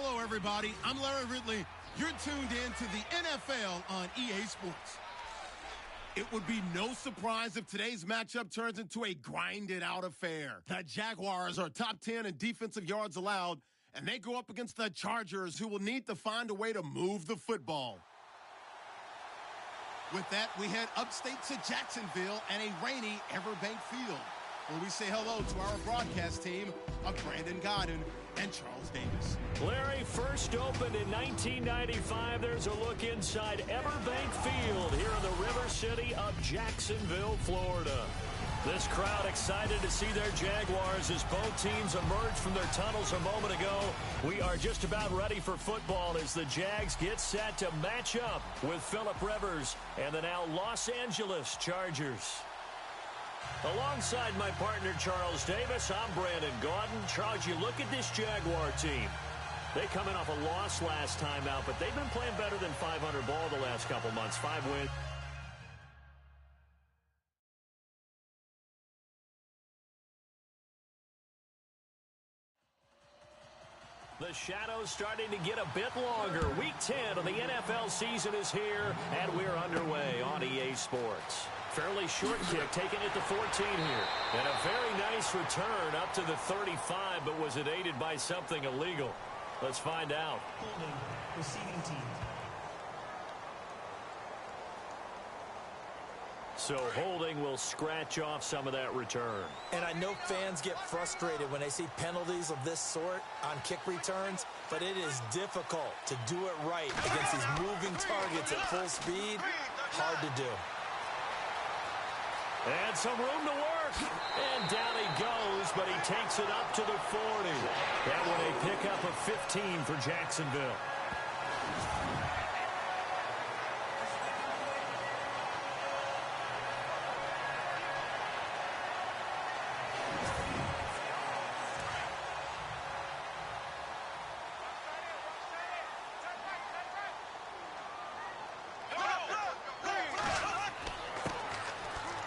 Hello, everybody. I'm Larry Ridley. You're tuned in to the NFL on EA Sports. It would be no surprise if today's matchup turns into a grinded-out affair. The Jaguars are top 10 in defensive yards allowed, and they go up against the Chargers, who will need to find a way to move the football. With that, we head upstate to Jacksonville and a rainy Everbank Field, where we say hello to our broadcast team of Brandon Godden and Charles Davis. Larry, first opened in 1995. There's a look inside Everbank Field here in the River City of Jacksonville, Florida. This crowd excited to see their Jaguars as both teams emerged from their tunnels a moment ago. We are just about ready for football as the Jags get set to match up with Phillip Rivers and the now Los Angeles Chargers. Alongside my partner, Charles Davis, I'm Brandon Gaudin. Charles, you look at this Jaguar team. They come in off a loss last time out, but they've been playing better than 500 ball the last couple months. 5 wins. The shadow's starting to get a bit longer. Week 10 of the NFL season is here, and we're underway on EA Sports. Fairly short kick, taking it to 14 here. And a very nice return up to the 35, but was it aided by something illegal? Let's find out. Holding, receiving team. So holding will scratch off some of that return. And I know fans get frustrated when they see penalties of this sort on kick returns, but it is difficult to do it right against these moving targets at full speed. Hard to do. And some room to work. And down he goes, but he takes it up to the 40. That one a pickup of 15 for Jacksonville.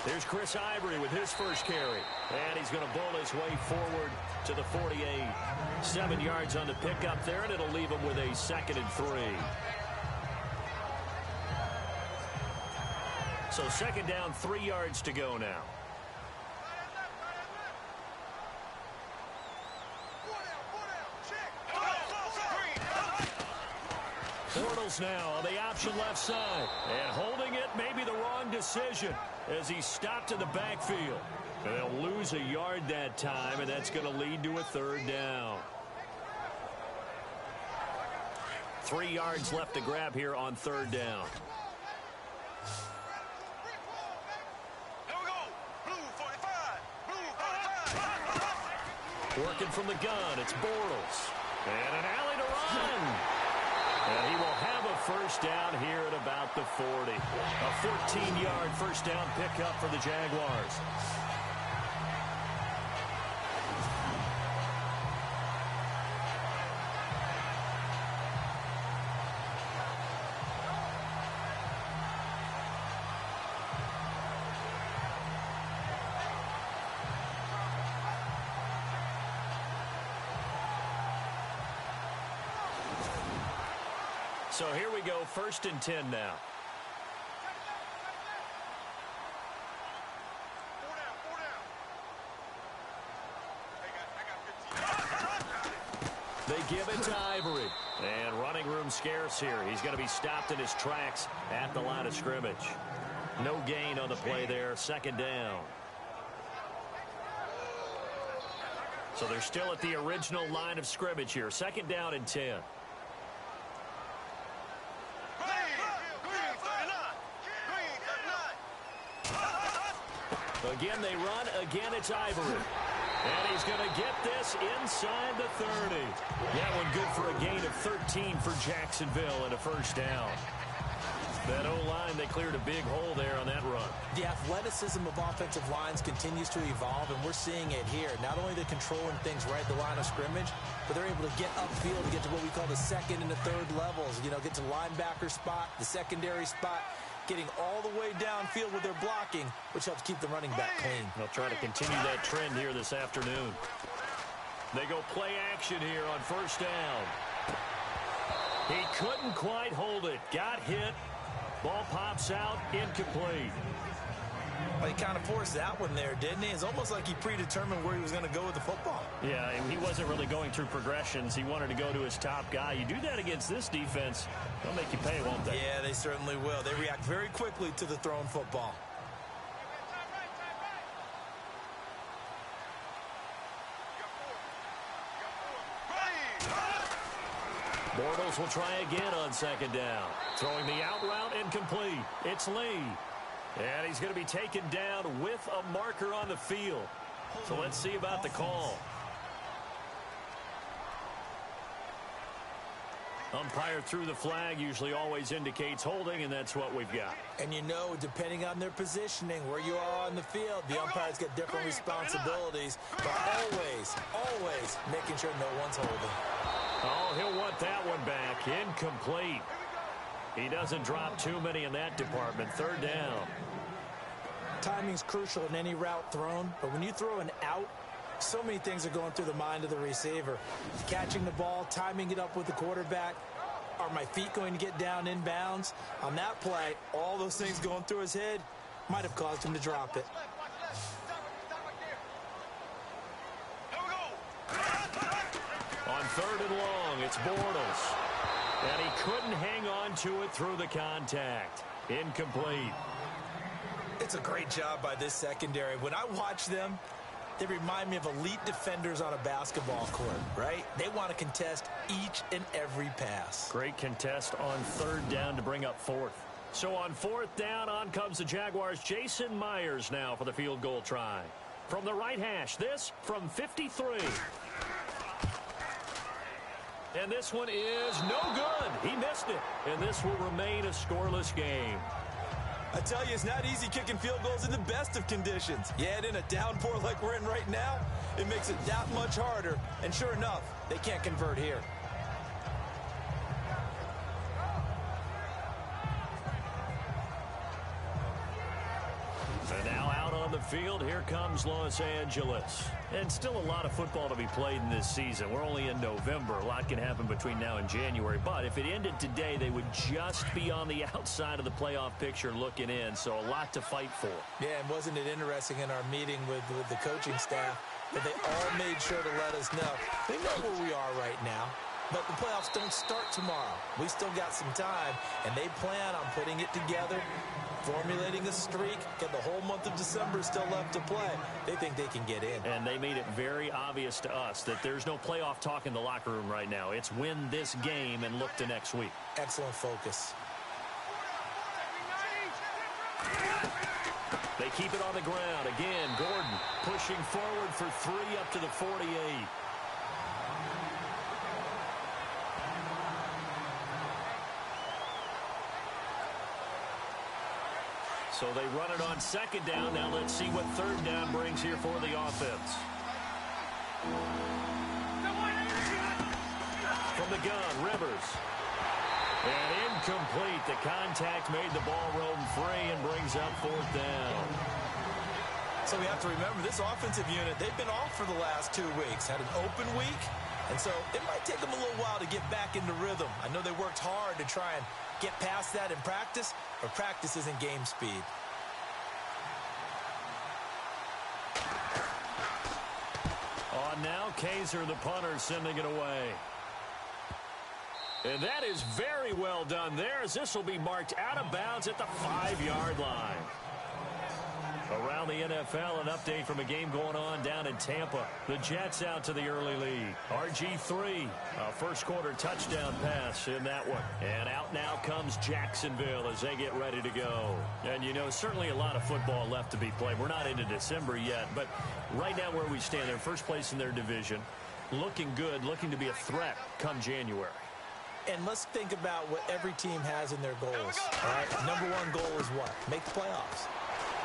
Here's Chris Ivory with his first carry. And he's going to bowl his way forward to the 48. 7 yards on the pickup there, and it'll leave him with a 2nd and 3. So 2nd down, 3 yards to go now. Bortles now on the option left side. And holding it may be the wrong decision as he stopped in the backfield. And they'll lose a yard that time, and that's going to lead to a 3rd down. 3 yards left to grab here on 3rd down. Working from the gun, it's Bortles. And an alley to run. And he will have a 1st down here at about the 40. A 14-yard 1st down pickup for the Jaguars. So here we go, 1st and 10 now. They give it to Ivory. And running room scarce here. He's going to be stopped in his tracks at the line of scrimmage. No gain on the play there, 2nd down. So they're still at the original line of scrimmage here. 2nd down and 10. Again, they run. Again, it's Ivory. And he's going to get this inside the 30. That one good for a gain of 13 for Jacksonville and a 1st down. That O-line, they cleared a big hole there on that run. The athleticism of offensive lines continues to evolve, and we're seeing it here. Not only they're controlling things right at the line of scrimmage, but they're able to get upfield to get to what we call the 2nd and the 3rd levels. You know, get to linebacker spot, the secondary spot, getting all the way downfield with their blocking, which helps keep the running back clean. They'll try to continue that trend here this afternoon. They go play action here on 1st down. He couldn't quite hold it. Got hit. Ball pops out, incomplete. Well, he kind of forced that one there, didn't he? It's almost like he predetermined where he was going to go with the football. Yeah, he wasn't really going through progressions. He wanted to go to his top guy. You do that against this defense, they'll make you pay, won't they? Yeah, they certainly will. They react very quickly to the thrown football. Bortles will try again on second down. Throwing the out route incomplete. It's Lee. And he's going to be taken down with a marker on the field. So let's see about the call. Umpire threw the flag, usually always indicates holding, and that's what we've got. And you know, depending on their positioning, where you are on the field, the umpires get different responsibilities. But always making sure no one's holding. Oh, he'll want that one back. Incomplete. He doesn't drop too many in that department. Third down. Timing's crucial in any route thrown, but when you throw an out, so many things are going through the mind of the receiver. Catching the ball, timing it up with the quarterback. Are my feet going to get down inbounds? On that play, all those things going through his head might have caused him to drop it. On third and long, it's Bortles. And he couldn't hang on to it through the contact. Incomplete. It's a great job by this secondary. When I watch them, they remind me of elite defenders on a basketball court, right? They want to contest each and every pass. Great contest on third down to bring up fourth. So on fourth down, on comes the Jaguars' Jason Myers now for the field goal try. From the right hash, this from 53. And this one is no good. He missed it. And this will remain a scoreless game. I tell you, it's not easy kicking field goals in the best of conditions. Yet in a downpour like we're in right now, it makes it that much harder. And sure enough, they can't convert here. And now out on the field, here comes Los Angeles. And still a lot of football to be played in this season. We're only in November. A lot can happen between now and January. But if it ended today, they would just be on the outside of the playoff picture looking in. So a lot to fight for. Yeah, and wasn't it interesting in our meeting with the coaching staff that they all made sure to let us know. They know where we are right now. But the playoffs don't start tomorrow. We still got some time, and they plan on putting it together, formulating a streak, get the whole month of December still left to play. They think they can get in. And they made it very obvious to us that there's no playoff talk in the locker room right now. It's win this game and look to next week. Excellent focus. They keep it on the ground. Again, Gordon pushing forward for 3 up to the 48. So they run it on second down. Now let's see what third down brings here for the offense. From the gun, Rivers. And incomplete. The contact made the ball roam free and brings up fourth down. So we have to remember this offensive unit, they've been off for the last 2 weeks. Had an open week. And so it might take them a little while to get back into rhythm. I know they worked hard to try and get past that in practice, but practice isn't game speed. On now, Kaiser, the punter, sending it away. And that is very well done there, as this will be marked out of bounds at the 5-yard line. Around the NFL, an update from a game going on down in Tampa. The Jets out to the early lead. RG3, a first-quarter touchdown pass in that one. And out now comes Jacksonville as they get ready to go. And, you know, certainly a lot of football left to be played. We're not into December yet, but right now where we stand, they're first place in their division. Looking good, looking to be a threat come January. And let's think about what every team has in their goals. All right, number one goal is what? Make the playoffs.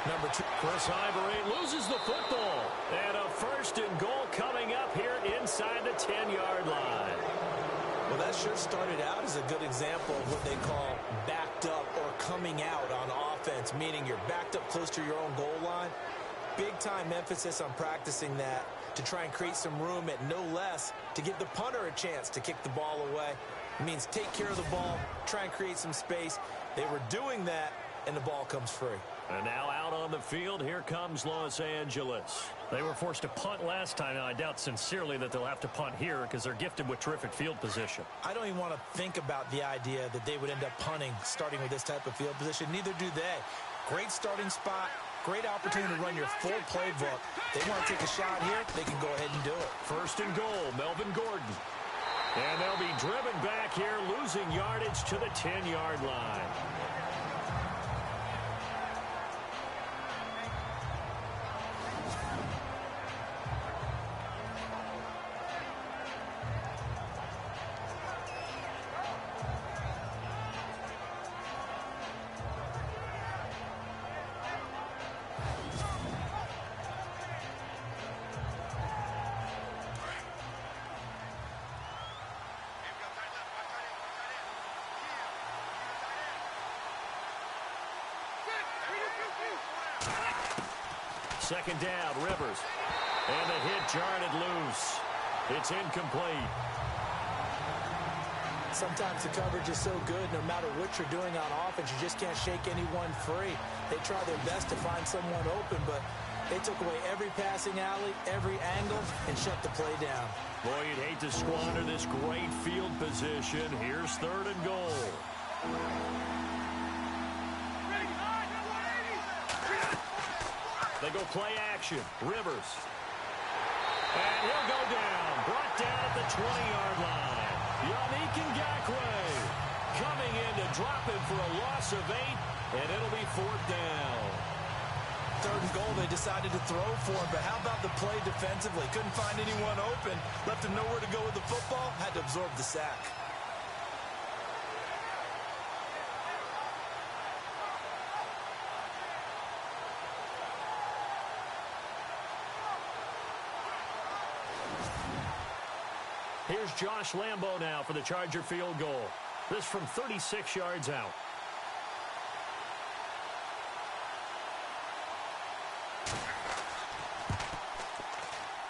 Number 2. Chris Ivory loses the football. And a first and goal coming up here inside the 10-yard line. Well, that sure started out as a good example of what they call backed up or coming out on offense, meaning you're backed up close to your own goal line. Big-time emphasis on practicing that to try and create some room at no less to give the punter a chance to kick the ball away. It means take care of the ball, try and create some space. They were doing that, and the ball comes free. And now out on the field, here comes Los Angeles. They were forced to punt last time. Now, I doubt sincerely that they'll have to punt here because they're gifted with terrific field position. I don't even want to think about the idea that they would end up punting starting with this type of field position. Neither do they. Great starting spot, great opportunity to run your full playbook. They want to take a shot here, they can go ahead and do it. First and goal, Melvin Gordon. And they'll be driven back here, losing yardage to the 10-yard line. Second down, Rivers. And the hit jarred it loose. It's incomplete. Sometimes the coverage is so good, no matter what you're doing on offense, you just can't shake anyone free. They try their best to find someone open, but they took away every passing alley, every angle, and shut the play down. Boy, you'd hate to squander this great field position. Here's third and goal. They go play action. Rivers. And he'll go down. Brought down at the 20-yard line. Yannick Ngakoue coming in to drop him for a loss of 8, and it'll be fourth down. Third and goal, they decided to throw for him, but how about the play defensively? Couldn't find anyone open. Left him nowhere to go with the football. Had to absorb the sack. Here's Josh Lambo now for the Charger field goal. This from 36 yards out.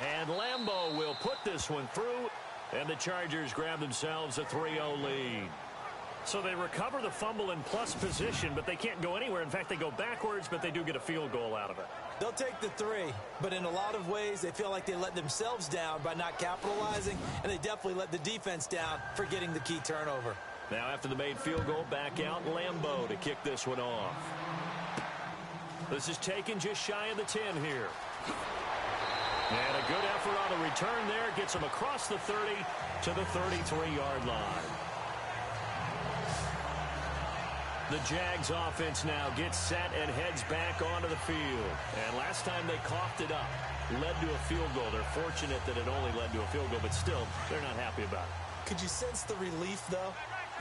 And Lambo will put this one through, and the Chargers grab themselves a 3-0 lead. So they recover the fumble in plus position, but they can't go anywhere. In fact, they go backwards, but they do get a field goal out of it. They'll take the 3, but in a lot of ways, they feel like they let themselves down by not capitalizing, and they definitely let the defense down for getting the key turnover. Now after the made field goal, back out Lambo to kick this one off. This is taken just shy of the 10 here. And a good effort on the return there. Gets him across the 30 to the 33-yard line. The Jags offense now gets set and heads back onto the field. And last time they coughed it up, led to a field goal. They're fortunate that it only led to a field goal, but still, they're not happy about it. Could you sense the relief, though,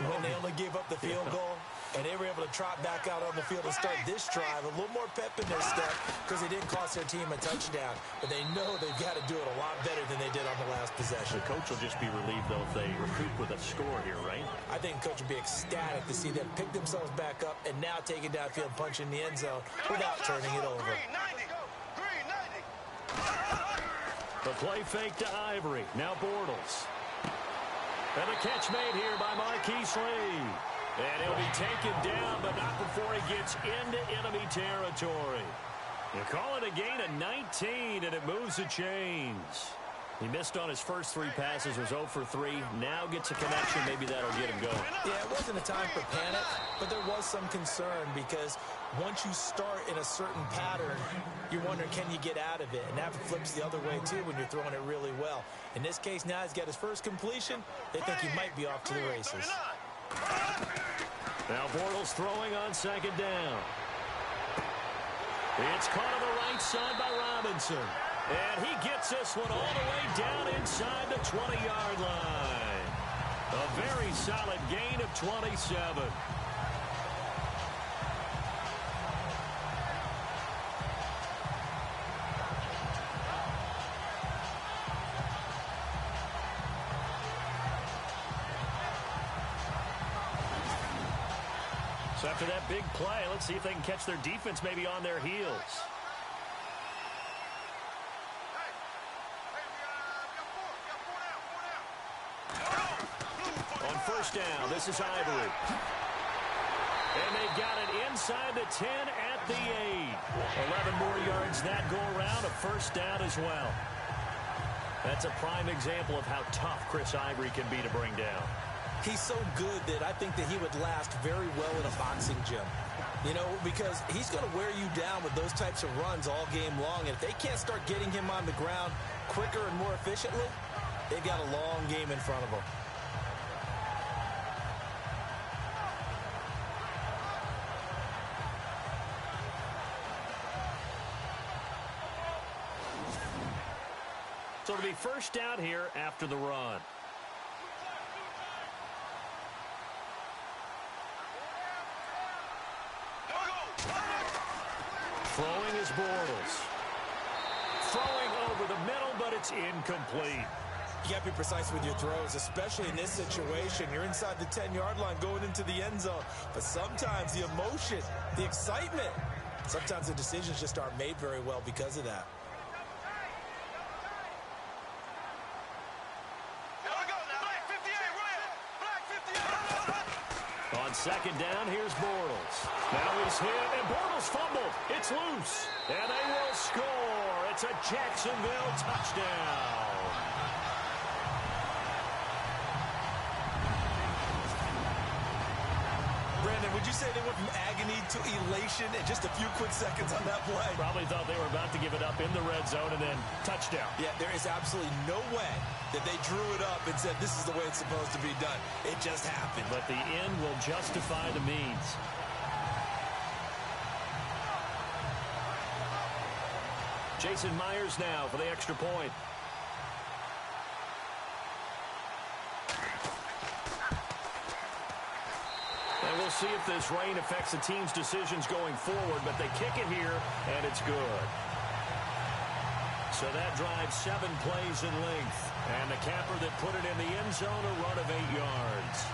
when they only gave up the field goal? And they were able to trot back out on the field and start this drive. A little more pep in their step because they didn't cost their team a touchdown. But they know they've got to do it a lot better than they did on the last possession. The coach will just be relieved, though, if they recoup with a score here, right? I think the coach will be ecstatic to see them pick themselves back up and now take it downfield, punch in the end zone without turning it over. The play fake to Ivory. Now Bortles. And the catch made here by Marquise Lee. And he'll be taken down, but not before he gets into enemy territory. You call it a gain of 19, and it moves the chains. He missed on his first 3 passes, was 0 for 3. Now gets a connection. Maybe that'll get him going. Yeah, it wasn't a time for panic, but there was some concern because once you start in a certain pattern, you're wondering, can you get out of it? And that flips the other way, too, when you're throwing it really well. In this case, now he's got his first completion. They think he might be off to the races. Now Bortles throwing on second down. It's caught on the right side by Robinson. And he gets this one all the way down inside the 20-yard line. A very solid gain of 27. So after that big play, let's see if they can catch their defense maybe on their heels. On first down. This is Ivory. And they've got it inside the 10 at the 8. 11 more yards that go around, a first down as well. That's a prime example of how tough Chris Ivory can be to bring down. He's so good that I think that he would last very well in a boxing gym. You know, because he's going to wear you down with those types of runs all game long. And if they can't start getting him on the ground quicker and more efficiently, they've got a long game in front of them. So it'll be first down here after the run. Throwing is Bortles. Throwing over the middle, but it's incomplete. You got to be precise with your throws, especially in this situation. You're inside the 10-yard line going into the end zone. But sometimes the emotion, the excitement, sometimes the decisions just aren't made very well because of that. On second down, here's Bortles. Now he's hit, and Bortles fumbled. It's loose, and they will score. It's a Jacksonville touchdown. Brandon, would you say they went from agony to elation in just a few quick seconds on that play? Probably thought they were about to give it up in the red zone and then touchdown. Yeah, there is absolutely no way that they drew it up and said this is the way it's supposed to be done. It just happened. But the end will justify the means. Jason Myers now for the extra point. And we'll see if this rain affects the team's decisions going forward, but they kick it here, and it's good. So that drives 7 plays in length. And the capper that put it in the end zone, a run of 8 yards.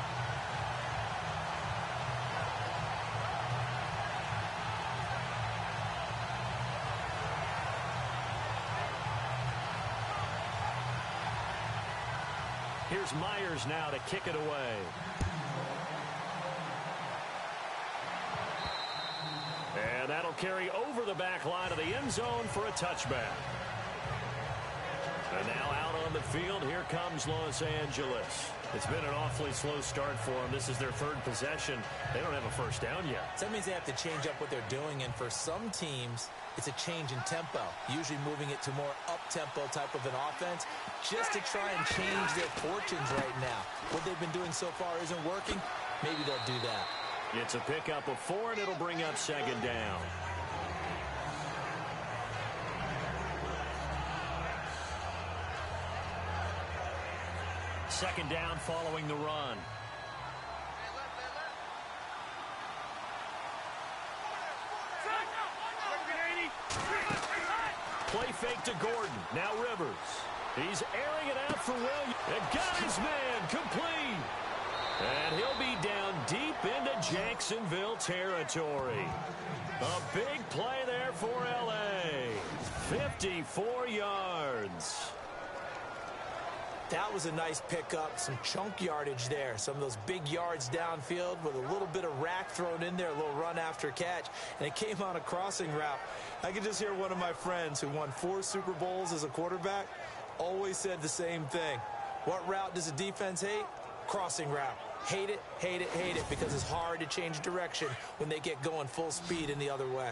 Here's Myers now to kick it away. And that'll carry over the back line of the end zone for a touchback. And now out on the field, here comes Los Angeles. It's been an awfully slow start for them. This is their 3rd possession. They don't have a first down yet. So that means they have to change up what they're doing, and for some teams, it's a change in tempo, usually moving it to more up-tempo type of an offense, just to try and change their fortunes right now. What they've been doing so far isn't working. Maybe they'll do that. It's a pickup of 4, and it'll bring up second down. Second down following the run. Play fake to Gordon. Now Rivers. He's airing it out for Williams. And got his man complete. And he'll be down deep into Jacksonville territory. A big play there for L.A. 54 yards. That was a nice pickup, some chunk yardage there. Some of those big yards downfield with a little bit of rack thrown in there, a little run after catch. And it came on a crossing route. I could just hear one of my friends who won 4 Super Bowls as a quarterback always said the same thing. What route does a defense hate? Crossing route. Hate it, hate it, hate it, because it's hard to change direction when they get going full speed in the other way.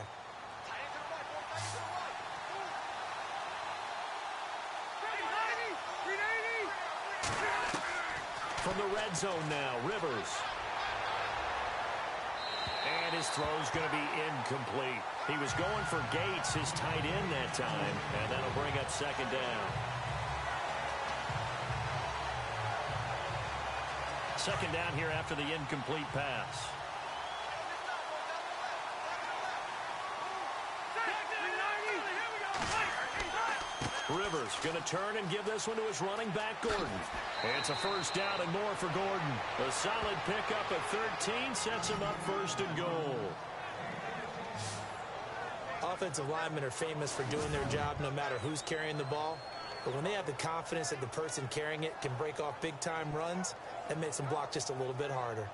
From the red zone now, Rivers. And his throw's going to be incomplete. He was going for Gates, his tight end that time, and that'll bring up second down. Second down here after the incomplete pass. Rivers going to turn and give this one to his running back, Gordon. It's a first down and more for Gordon. A solid pickup at 13 sets him up first and goal. Offensive linemen are famous for doing their job no matter who's carrying the ball. But when they have the confidence that the person carrying it can break off big-time runs, that makes them block just a little bit harder.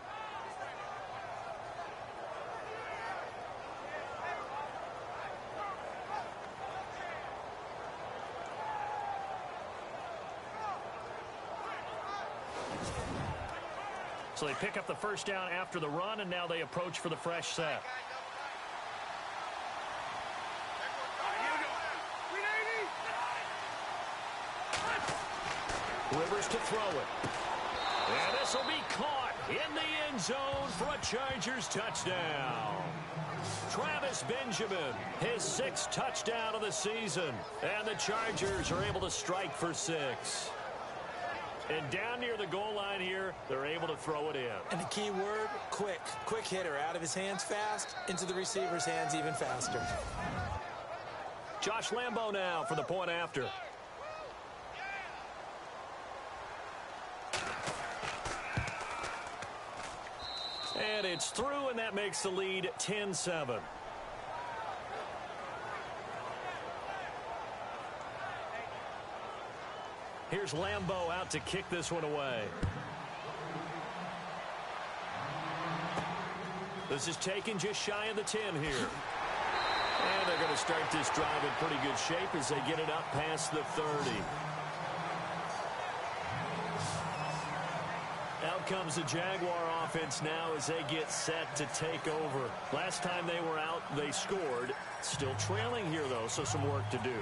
So they pick up the first down after the run, and now they approach for the fresh set. Rivers to throw it. And this will be caught in the end zone for a Chargers touchdown. Travis Benjamin, his 6th touchdown of the season. And the Chargers are able to strike for 6. And down near the goal line here, they're able to throw it in. And the key word, quick. Quick hitter, out of his hands fast, into the receiver's hands even faster. Josh Lambo now for the point after. And it's through, and that makes the lead 10-7. Here's Lambo out to kick this one away. This is taken just shy of the 10 here. And they're going to start this drive in pretty good shape as they get it up past the 30. Out comes the Jaguar offense now as they get set to take over. Last time they were out, they scored. Still trailing here, though, so some work to do.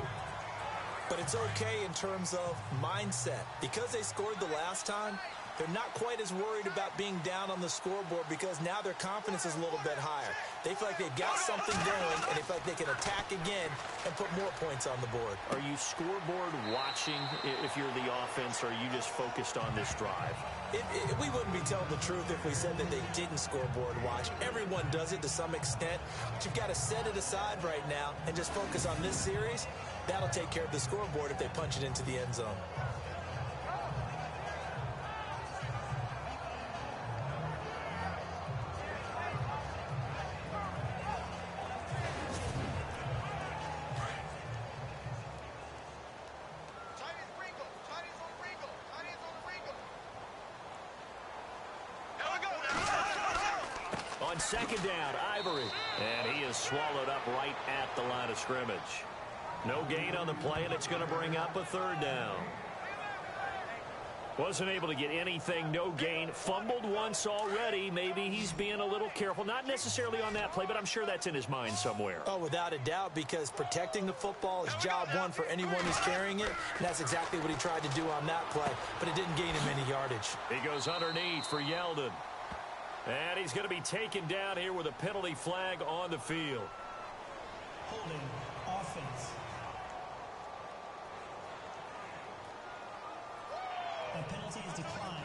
But it's okay in terms of mindset. Because they scored the last time, they're not quite as worried about being down on the scoreboard because now their confidence is a little bit higher. They feel like they've got something going, and they feel like they can attack again and put more points on the board. Are you scoreboard watching if you're the offense, or are you just focused on this drive? We wouldn't be telling the truth if we said that they didn't scoreboard watch. Everyone does it to some extent, but you've got to set it aside right now and just focus on this series. That'll take care of the scoreboard if they punch it into the end zone. On second down, Ivory. And he is swallowed up right at the line of scrimmage. No gain on the play, and it's going to bring up a 3rd down. Wasn't able to get anything, no gain. Fumbled once already. Maybe he's being a little careful. Not necessarily on that play, but I'm sure that's in his mind somewhere. Oh, without a doubt, because protecting the football is job one for anyone who's carrying it. And that's exactly what he tried to do on that play, but it didn't gain him any yardage. He goes underneath for Yeldon. And he's going to be taken down here with a penalty flag on the field. Holding offense. A penalty is declined.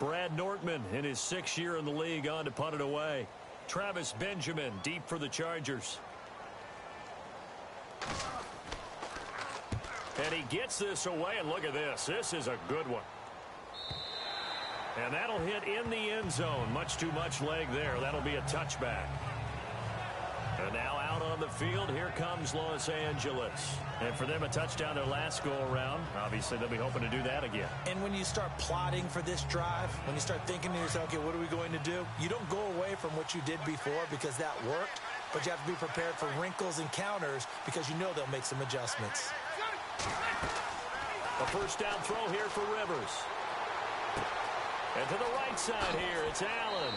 Brad Nortman in his 6th year in the league on to punt it away. Travis Benjamin deep for the Chargers. And he gets this away, and look at this. This is a good one. And that'll hit in the end zone. Much too much leg there. That'll be a touchback. And now out on the field, here comes Los Angeles. And for them, a touchdown their last go-around. Obviously, they'll be hoping to do that again. And when you start plotting for this drive, when you start thinking to yourself, okay, what are we going to do? You don't go away from what you did before because that worked, but you have to be prepared for wrinkles and counters because you know they'll make some adjustments. A first down throw here for Rivers. And to the right side here, it's Allen.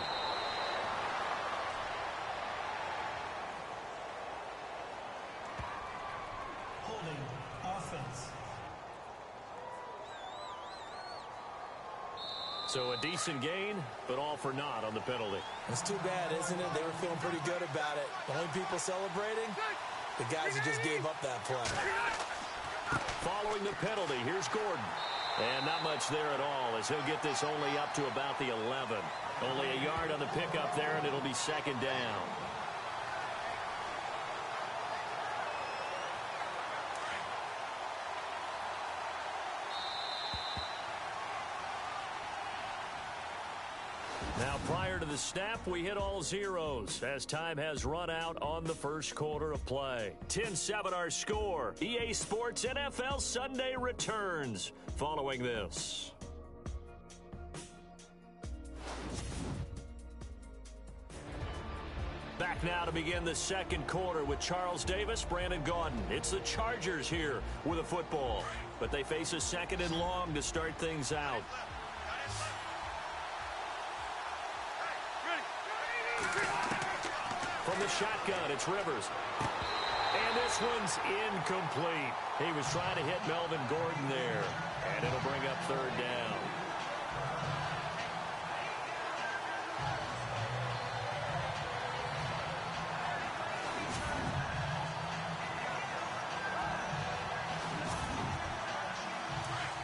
Holding offense. So a decent gain, but all for naught on the penalty. It's too bad, isn't it? They were feeling pretty good about it. The only people celebrating, the guys who just gave up that play. Following the penalty, here's Gordon. And not much there at all as he'll get this only up to about the 11. Only a yard on the pickup there, and it'll be 2nd down. Now, prior to the snap, we hit all zeros as time has run out on the first quarter of play. 10-7 our score. EA Sports NFL Sunday returns following this. Back now to begin the second quarter with Charles Davis, Brandon Gaudin. It's the Chargers here with a football, but they face a second and long to start things out. From the shotgun, it's Rivers. And this one's incomplete. He was trying to hit Melvin Gordon there, and it'll bring up third down.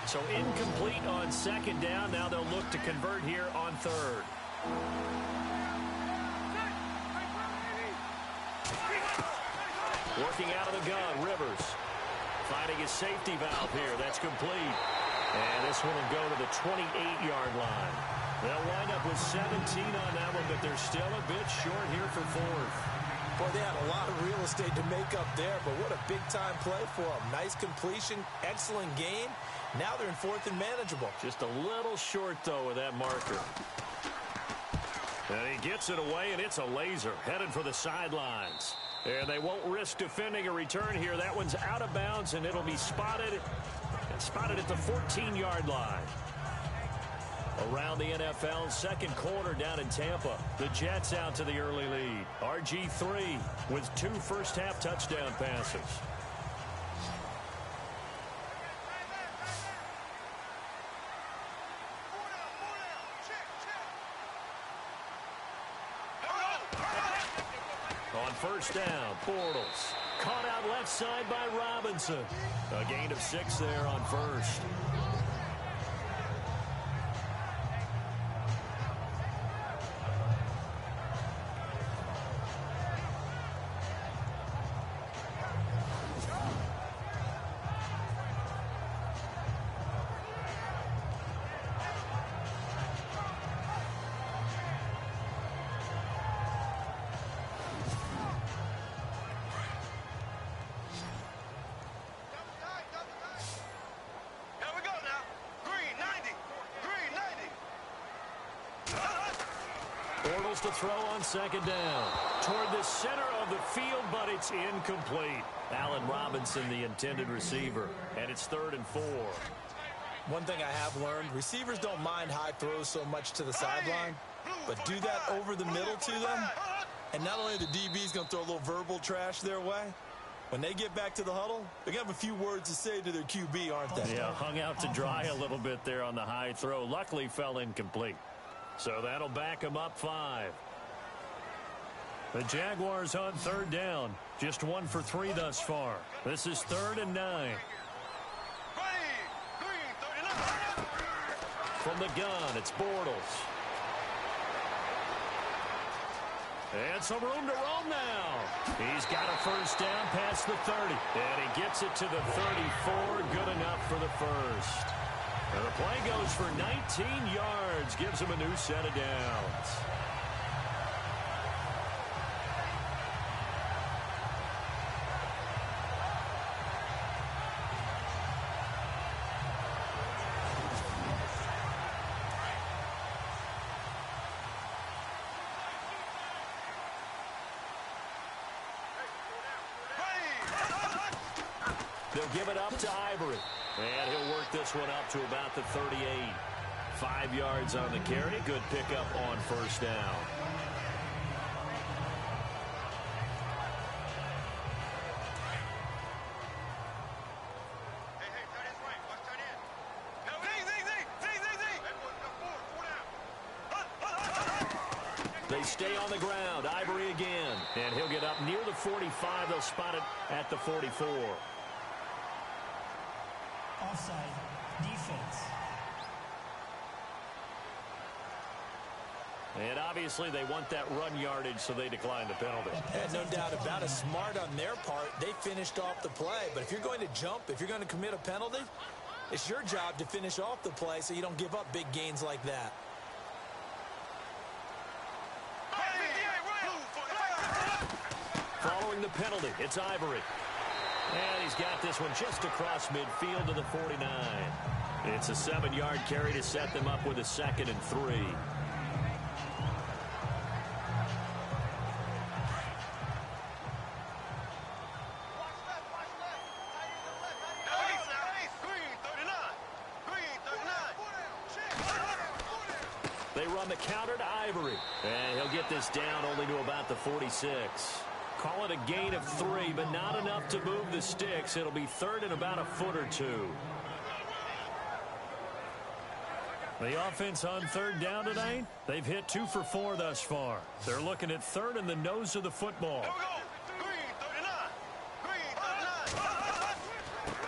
So incomplete on second down. Now they'll look to convert here on third. Working out of the gun, Rivers. Finding his safety valve here. That's complete. And this one will go to the 28-yard line. They'll wind up with 17 on that one, but they're still a bit short here for fourth. Boy, they had a lot of real estate to make up there, but what a big-time play for them. Nice completion, excellent game. Now they're in fourth and manageable. Just a little short, though, with that marker. And he gets it away, and it's a laser. Headed for the sidelines. And they won't risk defending a return here. That one's out of bounds, and it'll be spotted at the 14-yard line. Around the NFL, second quarter down in Tampa. The Jets out to the early lead. RG3 with 2 first-half touchdown passes. On first down, Bortles. Caught out left side by Robinson. A gain of 6 there on first. Bortles to throw on second down. Toward the center of the field, but it's incomplete. Allen Robinson, the intended receiver. And it's 3rd and 4. One thing I have learned, receivers don't mind high throws so much to the sideline, but do that over the middle to them, and not only the DB's going to throw a little verbal trash their way, when they get back to the huddle, they're going to have a few words to say to their QB, aren't they? Yeah, hung out to dry a little bit there on the high throw. Luckily fell incomplete. So that'll back them up 5. The Jaguars on 3rd down. Just 1 for 3 thus far. This is 3rd and 9. From the gun, it's Bortles. And some room to roam now. He's got a first down past the 30. And he gets it to the 34. Good enough for the first. And the play goes for 19 yards. Gives him a new set of downs. They'll give it up to Ivory. And he'll work this one up to about the 38. 5 yards on the carry. Good pickup on first down. They stay on the ground. Ivory again. And he'll get up near the 45. They'll spot it at the 44. Offside. Defense. And obviously they want that run yardage, so they decline the penalty. And no doubt about it. Smart on their part. They finished off the play. But if you're going to jump, if you're going to commit a penalty, it's your job to finish off the play so you don't give up big gains like that. penalty. It's Ivory. And he's got this one just across midfield to the 49. It's a 7-yard carry to set them up with a 2nd and 3. They run the counter to Ivory. And he'll get this down only to about the 46. Call it a gain of 3, but not enough to move the sticks. It'll be 3rd and about a foot or 2. The offense on 3rd down tonight, they've hit 2 for 4 thus far. They're looking at 3rd and the nose of the football.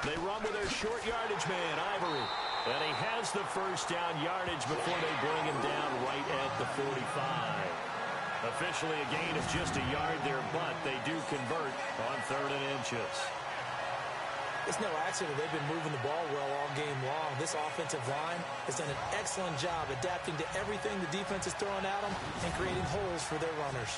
They run with their short yardage man, Ivory. And he has the first down yardage before they bring him down right at the 45. Officially a gain of just a yard there, but they do convert on 3rd and inches. It's no accident they've been moving the ball well all game long. This offensive line has done an excellent job adapting to everything the defense is throwing at them and creating holes for their runners.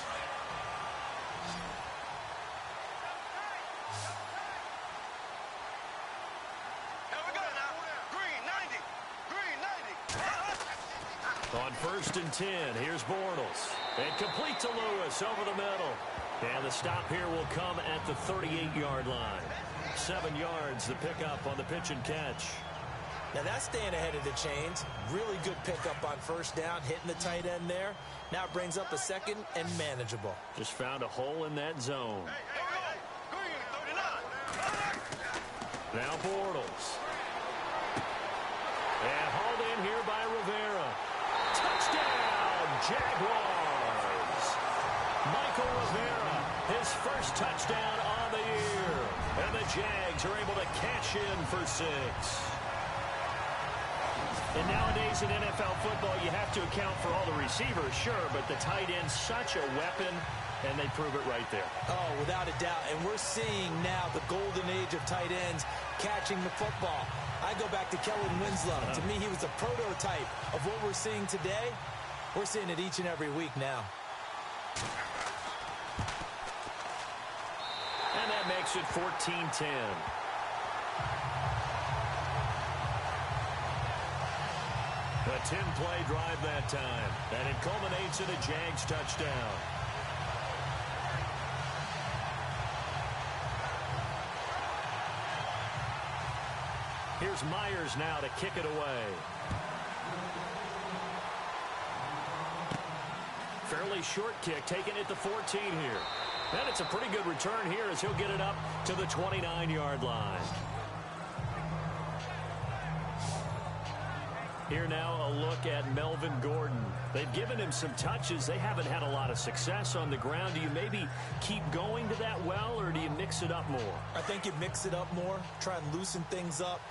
On 1st and 10, here's Bortles. And complete to Lewis over the middle. And the stop here will come at the 38-yard line. 7 yards, the pickup on the pitch and catch. Now that's staying ahead of the chains. Really good pickup on 1st down, hitting the tight end there. Now it brings up a 2nd and manageable. Just found a hole in that zone. Now Bortles. And hauled in here by Rivera. Touchdown, Jaguars. Michael Rivera, his first touchdown on the year. And the Jags are able to cash in for 6. And nowadays in NFL football, you have to account for all the receivers, sure, but the tight end's such a weapon, and they prove it right there. Oh, without a doubt. And we're seeing now the golden age of tight ends catching the football. I go back to Kellen Winslow. To me, he was a prototype of what we're seeing today. We're seeing it each and every week now. And that makes it 14-10. A 10-play drive that time. And it culminates in a Jags touchdown. Here's Myers now to kick it away. Fairly short kick, taking it to 14 here. And it's a pretty good return here as he'll get it up to the 29-yard line. Here now a look at Melvin Gordon. They've given him some touches. They haven't had a lot of success on the ground. Do you maybe keep going to that well, or do you mix it up more? I think you mix it up more, try and loosen things up.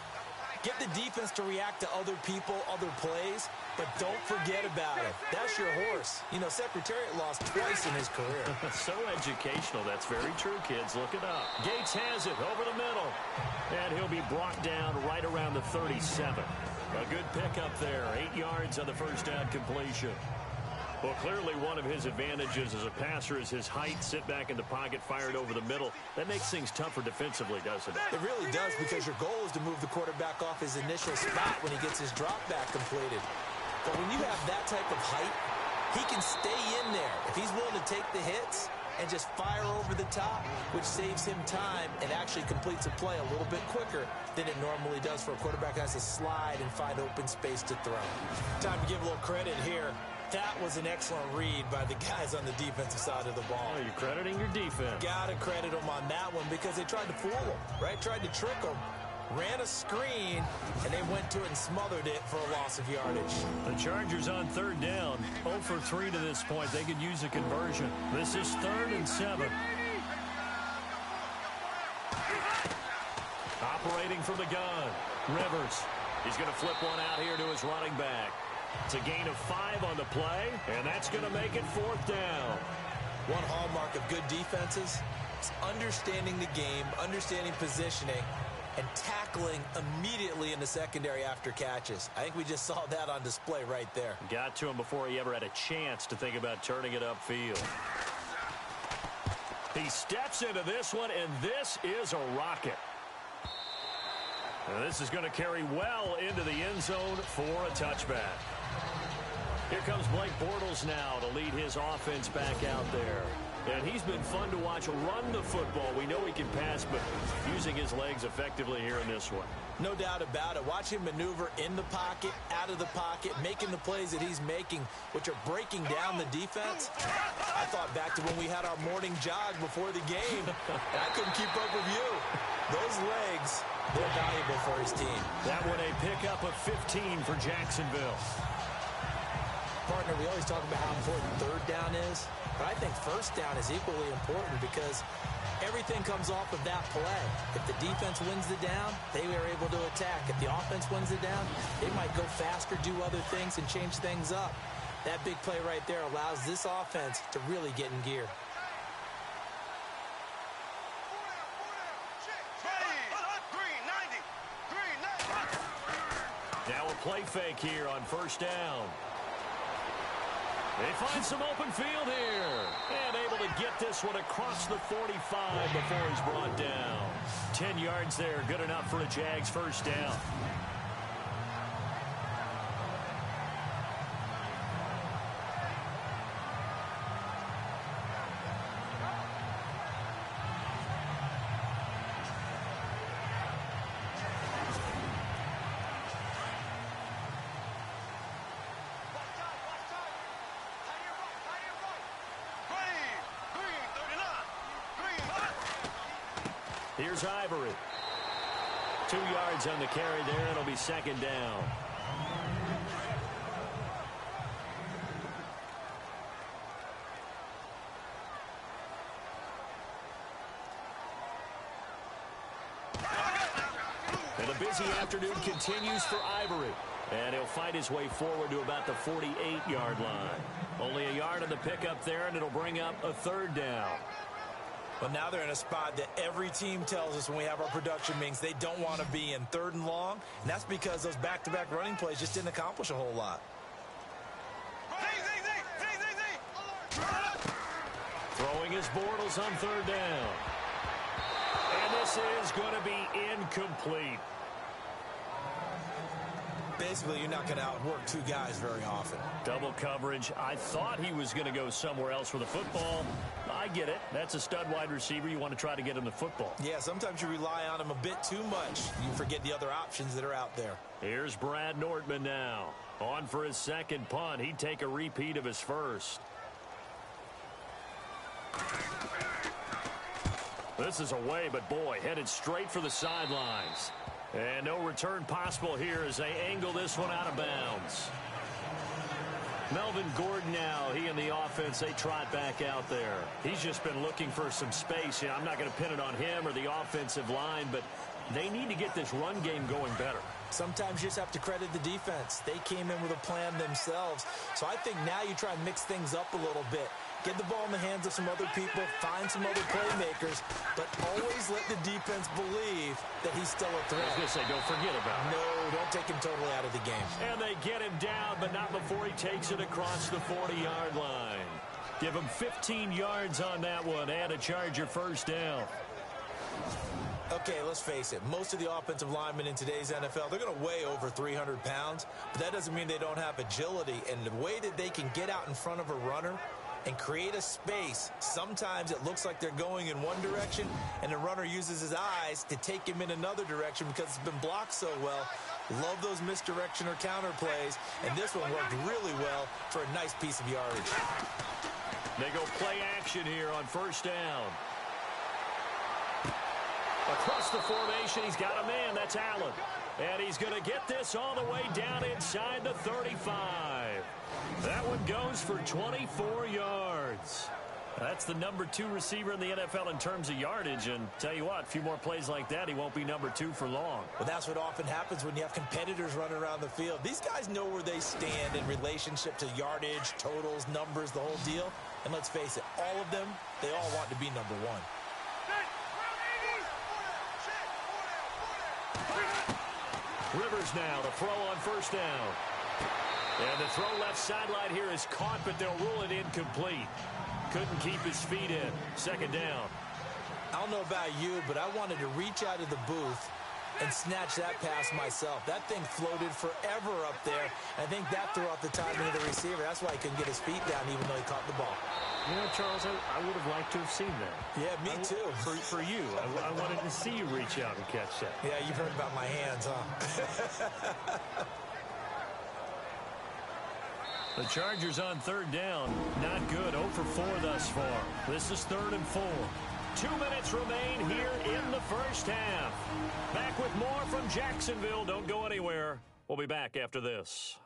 Get the defense to react to other people, other plays, but don't forget about it. That's your horse. You know, Secretariat lost twice in his career. So educational. That's very true, kids. Look it up. Gates has it over the middle. And he'll be brought down right around the 37. A good pickup there. 8 yards on the first down completion. Well, clearly one of his advantages as a passer is his height. Sit back in the pocket, fired over the middle. That makes things tougher defensively, doesn't it? It really does, because your goal is to move the quarterback off his initial spot when he gets his drop back completed. But when you have that type of height, he can stay in there. If he's willing to take the hits and just fire over the top, which saves him time and actually completes a play a little bit quicker than it normally does for a quarterback who has to slide and find open space to throw. Time to give a little credit here. That was an excellent read by the guys on the defensive side of the ball. Oh, you're crediting your defense. Got to credit them on that one, because they tried to fool them, right? Tried to trick them. Ran a screen, and they went to it and smothered it for a loss of yardage. The Chargers on third down. 0 for 3 to this point. They could use a conversion. This is 3rd and 7. Operating from the gun. Rivers. He's going to flip one out here to his running back. It's a gain of 5 on the play, and that's going to make it 4th down. One hallmark of good defenses is understanding the game, understanding positioning, and tackling immediately in the secondary after catches. I think we just saw that on display right there. Got to him before he ever had a chance to think about turning it upfield. He steps into this one, and this is a rocket. And this is going to carry well into the end zone for a touchback. Here comes Blake Bortles now to lead his offense back out there. And he's been fun to watch run the football. We know he can pass, but using his legs effectively here in this one. No doubt about it. Watch him maneuver in the pocket, out of the pocket, making the plays that he's making, which are breaking down the defense. I thought back to when we had our morning jog before the game, and I couldn't keep up with you. Those legs, they're valuable for his team. That one a pickup of 15 for Jacksonville. Partner, we always talk about how important third down is, but I think first down is equally important because everything comes off of that play. If the defense wins the down, they are able to attack. If the offense wins the down, they might go faster, do other things, and change things up. That big play right there allows this offense to really get in gear. Now a play fake here on first down. They find some open field here. And able to get this one across the 45 before he's brought down. 10 yards there, good enough for a Jags first down. Here's Ivory. 2 yards on the carry there. It'll be second down. And a busy afternoon continues for Ivory. And he'll fight his way forward to about the 48-yard line. Only a yard on the pickup there, and it'll bring up a third down. But now they're in a spot that every team tells us when we have our production meetings they don't want to be in, third and long. And that's because those back-to-back running plays just didn't accomplish a whole lot. Throwing his Bortles on third down. And this is going to be incomplete. Basically, you're not going to outwork two guys very often. Double coverage. I thought he was going to go somewhere else with the football. I get it. That's a stud wide receiver. You want to try to get him the football. Yeah, sometimes you rely on him a bit too much. You forget the other options that are out there. Here's Brad Nortman now. On for his second punt. He'd take a repeat of his first. This is away, but boy, headed straight for the sidelines. And no return possible here as they angle this one out of bounds. Melvin Gordon now, he and the offense, they trot back out there. He's just been looking for some space. You know, I'm not going to pin it on him or the offensive line, but they need to get this run game going better. Sometimes you just have to credit the defense. They came in with a plan themselves. So I think now you try and mix things up a little bit. Get the ball in the hands of some other people, find some other playmakers, but always let the defense believe that he's still a threat. I was going to say, don't forget about it. No, don't take him totally out of the game. And they get him down, but not before he takes it across the 40-yard line. Give him 15 yards on that one and a Charger first down. Okay, let's face it. Most of the offensive linemen in today's NFL, they're going to weigh over 300 pounds, but that doesn't mean they don't have agility. And the way that they can get out in front of a runner and create a space, sometimes it looks like they're going in one direction, and the runner uses his eyes to take him in another direction because it's been blocked so well. Love those misdirection or counter plays, and this one worked really well for a nice piece of yardage. They go play action here on first down. Across the formation, he's got a man. That's Allen. And he's going to get this all the way down inside the 35. That one goes for 24 yards. That's the number 2 receiver in the NFL in terms of yardage. And tell you what, a few more plays like that, he won't be number 2 for long. Well, that's what often happens when you have competitors running around the field. These guys know where they stand in relationship to yardage, totals, numbers, the whole deal. And let's face it, all of them, they all want to be number 1. Rivers now to throw on first down. And the throw left sideline here is caught, but they'll rule it incomplete. couldn't keep his feet in. Second down. I don't know about you, but I wanted to reach out of the booth and snatch that pass myself. That thing floated forever up there. I think that threw off the timing of the receiver. That's why he couldn't get his feet down even though he caught the ball. You know, Charles, I would have liked to have seen that. Yeah, me too. For you. I wanted to see you reach out and catch that. Yeah, you've heard about my hands, huh? The Chargers on third down. Not good. 0 for 4 thus far. This is 3rd and 4. 2 minutes remain here in the first half. Back with more from Jacksonville. Don't go anywhere. We'll be back after this.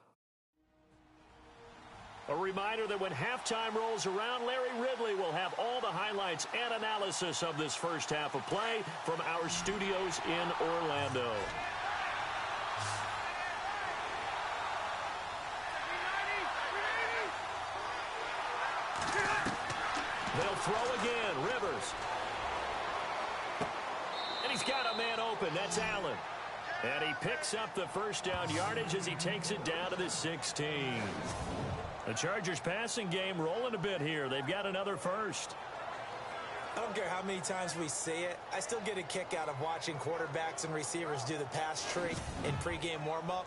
A reminder that when halftime rolls around, Larry Ridley will have all the highlights and analysis of this first half of play from our studios in Orlando. They'll throw again. Rivers. And he's got a man open. That's Allen. And he picks up the first down yardage as he takes it down to the 16. The Chargers passing game rolling a bit here. They've got another first. I don't care how many times we see it. I still get a kick out of watching quarterbacks and receivers do the pass tree in pregame warm-up.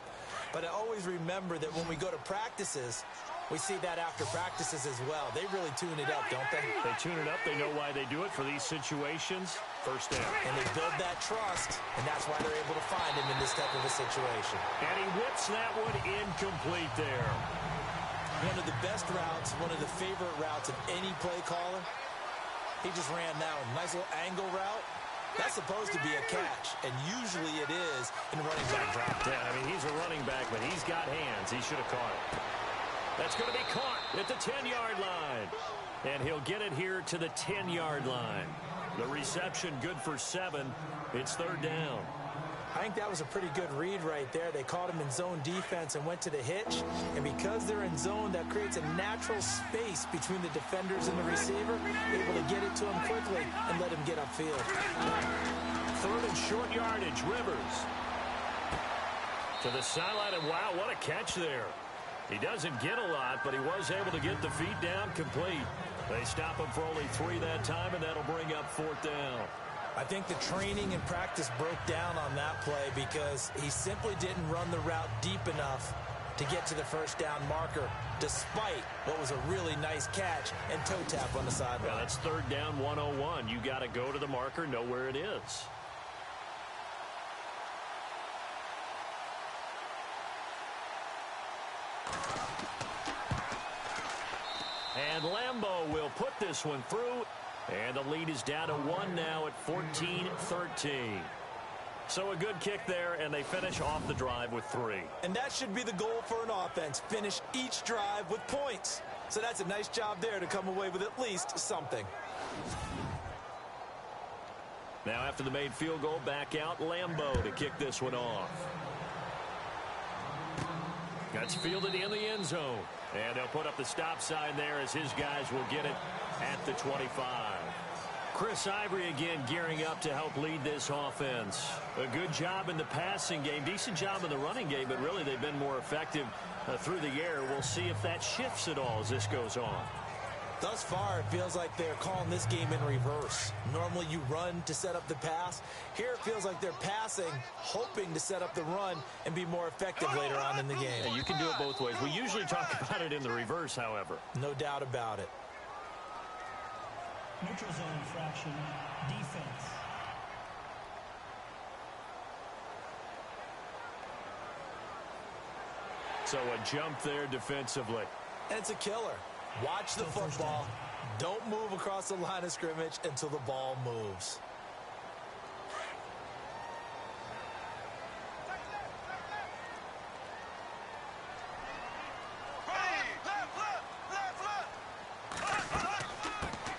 But I always remember that when we go to practices, we see that after practices as well. They really tune it up, don't they? They tune it up. They know why they do it for these situations. First down. And they build that trust, and that's why they're able to find him in this type of a situation. And he whips that one incomplete there. One of the best routes, one of the favorite routes of any play caller. He just ran that one. Nice little angle route. That's supposed to be a catch, and usually it is in running back drop. Yeah, I mean, he's a running back, but he's got hands. He should have caught it. That's going to be caught at the 10-yard line. And he'll get it here to the 10-yard line. The reception good for 7. It's 3rd down. I think that was a pretty good read right there. They caught him in zone defense and went to the hitch. And because they're in zone, that creates a natural space between the defenders and the receiver, able to get it to him quickly and let him get upfield. 3rd and short yardage. Rivers to the sideline, and wow, what a catch there. He doesn't get a lot, but he was able to get the feet down complete. They stop him for only 3 that time, and that'll bring up 4th down. I think the training and practice broke down on that play because he simply didn't run the route deep enough to get to the first down marker, despite what was a really nice catch and toe tap on the sideline. Yeah, that's 3rd down 101. You got to go to the marker, know where it is. And Lambeau will put this one through. And the lead is down to 1 now at 14-13. So a good kick there, and they finish off the drive with 3. And that should be the goal for an offense. Finish each drive with points. So that's a nice job there to come away with at least something. Now after the made field goal, back out Lambeau to kick this one off. That's fielded in the end zone. And they'll put up the stop sign there as his guys will get it at the 25. Chris Ivory again gearing up to help lead this offense. A good job in the passing game, decent job in the running game, but really they've been more effective through the air. We'll see if that shifts at all as this goes on. Thus far, it feels like they're calling this game in reverse. Normally you run to set up the pass. Here it feels like they're passing, hoping to set up the run and be more effective later on in the game. Yeah, you can do it both ways. We usually talk about it in the reverse, however. No doubt about it. Neutral zone infraction, defense. So a jump there defensively. And it's a killer. Watch the football. Don't move across the line of scrimmage until the ball moves.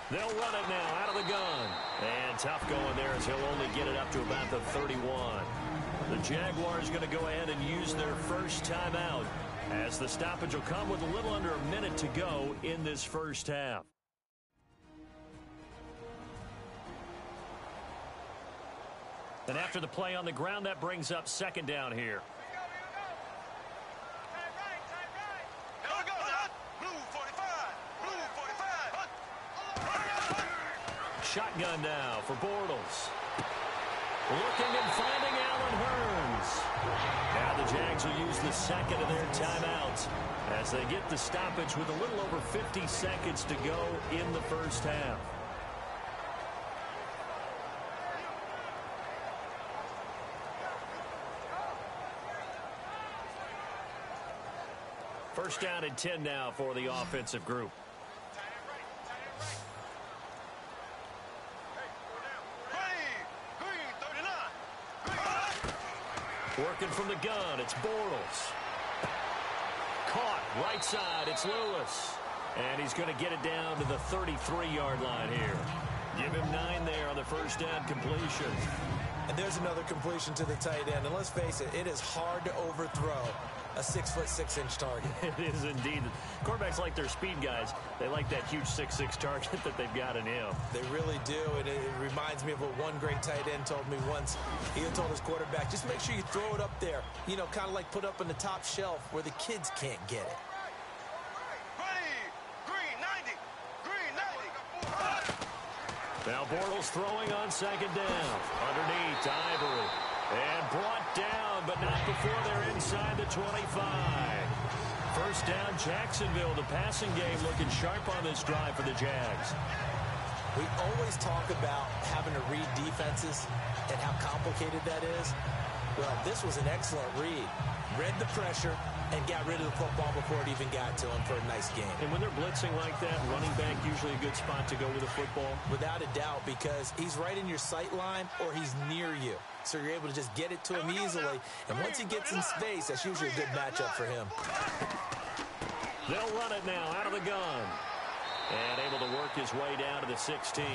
They'll run it now out of the gun. And tough going there as he'll only get it up to about the 31. The Jaguars going to go ahead and use their first timeout as the stoppage will come with a little under a minute to go in this first half. And after the play on the ground, that brings up 2nd down here. shotgun now for Bortles. Looking and finding Allen Hurns. Now the Jags will use the second of their timeouts as they get the stoppage with a little over 50 seconds to go in the first half. First down and 10 now for the offensive group. Working from the gun, it's Bortles. Caught, right side, it's Lewis. And he's going to get it down to the 33-yard line here. Give him 9 there on the first down completion. And there's another completion to the tight end. And let's face it, it is hard to overthrow a 6'6" target. It is indeed. Quarterbacks like their speed guys. They like that huge 6'6" target that they've got in him. They really do, and it reminds me of what one great tight end told me once. He told his quarterback, just make sure you throw it up there, you know, kind of like put up on the top shelf where the kids can't get it. Now Bortles throwing on second down. Underneath to Ivory. And brought down, but not before they're inside the 25. First down, Jacksonville. The passing game looking sharp on this drive for the Jags. We always talk about having to read defenses and how complicated that is. Well, this was an excellent read. Read the pressure and got rid of the football before it even got to him for a nice game. And when they're blitzing like that, running back usually a good spot to go with the football? Without a doubt, because he's right in your sight line or he's near you. So you're able to just get it to him easily. And once he gets in space, that's usually a good matchup for him. They'll run it now out of the gun. And able to work his way down to the 16.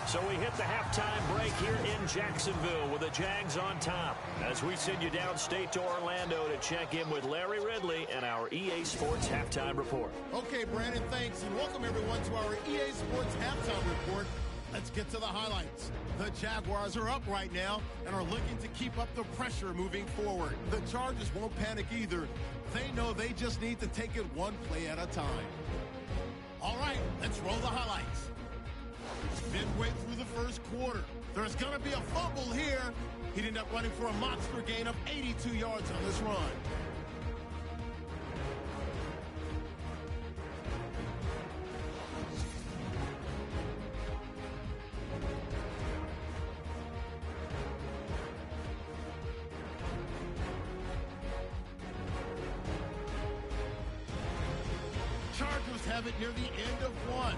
So we hit the halftime break here in Jacksonville with the Jags on top as we send you downstate to Orlando to check in with Larry Ridley and our EA Sports Halftime Report. Okay, Brandon, thanks, and welcome everyone to our EA Sports Halftime Report. Let's get to the highlights. The Jaguars are up right now and are looking to keep up the pressure moving forward. The Chargers won't panic either. They know they just need to take it one play at a time. All right, let's roll the highlights. Midway through the first quarter, there's going to be a fumble here. He'd end up running for a monster gain of 82 yards on this run. Chargers have it near the end of one.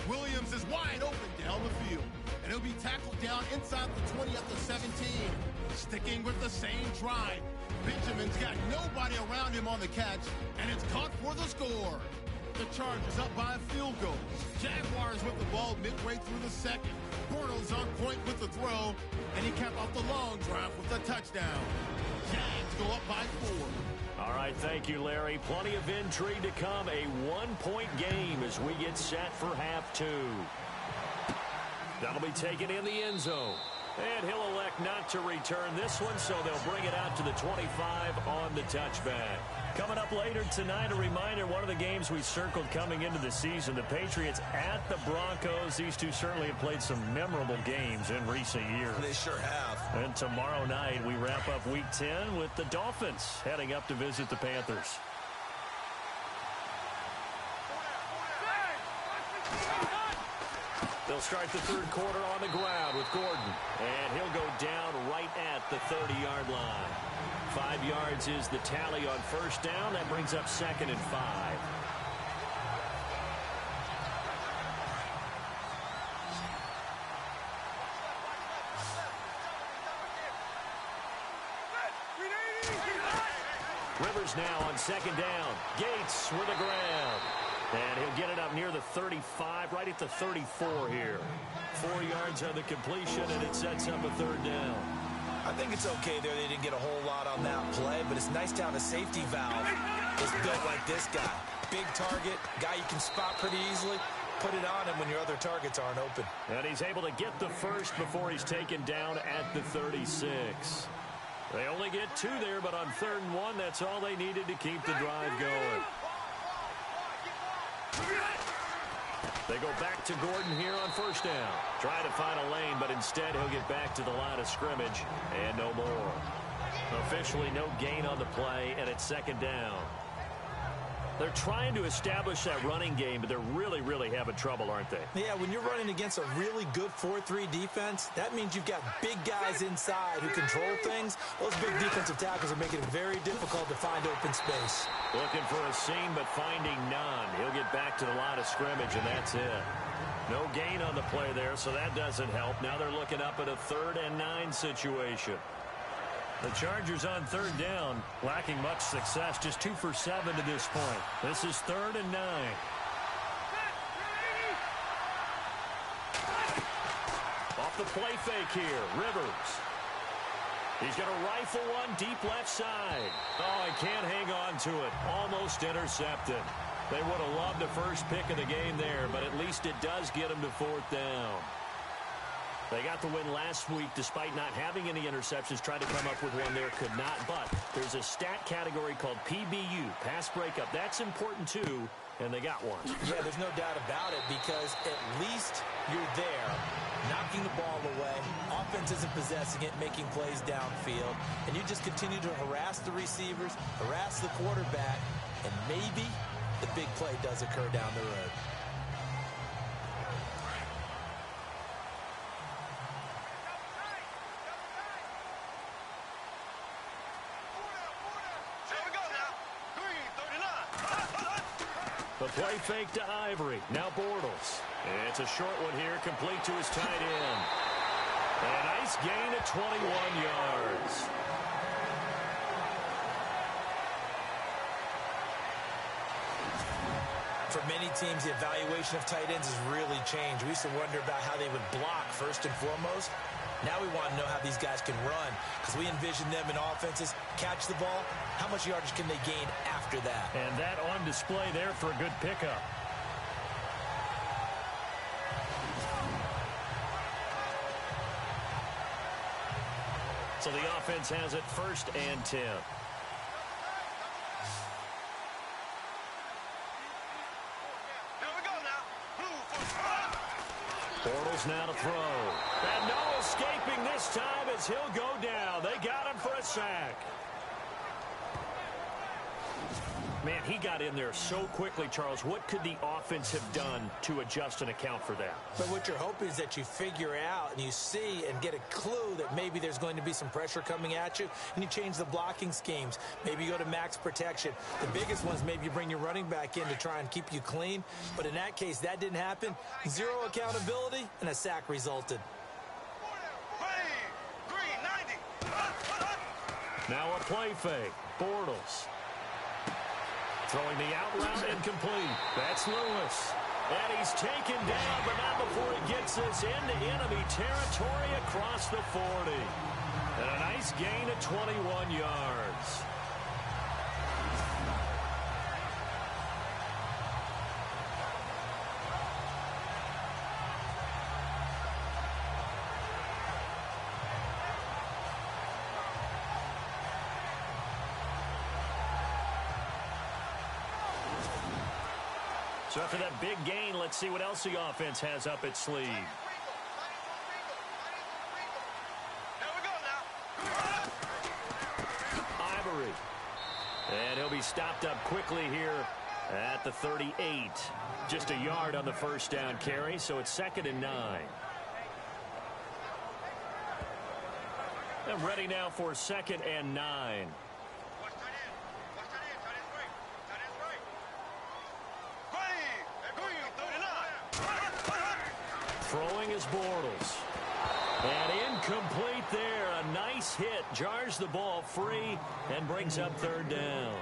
Williams is wide open down the field, and he'll be tackled down inside the 20 at the 17. Sticking with the same drive, Benjamin's got nobody around him on the catch, and it's caught for the score. The Chargers up by a field goal. Jaguars with the ball midway through the second. Bortles on point with the throw, and he capped off the long drive with a touchdown. Jags go up by 4. All right, thank you, Larry. Plenty of intrigue to come. A one-point game as we get set for half 2. That'll be taken in the end zone. And he'll elect not to return this one, so they'll bring it out to the 25 on the touchback. Coming up later tonight, a reminder, one of the games we circled coming into the season, the Patriots at the Broncos. These two certainly have played some memorable games in recent years. They sure have. And tomorrow night, we wrap up Week 10 with the Dolphins heading up to visit the Panthers. They'll start the third quarter on the ground with Gordon. And he'll go down right at the 30-yard line. 5 yards is the tally on first down. That brings up 2nd and 5. Rivers now on 2nd down. Gates with a grab. And he'll get it up near the 35, right at the 34 here. 4 yards on the completion, and it sets up a 3rd down. I think it's okay there. They didn't get a whole lot on that play, but it's nice to have a safety valve that's built like this guy. Big target, guy you can spot pretty easily. Put it on him when your other targets aren't open. And he's able to get the first before he's taken down at the 36. They only get 2 there, but on 3rd and 1, that's all they needed to keep the drive going. They go back to Gordon here on first down. Try to find a lane, but instead he'll get back to the line of scrimmage and no more. Officially no gain on the play, and it's second down. They're trying to establish that running game, but they're really having trouble, aren't they? Yeah, when you're running against a really good 4-3 defense, that means you've got big guys inside who control things. Those big defensive tackles are making it very difficult to find open space. Looking for a seam, but finding none. He'll get back to the line of scrimmage, and that's it. No gain on the play there, so that doesn't help. Now they're looking up at a 3rd and 9 situation. The Chargers on third down, lacking much success, just 2 for 7 to this point. This is 3rd and 9. Off the play fake here, Rivers. He's going to rifle one deep left side. Oh, he can't hang on to it. Almost intercepted. They would have loved the first pick of the game there, but at least it does get them to 4th down. They got the win last week despite not having any interceptions. Tried to come up with one there, could not. But there's a stat category called PBU, pass breakup. That's important too, and they got one. Yeah, there's no doubt about it because at least you're there, knocking the ball away. Offense isn't possessing it, making plays downfield. And you just continue to harass the receivers, harass the quarterback, and maybe the big play does occur down the road. The play fake to Ivory. Now Bortles. It's a short one here, complete to his tight end. And a nice gain of 21 yards. For many teams, the evaluation of tight ends has really changed. We used to wonder about how they would block first and foremost. Now we want to know how these guys can run because we envision them in offenses, catch the ball, how much yardage can they gain after that? And that on display there for a good pickup. So the offense has it 1st and 10. Bortles now to throw. And no escaping this time as he'll go down. They got him for a sack. Man, he got in there so quickly, Charles. What could the offense have done to adjust and account for that? But what you're hoping is that you figure out and you see and get a clue that maybe there's going to be some pressure coming at you, and you change the blocking schemes. Maybe you go to max protection. The biggest ones, maybe you bring your running back in to try and keep you clean. But in that case, that didn't happen. Zero accountability, and a sack resulted. Now a play fake. Bortles. Throwing the out route incomplete. That's Lewis. And he's taken down, but not before he gets this into enemy territory across the 40. And a nice gain of 21 yards. So after that big gain, let's see what else the offense has up its sleeve. Ivory. And he'll be stopped up quickly here at the 38. Just a yard on the first down carry, so it's 2nd and 9. And ready now for 2nd and 9. Throwing is Bortles. And incomplete there. A nice hit. Jars the ball free and brings up 3rd down.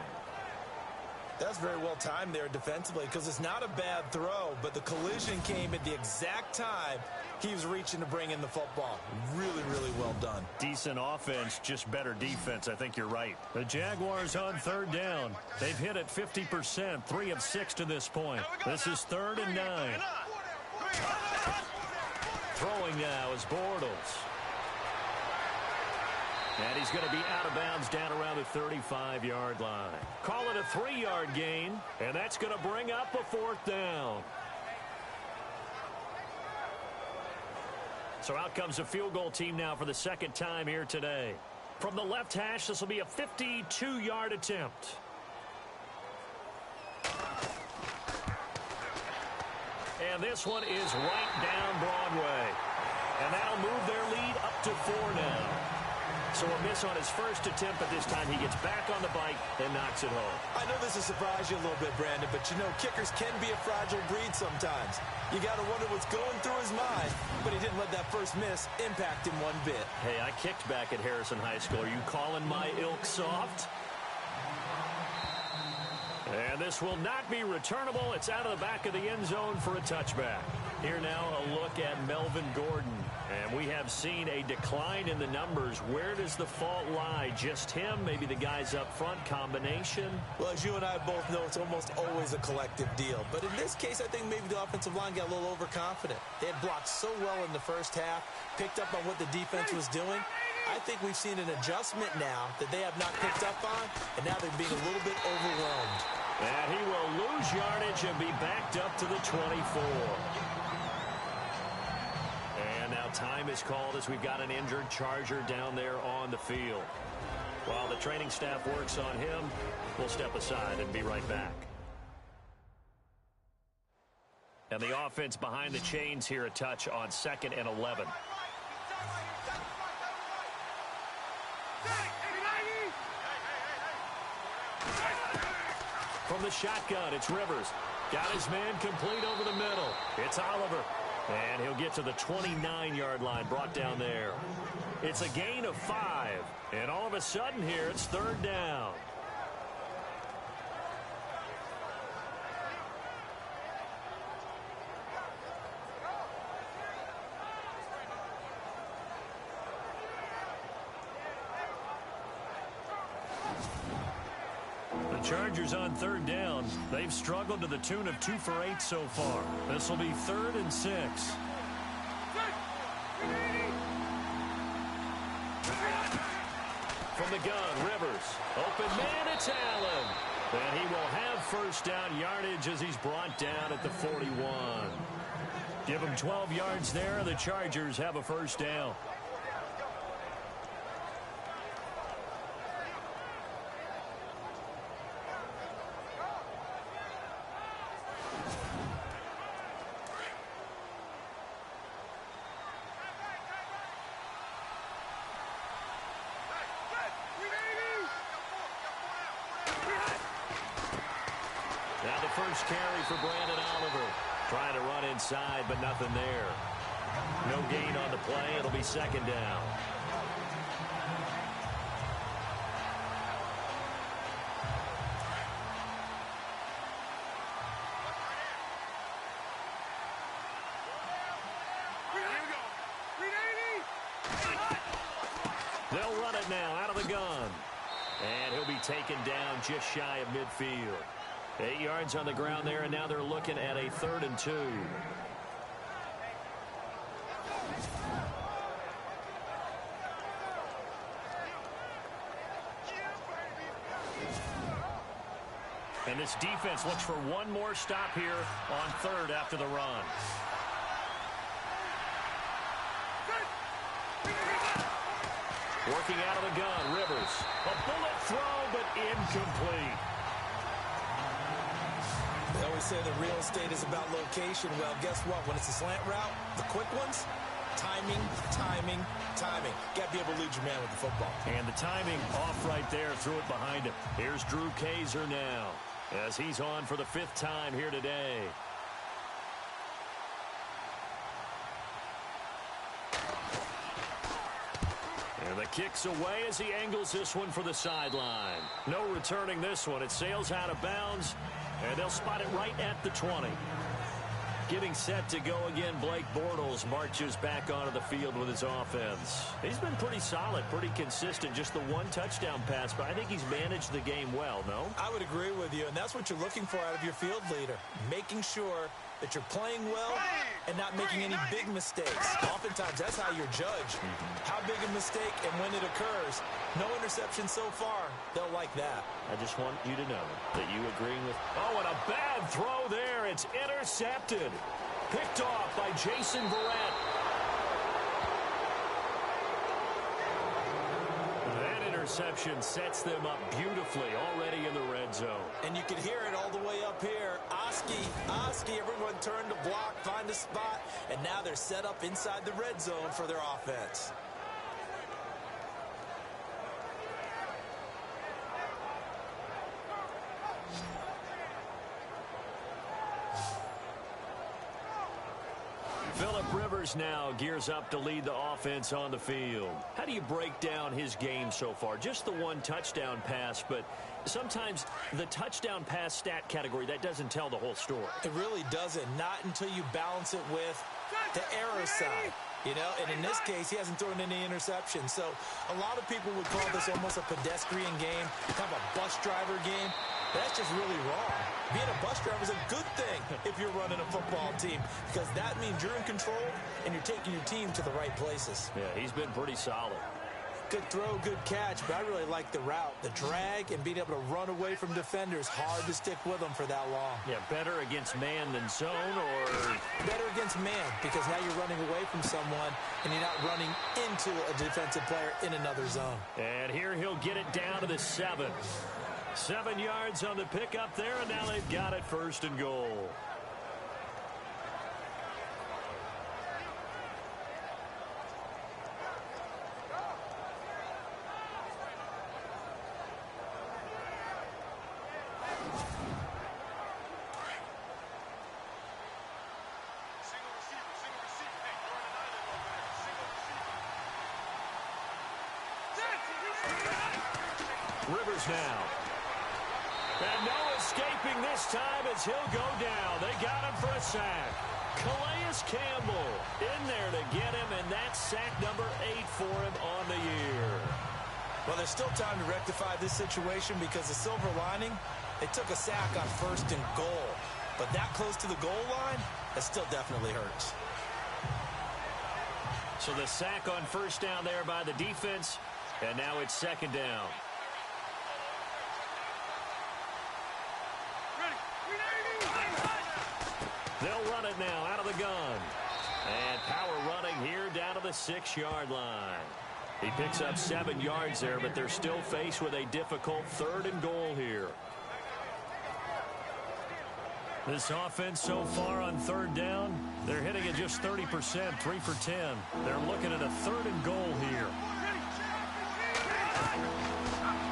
That's very well timed there defensively because it's not a bad throw, but the collision came at the exact time he was reaching to bring in the football. Really well done. Decent offense, just better defense. I think you're right. The Jaguars on 3rd down. They've hit it 50%, 3 of 6 to this point. This is 3rd and 9. Throwing now is Bortles. And he's going to be out of bounds down around the 35-yard line. Call it a 3-yard gain, and that's going to bring up a 4th down. So out comes the field goal team now for the second time here today. From the left hash, this will be a 52-yard attempt. And this one is right down Broadway. And that'll move their lead up to 4 now. So a miss on his first attempt, but this time he gets back on the bike and knocks it home. I know this will surprise you a little bit, Brandon, but you know kickers can be a fragile breed sometimes. You got to wonder what's going through his mind, but he didn't let that first miss impact him one bit. Hey, I kicked back at Harrison High School. Are you calling my ilk soft? And this will not be returnable. It's out of the back of the end zone for a touchback. Here now a look at Melvin Gordon. And we have seen a decline in the numbers. Where does the fault lie? Just him? Maybe the guys up front? Combination? Well, as you and I both know, it's almost always a collective deal. But in this case, I think maybe the offensive line got a little overconfident. They had blocked so well in the first half, picked up on what the defense was doing. I think we've seen an adjustment now that they have not picked up on, and now they're being a little bit overwhelmed. And he will lose yardage and be backed up to the 24. And now time is called as we've got an injured Charger down there on the field. While the training staff works on him, we'll step aside and be right back. And the offense behind the chains here, a touch on 2nd and 11. From the shotgun, it's Rivers. Got his man complete over the middle. It's Oliver. And he'll get to the 29-yard line, brought down there. It's a gain of 5. And all of a sudden here, it's 3rd down. Chargers on 3rd down. They've struggled to the tune of 2 for 8 so far. This will be 3rd and 6. From the gun, Rivers. Open man, it's Allen. And he will have first down yardage as he's brought down at the 41. Give him 12 yards there. The Chargers have a first down. Now the first carry for Brandon Oliver. Trying to run inside, but nothing there. No gain on the play. It'll be 2nd down. They'll run it now out of the gun. And he'll be taken down just shy of midfield. 8 yards on the ground there, and now they're looking at a 3rd and 2. And this defense looks for one more stop here on 3rd after the run. Working out of the gun, Rivers. A bullet throw, but incomplete. They always say that real estate is about location. Well, guess what? When it's a slant route, the quick ones, timing, timing, timing. Got to be able to lead your man with the football. And the timing off right there, threw it behind him. Here's Drew Kaiser now as he's on for the 5th time here today. And the kick's away as he angles this one for the sideline. No returning this one. It sails out of bounds, and they'll spot it right at the 20. Getting set to go again, Blake Bortles marches back onto the field with his offense. He's been pretty solid, pretty consistent, just the 1 touchdown pass, but I think he's managed the game well, no? I would agree with you, and that's what you're looking for out of your field leader, making sure that you're playing well and not making any big mistakes. Oftentimes, that's how you're judged. How big a mistake and when it occurs. No interception so far. They'll like that. I just want you to know that you agree with... Oh, and a bad throw there. It's intercepted. Picked off by Jason Verrett. interception sets them up beautifully already in the red zone. And you can hear it all the way up here. Oski, everyone turned to block, find a spot, and now they're set up inside the red zone for their offense. Phillip Rivers now gears up to lead the offense on the field. How do you break down his game so far? Just the one touchdown pass, but sometimes the touchdown pass stat category, that doesn't tell the whole story. It really doesn't, not until you balance it with the error side. You know, and in this case, he hasn't thrown any interceptions. So a lot of people would call this almost a pedestrian game, kind of a bus driver game. That's just really wrong. Being a bus driver is a good thing if you're running a football team, because that means you're in control and you're taking your team to the right places. Yeah, he's been pretty solid. Good throw, good catch, but I really like the route. The drag and being able to run away from defenders, hard to stick with them for that long. Yeah, better against man than zone, or better against man, because now you're running away from someone and you're not running into a defensive player in another zone. And here he'll get it down to the 7. 7 yards on the pickup there, and now they've got it 1st and goal. Rivers now. And no escaping this time as he'll go down. They got him for a sack. Calais Campbell in there to get him, and that's sack number 8 for him on the year. Well, there's still time to rectify this situation, because the silver lining, they took a sack on 1st and goal. But that close to the goal line, that still definitely hurts. So the sack on 1st down there by the defense, and now it's 2nd down. They'll run it now out of the gun. And power running here down to the 6-yard line. He picks up 7 yards there, but they're still faced with a difficult 3rd and goal here. This offense so far on 3rd down, they're hitting at just 30%, 3 for 10. They're looking at a 3rd and goal here.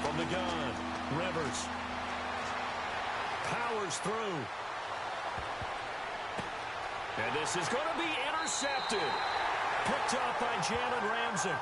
From the gun, Rivers powers through. And this is going to be intercepted. Picked off by Jalen Ramsey.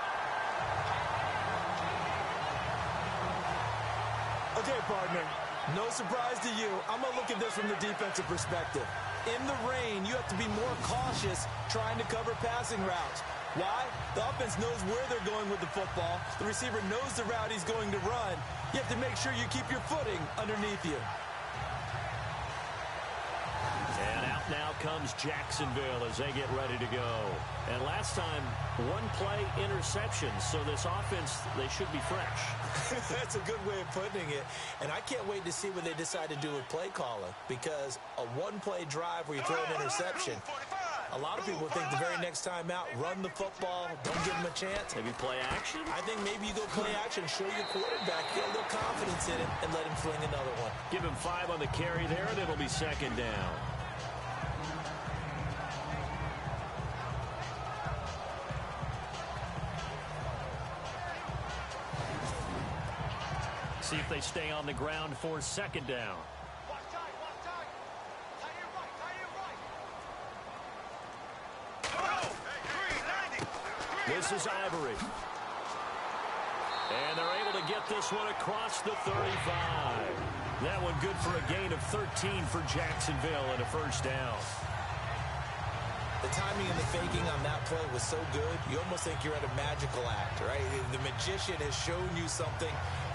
Okay, partner, no surprise to you. I'm going to look at this from the defensive perspective. In the rain, you have to be more cautious trying to cover passing routes. Why? The offense knows where they're going with the football. The receiver knows the route he's going to run. You have to make sure you keep your footing underneath you. And out now comes Jacksonville as they get ready to go. And last time, 1-play interceptions. So this offense, they should be fresh. That's a good way of putting it. And I can't wait to see what they decide to do with play calling. Because a 1-play drive where you throw an interception, a lot of people think the very next time out, run the football, don't give them a chance. Maybe play action? I think maybe you go play action, show your quarterback, get a little confidence in it, and let him fling another one. Give him 5 on the carry there, and it'll be 2nd down. See if they stay on the ground for 2nd down. This is Ivory. And they're able to get this one across the 35. That one good for a gain of 13 for Jacksonville and a 1st down. The timing and the faking on that play was so good, you almost think you're at a magical act, right? The magician has shown you something,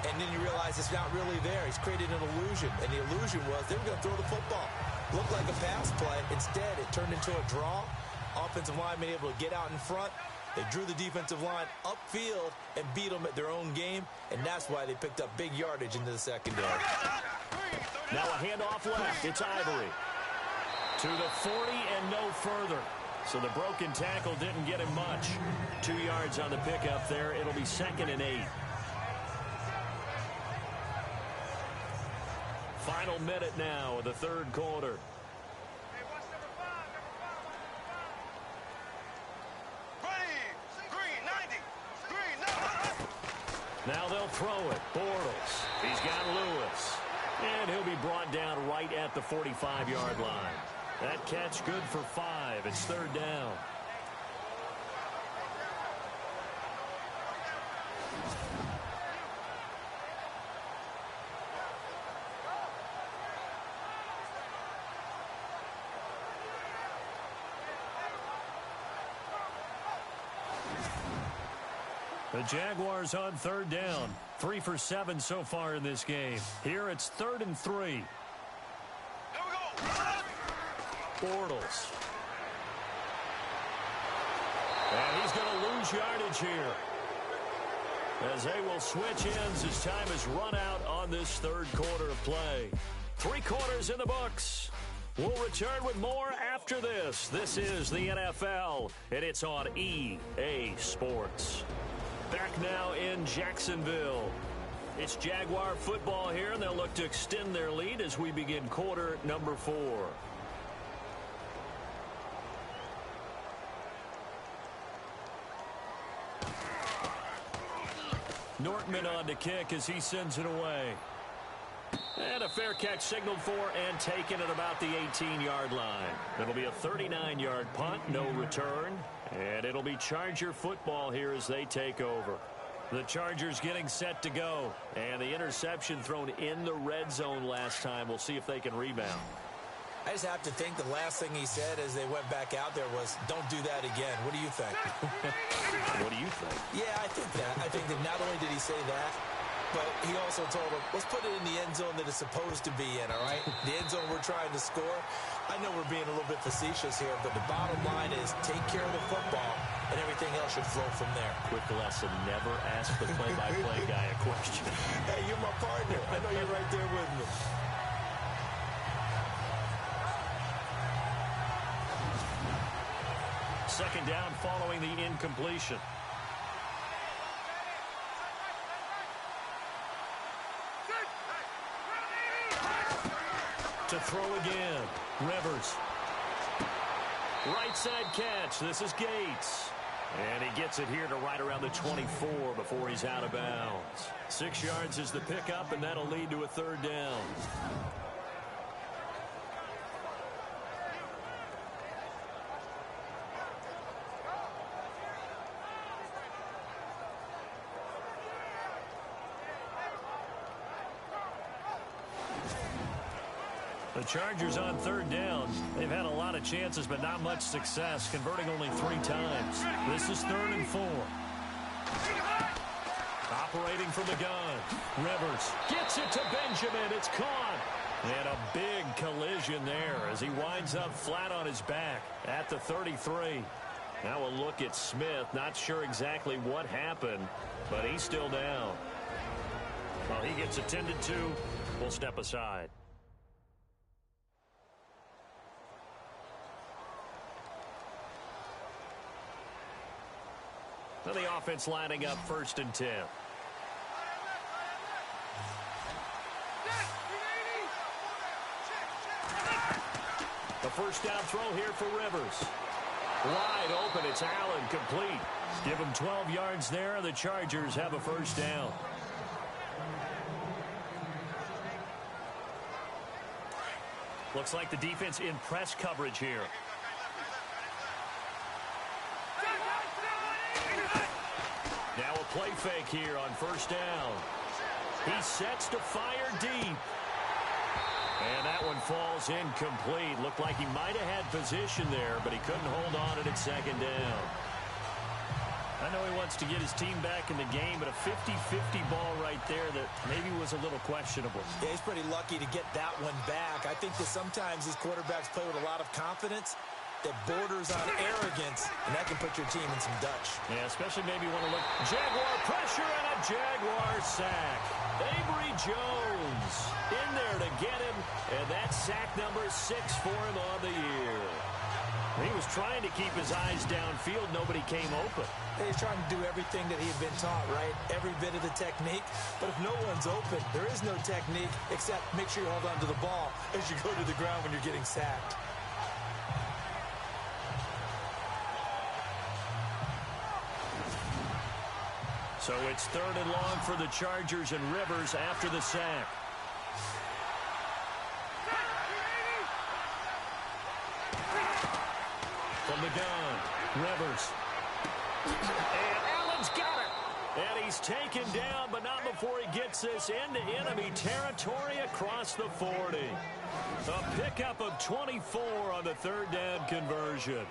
and then you realize it's not really there. He's created an illusion, and the illusion was they were going to throw the football. Looked like a pass play. Instead, it turned into a draw. Offensive lineman able to get out in front. They drew the defensive line upfield and beat them at their own game, and that's why they picked up big yardage into the secondary. Now a handoff left. It's Ivory. To the 40 and no further. So the broken tackle didn't get him much. 2 yards on the pickup there. It'll be 2nd and 8. Final minute now of the third quarter. Now they'll throw it. Bortles. He's got Lewis. And he'll be brought down right at the 45-yard line. That catch good for 5. It's third down. The Jaguars on third down. 3 for 7 so far in this game. Here it's 3rd and 3. Here we go. Bortles. And he's going to lose yardage here, as they will switch ends as time is run out on this third quarter of play. 3 quarters in the books. We'll return with more after this. This is the NFL, and it's on EA Sports. Back now in Jacksonville. It's Jaguar football here, and they'll look to extend their lead as we begin quarter number 4. Nortman on to kick as he sends it away. And a fair catch signaled for and taken at about the 18-yard line. It'll be a 39-yard punt, no return. And it'll be Charger football here as they take over. The Chargers getting set to go. And the interception thrown in the red zone last time. We'll see if they can rebound. I just have to think the last thing he said as they went back out there was, don't do that again. What do you think? What do you think? Yeah, I think that. I think that not only did he say that, but he also told him, let's put it in the end zone that it's supposed to be in, all right? The end zone we're trying to score. I know we're being a little bit facetious here, but the bottom line is take care of the football, and everything else should flow from there. Quick lesson, never ask the play-by-play guy a question. Hey, you're my partner. I know you're right there with me. Second down following the incompletion. To throw again. Rivers. Right side catch. This is Gates. And he gets it here to right around the 24 before he's out of bounds. 6 yards is the pickup, and that'll lead to a third down. The Chargers on third down. They've had a lot of chances, but not much success, converting only 3 times. This is 3rd and 4. Operating from the gun. Rivers gets it to Benjamin. It's caught. And a big collision there as he winds up flat on his back at the 33. Now a look at Smith. Not sure exactly what happened, but he's still down. While he gets attended to, we'll step aside. Now the offense lining up 1st and 10. The first down throw here for Rivers. Wide open, it's Allen, complete. Give him 12 yards there, the Chargers have a first down. Looks like the defense in press coverage here. Now a play fake here on first down. He sets to fire deep. And that one falls incomplete. Looked like he might have had position there, but he couldn't hold on at 2nd down. I know he wants to get his team back in the game, but a 50-50 ball right there that maybe was a little questionable. Yeah, he's pretty lucky to get that one back. I think that sometimes these quarterbacks play with a lot of confidence that borders on arrogance, and that can put your team in some Dutch. Yeah, especially maybe you want to look. Jaguar pressure and a Jaguar sack. Avery Jones in there to get him, and that's sack number 6 for him on the year. He was trying to keep his eyes downfield. Nobody came open. He's trying to do everything that he had been taught, right? Every bit of the technique. But if no one's open, there is no technique except make sure you hold on to the ball as you go to the ground when you're getting sacked. So it's 3rd and long for the Chargers and Rivers after the sack. From the gun, Rivers. And Allen's got it. And he's taken down, but not before he gets this into enemy territory across the 40. A pickup of 24 on the 3rd down conversion.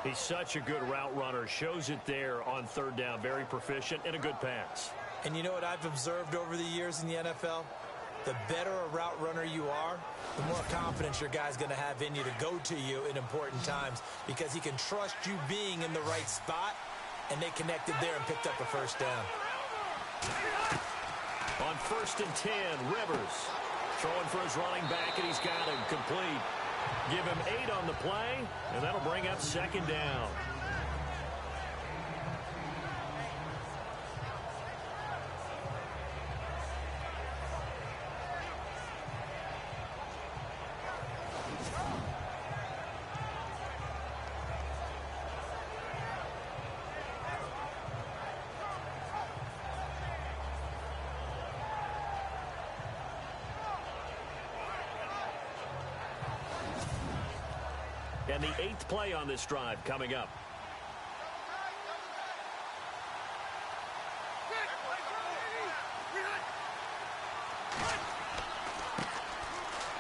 He's such a good route runner. Shows it there on 3rd down. Very proficient and a good pass. And you know what I've observed over the years in the NFL? The better a route runner you are, the more confidence your guy's going to have in you to go to you in important times because he can trust you being in the right spot, and they connected there and picked up a 1st down. On 1st and 10, Rivers throwing for his running back, and he's got him complete. Give him 8 on the play, and that'll bring up 2nd down. And the 8th play on this drive coming up.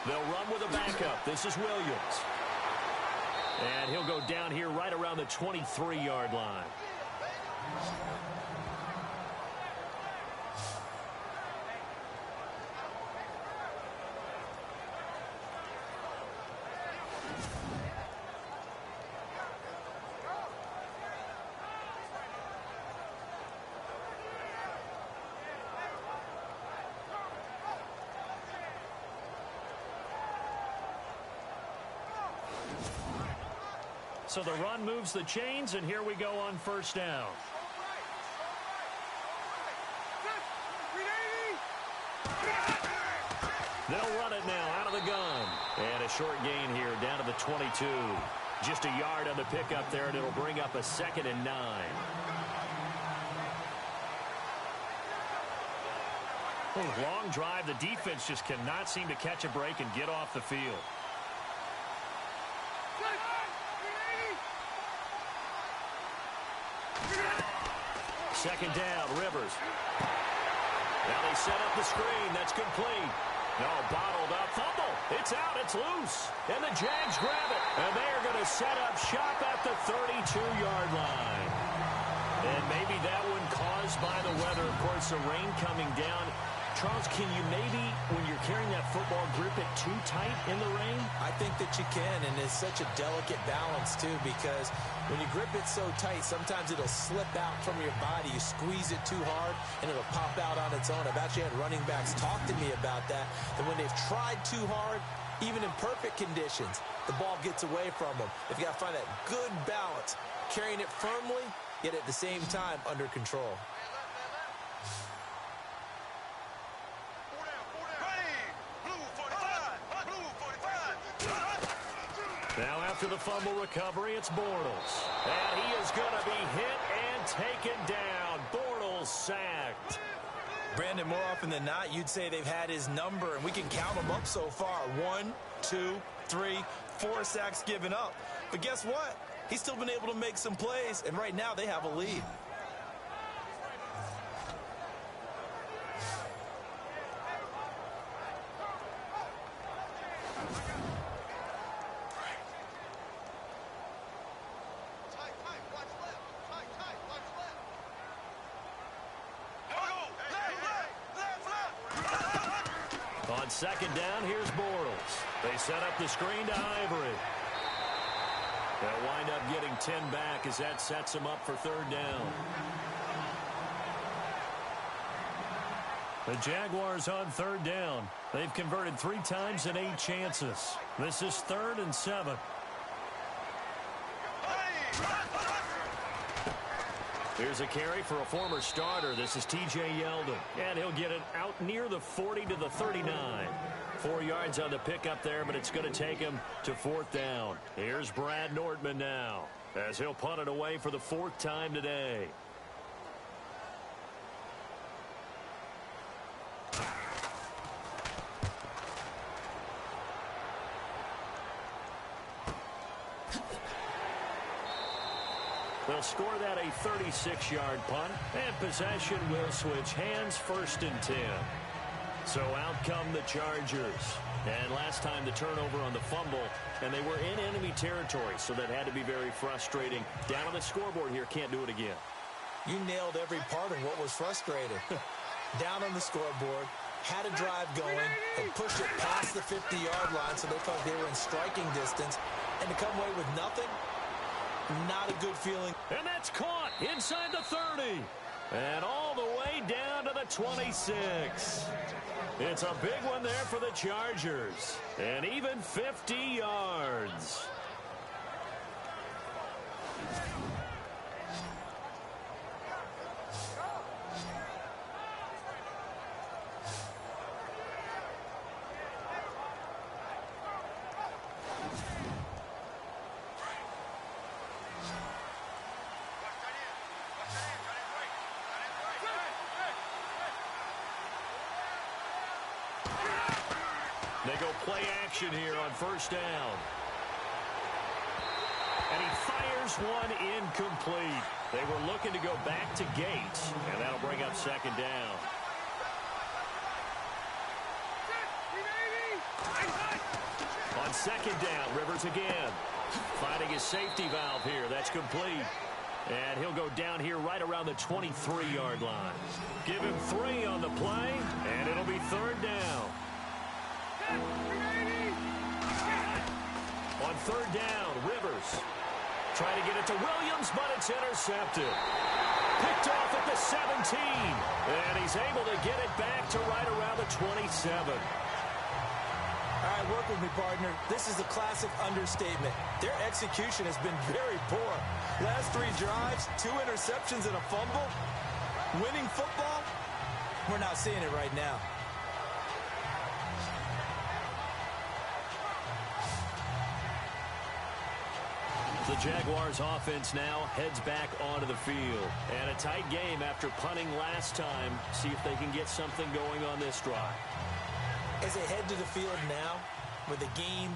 They'll run with a backup. This is Williams. And he'll go down here right around the 23-yard line. So the run moves the chains, and here we go on 1st down. They'll run it now out of the gun. And a short gain here down to the 22. Just a yard on the pickup there, and it'll bring up a 2nd and 9. Long drive. The defense just cannot seem to catch a break and get off the field. Second down, Rivers. Now they set up the screen. That's complete. No, bottled up. Fumble. It's out. It's loose. And the Jags grab it. And they are going to set up shop at the 32-yard line. And maybe that one caused by the weather. Of course, the rain coming down. Charles, can you maybe, when you're carrying that football, grip it too tight in the rain? I think that you can, and it's such a delicate balance, too, because when you grip it so tight, sometimes it'll slip out from your body. You squeeze it too hard, and it'll pop out on its own. I've actually had running backs talk to me about that, and when they've tried too hard, even in perfect conditions, the ball gets away from them. They've got to find that good balance, carrying it firmly, yet at the same time under control. Now after the fumble recovery, it's Bortles. And he is going to be hit and taken down. Bortles sacked. Brandon, more often than not, you'd say they've had his number, and we can count them up so far. 1, 2, 3, 4 sacks given up. But guess what? He's still been able to make some plays, and right now they have a lead. On second down, here's Bortles. They set up the screen to Ivory. They'll wind up getting 10 back as that sets them up for third down. The Jaguars on third down. They've converted 3 times in 8 chances. This is 3rd and 7. Here's a carry for a former starter. This is T.J. Yeldon. And he'll get it out near the 40 to the 39. 4 yards on the pickup there, but it's going to take him to 4th down. Here's Brad Nordman now, as he'll punt it away for the 4th time today. They'll score that a 36-yard punt, and possession will switch hands, 1st and 10. So out come the Chargers. And last time the turnover on the fumble, and they were in enemy territory, so that had to be very frustrating. Down on the scoreboard here, can't do it again. You nailed every part of what was frustrating. Down on the scoreboard, had a drive going, and pushed it past the 50-yard line, so they thought they were in striking distance, and to come away with nothing, not a good feeling. And that's caught inside the 30. And all the way down to the 26. It's a big one there for the Chargers. And even 50 yards. They go play action here on 1st down. And he fires one incomplete. They were looking to go back to Gates, and that'll bring up 2nd down. On 2nd down, Rivers again. Finding his safety valve here. That's complete. And he'll go down here right around the 23-yard line. Give him 3 on the play, and it'll be 3rd down. On 3rd down, Rivers trying to get it to Williams, but it's intercepted. Picked off at the 17, and he's able to get it back to right around the 27. All right, work with me, partner. This is a classic understatement. Their execution has been very poor. Last 3 drives, 2 interceptions and a fumble. Winning football? We're not seeing it right now. The Jaguars offense now heads back onto the field. And a tight game after punting last time. See if they can get something going on this drive. As they head to the field now, with the game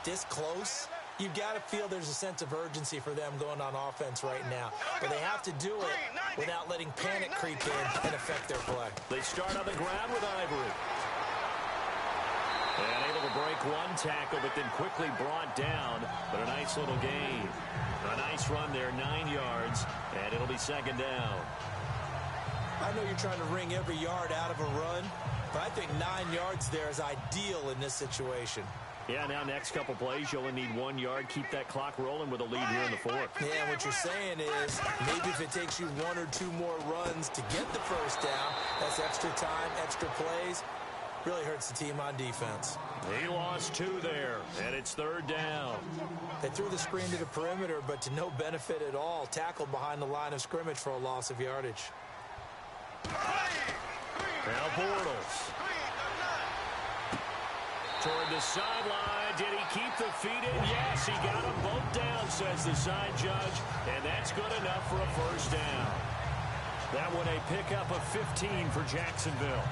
this close, you've got to feel there's a sense of urgency for them going on offense right now. But they have to do it without letting panic creep in and affect their play. They start on the ground with Ivory. And able to break 1 tackle, but then quickly brought down. But a nice little gain. A nice run there, 9 yards, and it'll be 2nd down. I know you're trying to wring every yard out of a run, but I think 9 yards there is ideal in this situation. Yeah, now next couple plays, you only need 1 yard. Keep that clock rolling with a lead here in the 4th. Yeah, what you're saying is maybe if it takes you 1 or 2 more runs to get the 1st down, that's extra time, extra plays. Really hurts the team on defense. He lost 2 there, and it's 3rd down. They threw the screen to the perimeter, but to no benefit at all. Tackled behind the line of scrimmage for a loss of yardage. Now Bortles. Toward the sideline. Did he keep the feet in? Yes, he got them both down, says the side judge. And that's good enough for a 1st down. That one a pickup of 15 for Jacksonville.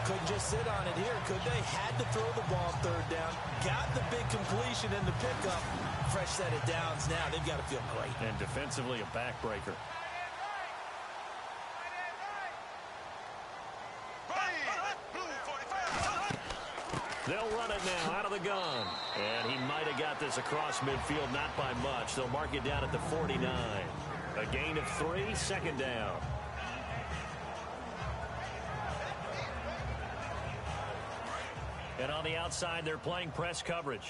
Couldn't just sit on it here, could they? Had to throw the ball 3rd down. Got the big completion in the pickup. Fresh set of downs now. They've got to feel great. And defensively, a backbreaker. They'll run it now out of the gun. And he might have got this across midfield, not by much. They'll mark it down at the 49. A gain of 3, 2nd down. And on the outside, they're playing press coverage.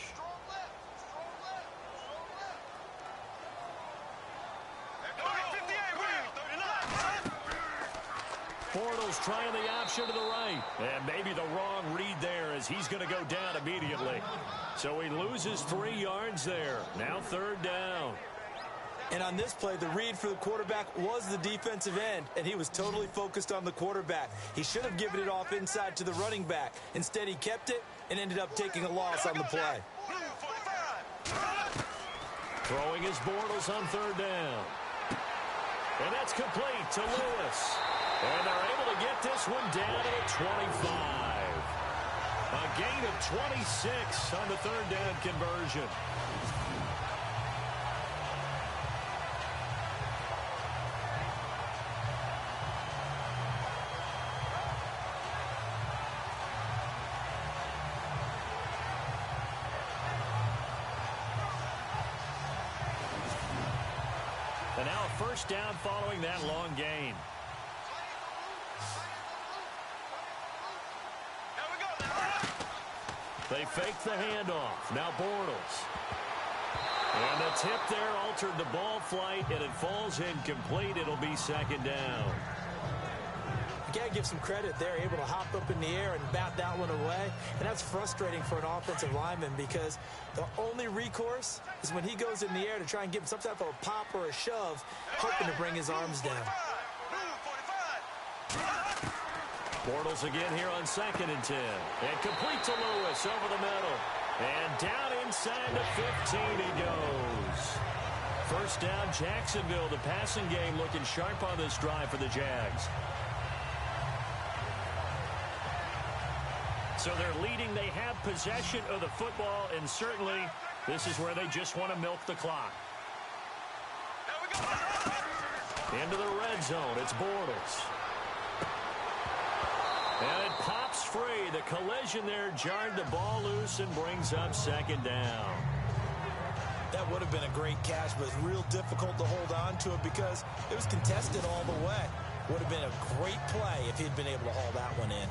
Bortles trying the option to the right. And maybe the wrong read there as he's going to go down immediately. So he loses 3 yards there. Now 3rd down. And on this play, the read for the quarterback was the defensive end, and he was totally focused on the quarterback. He should have given it off inside to the running back. Instead, he kept it and ended up taking a loss on the play. Throwing his Bortles on third down. And that's complete to Lewis. And they're able to get this one down to the 25. A gain of 26 on the third down conversion. And now a first down following that long gain. They fake the handoff. Now Bortles. And the tip there altered the ball flight, and it falls incomplete. It'll be second down. You got to give some credit. They're able to hop up in the air and bat that one away. And that's frustrating for an offensive lineman because the only recourse is when he goes in the air to try and give him some type of a pop or a shove, hoping to bring his arms down. Bortles again here on 2nd and 10. And complete to Lewis over the middle. And down inside the 15 he goes. First down, Jacksonville. The passing game looking sharp on this drive for the Jags. So they're leading. They have possession of the football, and certainly this is where they just want to milk the clock. Into the red zone. It's Bortles. And it pops free. The collision there jarred the ball loose and brings up second down. That would have been a great catch, but it's real difficult to hold on to it because it was contested all the way. Would have been a great play if he'd been able to haul that one in.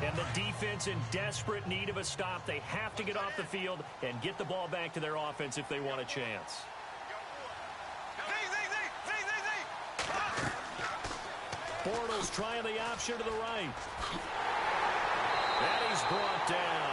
And the defense in desperate need of a stop. They have to get off the field and get the ball back to their offense if they want a chance. Bortles trying the option to the right. And he's brought down.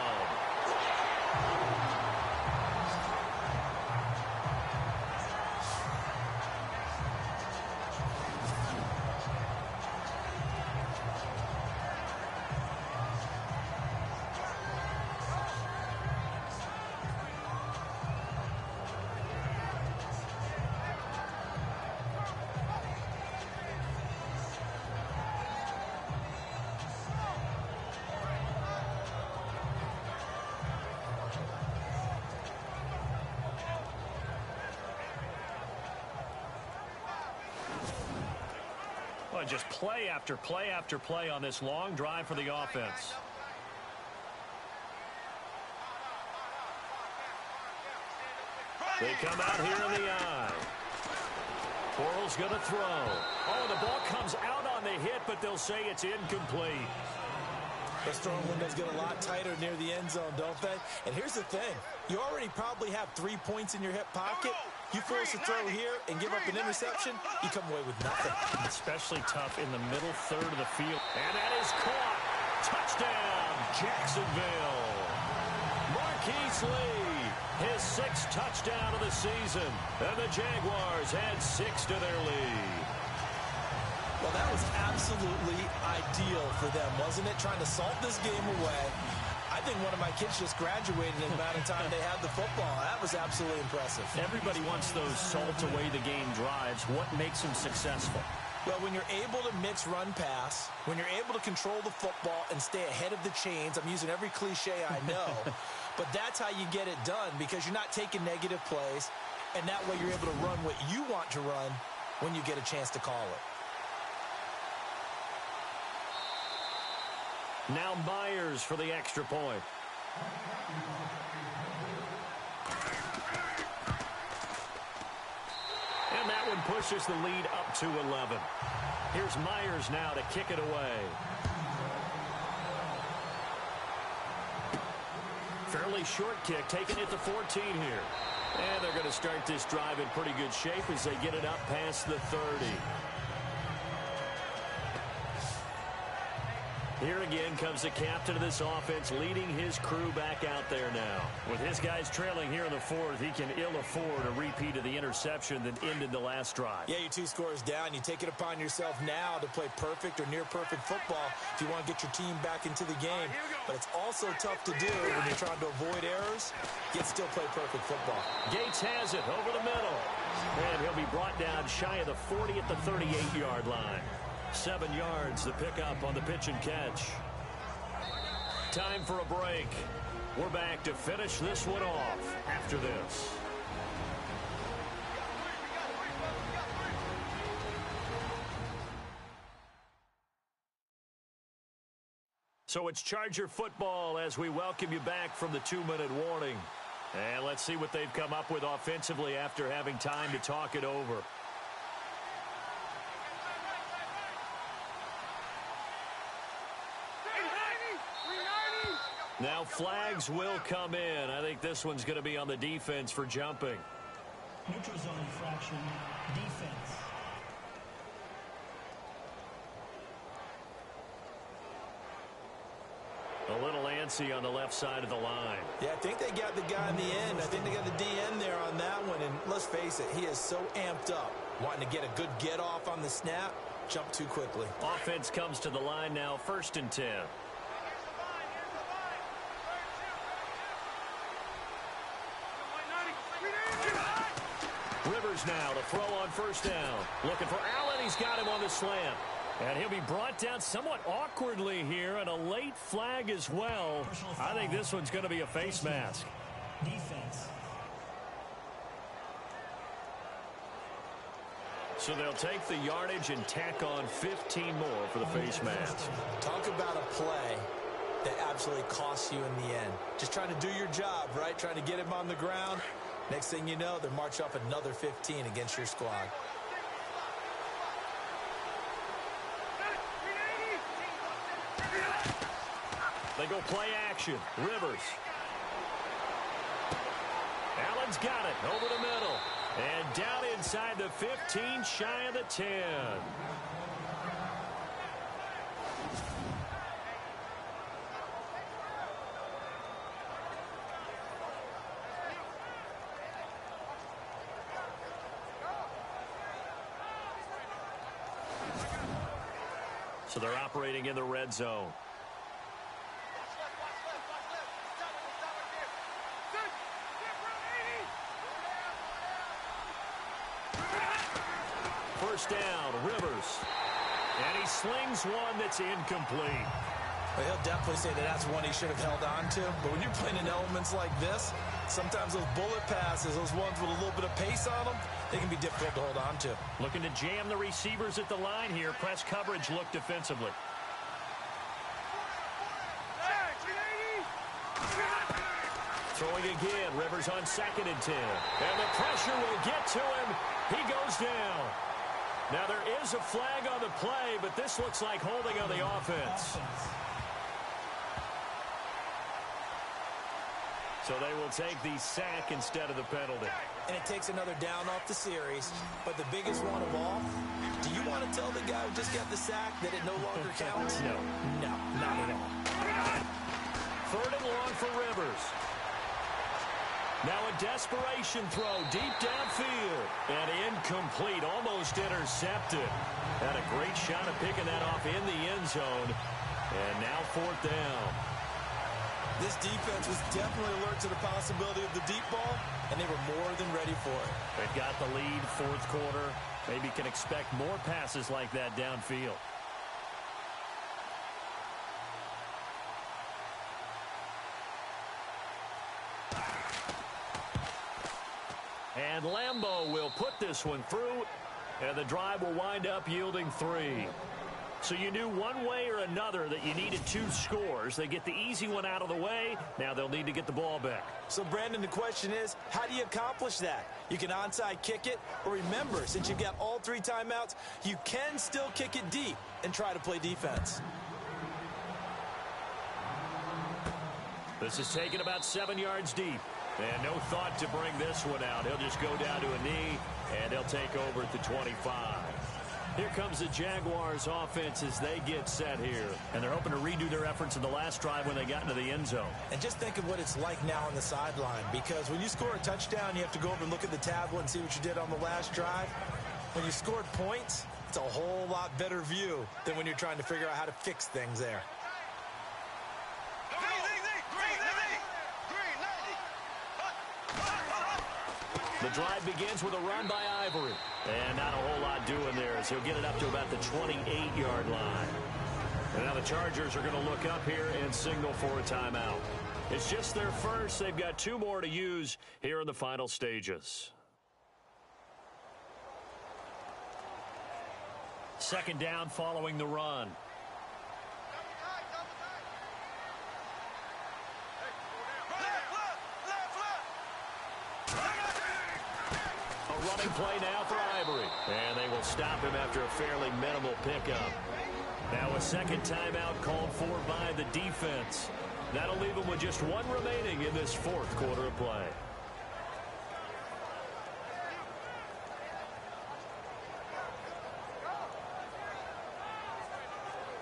Just play after play after play on this long drive for the offense. They come out here in the eye. Bortles going to throw. Oh, the ball comes out on the hit, but they'll say it's incomplete. The strong windows get a lot tighter near the end zone, don't they? And here's the thing. You already probably have 3 points in your hip pocket. You force a throw here and give up an interception, you come away with nothing. Especially tough in the middle third of the field. And that is caught. Touchdown, Jacksonville. Marquise Lee, his 6th touchdown of the season. And the Jaguars add 6 to their lead. Well, that was absolutely ideal for them, wasn't it? Trying to salt this game away. I think one of my kids just graduated in the amount of time they had the football. That was absolutely impressive. Everybody wants those salt-away-the-game drives. What makes them successful? Well, when you're able to mix run-pass, when you're able to control the football and stay ahead of the chains, I'm using every cliche I know, but that's how you get it done because you're not taking negative plays, and that way you're able to run what you want to run when you get a chance to call it. Now Myers for the extra point. And that one pushes the lead up to 11. Here's Myers now to kick it away. Fairly short kick, taking it to 14 here. And they're going to start this drive in pretty good shape as they get it up past the 30. Here again comes the captain of this offense leading his crew back out there now. With his guys trailing here in the fourth, he can ill afford a repeat of the interception that ended the last drive. Yeah, you're 2 scores down. You take it upon yourself now to play perfect or near-perfect football if you want to get your team back into the game. But it's also tough to do when you're trying to avoid errors, yet still play perfect football. Gates has it over the middle. And he'll be brought down shy of the 40 at the 38-yard line. 7 yards to pick up on the pitch and catch. Time for a break. We're back to finish this one off after this. So it's Charger football as we welcome you back from the 2-minute warning. And let's see what they've come up with offensively after having time to talk it over. Now flags will come in. I think this one's going to be on the defense for jumping. Neutral zone infraction, defense. A little antsy on the left side of the line. Yeah, I think they got the guy in the end. I think they got the DN there on that one. And let's face it, he is so amped up, wanting to get a good get off on the snap, jump too quickly. Offense comes to the line now, 1st and 10. Rivers now to throw on 1st down. Looking for Allen. He's got him on the slant. And he'll be brought down somewhat awkwardly here, and a late flag as well. I think this one's going to be a face mask. Defense. So they'll take the yardage and tack on 15 more for the face mask. Talk about a play that absolutely costs you in the end. Just trying to do your job, right? Trying to get him on the ground. Next thing you know, they're march up another 15 against your squad. They go play action. Rivers. Allen's got it over the middle. And down inside the 15, shy of the 10. So they're operating in the red zone. First down, Rivers. And he slings one that's incomplete. Well, he'll definitely say that that's one he should have held on to. But when you're playing in elements like this, sometimes those bullet passes, those ones with a little bit of pace on them, they can be difficult to hold on to. Looking to jam the receivers at the line here. Press coverage look defensively. Throwing again. Rivers on 2nd and 10. And the pressure will get to him. He goes down. Now there is a flag on the play, but this looks like holding on the offense. So they will take the sack instead of the penalty. And it takes another down off the series. But the biggest one of all, do you want to tell the guy who just got the sack that it no longer counts? No. No, not at all. 3rd and long for Rivers. Now a desperation throw deep downfield. And incomplete, almost intercepted. Had a great shot of picking that off in the end zone. And now 4th down. This defense was definitely alert to the possibility of the deep ball, and they were more than ready for it. They've got the lead, 4th quarter. Maybe can expect more passes like that downfield. And Lambeau will put this one through, and the drive will wind up yielding 3. So you knew one way or another that you needed 2 scores. They get the easy one out of the way. Now they'll need to get the ball back. So, Brandon, the question is, how do you accomplish that? You can onside kick it, or remember, since you've got all 3 timeouts, you can still kick it deep and try to play defense. This is taken about 7 yards deep. And no thought to bring this one out. He'll just go down to a knee, and he'll take over at the 25. Here comes the Jaguars offense as they get set here. And they're hoping to redo their efforts in the last drive when they got into the end zone. And just think of what it's like now on the sideline, because when you score a touchdown, you have to go over and look at the tablet and see what you did on the last drive. When you scored points, it's a whole lot better view than when you're trying to figure out how to fix things there. The drive begins with a run by Ivory. And not a whole lot doing there as he'll get it up to about the 28-yard line. And now the Chargers are going to look up here and signal for a timeout. It's just their first. They've got 2 more to use here in the final stages. Second down following the run. Running play now for Ivory. And they will stop him after a fairly minimal pickup. Now a second timeout called for by the defense. That'll leave him with just 1 remaining in this 4th quarter of play.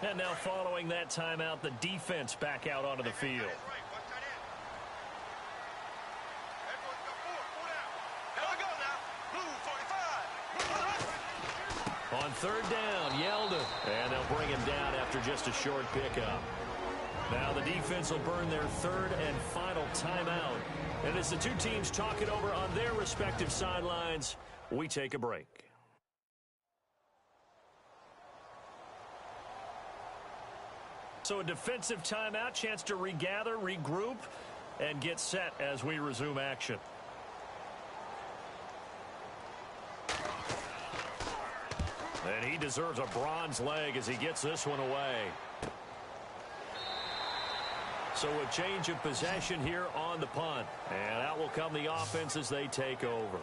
And now following that timeout, the defense back out onto the field. On third down, Yeldon. And they'll bring him down after just a short pickup. Now the defense will burn their 3rd and final timeout. And as the 2 teams talk it over on their respective sidelines, we take a break. So a defensive timeout, chance to regather, regroup, and get set as we resume action. And he deserves a bronze leg as he gets this one away. So a change of possession here on the punt. And out will come the offense as they take over.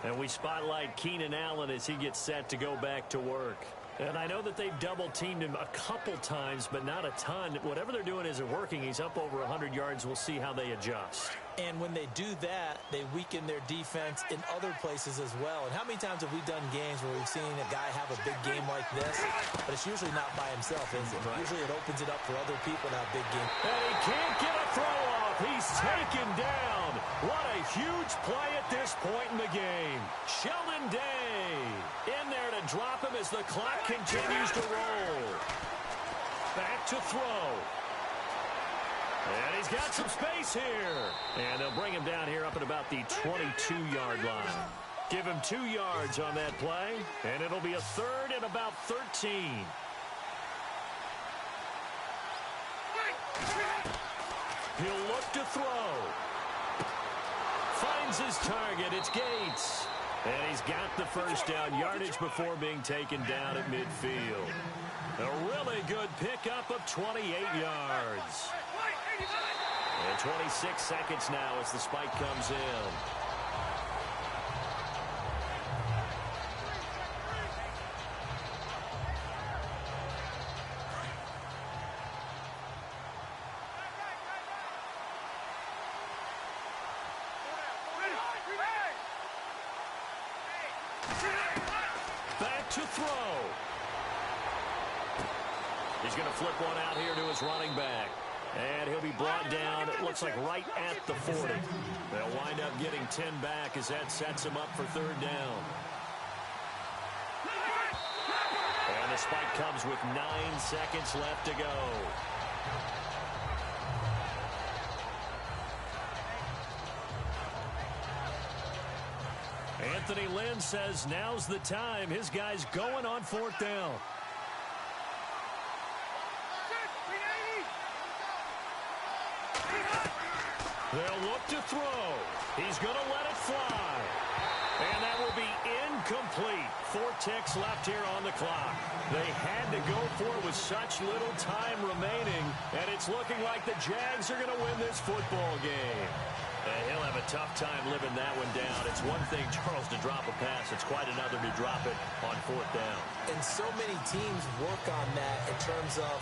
And we spotlight Keenan Allen as he gets set to go back to work. And I know that they've double-teamed him a couple times, but not a ton. Whatever they're doing isn't working. He's up over 100 yards. We'll see how they adjust. And when they do that, they weaken their defense in other places as well. And how many times have we done games where we've seen a guy have a big game like this? But it's usually not by himself, is it? Right. Usually it opens it up for other people to have big games. And he can't get a throw off. He's taken down. What a huge play at this point in the game. Sheldon Day in there to drop him as the clock continues to roll. Back to throw. And he's got some space here. And they'll bring him down here up at about the 22-yard line. Give him 2 yards on that play. And it'll be a 3rd and about 13. He'll look to throw. Finds his target. It's Gates. And he's got the first down yardage before being taken down at midfield. A really good pickup of 28 yards. And 26 seconds now as the spike comes in. Back to throw. He's going to flip one out here to his running back. And he'll be brought down, it looks like right at the 40. They'll wind up getting 10 back as that sets him up for 3rd down. And the spike comes with 9 seconds left to go. Anthony Lynn says now's the time. His guy's going on 4th down. They'll look to throw. He's going to let it fly. And that will be incomplete. 4 ticks left here on the clock. They had to go for it with such little time remaining. And it's looking like the Jags are going to win this football game. And he'll have a tough time living that one down. It's one thing, Charles, to drop a pass. It's quite another to drop it on 4th down. And so many teams work on that in terms of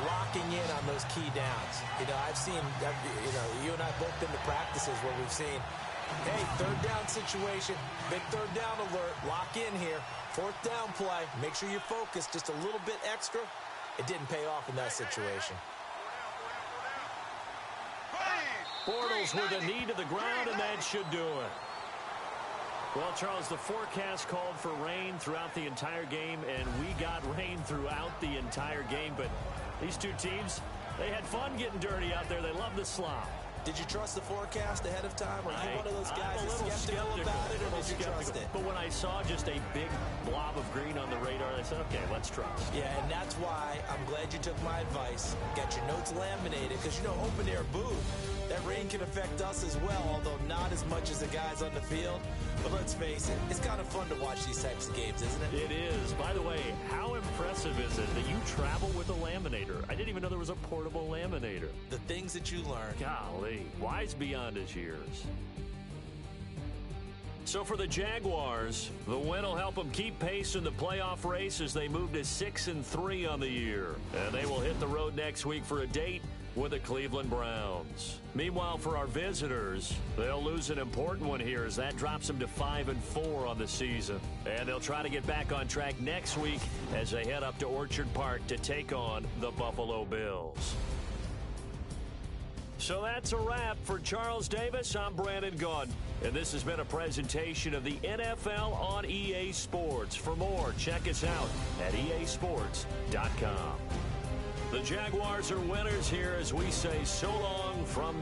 locking in on those key downs. You know, I've seen, you know, you and I both been to practices where we've seen Hey, third down situation. Big third down alert. Lock in here. Fourth down play. Make sure you're focused just a little bit extra. It didn't pay off in that situation. Bortles with a knee to the ground, and that should do it. Well, Charles, the forecast called for rain throughout the entire game, and we got rain throughout the entire game. But these two teams, they had fun getting dirty out there. They love the slop. Did you trust the forecast ahead of time? Or are you one of those guys that's skeptical about it, or did you trust it? But when I saw just a big blob of green on the radar, I said, okay, let's trust. Yeah, and that's why I'm glad you took my advice. Got your notes laminated, because, you know, open air booth, that rain can affect us as well, although not as much as the guys on the field. But let's face it, it's kind of fun to watch these types of games, isn't it? It is. By the way, how impressive is it that you travel with a laminator? I didn't even know there was a portable laminator. The things that you learn. Golly, wise beyond his years. So for the Jaguars, the win will help them keep pace in the playoff race as they move to 6-3 on the year. And they will hit the road next week for a date with the Cleveland Browns. Meanwhile, for our visitors, they'll lose an important one here as that drops them to 5-4 on the season. And they'll try to get back on track next week as they head up to Orchard Park to take on the Buffalo Bills. So that's a wrap. For Charles Davis, I'm Brandon Gunn. And this has been a presentation of the NFL on EA Sports. For more, check us out at easports.com. The Jaguars are winners here as we say so long from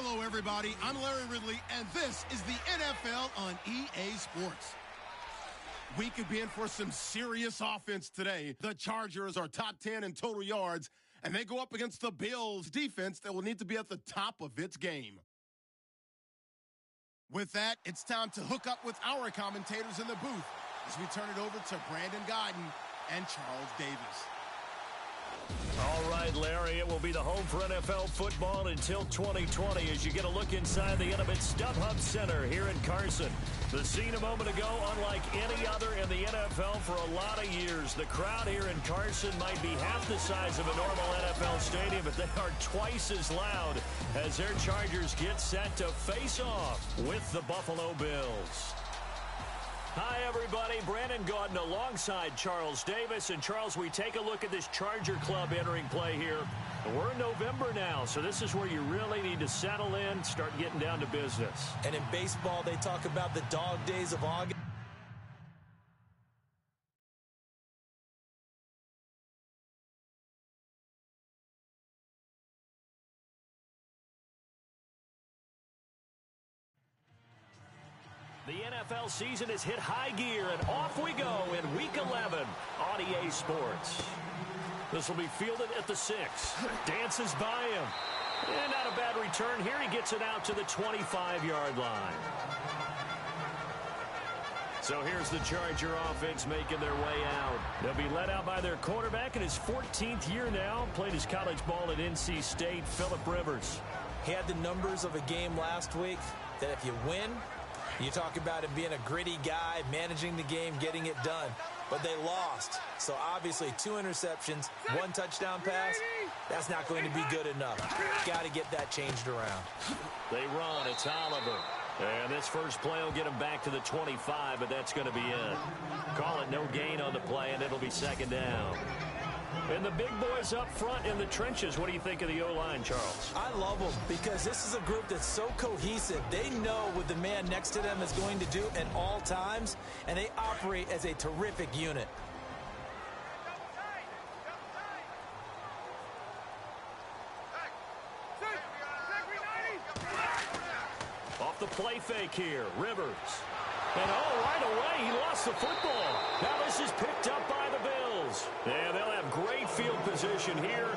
Hello, everybody. I'm Larry Ridley, and this is the NFL on EA Sports. We could be in for some serious offense today. The Chargers are top 10 in total yards, and they go up against the Bills defense that will need to be at the top of its game. With that, it's time to hook up with our commentators in the booth as we turn it over to Brandon Godden and Charles Davis. All right, Larry, it will be the home for NFL football until 2020 as you get a look inside the intimate StubHub Center here in Carson. The scene a moment ago, unlike any other in the NFL for a lot of years. The crowd here in Carson might be half the size of a normal NFL stadium, but they are twice as loud as their Chargers get set to face off with the Buffalo Bills. Hi, everybody. Brandon Gaudin alongside Charles Davis. And, Charles, we take a look at this Charger club entering play here. We're in November now, so this is where you really need to settle in, start getting down to business. And in baseball, they talk about the dog days of August. The NFL season has hit high gear, and off we go in Week 11 on EA Sports. This will be fielded at the 6. Dances by him. And not a bad return here. He gets it out to the 25-yard line. So here's the Charger offense making their way out. They'll be led out by their quarterback in his 14th year now. Played his college ball at NC State, Phillip Rivers. He had the numbers of a game last week that if you win, you talk about him being a gritty guy, managing the game, getting it done. But they lost. So obviously 2 interceptions, 1 touchdown pass, that's not going to be good enough. Got to get that changed around. They run. It's Oliver. And this first play will get him back to the 25, but that's going to be it. Call it no gain on the play, and it'll be second down. And the big boys up front in the trenches, what do you think of the O-line, Charles? I love them because this is a group that's so cohesive. They know what the man next to them is going to do at all times, and they operate as a terrific unit. Off the play fake here, Rivers. And right away, he lost the football. Now this is picked up by the Bills. And they'll have great field position here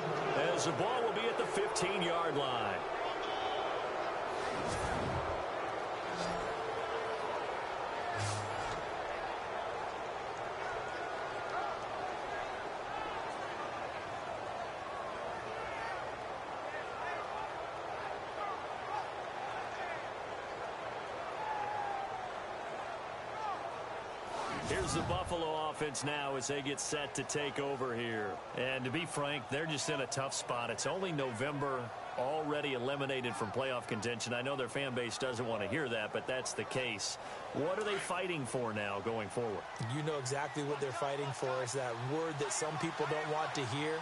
as the ball will be at the 15-yard line. Here's the Buffalo offense now as they get set to take over here. And to be frank, they're just in a tough spot. It's only November, already eliminated from playoff contention. I know their fan base doesn't want to hear that, but that's the case. What are they fighting for now going forward? You know exactly what they're fighting for. Is that word that some people don't want to hear,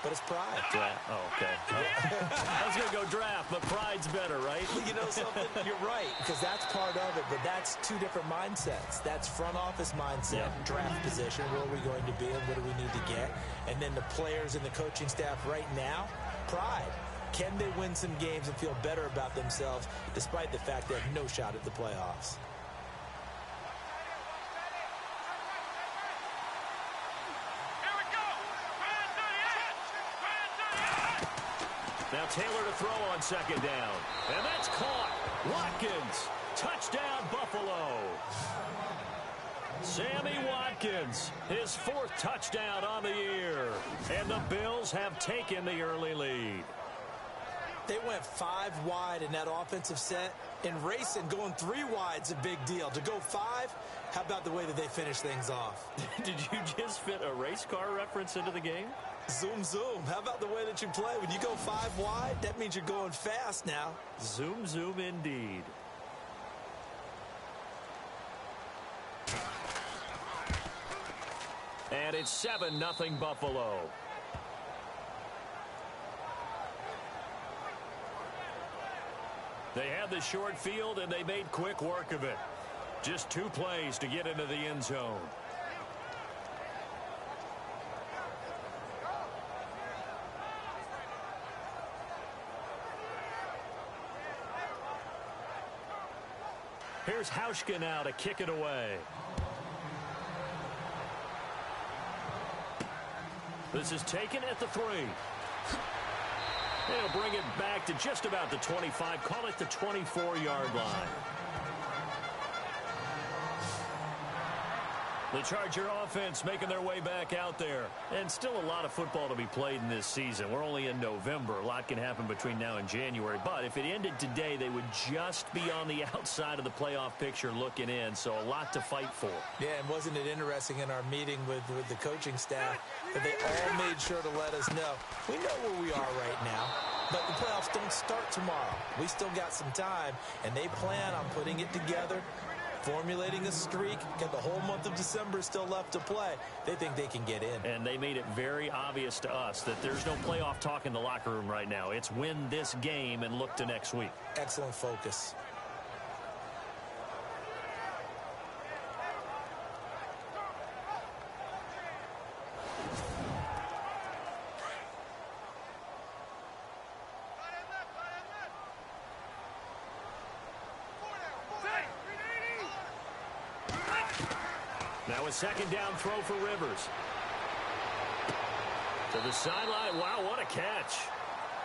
but it's pride. Draft. Oh, okay. I was going to go draft, but pride's better, right? You know something? You're right, because that's part of it, but that's 2 different mindsets. That's front office mindset, draft position, where are we going to be and what do we need to get? And then the players and the coaching staff right now, pride. Can they win some games and feel better about themselves despite the fact they have no shot at the playoffs? Now Taylor to throw on second down. And that's caught. Watkins. Touchdown, Buffalo. Sammy Watkins, his 4th touchdown on the year. And the Bills have taken the early lead. They went 5 wide in that offensive set. In racing, going 3 wide's a big deal. To go 5, how about the way that they finish things off? Did you just fit a race car reference into the game? Zoom, zoom. How about the way that you play? When you go 5 wide, that means you're going fast now. Zoom, zoom indeed. And it's 7-0 Buffalo. They had the short field, and they made quick work of it. Just 2 plays to get into the end zone. Here's Hauschka now to kick it away. This is taken at the 3. They'll bring it back to just about the 25. Call it the 24-yard line. The Charger offense making their way back out there. And still a lot of football to be played in this season. We're only in November. A lot can happen between now and January. But if it ended today, they would just be on the outside of the playoff picture looking in. So a lot to fight for. Yeah, and wasn't it interesting in our meeting with the coaching staff that they all made sure to let us know, we know where we are right now, but the playoffs don't start tomorrow. We still got some time, and they plan on putting it together, formulating a streak, got the whole month of December still left to play. They think they can get in. And they made it very obvious to us that there's no playoff talk in the locker room right now. It's win this game and look to next week. Excellent focus. Now a second down throw for Rivers. To the sideline. Wow, what a catch.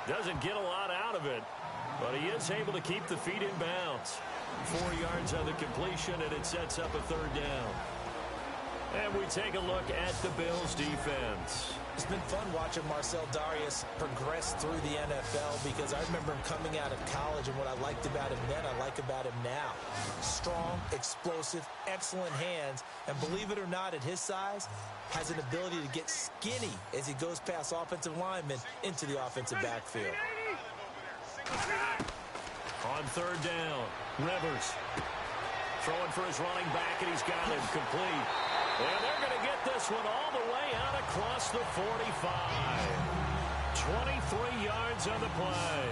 Doesn't get a lot out of it, but he is able to keep the feet in bounds. 4 yards on the completion, and it sets up a third down. And we take a look at the Bills' defense. It's been fun watching Marcel Darius progress through the NFL because I remember him coming out of college, and what I liked about him then, I like about him now. Strong, explosive, excellent hands, and believe it or not, at his size, has an ability to get skinny as he goes past offensive linemen into the offensive backfield. On third down, Rivers throwing for his running back, and he's got him complete. And they're going to get this one all the way out across the 45. 23 yards on the play.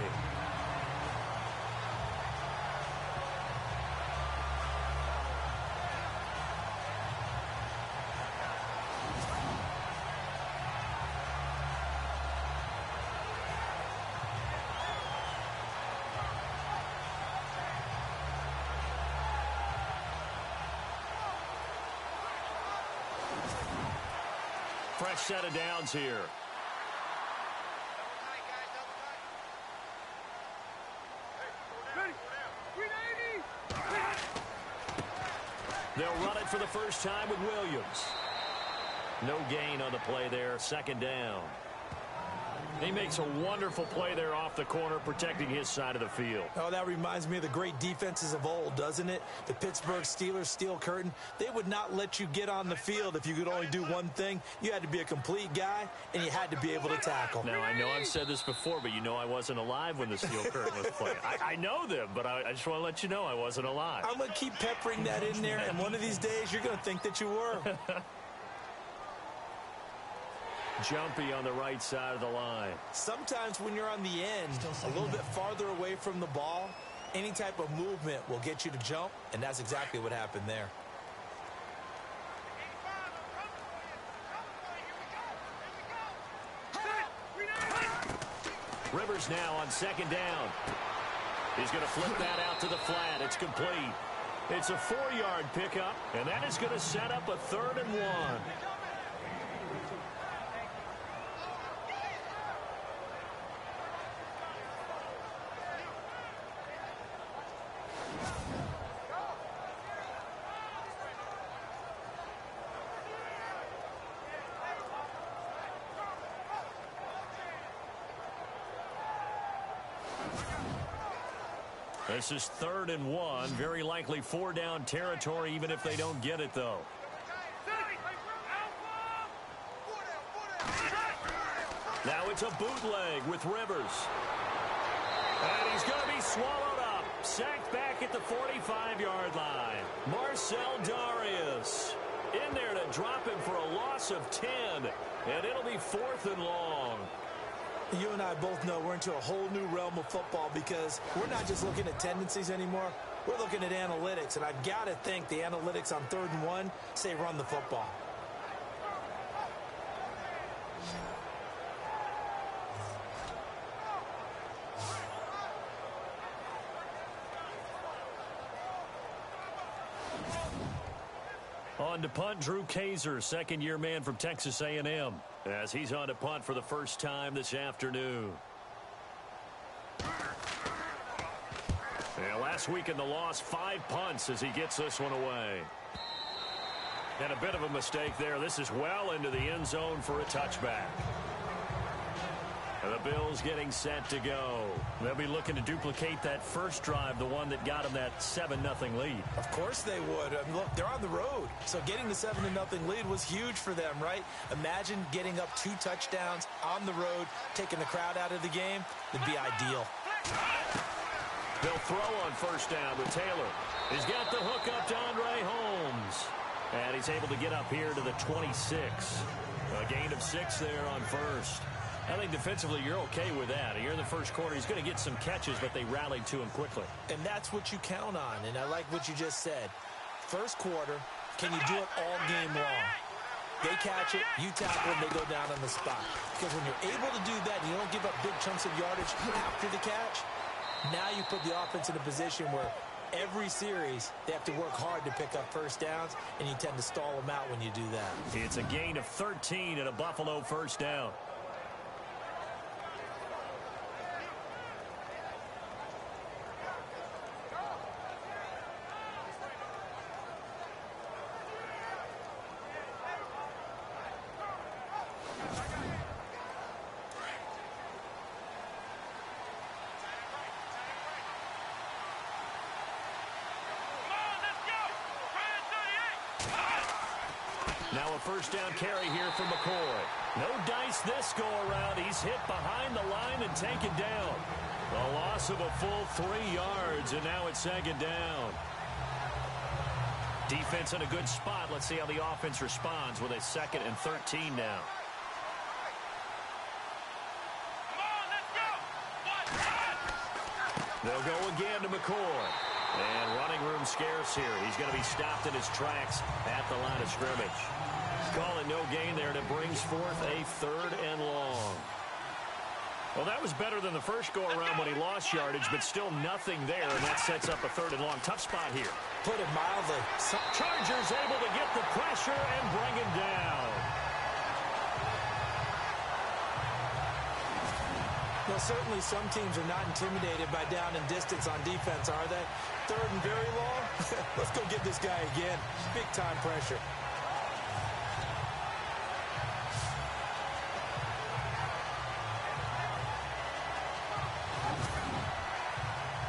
Fresh set of downs here. They'll run it for the first time with Williams. No gain on the play there. Second down. He makes a wonderful play there off the corner, protecting his side of the field. Oh, that reminds me of the great defenses of old, doesn't it? The Pittsburgh Steelers, Steel Curtain, they would not let you get on the field if you could only do one thing. You had to be a complete guy, and you had to be able to tackle. Now, I know I've said this before, but you know I wasn't alive when the Steel Curtain was playing. I know them, but I just want to let you know I wasn't alive. I'm going to keep peppering that in there, and one of these days you're going to think that you were. Jumpy on the right side of the line. Sometimes when you're on the end, a little bit farther away from the ball, any type of movement will get you to jump, and that's exactly what happened there. Rivers now on second down. He's going to flip that out to the flat. It's complete. It's a 4-yard pickup, and that is going to set up a 3rd and 1. This is 3rd and 1. Very likely 4-down territory, even if they don't get it, though. Now it's a bootleg with Rivers. And he's going to be swallowed up. Sacked back at the 45-yard line. Marcel Darius in there to drop him for a loss of 10. And it'll be 4th and long. You and I both know we're into a whole new realm of football because we're not just looking at tendencies anymore. We're looking at analytics, and I've got to think the analytics on 3rd and 1 say run the football. On to punt, Drew Kaiser, second-year man from Texas A&M, as he's on to punt for the first time this afternoon. And last week in the loss, 5 punts as he gets this one away. And a bit of a mistake there. This is well into the end zone for a touchback. And the Bills getting set to go. They'll be looking to duplicate that first drive, the one that got them that 7-0 lead. Of course they would. I mean, look, they're on the road. So getting the 7-0 lead was huge for them, right? Imagine getting up 2 touchdowns on the road, taking the crowd out of the game. It'd be ideal. They'll throw on first down with Taylor. He's got the hook up to Andre Holmes. And he's able to get up here to the 26. A gain of 6 there on first. I think defensively you're okay with that. You're in the first quarter. He's going to get some catches, but they rallied to him quickly. And that's what you count on. And I like what you just said. First quarter, can you do it all game long? They catch it, you tackle them, they go down on the spot. Because when you're able to do that and you don't give up big chunks of yardage after the catch, now you put the offense in a position where every series they have to work hard to pick up first downs, and you tend to stall them out when you do that. It's a gain of 13 and a Buffalo first down. Now a first down carry here for McCoy. No dice this go-around. He's hit behind the line and taken down. A loss of a full 3 yards, and now it's second down. Defense in a good spot. Let's see how the offense responds with a 2nd and 13 now. They'll go again to McCoy. And running room scarce here. He's going to be stopped in his tracks at the line of scrimmage. Calling no gain there, and it brings forth a 3rd and long. Well, that was better than the first go-around when he lost yardage, but still nothing there, and that sets up a 3rd and long. Tough spot here. Put it mildly. Chargers able to get the pressure and bring him down. Well, certainly some teams are not intimidated by down and distance on defense, are they? 3rd and very long? Let's go get this guy again. Big-time pressure.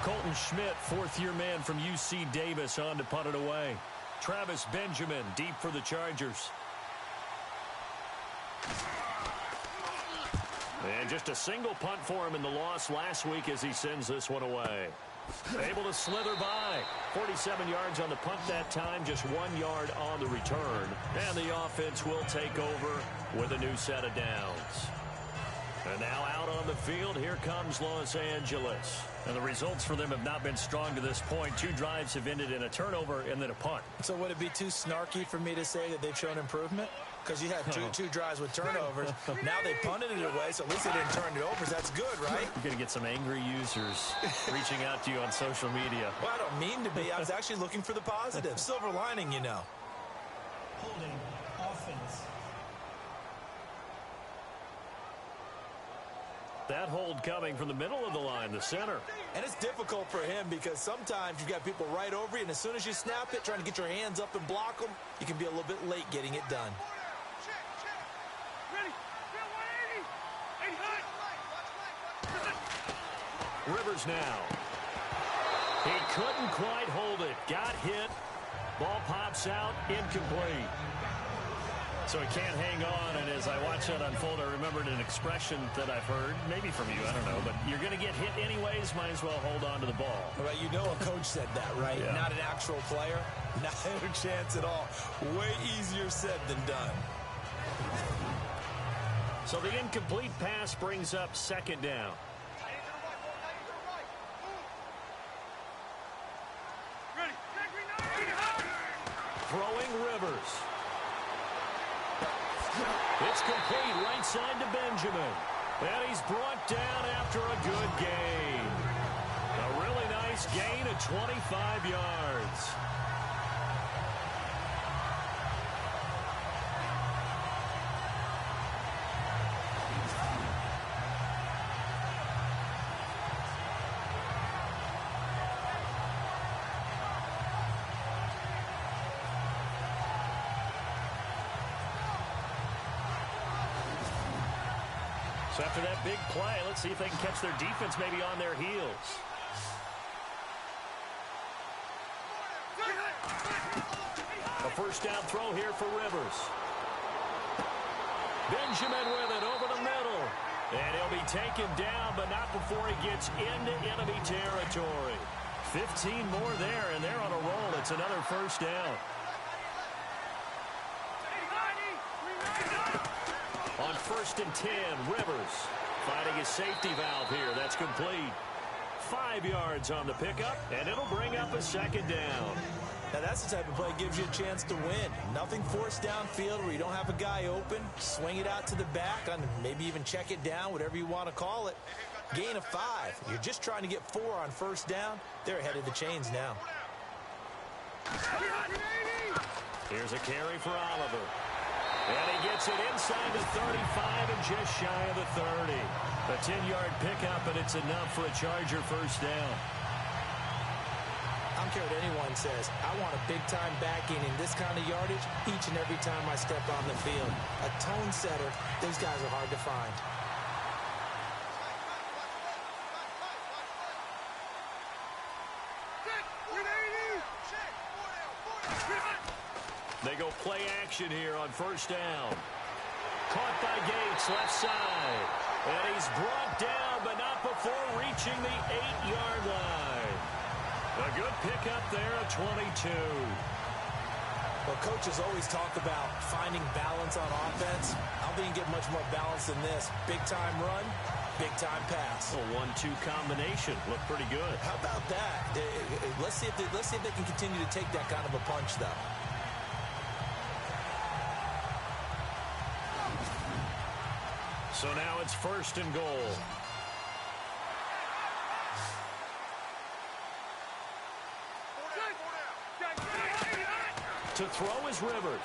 Colton Schmidt, 4th-year man from UC Davis, on to punt it away. Travis Benjamin deep for the Chargers. And just a single punt for him in the loss last week as he sends this one away. Able to slither by. 47 yards on the punt that time, just 1 yard on the return. And the offense will take over with a new set of downs. And now out on the field, here comes Los Angeles. And the results for them have not been strong to this point. 2 drives have ended in a turnover and then a punt. So would it be too snarky for me to say that they've shown improvement? Because you had two drives with turnovers. Now they punted it away, so at least they didn't turn it over. So that's good, right? You're going to get some angry users reaching out to you on social media. Well, I don't mean to be. I was actually looking for the positive. Silver lining, you know. Holding offense. That hold coming from the middle of the line, the center. And it's difficult for him because sometimes you've got people right over you, and as soon as you snap it, trying to get your hands up and block them, you can be a little bit late getting it done. Rivers now. He couldn't quite hold it. Got hit. Ball pops out. Incomplete. So he can't hang on, and as I watch that unfold, I remembered an expression that I've heard, maybe from you, I don't know, but you're going to get hit anyways, might as well hold on to the ball. Right, you know a coach said that, right? Yeah. Not an actual player. Not a chance at all. Way easier said than done. So the incomplete pass brings up second down. Throwing Rivers. It's complete right side to Benjamin. And he's brought down after a good gain. A really nice gain of 25 yards. So after that big play, let's see if they can catch their defense maybe on their heels. A first down throw here for Rivers. Benjamin with it over the middle. And he'll be taken down, but not before he gets into enemy territory. 15 more there, and they're on a roll. It's another first down. On 1st and 10, Rivers finding his safety valve here. That's complete. 5 yards on the pickup, and it'll bring up a second down. Now, that's the type of play that gives you a chance to win. Nothing forced downfield where you don't have a guy open. Swing it out to the back, and maybe even check it down, whatever you want to call it. Gain of 5. You're just trying to get 4 on first down. They're ahead of the chains now. Here's a carry for Oliver. And he gets it inside the 35 and just shy of the 30. A 10-yard pickup, and it's enough for a Charger first down. I don't care what anyone says. I want a big-time backing in this kind of yardage each and every time I step on the field. A tone setter, those guys are hard to find. They go play action here on first down. Caught by Gates, left side. And he's brought down, but not before reaching the 8-yard line. A good pickup there at 22. Well, coaches always talk about finding balance on offense. I don't think you can get much more balance than this. Big-time run, big-time pass. A 1-2 combination. Looked pretty good. How about that? Let's see if they can continue to take that kind of a punch, though. So now it's 1st and goal. To throw is Rivers.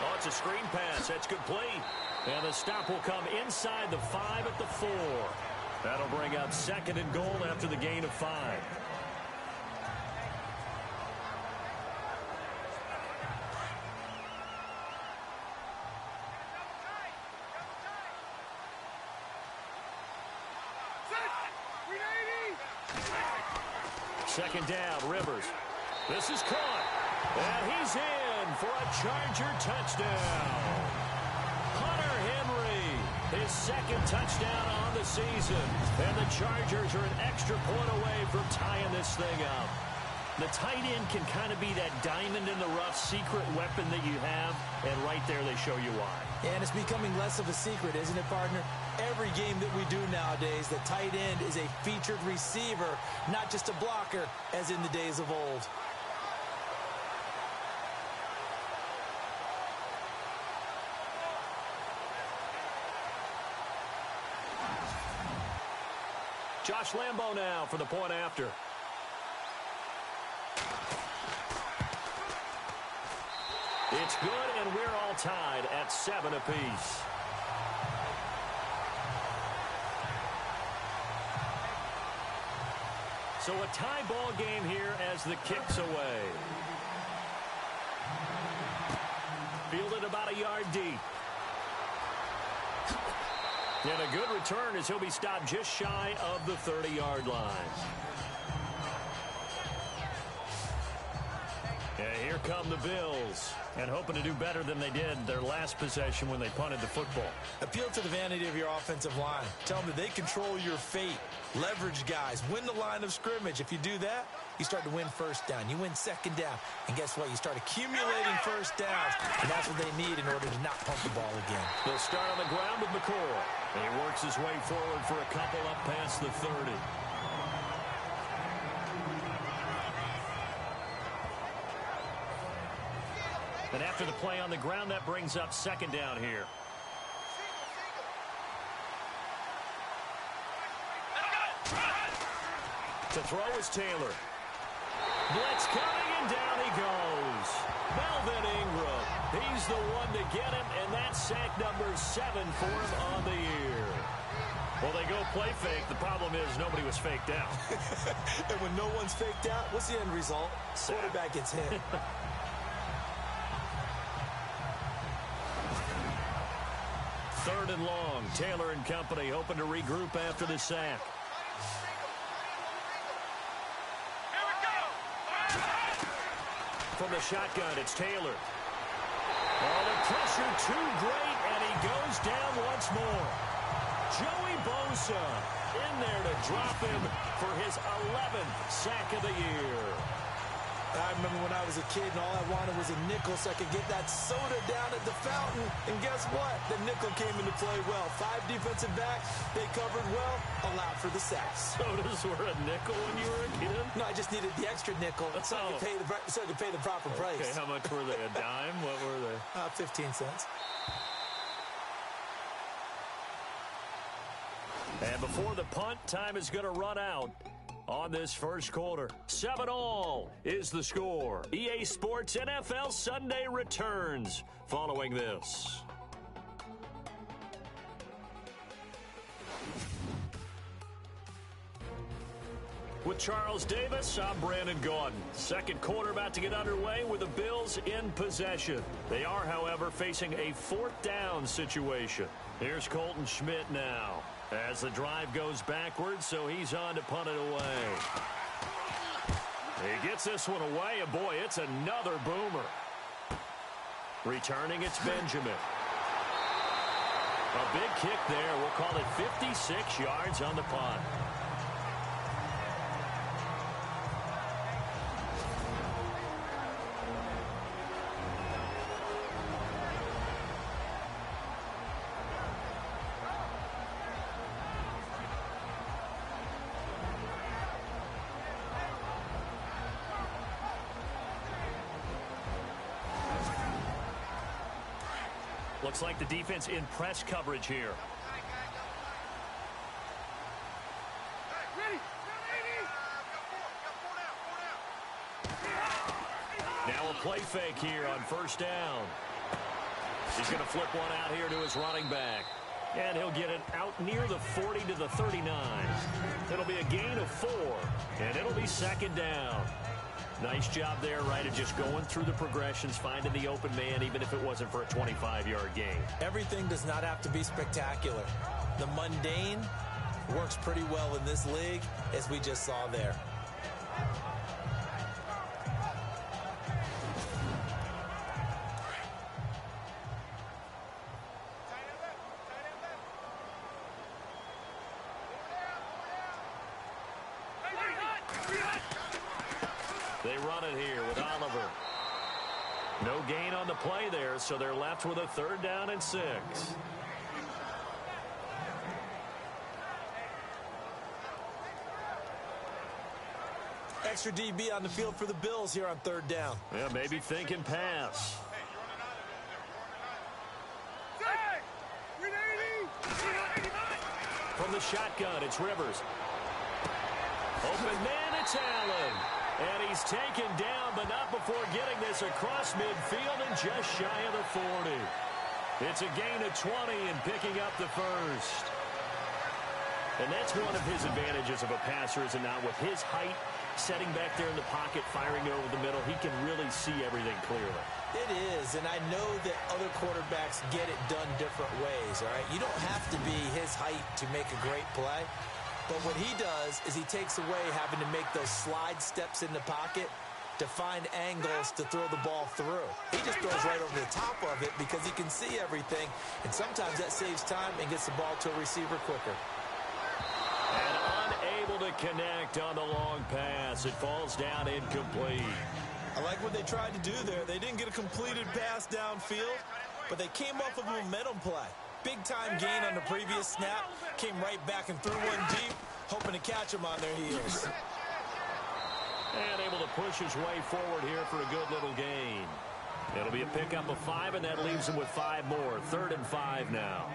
Oh, it's a screen pass. That's complete. And the stop will come inside the 5 at the 4. That'll bring up 2nd and goal after the gain of 5. Second down, Rivers. This is caught. And he's in for a Charger touchdown. Hunter Henry, his 2nd touchdown on the season. And the Chargers are an extra point away from tying this thing up. The tight end can kind of be that diamond in the rough secret weapon that you have, and right there they show you why. And it's becoming less of a secret, isn't it, partner? Every game that we do nowadays, the tight end is a featured receiver, not just a blocker, as in the days of old. Josh Lambo now for the point after. It's good, and we're all tied at 7 apiece. So a tie ball game here as the kick's away. Fielded about a yard deep. And a good return as he'll be stopped just shy of the 30-yard line. And here come the Bills, and hoping to do better than they did their last possession when they punted the football. Appeal to the vanity of your offensive line. Tell them that they control your fate. Leverage guys. Win the line of scrimmage. If you do that, you start to win first down. You win second down. And guess what? You start accumulating first downs. And that's what they need in order to not pump the ball again. They'll start on the ground with McCoy. And he works his way forward for a couple up past the 30. And after the play on the ground, that brings up second down here. To throw is Taylor. Blitz coming, and down he goes. Melvin Ingram. He's the one to get him, and that's sack number 7 for him on the year. Well, they go play fake. The problem is nobody was faked out. And when no one's faked out, what's the end result? Quarterback gets hit. 3rd and long. Taylor and company hoping to regroup after the sack. Here we go. From the shotgun, it's Taylor. Oh, the pressure too great, and he goes down once more. Joey Bosa in there to drop him for his 11th sack of the year. I remember when I was a kid and all I wanted was a nickel so I could get that soda down at the fountain. And guess what? The nickel came into play well. 5 defensive backs, they covered well, allowed for the sacks. Sodas were a nickel when you were a kid? No, I just needed the extra nickel so I could pay the proper price. Okay, how much were they? A dime? What were they? 15 cents. And before the punt, time is going to run out on this first quarter. 7-all is the score. EA Sports NFL Sunday returns following this. With Charles Davis, I'm Brandon Gaudin. Second quarter about to get underway with the Bills in possession. They are, however, facing a 4th down situation. Here's Colton Schmidt now as the drive goes backwards, so he's on to punt it away. He gets this one away, and boy, it's another boomer. Returning, it's Benjamin. A big kick there. We'll call it 56 yards on the punt. Looks like the defense in press coverage here. Now a play fake here on 1st down. He's going to flip one out here to his running back. And he'll get it out near the 40 to the 39. It'll be a gain of 4, and it'll be 2nd down. Nice job there, right, of just going through the progressions, finding the open man, even if it wasn't for a 25-yard gain. Everything does not have to be spectacular. The mundane works pretty well in this league, as we just saw there. They run it here with Oliver. No gain on the play there, so they're left with a 3rd down and 6. Extra DB on the field for the Bills here on 3rd down. Yeah, maybe thinking pass. From the shotgun, it's Rivers. Open man, it's Allen. And he's taken down, but not before getting this across midfield and just shy of the 40. It's a gain of 20 and picking up the 1st. And that's one of his advantages of a passer, is it not? With his height, setting back there in the pocket, firing over the middle, he can really see everything clearly. It is, and I know that other quarterbacks get it done different ways, all right? You don't have to be his height to make a great play. But what he does is he takes away having to make those slide steps in the pocket to find angles to throw the ball through. He just throws right over the top of it because he can see everything, and sometimes that saves time and gets the ball to a receiver quicker. And unable to connect on the long pass. It falls down incomplete. I like what they tried to do there. They didn't get a completed pass downfield, but they came off of a momentum play. Big-time gain on the previous snap. Came right back and threw one deep, hoping to catch them on their heels. And able to push his way forward here for a good little gain. It'll be a pickup of 5, and that leaves him with 5 more. 3rd and 5 now.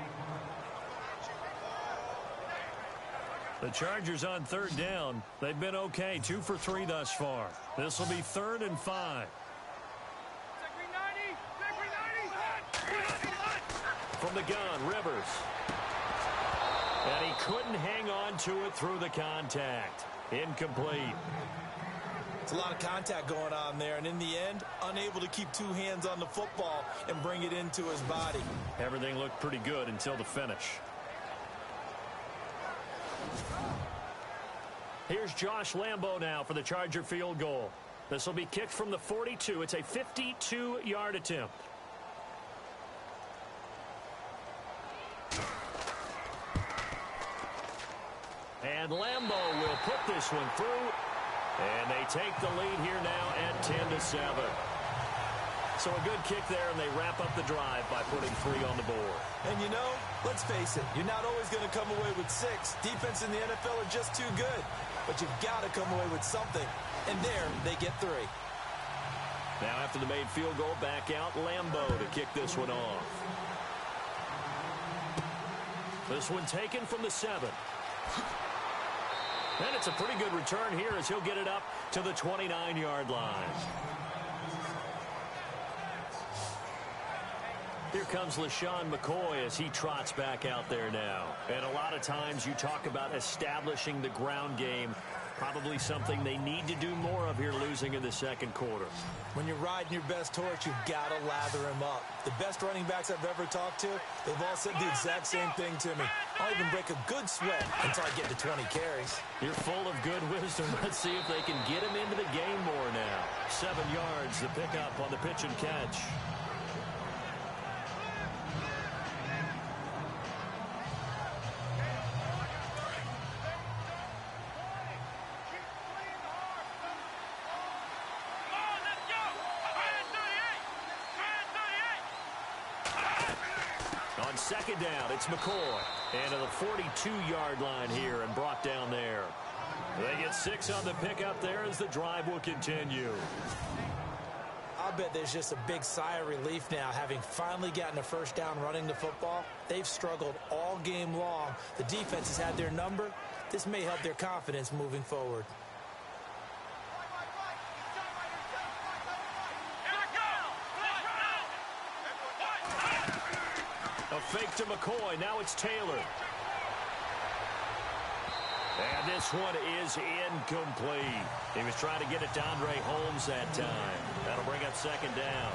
The Chargers on 3rd down. They've been okay, 2 for 3 thus far. This will be 3rd and 5. From the gun, Rivers. And he couldn't hang on to it through the contact. Incomplete. It's a lot of contact going on there, and in the end, unable to keep two hands on the football and bring it into his body. Everything looked pretty good until the finish. Here's Josh Lambo now for the Charger field goal. This will be kicked from the 42. It's a 52-yard attempt. And Lambo will put this one through. And they take the lead here now at 10-7. So a good kick there, and they wrap up the drive by putting 3 on the board. And you know, let's face it, you're not always going to come away with 6. Defense in the NFL are just too good. But you've got to come away with something. And there, they get 3. Now after the made field goal, back out Lambo to kick this one off. This one taken from the 7. And it's a pretty good return here as he'll get it up to the 29-yard line. Here comes LaShawn McCoy as he trots back out there now. And a lot of times you talk about establishing the ground game. Probably something they need to do more of here losing in the second quarter. When you're riding your best horse, you've got to lather him up. The best running backs I've ever talked to, they've all said the exact same thing to me. I'll even break a good sweat until I get to 20 carries. You're full of good wisdom. Let's see if they can get him into the game more now. 7 yards, the pickup on the pitch and catch. Second down, it's McCoy. And to the 42-yard line here and brought down there. They get 6 on the pickup there as the drive will continue. I'll bet there's just a big sigh of relief now, having finally gotten a first down running the football. They've struggled all game long. The defense has had their number. This may help their confidence moving forward. A fake to McCoy. Now it's Taylor. And this one is incomplete. He was trying to get it to Andre Holmes that time. That'll bring up second down.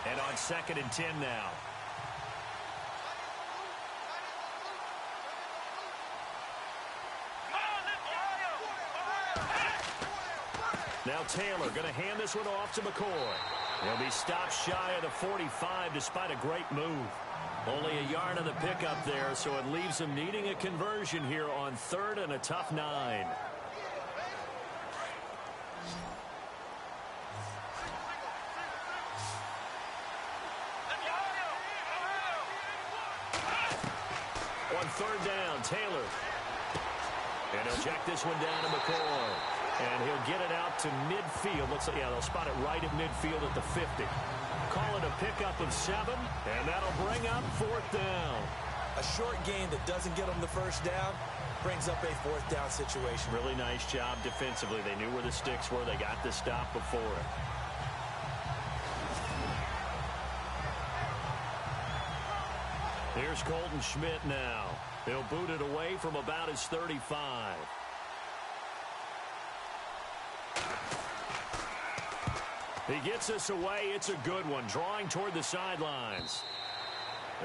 And on 2nd and 10 now. Now Taylor going to hand this one off to McCoy. He'll be stopped shy of the 45 despite a great move. Only a yard on the pickup there, so it leaves him needing a conversion here on 3rd and a tough 9. On 3rd down, Taylor. And he'll check this one down to McCoy. And he'll get it out to midfield. Looks like, yeah, they'll spot it right at midfield at the 50. Call it a pickup of 7, and that'll bring up 4th down. A short gain that doesn't get them the first down brings up a 4th down situation. Really nice job defensively. They knew where the sticks were. They got the stop before it. Here's Colton Schmidt now. He'll boot it away from about his 35. He gets us away. It's a good one, drawing toward the sidelines.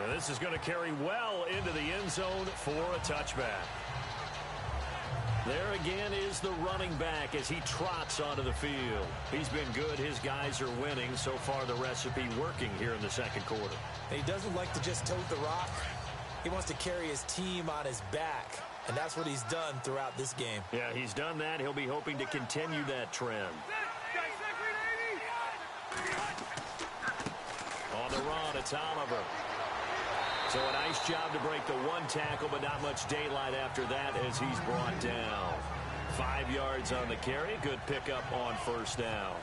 And this is going to carry well into the end zone for a touchback. There again is the running back as he trots onto the field. He's been good. His guys are winning. So far, the recipe working here in the second quarter. He doesn't like to just tote the rock. He wants to carry his team on his back. And that's what he's done throughout this game. Yeah, he's done that. He'll be hoping to continue that trend. On the run, it's Oliver. So a nice job to break the 1 tackle, but not much daylight after that as he's brought down. 5 yards on the carry. Good pickup on 1st down.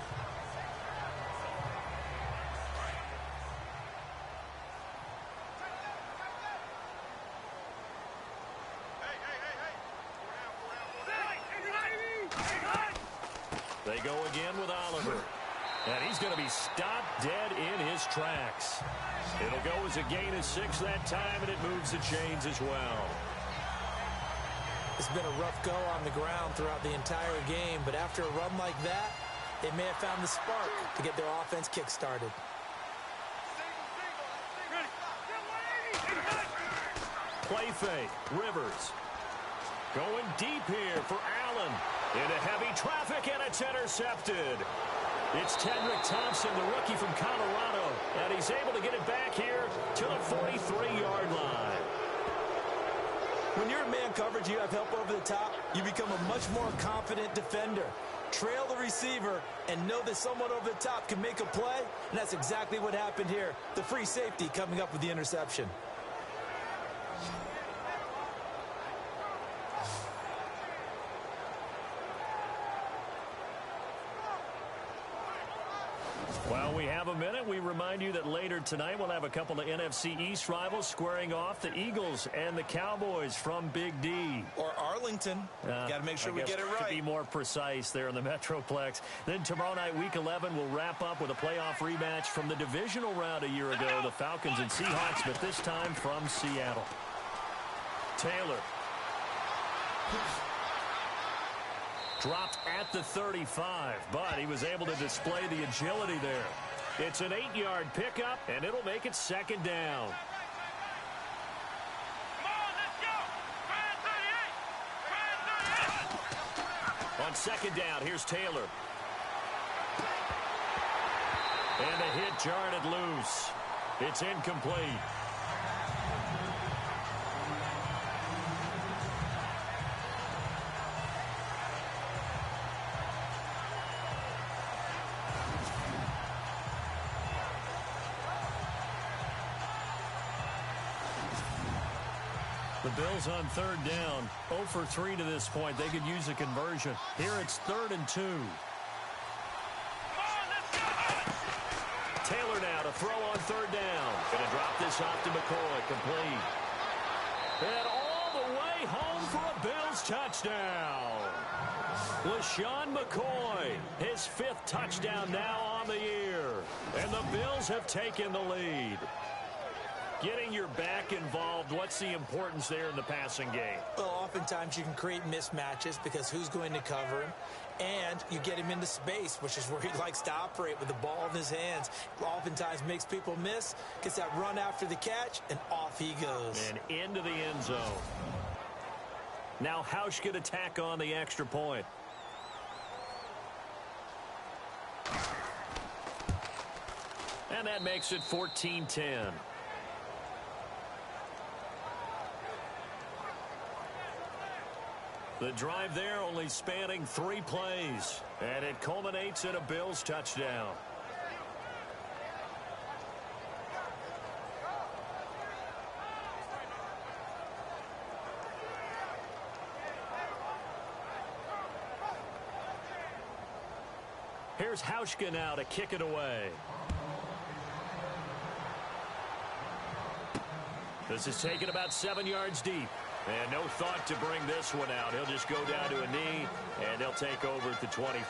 They go again with Oliver. And he's going to be stopped dead in his tracks. It'll go as a gain of 6 that time, and it moves the chains as well. It's been a rough go on the ground throughout the entire game, but after a run like that, they may have found the spark to get their offense kick-started. Play fake. Rivers. Going deep here for Allen. Into heavy traffic, and it's intercepted. It's Tedrick Thompson, the rookie from Colorado, and he's able to get it back here to the 43-yard line. When you're in man coverage, you have help over the top, you become a much more confident defender. Trail the receiver and know that someone over the top can make a play, and that's exactly what happened here. The free safety coming up with the interception. Well, we have a minute. We remind you that later tonight we'll have a couple of NFC East rivals squaring off, the Eagles and the Cowboys from Big D. Or Arlington. Got to make sure we get it right. To be more precise there in the Metroplex. Then tomorrow night, Week 11, will wrap up with a playoff rematch from the divisional round a year ago, the Falcons and Seahawks, but this time from Seattle. Taylor. Dropped at the 35, but he was able to display the agility there. It's an 8-yard pickup, and it'll make it 2nd down. Come on, let's go! Try 38! On 2nd down, here's Taylor. And the hit jarred it loose. It's incomplete. The Bills on 3rd down, 0 for 3 to this point. They could use a conversion. Here it's 3rd and 2. Taylor now to throw on 3rd down. Going to drop this off to McCoy, complete. And all the way home for a Bills touchdown. LaShawn McCoy, his 5th touchdown now on the year. And the Bills have taken the lead. Getting your back involved, what's the importance there in the passing game? Well, oftentimes you can create mismatches because who's going to cover him? And you get him into space, which is where he likes to operate with the ball in his hands. Oftentimes makes people miss, gets that run after the catch, and off he goes. And into the end zone. Now Hausch could attack on the extra point. And that makes it 14-10. The drive there only spanning 3 plays. And it culminates in a Bills touchdown. Here's Hauschka now to kick it away. This is taken about 7 yards deep. And no thought to bring this one out. He'll just go down to a knee, and they'll take over at the 25.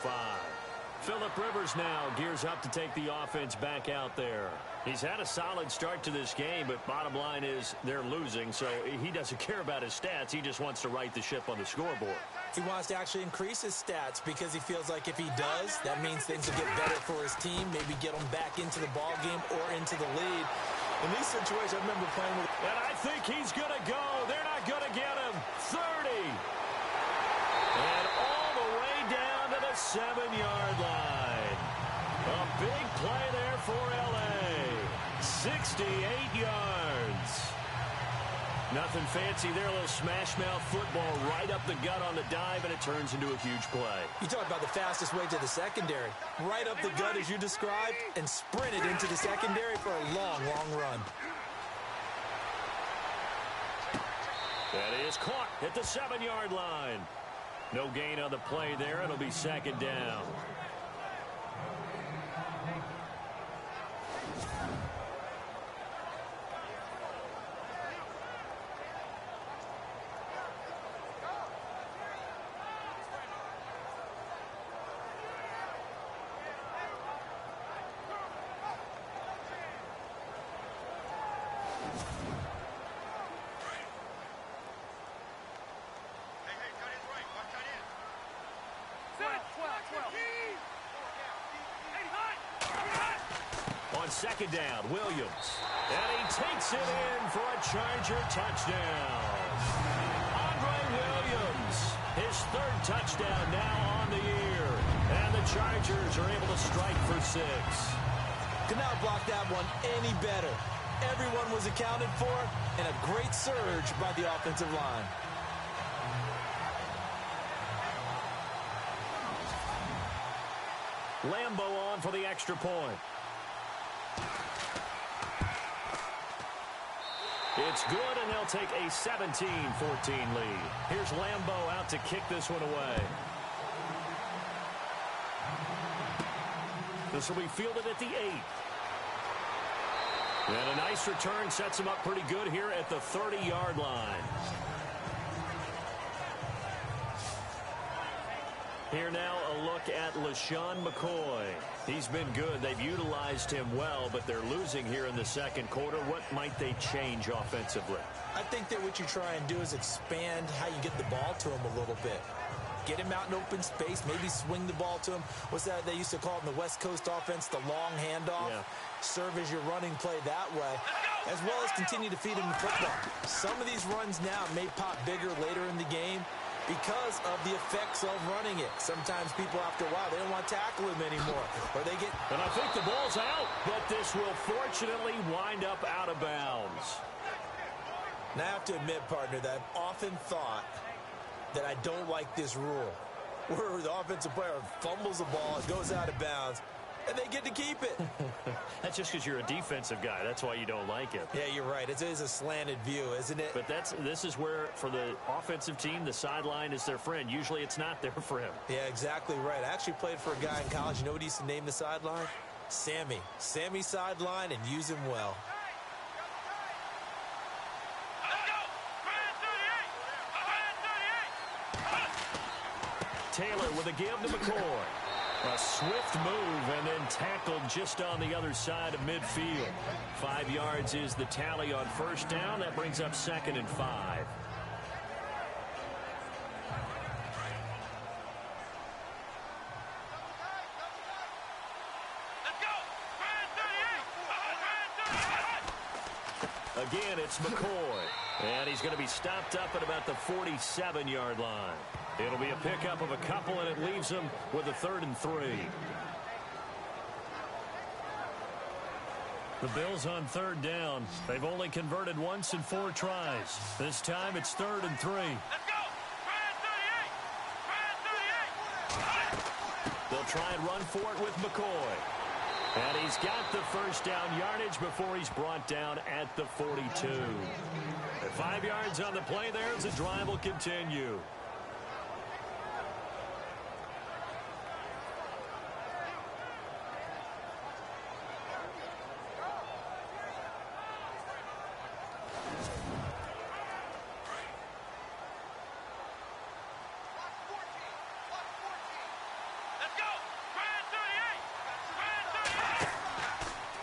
Phillip Rivers now gears up to take the offense back out there. He's had a solid start to this game, but bottom line is they're losing, so he doesn't care about his stats. He just wants to right the ship on the scoreboard. He wants to actually increase his stats because he feels like if he does, that means things will get better for his team, maybe get them back into the ball game or into the lead. In these situations, I remember playing with... And I think he's going to go. They're not going to get him. 30. And all the way down to the 7-yard line. A big play there for L.A. 68 yards. Nothing fancy there. A little smash-mouth football right up the gut on the dive, and it turns into a huge play. You talk about the fastest way to the secondary. Right up the gut as you described and sprinted into the secondary for a long, long run. That is caught at the 7-yard line. No gain on the play there. It'll be 2nd down. second down. Williams. And he takes it in for a Charger touchdown. Andre Williams, his third touchdown now on the year. And the Chargers are able to strike for 6. Could not block that one any better. Everyone was accounted for, and a great surge by the offensive line. Lambeau on for the extra point. It's good, and they'll take a 17-14 lead. Here's Lambeau out to kick this one away. This will be fielded at the 8. And a nice return sets him up pretty good here at the 30-yard line. Here now a look at LaShawn McCoy. He's been good. They've utilized him well, but they're losing here in the second quarter. What might they change offensively? I think that what you try and do is expand how you get the ball to him a little bit. Get him out in open space, maybe swing the ball to him. What's that they used to call it in the West Coast offense, the long handoff? Yeah. Serve as your running play that way, as well as continue to feed him the football. Some of these runs now may pop bigger later in the game because of the effects of running it. Sometimes people, after a while, they don't want to tackle him anymore. Or they get... And I think the ball's out, but this will fortunately wind up out of bounds. Now, I have to admit, partner, that I've often thought that I don't like this rule, where the offensive player fumbles the ball, it goes out of bounds, and they get to keep it. That's just because you're a defensive guy. That's why you don't like it. Yeah, you're right. It is a slanted view, isn't it? But this is where, for the offensive team, the sideline is their friend. Usually it's not there for him. Yeah, exactly right. I actually played for a guy in college. You know what he used to name the sideline? Sammy. Sammy sideline, and use him well. Taylor with a give to McCoy. A swift move and then tackled just on the other side of midfield. 5 yards is the tally on first down. That brings up 2nd and 5. Again, it's McCoy. And he's going to be stopped up at about the 47-yard line. It'll be a pickup of a couple, and it leaves them with a 3rd and 3. The Bills on 3rd down. They've only converted once in 4 tries. This time it's 3rd and 3. Let's go! They'll try and run for it with McCoy. And he's got the first down yardage before he's brought down at the 42. At 5 yards on the play there as the drive will continue.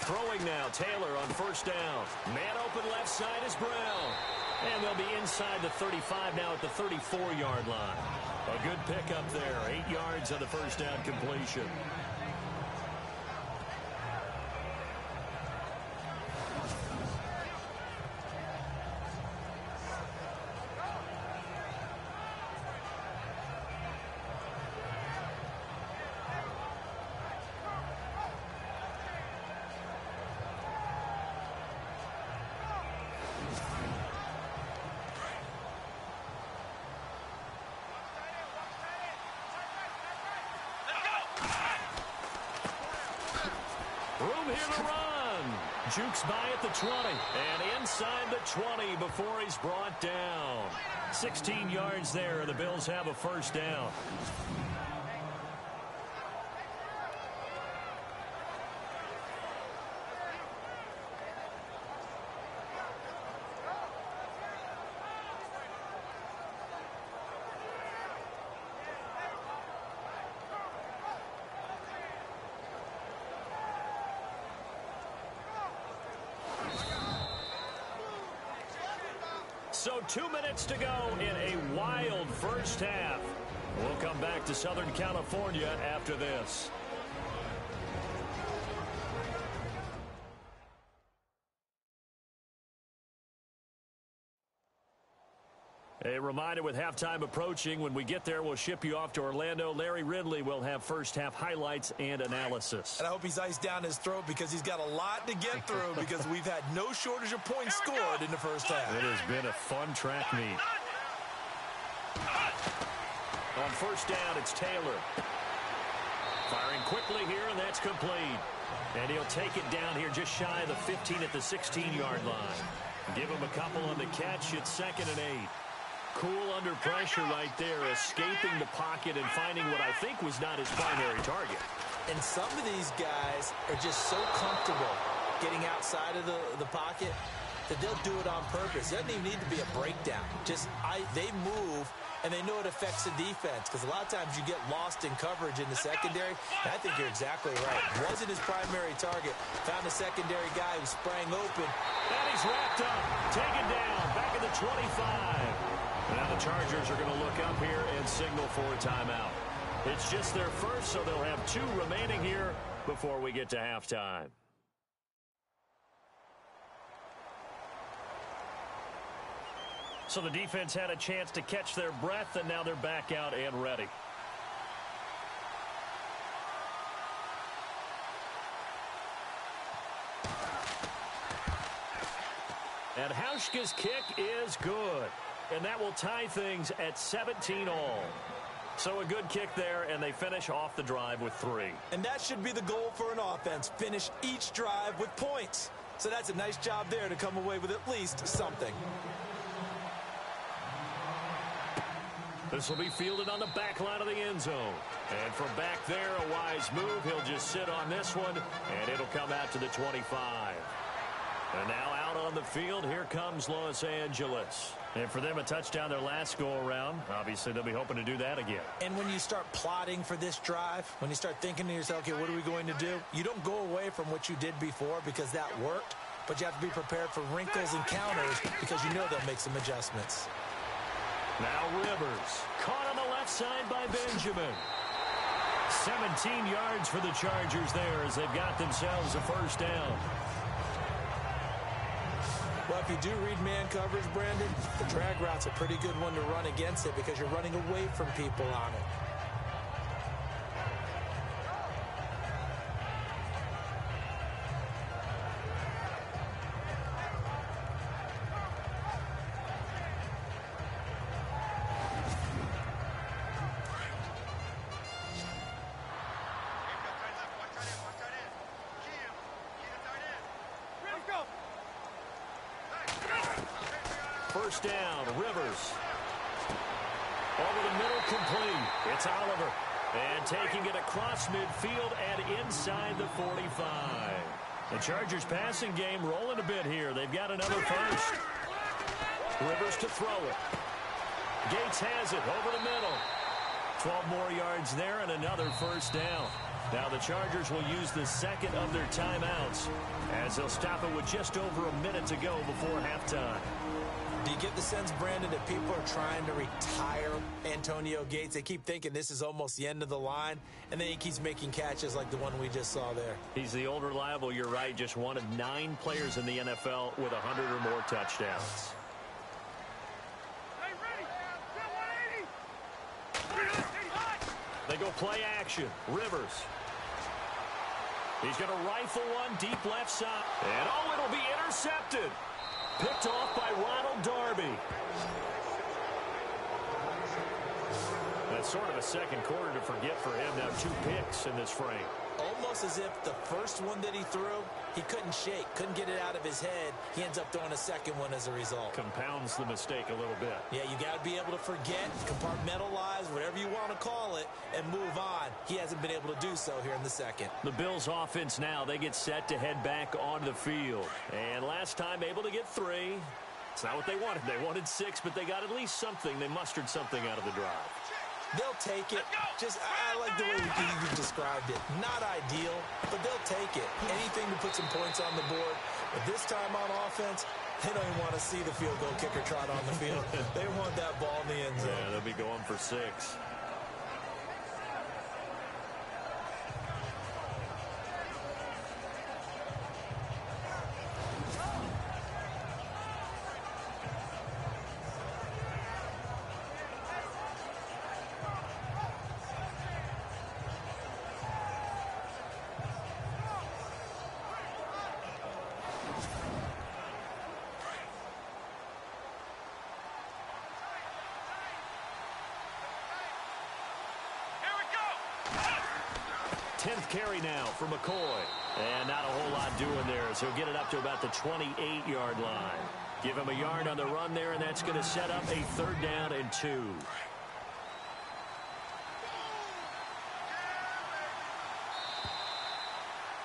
Throwing now, Taylor on first down. Man open left side is Brown. And they'll be inside the 35 now at the 34-yard line. A good pickup there. 8 yards on the first down completion. Room here to run. Jukes by at the 20. And inside the 20 before he's brought down. 16 yards there, and the Bills have a first down. So 2 minutes to go in a wild first half. We'll come back to Southern California after this. A reminder, with halftime approaching, when we get there, we'll ship you off to Orlando. Larry Ridley will have first-half highlights and analysis. And I hope he's iced down his throat because he's got a lot to get through because we've had no shortage of points scored in the first half. It has been a fun track meet. On first down, it's Taylor. Firing quickly here, and that's complete. And he'll take it down here just shy of the 15 at the 16-yard line. Give him a couple on the catch. It's 2nd and 8. Cool under pressure right there, escaping the pocket and finding what I think was not his primary target. And some of these guys are just so comfortable getting outside of the pocket that they'll do it on purpose. It doesn't even need to be a breakdown. They move, and they know it affects the defense because a lot of times you get lost in coverage in the secondary. And I think you're exactly right. Wasn't his primary target. Found a secondary guy who sprang open. And he's wrapped up, taken down, back at the 25. Now the Chargers are going to look up here and signal for a timeout. It's just their first, so they'll have 2 remaining here before we get to halftime. So the defense had a chance to catch their breath, and now they're back out and ready. And Hauschka's kick is good. And that will tie things at 17 all. So a good kick there, and they finish off the drive with 3. And that should be the goal for an offense. Finish each drive with points. So that's a nice job there to come away with at least something. This will be fielded on the back line of the end zone. And from back there, a wise move. He'll just sit on this one, and it'll come out to the 25. And now out on the field, here comes Los Angeles. And for them, a touchdown their last go-around. Obviously, they'll be hoping to do that again. And when you start plotting for this drive, when you start thinking to yourself, okay, what are we going to do? You don't go away from what you did before because that worked, but you have to be prepared for wrinkles and counters because you know they'll make some adjustments. Now Rivers, caught on the left side by Benjamin. 17 yards for the Chargers there as they've got themselves a first down. Well, if you do read man coverage, Brandon, the drag route's a pretty good one to run against it because you're running away from people on it. First down, Rivers. Over the middle, complete. It's Oliver. And taking it across midfield and inside the 45. The Chargers passing game rolling a bit here. They've got another first. Rivers to throw it. Gates has it over the middle. 12 more yards there and another first down. Now the Chargers will use the second of their timeouts as they'll stop it with just over a minute to go before halftime. Do you get the sense, Brandon, that people are trying to retire Antonio Gates? They keep thinking this is almost the end of the line, and then he keeps making catches like the one we just saw there. He's the old reliable, you're right, just one of 9 players in the NFL with 100 or more touchdowns. They go play action. Rivers. He's going to rifle one deep left side. And oh, it'll be intercepted. Picked off by Ronald Darby. That's sort of a second quarter to forget for him. Now 2 picks in this frame. Almost as if the first one that he threw, he couldn't shake, couldn't get it out of his head. He ends up throwing a second one as a result. Compounds the mistake a little bit. Yeah, you got to be able to forget, compartmentalize, whatever you want to call it, and move on. He hasn't been able to do so here in the second. The Bills offense now, they get set to head back onto the field. And last time able to get 3. It's not what they wanted. They wanted 6, but they got at least something. They mustered something out of the drive. They'll take it. I like the way you described it. Not ideal, but they'll take it. Anything to put some points on the board. But this time on offense, they don't even want to see the field goal kicker trot on the field. They want that ball in the end zone. Yeah, they'll be going for 6. 10th carry now for McCoy. And not a whole lot doing there, so he'll get it up to about the 28-yard line. Give him a yard on the run there, and that's going to set up a 3rd down and 2.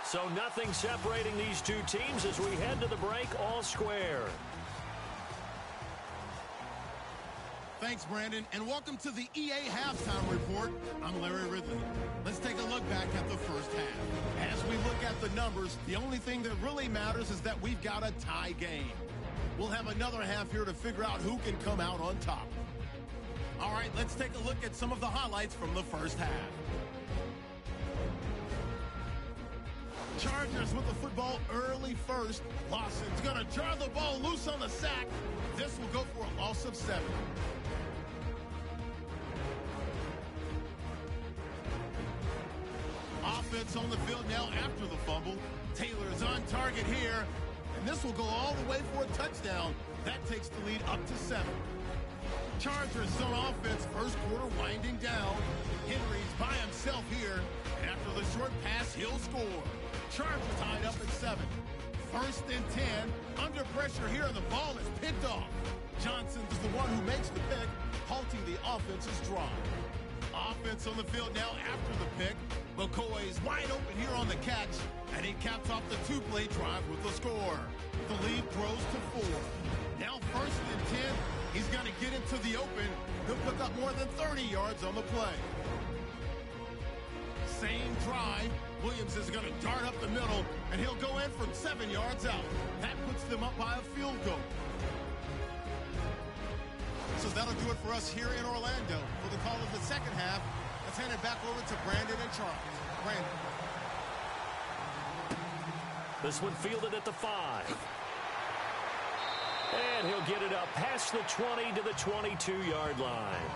So nothing separating these two teams as we head to the break, all square. Thanks, Brandon, and welcome to the EA Halftime Report. I'm Larry Ridley. Let's take a look back at the first half. As we look at the numbers, the only thing that really matters is that we've got a tie game. We'll have another half here to figure out who can come out on top. All right, let's take a look at some of the highlights from the first half. Chargers with the football early first. Lawson's going to jar the ball loose on the sack. This will go for a loss of 7. Offense on the field now after the fumble. Taylor's on target here, and this will go all the way for a touchdown. That takes the lead up to 7. Chargers on offense, first quarter winding down. Henry's by himself here, and after the short pass, he'll score. Chargers tied up at 7. 1st and 10. Under pressure here, the ball is picked off. Johnson's the one who makes the pick, halting the offense's drive. Offense on the field now after the pick. McCoy's wide open here on the catch, and he caps off the 2-play drive with the score. The lead grows to 4. Now 1st and 10. He's going to get into the open. He'll pick up more than 30 yards on the play. Same drive. Williams is going to dart up the middle, and he'll go in from 7 yards out. That puts them up by a field goal. So that'll do it for us here in Orlando. For the call of the second half, let's hand it back over to Brandon and Charles. Brandon. This one fielded at the 5. And he'll get it up past the 20 to the 22-yard line.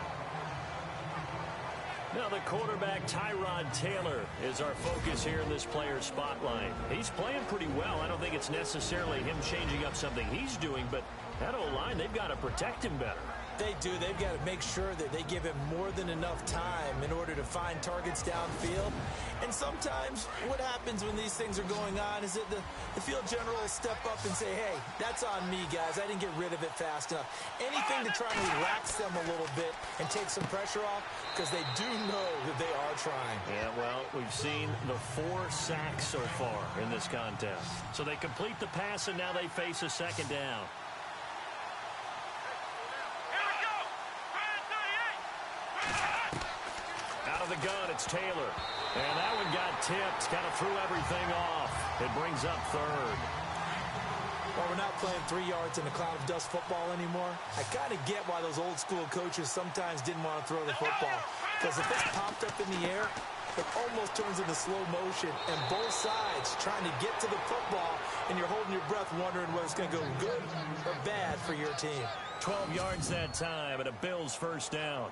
Now the quarterback, Tyrod Taylor, is our focus here in this player spotlight. He's playing pretty well. I don't think it's necessarily him changing up something he's doing, but that O-line, they've got to protect him better. They do. They've got to make sure that they give him more than enough time in order to find targets downfield. And sometimes what happens when these things are going on is that the field general will step up and say, hey, that's on me, guys. I didn't get rid of it fast enough. Anything to try and relax them a little bit and take some pressure off, because they do know that they are trying. Yeah, well, we've seen the 4 sacks so far in this contest. So they complete the pass, and now they face a 2nd down. Out of the gun, it's Taylor. And that one got tipped, kind of threw everything off. It brings up 3rd. Well, we're not playing 3 yards in a cloud of dust football anymore. I kind of get why those old school coaches sometimes didn't want to throw the football. Because if it's popped up in the air, it almost turns into slow motion. And both sides trying to get to the football, and you're holding your breath wondering whether it's going to go good or bad for your team. 12 yards that time, and a Bills 1st down.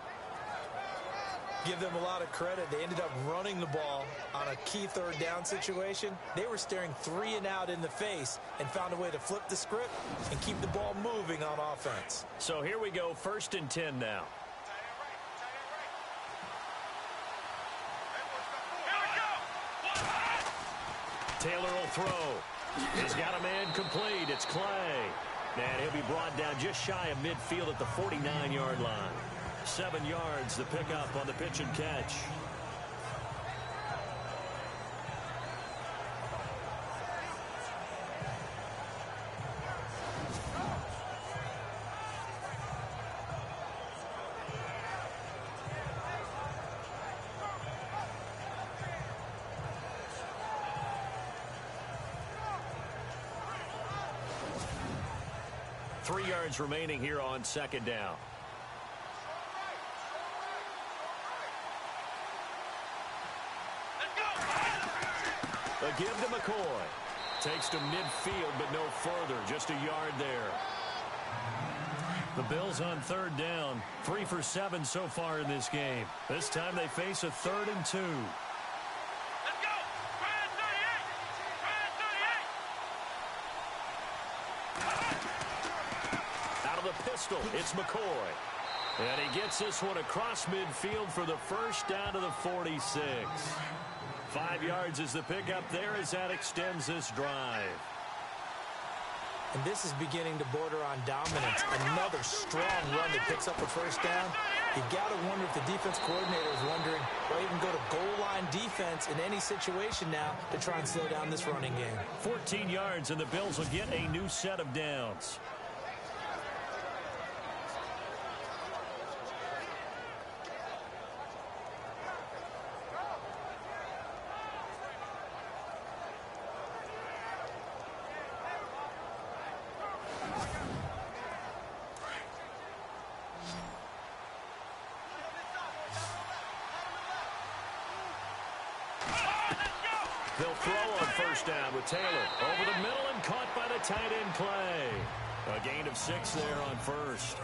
Give them a lot of credit. They ended up running the ball on a key 3rd down situation. They were staring 3 and out in the face and found a way to flip the script and keep the ball moving on offense. So here we go, 1st and 10 now. Taylor will throw. He's got a man complete. It's Clay. And he'll be brought down just shy of midfield at the 49-yard line. 7 yards to pick up on the pitch and catch. Three yards remaining here on 2nd down. A give to McCoy. Takes to midfield, but no further. Just a yard there. The Bills on 3rd down. 3 for 7 so far in this game. This time they face a 3rd and 2. Let's go! Brand 38! Out of the pistol, it's McCoy. And he gets this one across midfield for the 1st down to the 46. 5 yards is the pickup there as that extends this drive. And this is beginning to border on dominance. Another strong run that picks up a first down. You got to wonder if the defense coordinator is wondering, well, even go to goal line defense in any situation now to try and slow down this running game. 14 yards, and the Bills will get a new set of downs. They'll throw on first down with Taylor. Over the middle and caught by the tight end Clay. A gain of 6 there on first.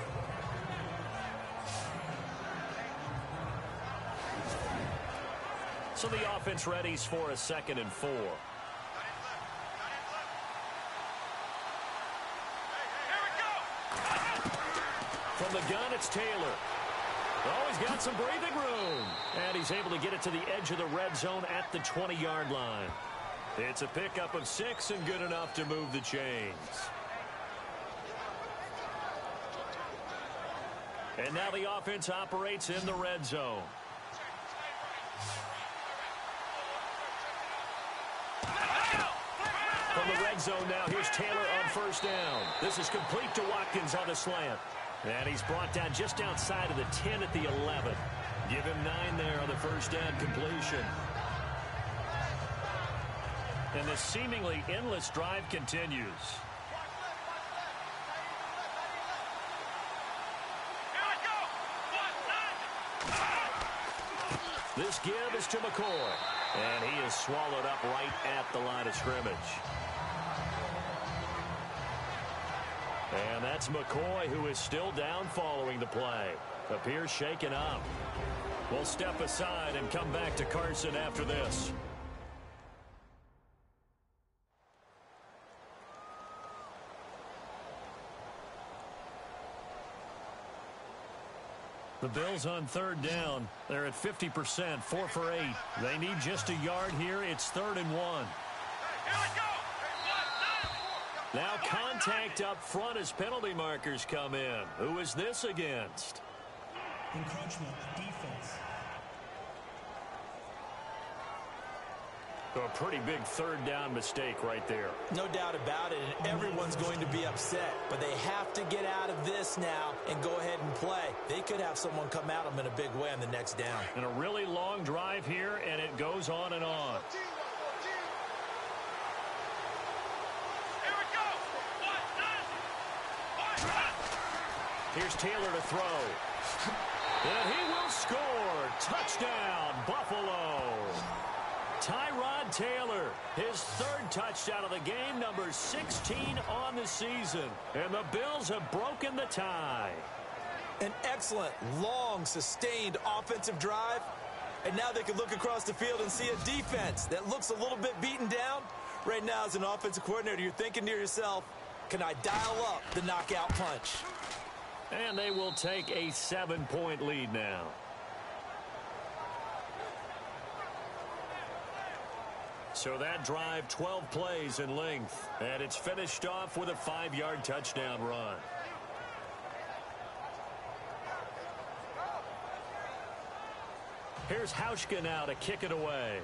So the offense readies for a 2nd and 4. From the gun, it's Taylor. Oh, he's got some breathing room. And he's able to get it to the edge of the red zone at the 20-yard line. It's a pickup of 6 and good enough to move the chains. And now the offense operates in the red zone. From the red zone now, here's Taylor on first down. This is complete to Watkins on the slant. And he's brought down just outside of the 10 at the 11. Give him 9 there on the first down completion. And this seemingly endless drive continues. This give is to McCoy. And he is swallowed up right at the line of scrimmage. And that's McCoy, who is still down following the play. Appears shaken up. We'll step aside and come back to Carson after this. The Bills on third down. They're at 50%, 4 for 8. They need just a yard here. It's 3rd and 1. Now contact up front as penalty markers come in. Who is this against? Encroachment, defense. A pretty big third down mistake right there. No doubt about it, and everyone's going to be upset. But they have to get out of this now and go ahead and play. They could have someone come at them in a big way on the next down. And a really long drive here, and it goes on and on. Here's Taylor to throw. And he will score. Touchdown, Buffalo. Tyrod Taylor, his 3rd touchdown of the game, number 16 on the season. And the Bills have broken the tie. An excellent, long, sustained offensive drive. And now they can look across the field and see a defense that looks a little bit beaten down. Right now, as an offensive coordinator, you're thinking to yourself, can I dial up the knockout punch? And they will take a 7-point lead now. So that drive, 12 plays in length. And it's finished off with a 5-yard touchdown run. Here's Hauschka now to kick it away.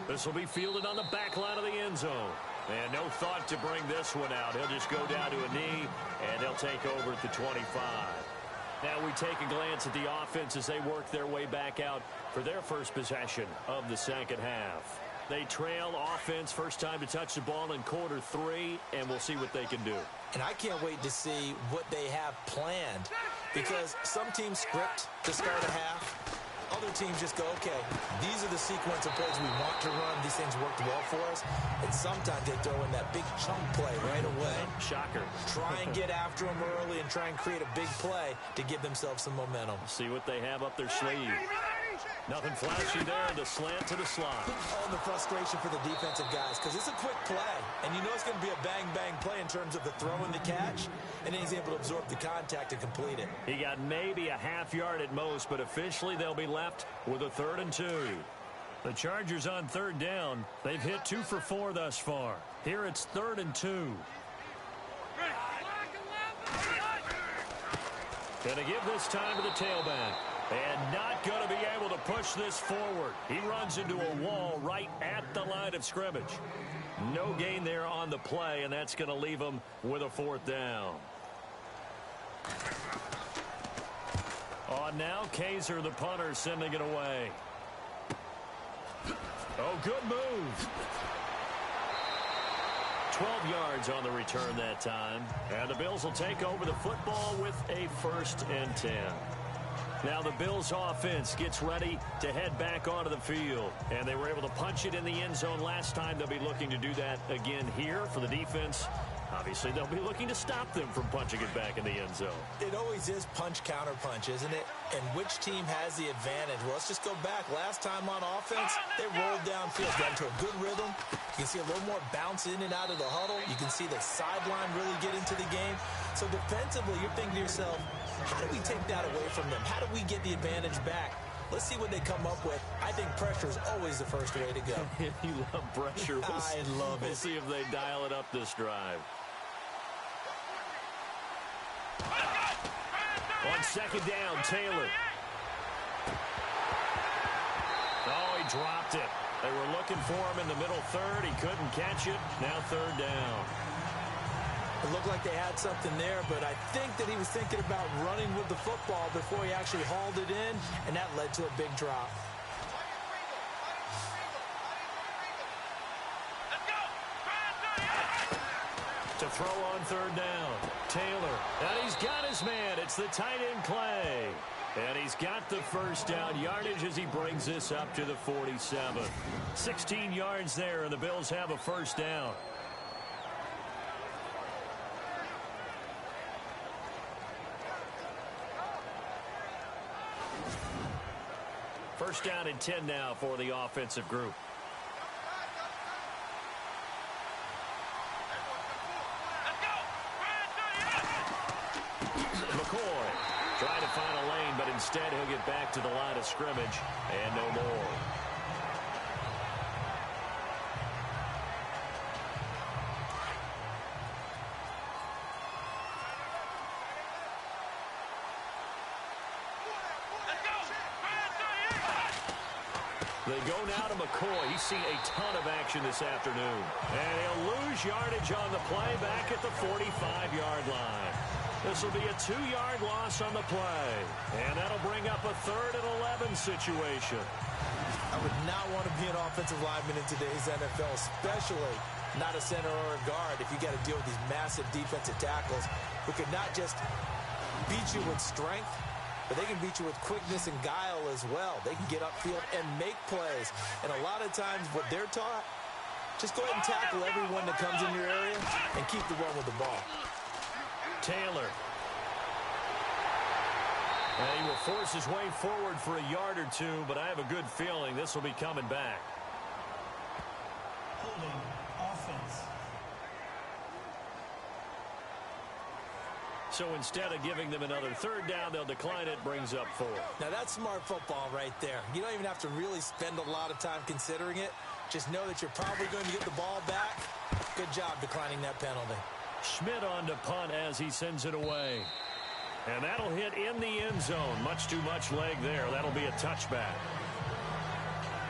This will be fielded on the back line of the end zone. And no thought to bring this one out. He'll just go down to a knee, and they'll take over at the 25. Now we take a glance at the offense as they work their way back out for their first possession of the second half. They trail offense, first time to touch the ball in quarter 3, and we'll see what they can do. And I can't wait to see what they have planned, because some teams script to start a half. Other teams just go, okay, these are the sequence of plays we want to run. These things worked well for us. And sometimes they throw in that big chunk play right away. Shocker. Try and get after them early and try and create a big play to give themselves some momentum. See what they have up their sleeve. Nothing flashy there. The slant to the slot. Oh, and the frustration for the defensive guys, because it's a quick play. And you know it's going to be a bang-bang play until terms of the throw and the catch, and then he's able to absorb the contact and complete it. He got maybe a half yard at most, but officially they'll be left with a 3rd and 2. The Chargers on 3rd down. They've hit 2 for 4 thus far. Here it's 3rd and 2. Going to give this time to the tailback. And not going to be able to push this forward. He runs into a wall right at the line of scrimmage. No gain there on the play, and that's going to leave him with a 4th down. On now, Kaiser, the punter, sending it away. Oh, good move. 12 yards on the return that time. And the Bills will take over the football with a 1st and 10. Now the Bills offense gets ready to head back onto the field. And they were able to punch it in the end zone last time. They'll be looking to do that again here for the defense. Obviously, they'll be looking to stop them from punching it back in the end zone. It always is punch-counter-punch, isn't it? And which team has the advantage? Well, let's just go back. Last time on offense, they rolled downfield, got into a good rhythm. You can see a little more bounce in and out of the huddle. You can see the sideline really get into the game. So defensively, you're thinking to yourself, how do we take that away from them? How do we get the advantage back? Let's see what they come up with. I think pressure is always the first way to go. You love pressure. I love it. We'll see if they dial it up this drive. On 2nd down, Taylor. Oh, he dropped it. They were looking for him in the middle 3rd. He couldn't catch it. Now 3rd down. It looked like they had something there, but I think that he was thinking about running with the football before he actually hauled it in, and that led to a big drop. To throw on 3rd down, Taylor. And he's got his man. It's the tight end, Clay. And he's got the 1st down yardage as he brings this up to the 47. 16 yards there, and the Bills have a 1st down. First down and 10 now for the offensive group. McCoy trying to find a lane, but instead he'll get back to the line of scrimmage and no more. They go now to McCoy. He's seen a ton of action this afternoon. And he'll lose yardage on the play back at the 45-yard line. This will be a 2-yard loss on the play. And that'll bring up a 3rd and 11 situation. I would not want to be an offensive lineman in today's NFL, especially not a center or a guard if you got to deal with these massive defensive tackles who could not just beat you with strength, but they can beat you with quickness and guile as well. They can get upfield and make plays. And a lot of times what they're taught, just go ahead and tackle everyone that comes in your area and keep the run with the ball. Taylor. And he will force his way forward for a yard or two, but I have a good feeling this will be coming back. Holding offense. So instead of giving them another 3rd down, they'll decline it, brings up 4. Now that's smart football right there. You don't even have to really spend a lot of time considering it. Just know that you're probably going to get the ball back. Good job declining that penalty. Schmidt on to punt as he sends it away. And that'll hit in the end zone. Much too much leg there. That'll be a touchback.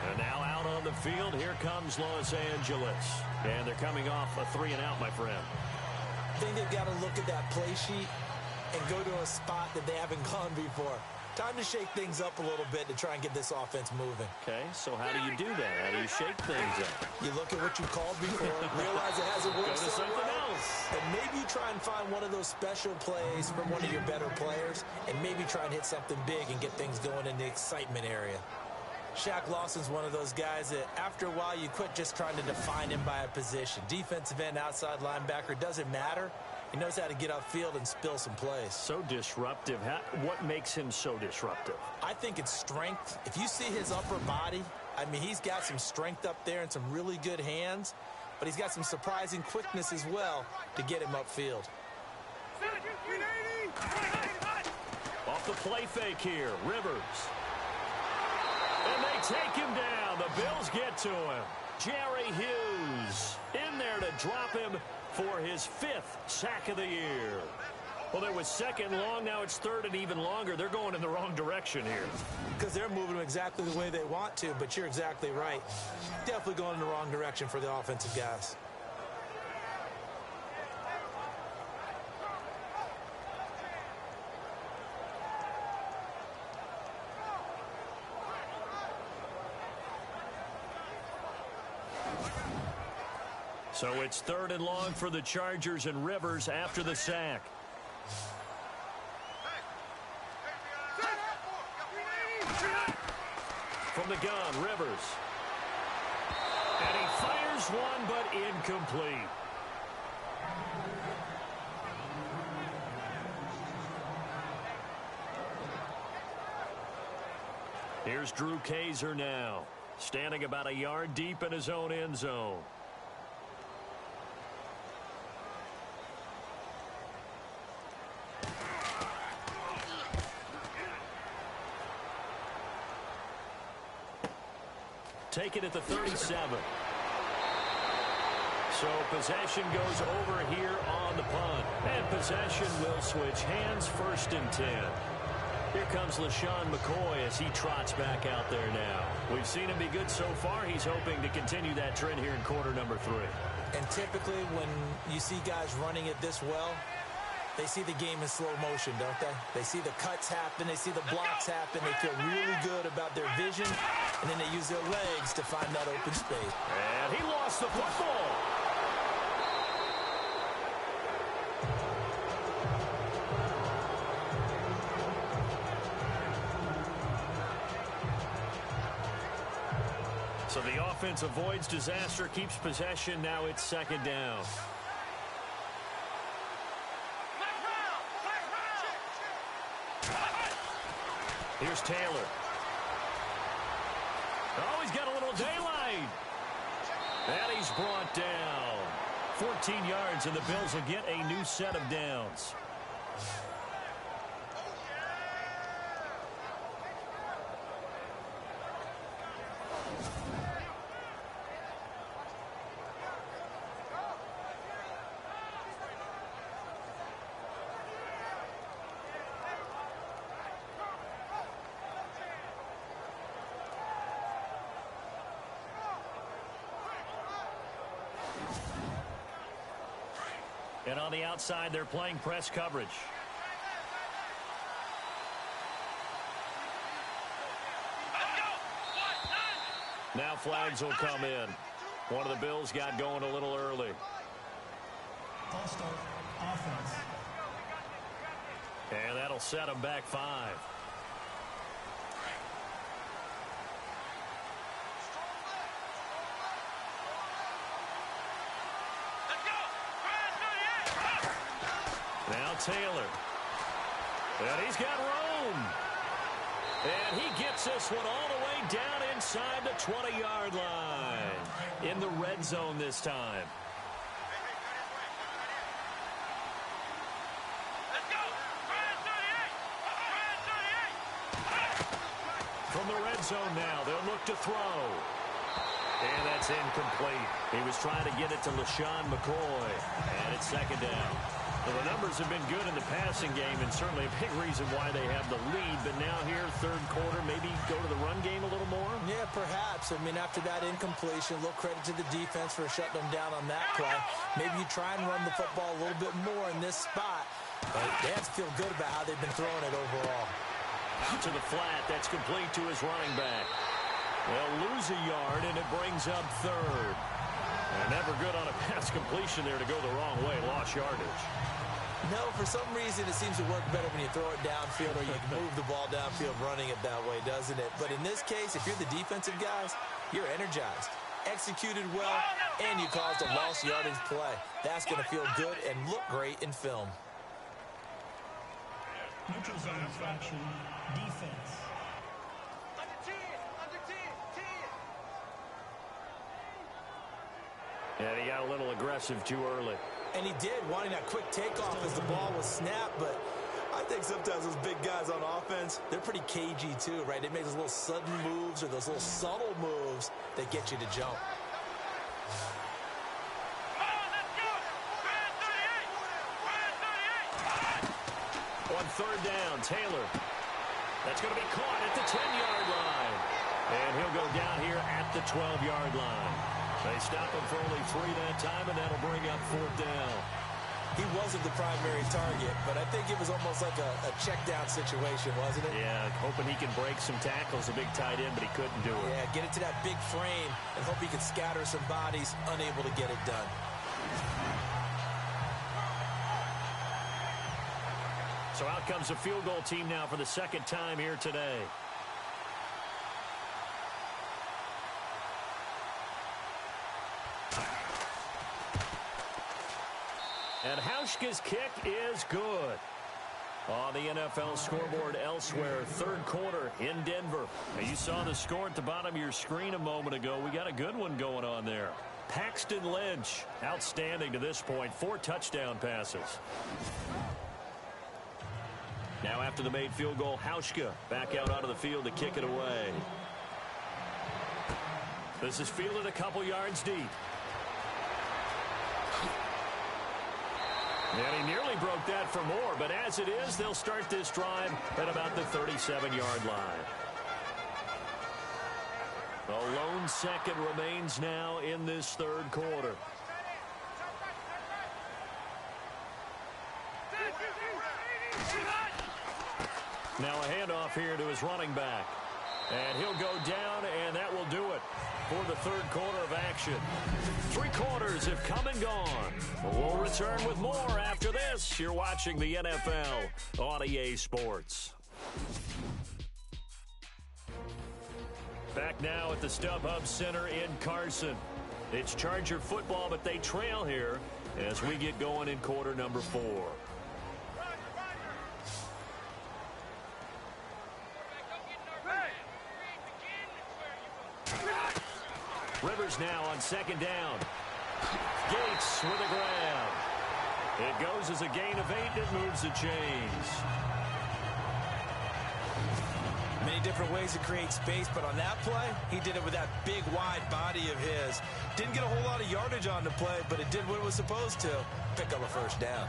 And now out on the field, here comes Los Angeles. And they're coming off a 3-and-out, my friend. I think they've got to look at that play sheet and go to a spot that they haven't gone before. Time to shake things up a little bit to try and get this offense moving. Okay, so how do you do that? How do you shake things up? You look at what you called before, realize it hasn't worked Go to so something well, else. and maybe you try and find one of those special plays from one of your better players, and maybe try and hit something big and get things going in the excitement area. Shaq Lawson's one of those guys that after a while you quit just trying to define him by a position. Defensive end, outside linebacker, doesn't matter. He knows how to get upfield and spill some plays. So disruptive. What makes him so disruptive? I think it's strength. If you see his upper body, I mean, he's got some strength up there and some really good hands. but he's got some surprising quickness as well to get him upfield. Off the play fake here, Rivers. And they take him down. The Bills get to him. Jerry Hughes in there to drop him for his 5th sack of the year. Well, it was 2nd long. Now it's 3rd and even longer. They're going in the wrong direction here. Because they're moving them exactly the way they want to, but you're exactly right. Definitely going in the wrong direction for the offensive guys. So it's 3rd and long for the Chargers and Rivers after the sack. From the gun, Rivers. And he fires one, but incomplete. Here's Drew Kaiser now, standing about a yard deep in his own end zone. Take it at the 37. So possession goes over here on the punt. And possession will switch hands, 1st and 10. Here comes LaShawn McCoy as he trots back out there now. We've seen him be good so far. He's hoping to continue that trend here in quarter number 3. And typically when you see guys running it this well, they see the game in slow motion, don't they? They see the cuts happen. They see the blocks happen. They feel really good about their vision. And then they use their legs to find that open space. And he lost the football. So the offense avoids disaster, keeps possession. Now it's 2nd down. Here's Taylor. Oh, he's got a little daylight. And he's brought down. 14 yards, and the Bills will get a new set of downs. And on the outside, they're playing press coverage. Now flags will come in. One of the Bills got going a little early. False start, offense. And that'll set them back 5. Now Taylor. And he's got room. And he gets this one all the way down inside the 20-yard line. In the red zone this time. From the red zone now, they'll look to throw. And that's incomplete. He was trying to get it to LaShawn McCoy. And it's 2nd down. Well, the numbers have been good in the passing game, and certainly a big reason why they have the lead. But now here, 3rd quarter, maybe go to the run game a little more? Yeah, perhaps. I mean, after that incompletion, a little credit to the defense for shutting them down on that play. Maybe you try and run the football a little bit more in this spot. But they have to feel good about how they've been throwing it overall. Out to the flat. That's complete to his running back. They'll lose a yard, and it brings up 3rd. And never good on a pass completion there to go the wrong way. Lost yardage. No, for some reason it seems to work better when you throw it downfield or you move the ball downfield running it that way, doesn't it? But in this case, if you're the defensive guys, you're energized, executed well, and you caused a lost yardage play. That's going to feel good and look great in film. Neutral zone infraction, defense. And he got a little aggressive too early. And he did, wanting that quick takeoff as the ball was snapped. But I think sometimes those big guys on offense, they're pretty cagey too, right? They make those little sudden moves or those little subtle moves that get you to jump. On third down, Taylor. That's going to be caught at the 10-yard line. And he'll go down here at the 12-yard line. They stop him for only 3 that time, and that'll bring up fourth down. He wasn't the primary target, but I think it was almost like a check down situation, wasn't it? Yeah, hoping he can break some tackles, a big tight end, but he couldn't do it. Yeah, get it to that big frame and hope he can scatter some bodies, unable to get it done. So out comes the field goal team now for the second time here today. And Hauschka's kick is good. On the NFL scoreboard elsewhere, third quarter in Denver. Now you saw the score at the bottom of your screen a moment ago. We got a good one going on there. Paxton Lynch, outstanding to this point, 4 touchdown passes. Now after the made field goal, Hauschka back out onto the field to kick it away. This is fielded a couple yards deep. And he nearly broke that for more, but as it is, they'll start this drive at about the 37-yard line. A lone second remains now in this third quarter. Now a handoff here to his running back. And he'll go down, and that will do it for the third quarter of action. 3 quarters have come and gone. We'll return with more after this. You're watching the NFL on EA Sports. Back now at the StubHub Center in Carson. It's Charger football, but they trail here as we get going in quarter number 4. Rivers now on second down. Gates with a grab. It goes as a gain of 8, and it moves the chains. Many different ways to create space, but on that play, he did it with that big, wide body of his. Didn't get a whole lot of yardage on the play, but it did what it was supposed to. Pick up a first down.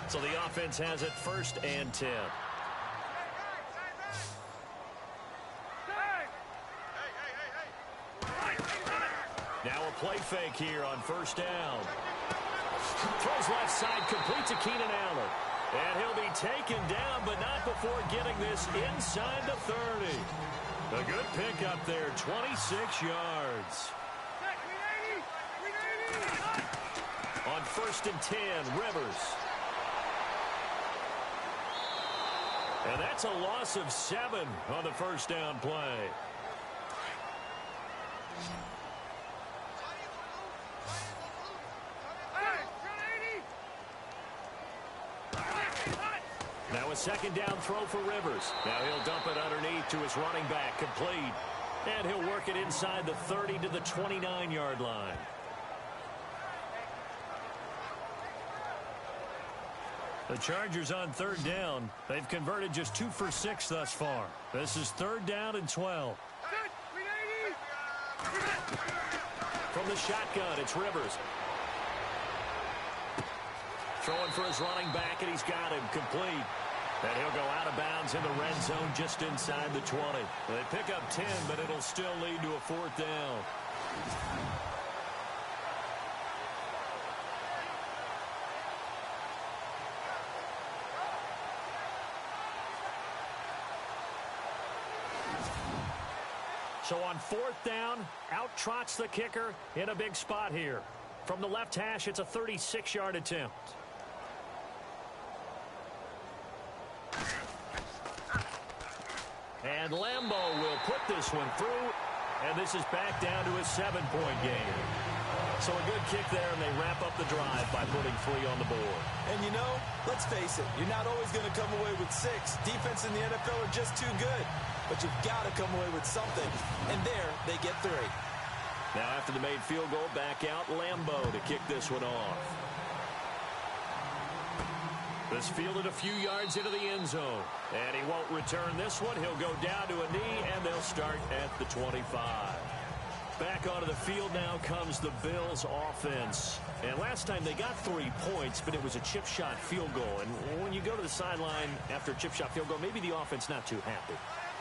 So the offense has it 1st and 10. Now a play fake here on 1st down. Throws left side, complete to Keenan Allen. And he'll be taken down, but not before getting this inside the 30. A good pickup there, 26 yards. On 1st and 10, Rivers. And that's a loss of 7 on the 1st down play. Now a 2nd down throw for Rivers. Now he'll dump it underneath to his running back, complete. And he'll work it inside the 30 to the 29-yard line. The Chargers on 3rd down. They've converted just 2 for 6 thus far. This is 3rd down and 12. From the shotgun, it's Rivers. Throwing for his running back, and he's got him complete. And he'll go out of bounds in the red zone just inside the 20. They pick up 10, but it'll still lead to a 4th down. So on 4th down, out trots the kicker in a big spot here. From the left hash, it's a 36-yard attempt. And Lambo will put this one through, and this is back down to a 7-point game. So a good kick there, and they wrap up the drive by putting 3 on the board. And you know, let's face it, you're not always going to come away with 6. Defense in the NFL are just too good. But you've got to come away with something, and there they get 3. Now after the made field goal, back out Lambeau to kick this one off. This fielded a few yards into the end zone. And he won't return this one. He'll go down to a knee, and they'll start at the 25. Back onto the field now comes the Bills offense. And last time they got 3 points, but it was a chip shot field goal. And when you go to the sideline after a chip shot field goal, maybe the offense not too happy.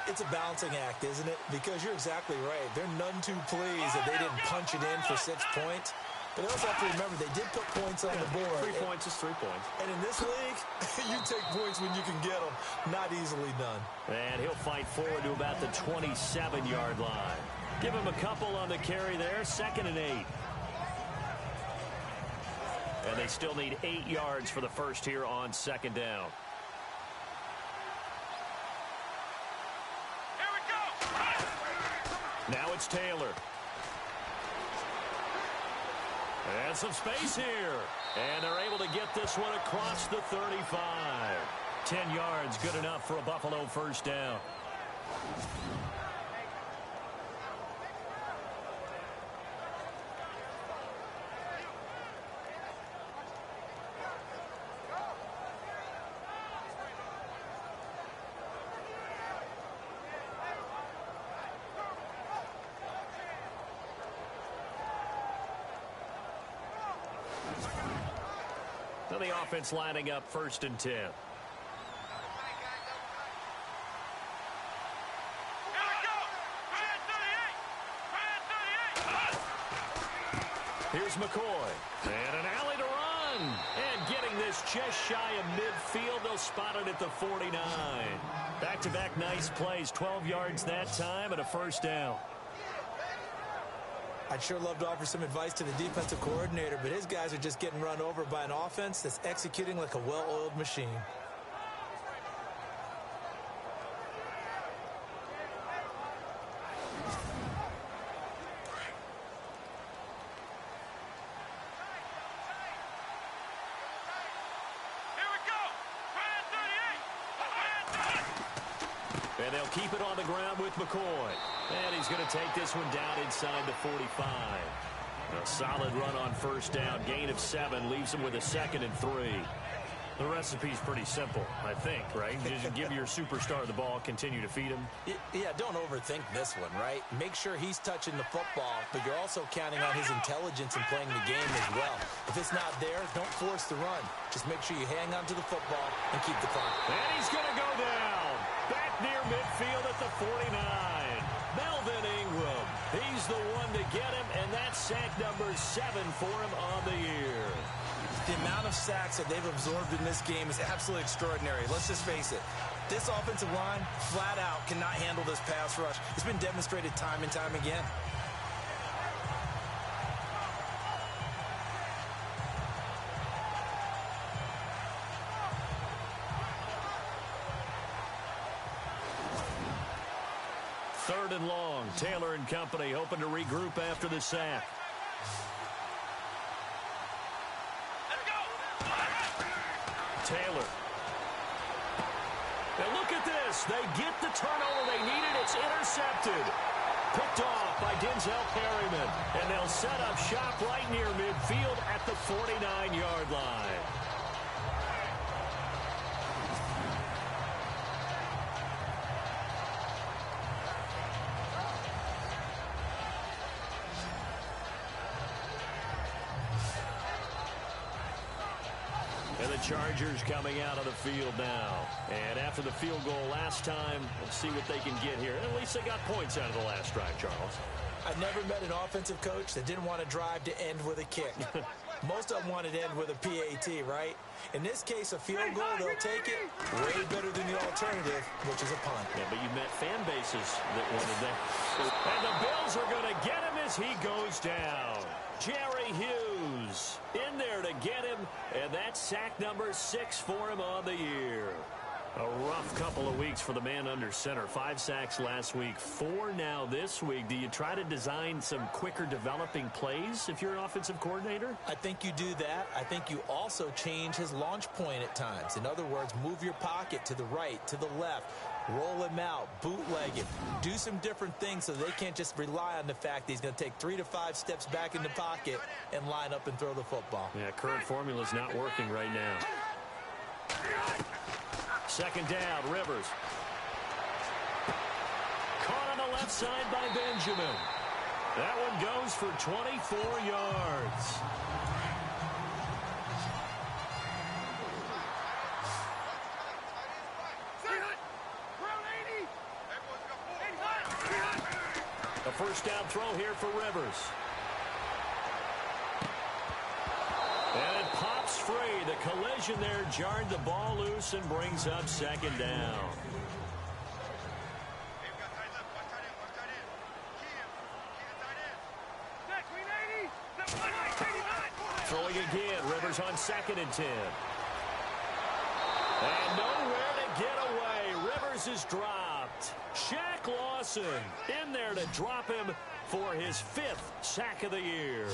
It's a balancing act, isn't it? Because you're exactly right. They're none too pleased that they didn't punch it in for 6 points. But they also have to remember they did put points on the board. 3 points is 3 points. And in this league, you take points when you can get them. Not easily done. And he'll fight forward to about the 27-yard line. Give him a couple on the carry there. 2nd and 8. And they still need 8 yards for the first here on 2nd down. Here we go. Now it's Taylor. And some space here. And they're able to get this one across the 35. 10 yards, good enough for a Buffalo first down. Now the offense lining up 1st and 10. Here we go. Try 38. Here's McCoy. And an alley to run. And getting this just shy of midfield. They'll spot it at the 49. Back-to-back nice plays. 12 yards that time and a first down. I'd sure love to offer some advice to the defensive coordinator, but his guys are just getting run over by an offense that's executing like a well-oiled machine. Here we go. Try 38. And they'll keep it on the ground with McCoy. And he's going to take this one down inside the 45. A solid run on first down. Gain of 7 leaves him with a 2nd and 3. The recipe's pretty simple, I think, right? Just give your superstar the ball, continue to feed him. Yeah, don't overthink this one, right? Make sure he's touching the football, but you're also counting on his intelligence in playing the game as well. If it's not there, don't force the run. Just make sure you hang on to the football and keep the clock. And he's going to go down. Back near midfield at the 49. Melvin Ingram. He's the one to get him, and that's sack number 7 for him on the year. The amount of sacks that they've absorbed in this game is absolutely extraordinary. Let's just face it. This offensive line, flat out, cannot handle this pass rush. It's been demonstrated time and time again. Third and long. Taylor and company hoping to regroup after the sack. Let's go. Taylor. Now look at this. They get the turnover they needed. It's intercepted. Picked off by Denzel Perryman. And they'll set up shop right near midfield at the 49-yard line. And the Chargers coming out of the field now. And after the field goal last time, we'll see what they can get here. At least they got points out of the last drive, Charles. I've never met an offensive coach that didn't want to drive to end with a kick. Most of them wanted to end with a PAT, right? In this case, a field goal, they'll take it way better than the alternative, which is a punt. Yeah, but you met fan bases that wanted that. And the Bills are going to get him as he goes down. Jerry Hughes in there to get him, and that's sack number 6 for him on the year. A rough couple of weeks for the man under center. 5 sacks last week, 4 now this week. Do you try to design some quicker developing plays if you're an offensive coordinator? I think you do that. I think you also change his launch point at times. In other words, move your pocket to the right, to the left. roll him out, bootleg him, do some different things so they can't just rely on the fact that he's going to take 3 to 5 steps back in the pocket and line up and throw the football. Yeah, current formula is not working right now. Second down, Rivers. Caught on the left side by Benjamin. That one goes for 24 yards. A first down throw here for Rivers. And it pops free. The collision there jarred the ball loose and brings up second down. Throwing again. Rivers on 2nd and 10. And nowhere to get away. Rivers is dropped. Shaq Lawson in there to drop him for his 5th sack of the year.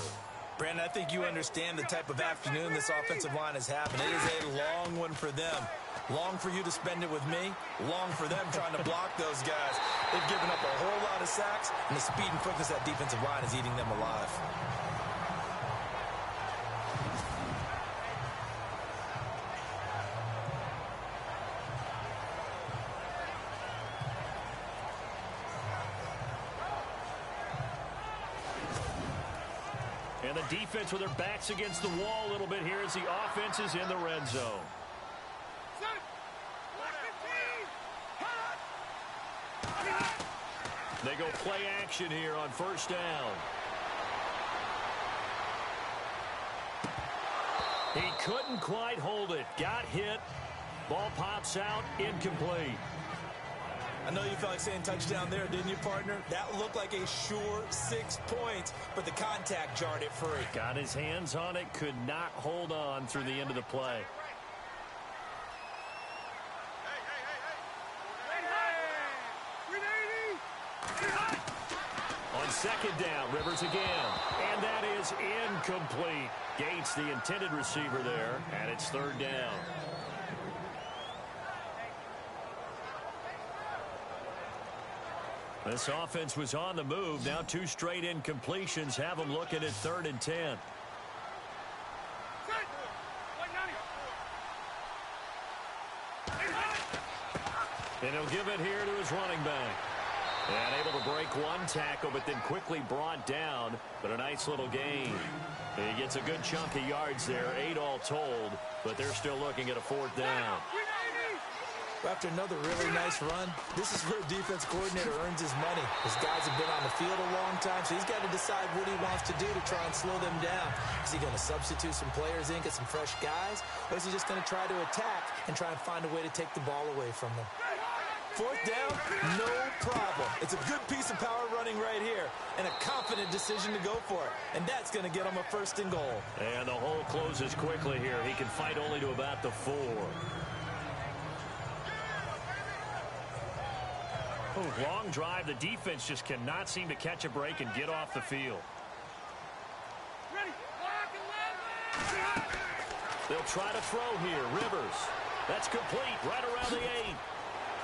Brandon, I think you understand the type of afternoon this offensive line is having. It is a long one for them. Long for you to spend it with me. Long for them trying to block those guys. They've given up a whole lot of sacks, and the speed and quickness of that defensive line is eating them alive. And the defense with their backs against the wall a little bit here as the offense is in the red zone. They go play action here on first down. He couldn't quite hold it. Got hit. Ball pops out. Incomplete. I know you felt like saying touchdown there, didn't you, partner? That looked like a sure 6 points, but the contact jarred it free. Got his hands on it, could not hold on through the end of the play. On second down, Rivers again. And that is incomplete. Gates, the intended receiver there, and it's 3rd down. This offense was on the move. Now 2 straight incompletions have them looking at 3rd and 10. And he'll give it here to his running back. And able to break 1 tackle, but then quickly brought down. But a nice little gain. He gets a good chunk of yards there, 8 all told. But they're still looking at a 4th down. After another really nice run, this is where a defense coordinator earns his money. His guys have been on the field a long time, so he's got to decide what he wants to do to try and slow them down. Is he going to substitute some players in, get some fresh guys, or is he just going to try to attack and try and find a way to take the ball away from them? 4th down, no problem. It's a good piece of power running right here and a confident decision to go for it. And that's going to get him a 1st and goal. And the hole closes quickly here. He can fight only to about the 4. Long drive. The defense just cannot seem to catch a break and get off the field. They'll try to throw here. Rivers. That's complete right around the 8.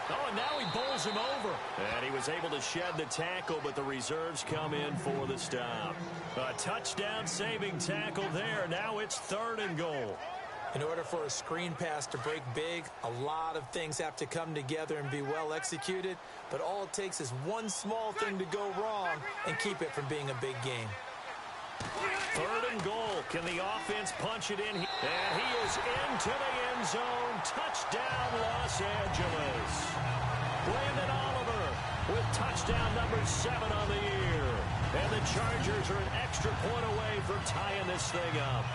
Oh, and now he bowls him over. And he was able to shed the tackle, but the reserves come in for the stop. A touchdown-saving tackle there. Now it's 3rd and goal. In order for a screen pass to break big, a lot of things have to come together and be well executed. But all it takes is one small thing to go wrong and keep it from being a big game. 3rd and goal. Can the offense punch it in? And he is into the end zone. Touchdown, Los Angeles. Brandon Oliver with touchdown number 7 on the year. And the Chargers are an extra point away from tying this thing up.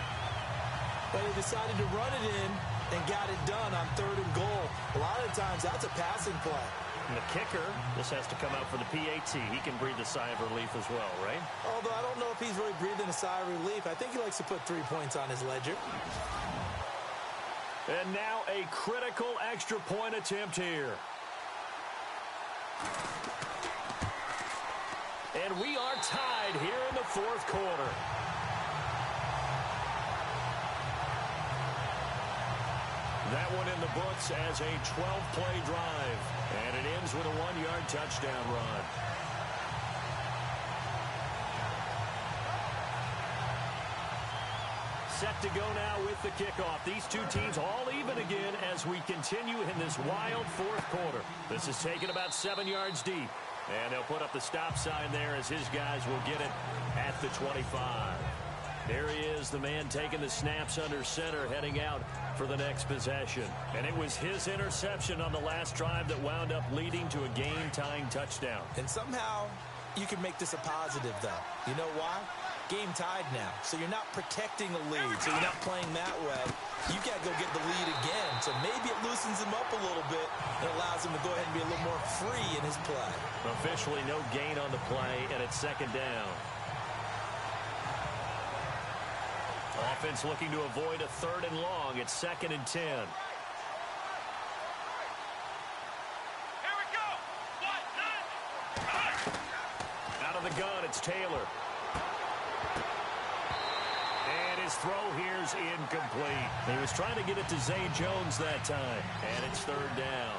But they decided to run it in and got it done on 3rd and goal. A lot of times that's a passing play. And the kicker, this has to come out for the PAT. He can breathe a sigh of relief as well, right? Although I don't know if he's really breathing a sigh of relief. I think he likes to put 3 points on his ledger. And now a critical extra point attempt here. And we are tied here in the 4th quarter. That one in the books as a 12-play drive. And it ends with a 1-yard touchdown run. Set to go now with the kickoff. These two teams all even again as we continue in this wild fourth quarter. This is taken about 7 yards deep. And they'll put up the stop sign there as his guys will get it at the 25. There he is, the man taking the snaps under center, heading out for the next possession. And it was his interception on the last drive that wound up leading to a game-tying touchdown. And somehow you can make this a positive, though. You know why? Game tied now, so you're not protecting the lead, so you're not playing that way. You got to go get the lead again, so maybe it loosens him up a little bit and allows him to go ahead and be a little more free in his play. Officially no gain on the play, and it's second down. Offense looking to avoid a 3rd and long. It's 2nd and 10. Here we go. 1, 9. Out of the gun, it's Taylor. And his throw here's incomplete. He was trying to get it to Zay Jones that time. And it's 3rd down.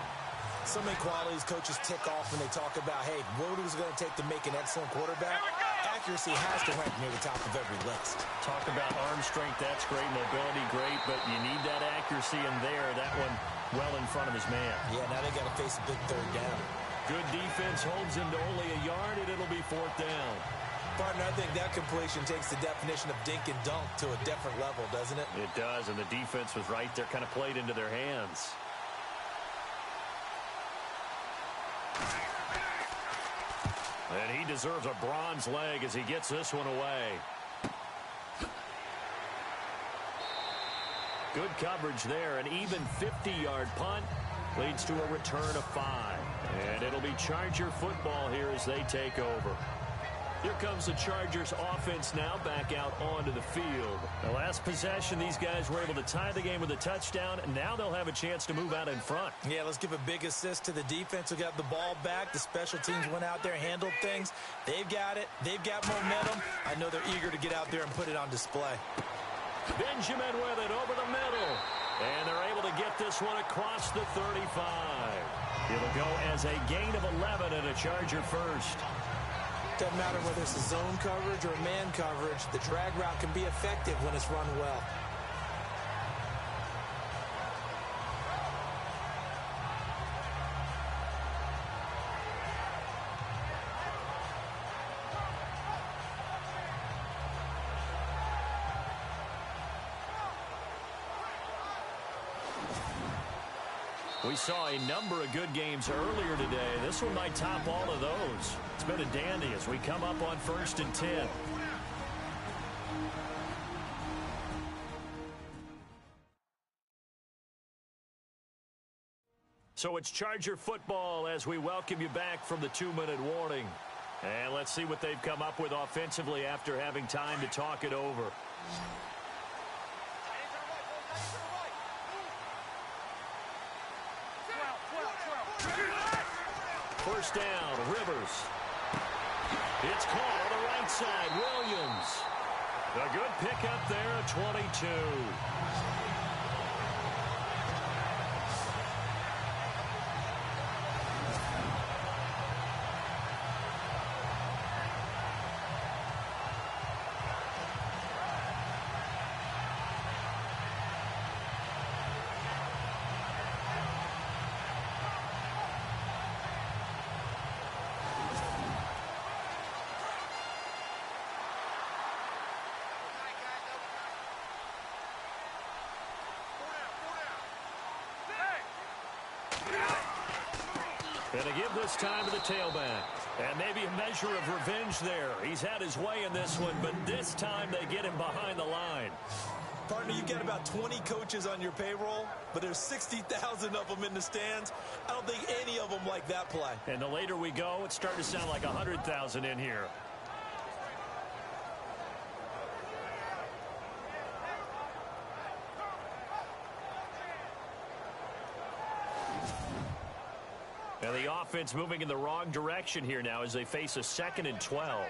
So many qualities coaches tick off when they talk about, hey, what is it going to take to make an excellent quarterback? Accuracy has to rank near the top of every list. Talk about arm strength, that's great. Mobility, great. But you need that accuracy in there. That one well in front of his man. Yeah, now they got to face a big 3rd down. Good defense holds him to only a yard, and it'll be 4th down. Partner, I think that completion takes the definition of dink and dunk to a different level, doesn't it? It does, and the defense was right there, kind of played into their hands. And he deserves a bronze leg as he gets this one away. Good coverage there. An even 50-yard punt leads to a return of 5. And it'll be Charger football here as they take over. Here comes the Chargers offense now back out onto the field. The last possession, these guys were able to tie the game with a touchdown, and now they'll have a chance to move out in front. Yeah, let's give a big assist to the defense who got the ball back. The special teams went out there, handled things. They've got it. They've got momentum. I know they're eager to get out there and put it on display. Benjamin with it over the middle. And they're able to get this one across the 35. It'll go as a gain of 11 and a Charger first. Doesn't matter whether it's a zone coverage or a man coverage. The drag route can be effective when it's run well. We saw a number of good games earlier today. This one might top all of those. It's been a dandy as we come up on 1st and 10. So it's Charger football as we welcome you back from the 2-minute warning. And let's see what they've come up with offensively after having time to talk it over. First down, Rivers. It's caught on the right side, Williams. A good pickup there at 22. And to give this time to the tailback. And maybe a measure of revenge there. He's had his way in this one, but this time they get him behind the line. Partner, you got about 20 coaches on your payroll, but there's 60,000 of them in the stands. I don't think any of them like that play. And the later we go, it's starting to sound like 100,000 in here. And the offense moving in the wrong direction here now as they face a 2nd and 12.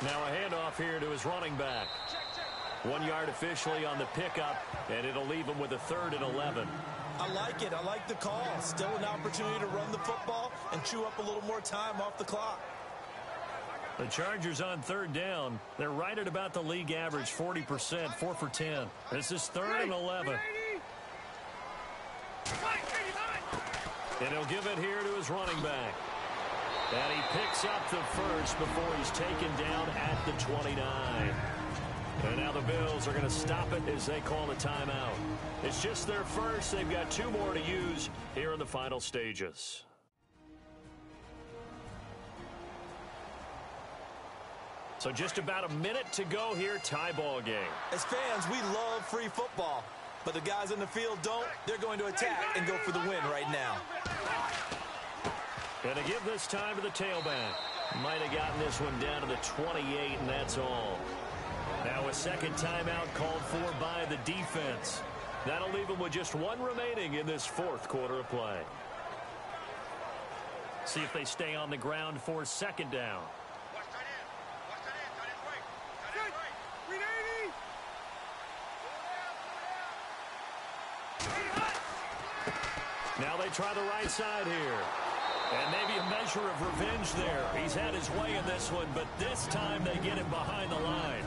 Now a handoff here to his running back. 1 yard officially on the pickup, and it'll leave him with a 3rd and 11. I like it. I like the call. Still an opportunity to run the football and chew up a little more time off the clock. The Chargers on 3rd down. They're right at about the league average, 40%, 4 for 10. This is 3rd and 11. And he'll give it here to his running back. And he picks up the first before he's taken down at the 29. And now the Bills are going to stop it as they call a timeout. It's just their first. They've got 2 more to use here in the final stages. So just about a minute to go here, tie ball game. As fans, we love free football. But the guys in the field don't. They're going to attack and go for the win right now. And to give this time to the tailback. Might have gotten this one down to the 28, and that's all. Now a second timeout called for by the defense. That'll leave them with just 1 remaining in this 4th quarter of play. See if they stay on the ground for 2nd down. Now they try the right side here. And maybe a measure of revenge there. He's had his way in this one, but this time they get him behind the line.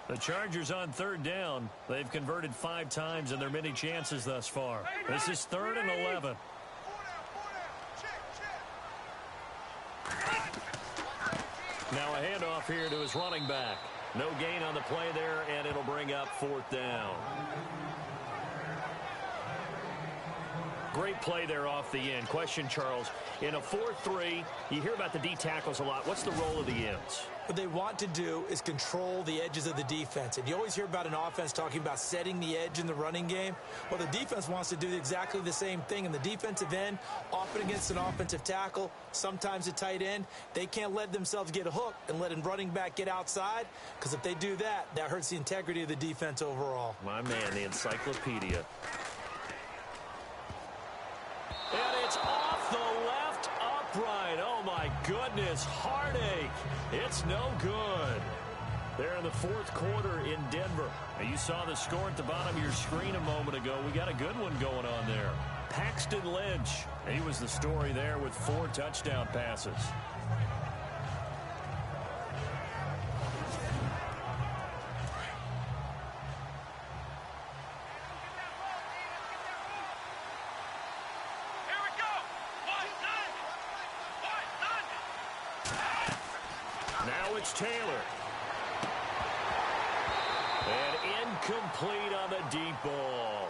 The Chargers on 3rd down. They've converted 5 times in their many chances thus far. This is 3rd and 11. Now a handoff here to his running back. No gain on the play there, and it'll bring up 4th down. Great play there off the end. Question, Charles, in a 4-3, you hear about the D tackles a lot. What's the role of the ends? What they want to do is control the edges of the defense. And you always hear about an offense talking about setting the edge in the running game. Well, the defense wants to do exactly the same thing. In the defensive end, often against an offensive tackle, sometimes a tight end, they can't let themselves get a hook and let a running back get outside, because if they do that, that hurts the integrity of the defense overall. My man, the encyclopedia. And it's off the left upright. Oh, my goodness. Heartache. It's no good. They're in the 4th quarter in Denver. Now, you saw the score at the bottom of your screen a moment ago. We got a good one going on there. Paxton Lynch. He was the story there with 4 touchdown passes. Taylor. And incomplete on the deep ball.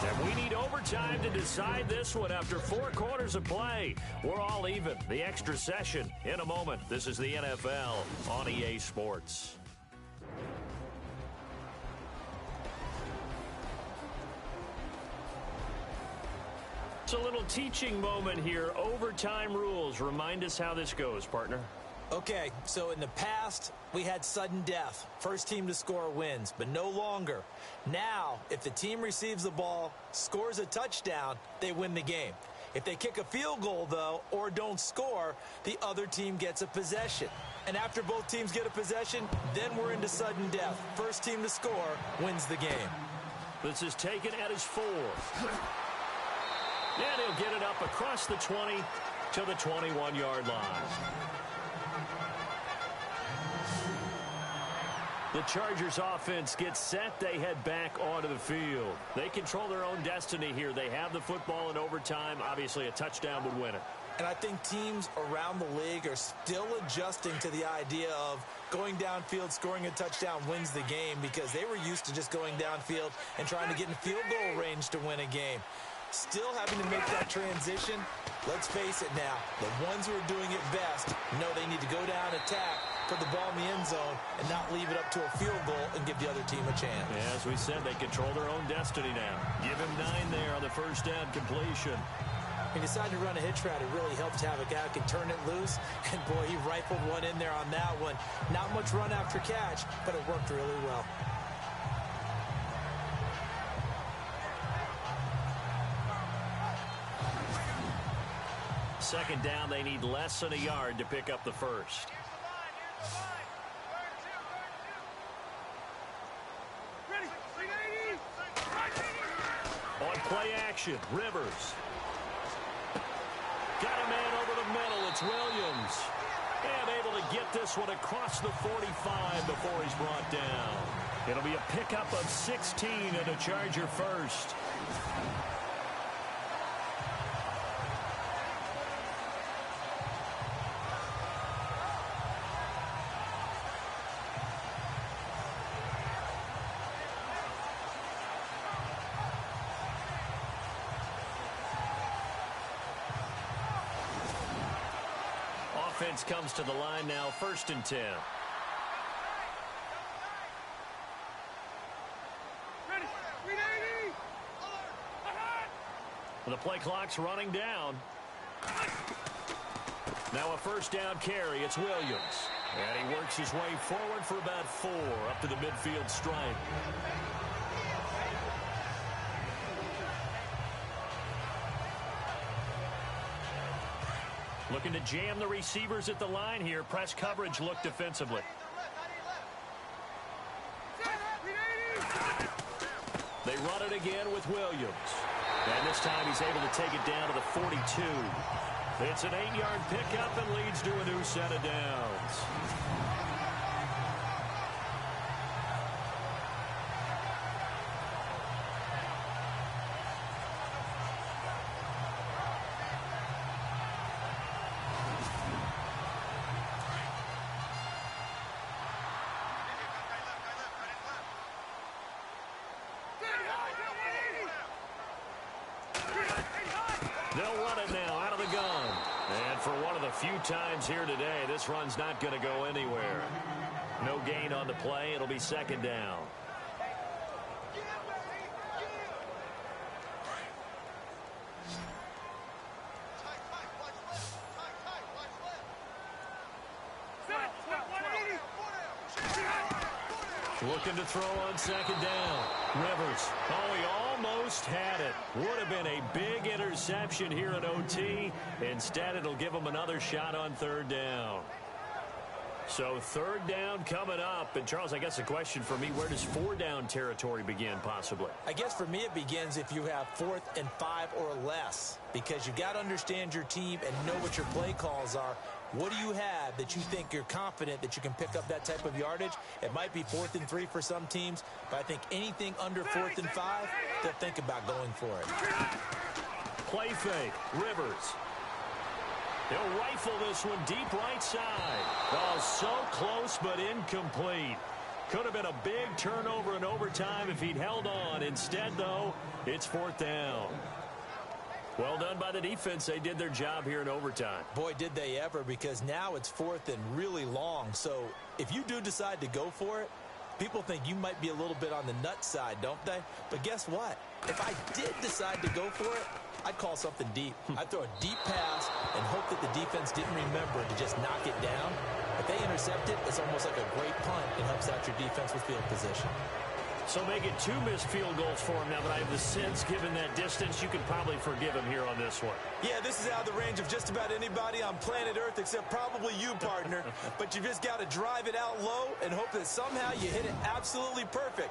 And we need overtime to decide this one after 4 quarters of play. We're all even. The extra session in a moment. This is the NFL on EA Sports. It's a little teaching moment here. Overtime rules. Remind us how this goes, partner. Okay, so in the past, we had sudden death. First team to score wins, but no longer. Now, if the team receives the ball, scores a touchdown, they win the game. If they kick a field goal, though, or don't score, the other team gets a possession. And after both teams get a possession, then we're into sudden death. First team to score wins the game. This is taken at his 4th. And he'll get it up across the 20 to the 21-yard line. The Chargers offense gets set. They head back onto the field. They control their own destiny here. They have the football in overtime. Obviously, a touchdown would win it. And I think teams around the league are still adjusting to the idea of going downfield, scoring a touchdown wins the game, because they were used to just going downfield and trying to get in field goal range to win a game. Still having to make that transition. Let's face it now, the ones who are doing it best know they need to go down, attack, put the ball in the end zone, and not leave it up to a field goal and give the other team a chance. Yeah, as we said, they control their own destiny now. Give him 9 there on the first down completion. He decided to run a hitch route. It really helps to have a guy who can turn it loose. And, boy, he rifled one in there on that one. Not much run after catch, but it worked really well. second down, they need less than a yard to pick up the first. On play action, Rivers. Got a man over the middle. It's Williams. And able to get this one across the 45 before he's brought down. It'll be a pickup of 16 and a Charger first. Offense comes to the line now, 1st and 10. The play clock's running down. Now a first down carry. It's Williams. And he works his way forward for about 4 up to the midfield stripe. Looking to jam the receivers at the line here. Press coverage look defensively. They run it again with Williams. And this time he's able to take it down to the 42. It's an 8-yard pickup and leads to a new set of downs. They'll run it now out of the gun. And for one of the few times here today, this run's not going to go anywhere. No gain on the play. It'll be 2nd down. Looking to throw on 2nd down. Rivers. Oh, he almost had it. Would have been a big interception here in OT. Instead, it'll give him another shot on 3rd down. So 3rd down coming up. And, Charles, I guess the question for me, where does 4-down territory begin possibly? I guess for me it begins if you have 4th and 5 or less. Because you've got to understand your team and know what your play calls are. What do you have that you think you're confident that you can pick up that type of yardage? It might be 4th and 3 for some teams, but I think anything under 4th and 5, they'll think about going for it. Play fake. Rivers. He'll rifle this one deep right side. Oh, so close but incomplete. Could have been a big turnover in overtime if he'd held on. Instead, though, it's 4th down. Well done by the defense. They did their job here in overtime. Boy, did they ever, because now it's 4th and really long. So if you do decide to go for it, people think you might be a little bit on the nut side, don't they? But guess what? If I did decide to go for it, I'd call something deep. I'd throw a deep pass and hope that the defense didn't remember to just knock it down. If they intercept it, it's almost like a great punt. It helps out your defense with field position. So make it 2 missed field goals for him now, but I have the sense, given that distance, you can probably forgive him here on this one. Yeah, this is out of the range of just about anybody on planet Earth except probably you, partner. But you just got to drive it out low and hope that somehow you hit it absolutely perfect.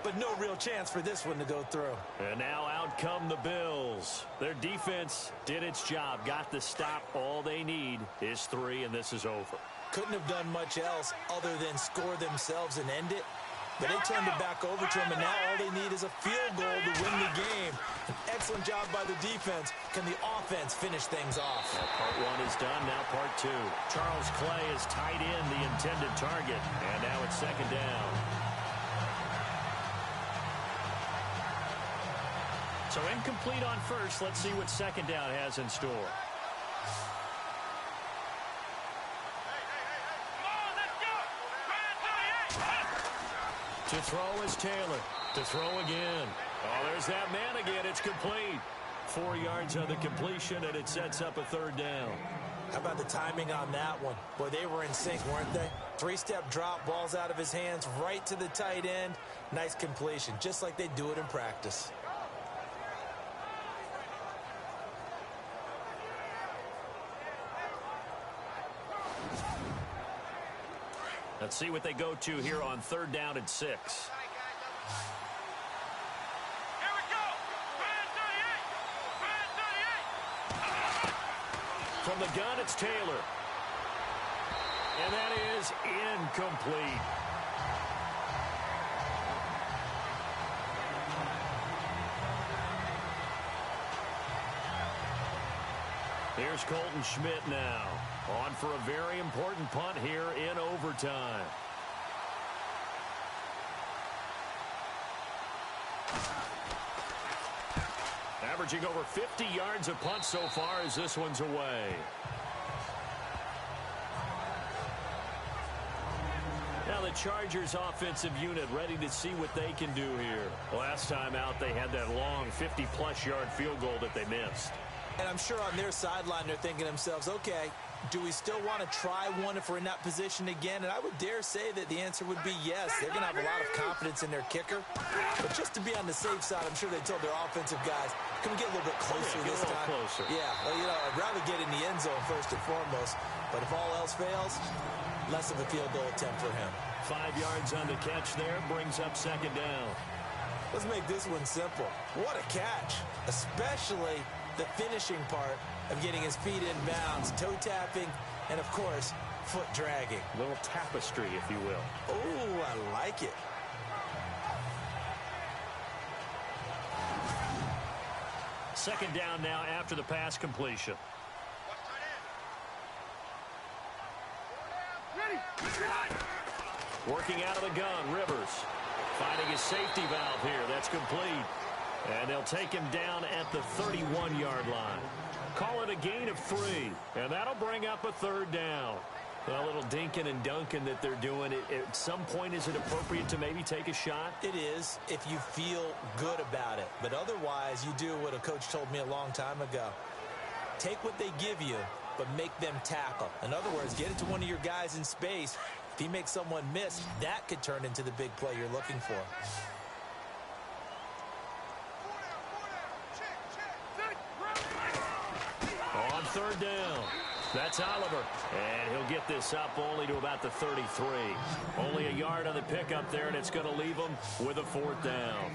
But no real chance for this one to go through. And now out come the Bills. Their defense did its job, got the stop. All they need is 3, and this is over. Couldn't have done much else other than score themselves and end it. But they turned it back over to him, and now all they need is a field goal to win the game. An excellent job by the defense. Can the offense finish things off? Well, part 1 is done, now part 2. Charles Clay is tied in the intended target, and now it's 2nd down. So incomplete on first. Let's see what 2nd down has in store. To throw is Taylor. To throw again. Oh, there's that man again. It's complete. 4 yards on the completion, and it sets up a 3rd down. How about the timing on that one? Boy, they were in sync, weren't they? 3-step drop, balls out of his hands, right to the tight end. Nice completion, just like they do it in practice. Let's see what they go to here on 3rd down and 6. Here we go. Brand 38. From the gun, it's Taylor. And that is incomplete. Here's Colton Schmidt now. On for a very important punt here in overtime. Averaging over 50 yards a punt so far as this one's away. Now the Chargers offensive unit ready to see what they can do here. Last time out they had that long 50-plus yard field goal that they missed. And I'm sure on their sideline they're thinking to themselves, okay, do we still want to try one if we're in that position again? And I would dare say that the answer would be yes. They're going to have a lot of confidence in their kicker. But just to be on the safe side, I'm sure they told their offensive guys, can we get a little bit closer this time? Closer. Yeah, well, I'd rather get in the end zone first and foremost. But if all else fails, less of a field goal attempt for him. 5 yards on the catch there, brings up 2nd down. Let's make this one simple. What a catch, especially the finishing part of getting his feet in bounds, toe tapping, and, of course, foot dragging. A little tapestry, if you will. Oh, I like it. Second down now after the pass completion. Working out of the gun, Rivers. Finding his safety valve here. That's complete. And they'll take him down at the 31-yard line. Call it a gain of 3. And that'll bring up a 3rd down. A little dinking and dunking that they're doing. At some point, is it appropriate to maybe take a shot? It is if you feel good about it. But otherwise, you do what a coach told me a long time ago. Take what they give you, but make them tackle. In other words, get it to one of your guys in space. If he makes someone miss, that could turn into the big play you're looking for. On 3rd down, that's Oliver. And he'll get this up only to about the 33. Only a yard on the pickup there, and it's going to leave him with a 4th down.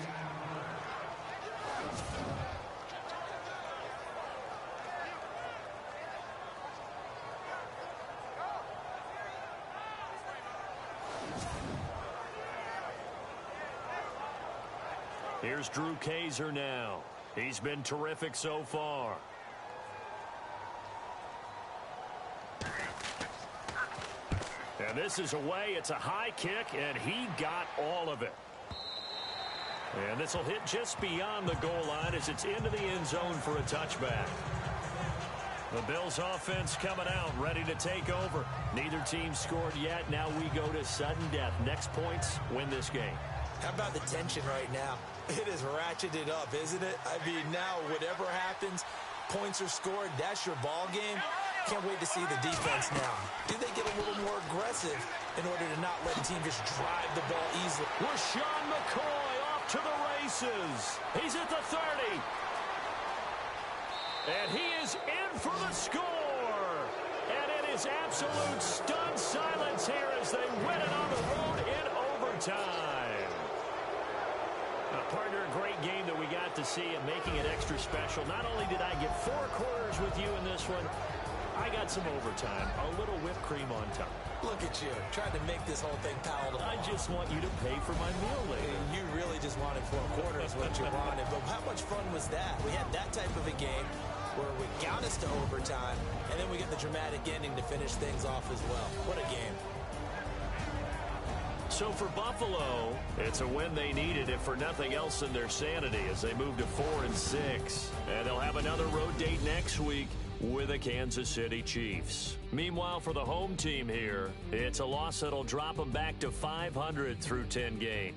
Here's Drew Kaiser now. He's been terrific so far. And this is away. It's a high kick, and he got all of it. And this will hit just beyond the goal line as it's into the end zone for a touchback. The Bills offense coming out, ready to take over. Neither team scored yet. Now we go to sudden death. Next points win this game. How about the tension right now? It is ratcheted up, isn't it? I mean, now whatever happens, points are scored. That's your ball game. Can't wait to see the defense now. Do they get a little more aggressive in order to not let the team just drive the ball easily? LaShawn McCoy off to the races. He's at the 30. And he is in for the score. And it is absolute stunned silence here as they win it on the road in overtime. Partner, a great game that we got to see and making it extra special. Not only did I get 4 quarters with you in this one, I got some overtime, a little whipped cream on top. Look at you, trying to make this whole thing palatable. I just want you to pay for my meal later. You really just wanted 4 quarters, what you wanted. But how much fun was that? We had that type of a game where we got us to overtime, and then we get the dramatic ending to finish things off as well. What a game. So for Buffalo, it's a win they needed, if for nothing else than their sanity, as they move to 4-6. And they'll have another road date next week with the Kansas City Chiefs. Meanwhile, for the home team here, it's a loss that'll drop them back to 500 through 10 games.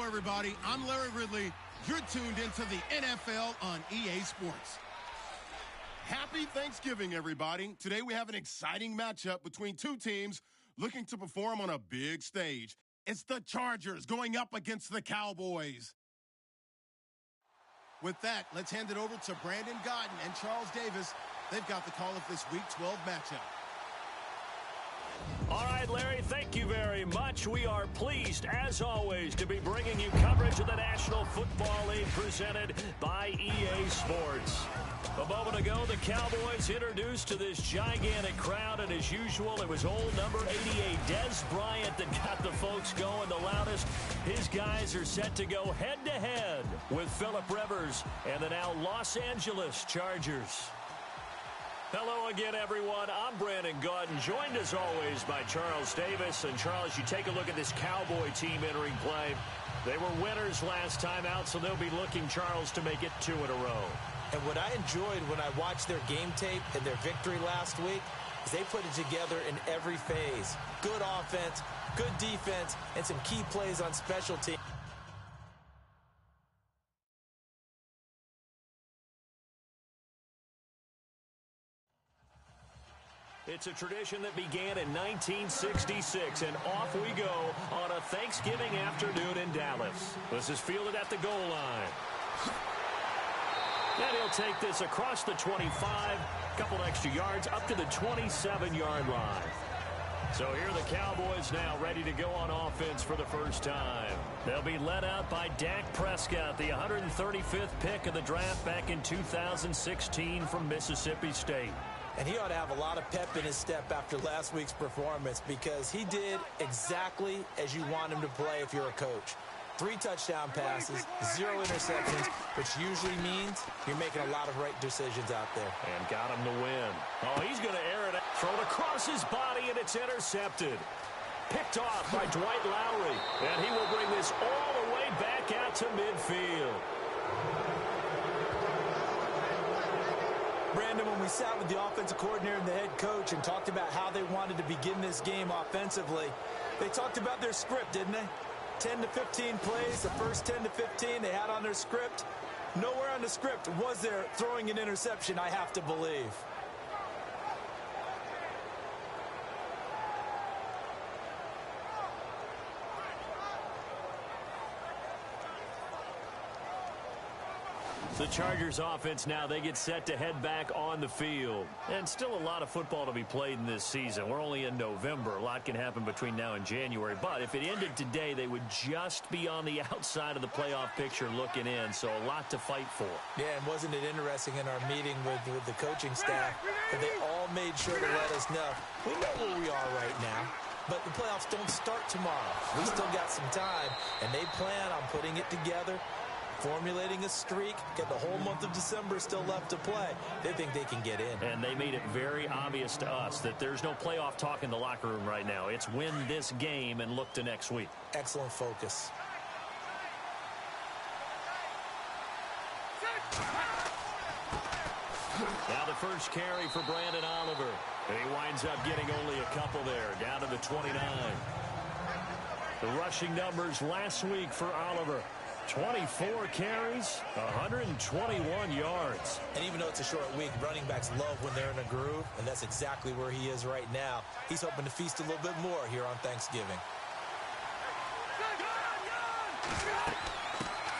everybody. I'm Larry Ridley. You're tuned into the NFL on EA Sports. Happy Thanksgiving, everybody. Today we have an exciting matchup between two teams looking to perform on a big stage. It's the Chargers going up against the Cowboys. With that, let's hand it over to Brandon Godden and Charles Davis. They've got the call of this Week 12 matchup. All right, Larry, thank you very much. We are pleased, as always, to be bringing you coverage of the National Football League presented by EA Sports. A moment ago, the Cowboys introduced to this gigantic crowd, and as usual, it was old number 88, Dez Bryant, that got the folks going the loudest. His guys are set to go head-to-head with Phillip Rivers and the now Los Angeles Chargers. Hello again, everyone. I'm Brandon Godden, joined as always by Charles Davis. And Charles, you take a look at this Cowboy team entering play. They were winners last time out, so they'll be looking, Charles, to make it 2 in a row. And what I enjoyed when I watched their game tape and their victory last week is they put it together in every phase. Good offense, good defense, and some key plays on special teams. It's a tradition that began in 1966, and off we go on a Thanksgiving afternoon in Dallas. This is fielded at the goal line. And he'll take this across the 25, a couple extra yards, up to the 27-yard line. So here are the Cowboys now ready to go on offense for the first time. They'll be led out by Dak Prescott, the 135th pick of the draft back in 2016 from Mississippi State. And he ought to have a lot of pep in his step after last week's performance because he did exactly as you want him to play if you're a coach. 3 touchdown passes, 0 interceptions, which usually means you're making a lot of right decisions out there. And got him to win. Oh, he's going to air it. Throw it across his body, and it's intercepted. Picked off by Dwight Lowry. And he will bring this all the way back out to midfield. Brandon, when we sat with the offensive coordinator and the head coach and talked about how they wanted to begin this game offensively, they talked about their script, didn't they? 10 to 15 plays, the first 10 to 15 they had on their script. Nowhere on the script was there throwing an interception, I have to believe. The Chargers offense now, they get set to head back on the field. And still a lot of football to be played in this season. We're only in November. A lot can happen between now and January. But if it ended today, they would just be on the outside of the playoff picture looking in. So a lot to fight for. Yeah, and wasn't it interesting in our meeting with the coaching staff that they all made sure to let us know, we know where we are right now. But the playoffs don't start tomorrow. We still got some time, and they plan on putting it together, formulating a streak, get the whole month of December still left to play. They think they can get in. And they made it very obvious to us that there's no playoff talk in the locker room right now. It's win this game and look to next week. Excellent focus. Now the first carry for Brandon Oliver. And he winds up getting only a couple there, down to the 29. The rushing numbers last week for Oliver. 24 carries, 121 yards. And even though it's a short week, running backs love when they're in a groove, and that's exactly where he is right now. He's hoping to feast a little bit more here on Thanksgiving.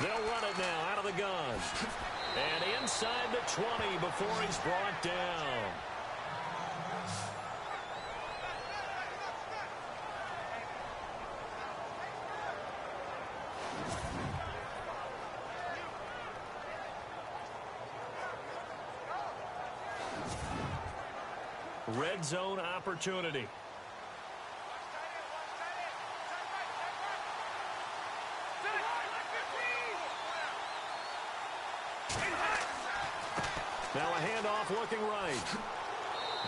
They'll run it now out of the gun. And inside the 20 before he's brought down. Red zone opportunity. Now a handoff looking right.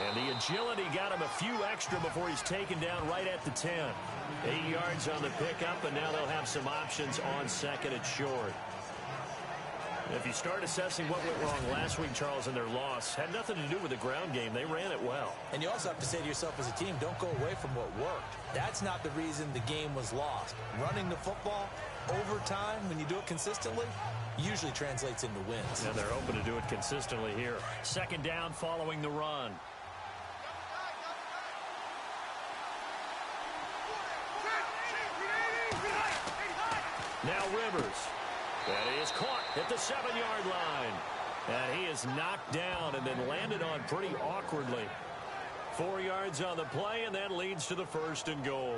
And the agility got him a few extra before he's taken down right at the 10. 8 yards on the pickup, and now they'll have some options on second and short. If you start assessing what went wrong last week, Charles, in their loss, had nothing to do with the ground game. They ran it well. And you also have to say to yourself as a team, don't go away from what worked. That's not the reason the game was lost. Running the football over time, when you do it consistently, usually translates into wins. And they're open to do it consistently here. Second down following the run. Now Rivers. And he is caught at the 7-yard line. And he is knocked down and then landed on pretty awkwardly. 4 yards on the play, and that leads to the 1st and goal.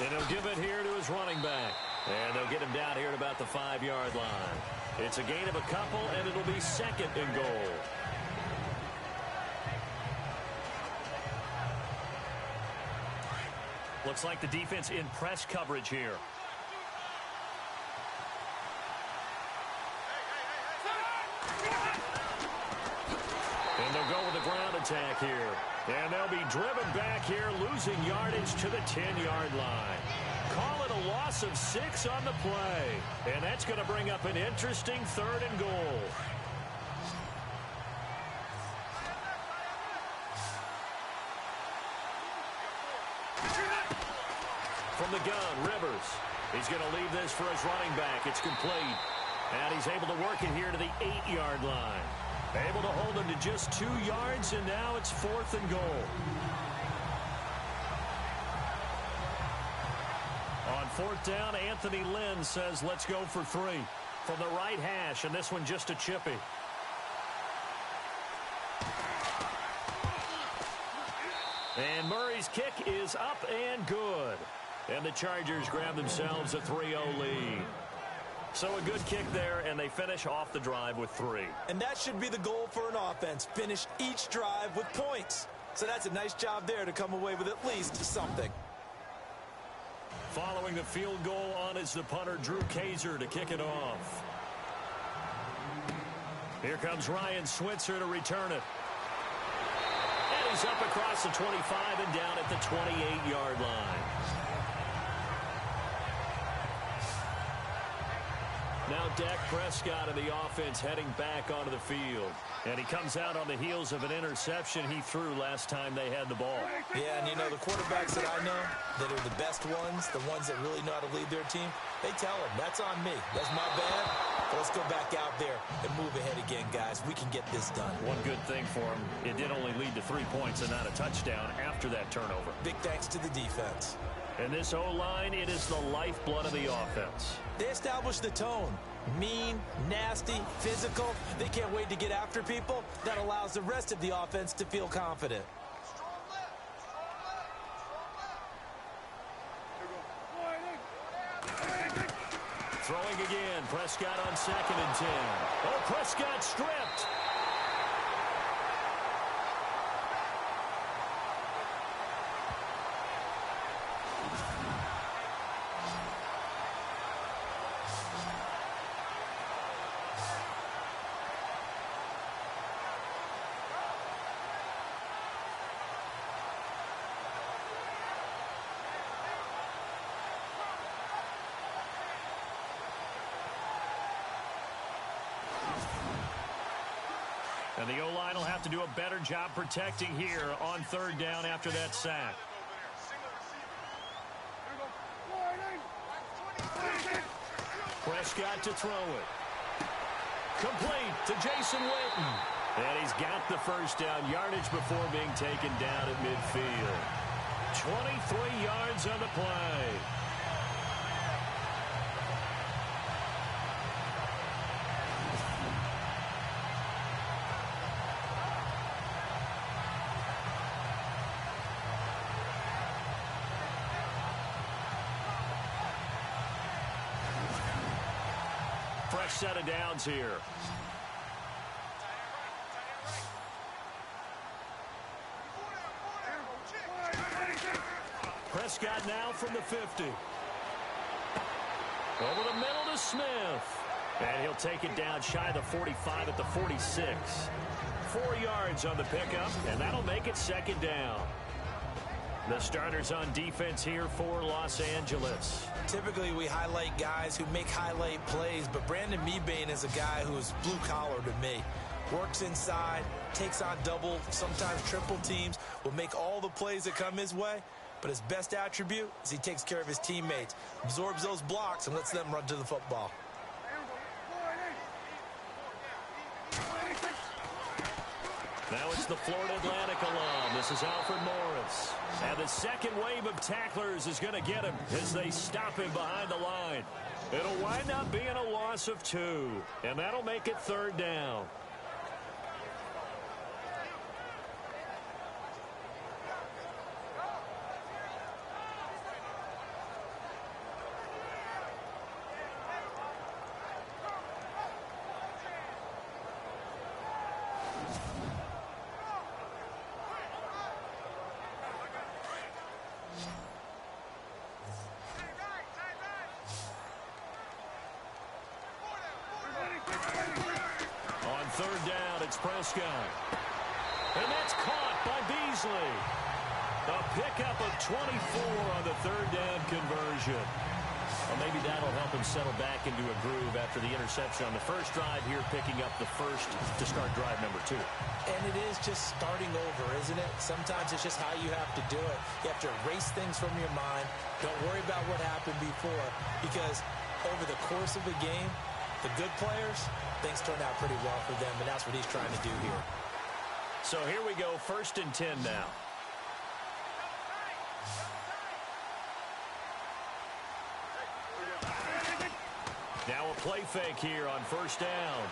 And he'll give it here to his running back. And they'll get him down here at about the 5-yard line. It's a gain of a couple, and it'll be 2nd and goal. Looks like the defense in press coverage here. And they'll go with the ground attack here. And they'll be driven back here, losing yardage to the 10-yard line. Call it a loss of 6 on the play. And that's going to bring up an interesting 3rd and goal. From the gun, Rivers. He's going to leave this for his running back. It's complete. And he's able to work it here to the 8-yard line. Able to hold him to just 2 yards, and now it's 4th and goal. On 4th down, Anthony Lynn says, let's go for 3. From the right hash, and this one just a chippy. And Murray's kick is up and good. And the Chargers grab themselves a 3-0 lead. So a good kick there, and they finish off the drive with 3. And that should be the goal for an offense. Finish each drive with points. So that's a nice job there to come away with at least something. Following the field goal on is the punter, Drew Kaiser, to kick it off. Here comes Ryan Switzer to return it. And he's up across the 25 and down at the 28-yard line. Now Dak Prescott of the offense heading back onto the field. And he comes out on the heels of an interception he threw last time they had the ball. Yeah, and you know, the quarterbacks that I know that are the best ones, the ones that really know how to lead their team, they tell them, that's on me. That's my bad. But let's go back out there and move ahead again, guys. We can get this done. One good thing for him, it did only lead to 3 points and not a touchdown after that turnover. Big thanks to the defense. And this O-line, it is the lifeblood of the offense. They establish the tone. Mean, nasty, physical. They can't wait to get after people. That allows the rest of the offense to feel confident. Throwing again. Prescott on 2nd and 10. Oh, Prescott stripped. And the O-line will have to do a better job protecting here on 3rd down after that sack. Prescott to throw it. Complete to Jason Witten. And he's got the 1st down yardage before being taken down at midfield. 23 yards on the play. Fresh set of downs here. Prescott now from the 50. Over the middle to Smith. And he'll take it down shy of the 45 at the 46. 4 yards on the pickup, and that'll make it second down. The starters on defense here for Los Angeles. Typically, we highlight guys who make highlight plays, but Brandon Mebane is a guy who's blue-collar to me. Works inside, takes on double, sometimes triple teams, will make all the plays that come his way, but his best attribute is he takes care of his teammates, absorbs those blocks, and lets them run to the football. Now it's the Florida Atlantic alum. This is Alfred Morris. And the second wave of tacklers is going to get him as they stop him behind the line. It'll wind up being a loss of 2, and that'll make it third down. Third down, it's Prescott. And that's caught by Beasley. A pickup of 24 on the third down conversion. Well, maybe that'll help him settle back into a groove after the interception on the first drive here, picking up the first to start drive number 2. And it is just starting over, isn't it? Sometimes it's just how you have to do it. You have to erase things from your mind. Don't worry about what happened before, because over the course of a game, the good players, things turned out pretty well for them, and that's what he's trying to do here. So here we go, 1st and 10 now. Now a play fake here on 1st down.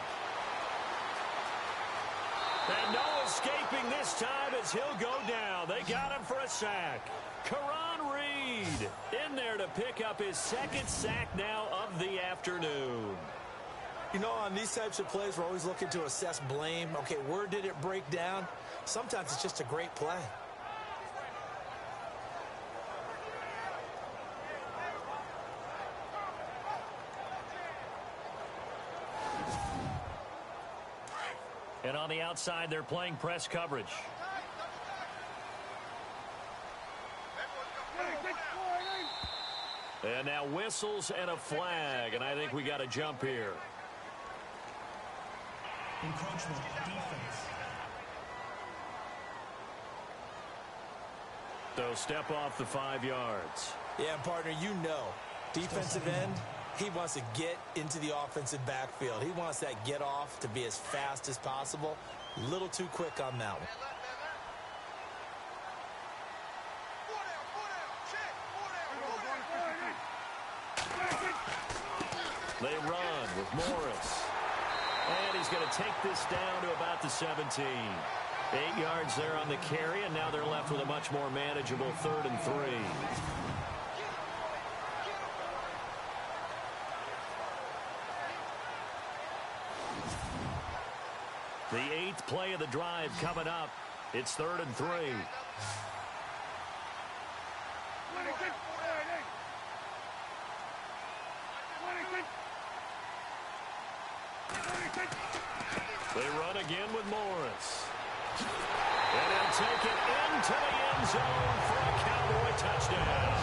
And no escaping this time as he'll go down. They got him for a sack. Karan Reed in there to pick up his 2nd sack now of the afternoon. You know, on these types of plays, we're always looking to assess blame. Okay, where did it break down? Sometimes it's just a great play. And on the outside, they're playing press coverage. And now whistles and a flag, and I think we got a jump here. Encroachment, defense. So step off the 5 yards. Yeah, and partner, you know, defensive end, he wants to get into the offensive backfield. He wants that get off to be as fast as possible. A little too quick on that one. They run with Morris. And he's going to take this down to about the 17. 8 yards there on the carry, and now they're left with a much more manageable 3rd and 3. The 8th play of the drive coming up. It's 3rd and 3. They run again with Morris. And he'll take it into the end zone for a Cowboy touchdown.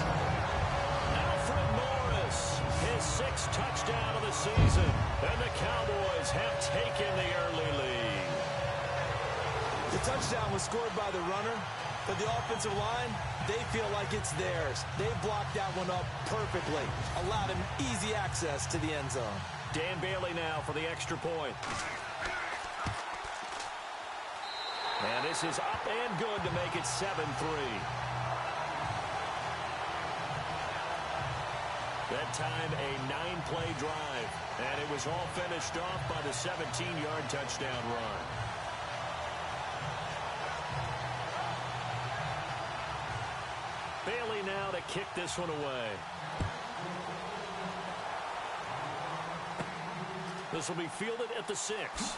Alfred Morris, his 6th touchdown of the season. And the Cowboys have taken the early lead. The touchdown was scored by the runner, but the offensive line, they feel like it's theirs. They blocked that one up perfectly, allowed him easy access to the end zone. Dan Bailey now for the extra point. And this is up and good to make it 7-3. That time a 9-play drive. And it was all finished off by the 17-yard touchdown run. Bailey now to kick this one away. This will be fielded at the 6.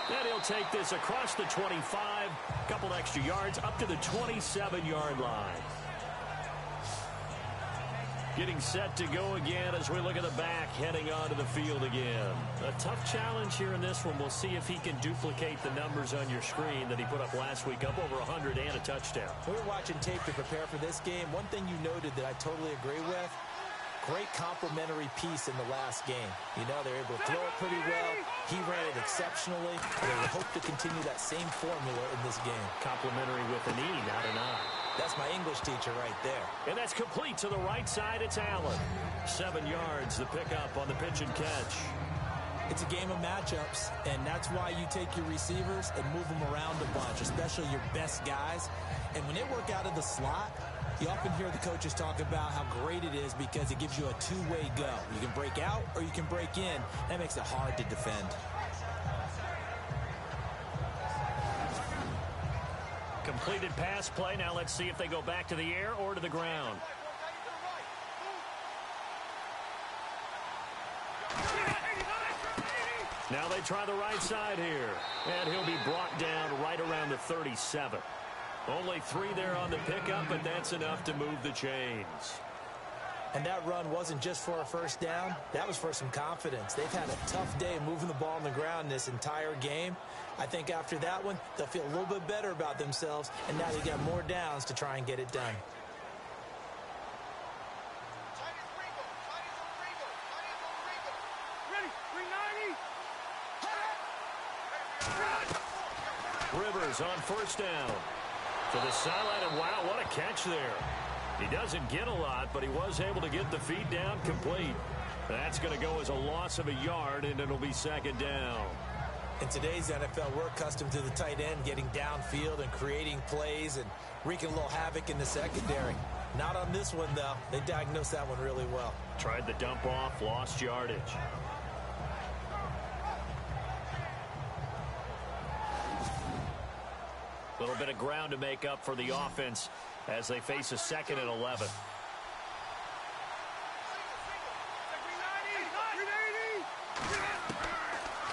And he'll take this across the 25, a couple extra yards, up to the 27-yard line. Getting set to go again as we look at the back heading onto the field again. A tough challenge here in this one. We'll see if he can duplicate the numbers on your screen that he put up last week, up over 100 and a touchdown. We were watching tape to prepare for this game. One thing you noted that I totally agree with, great complimentary piece in the last game. You know, they're able to throw it pretty well. He ran it exceptionally. And they would hope to continue that same formula in this game. Complimentary with an E, not an I. That's my English teacher right there. And that's complete to the right side. It's Allen. 7 yards, the pickup on the pitch and catch. It's a game of matchups, and that's why you take your receivers and move them around a bunch, especially your best guys. And when they work out of the slot, you often hear the coaches talk about how great it is because it gives you a two-way go. You can break out or you can break in. That makes it hard to defend. Completed pass play. Now let's see if they go back to the air or to the ground. Now they try the right side here. And he'll be brought down right around the 37. Only 3 there on the pickup, but that's enough to move the chains. And that run wasn't just for a first down. That was for some confidence. They've had a tough day moving the ball on the ground this entire game. I think after that one, they'll feel a little bit better about themselves, and now they got more downs to try and get it done. Rivers on first down. To the sideline, and wow, what a catch there. He doesn't get a lot, but he was able to get the feet down complete. That's going to go as a loss of a yard, and it'll be second down. In today's NFL, we're accustomed to the tight end getting downfield and creating plays and wreaking a little havoc in the secondary. Not on this one, though. They diagnosed that one really well. Tried the dump off, lost yardage. A little bit of ground to make up for the offense as they face a 2nd and 11.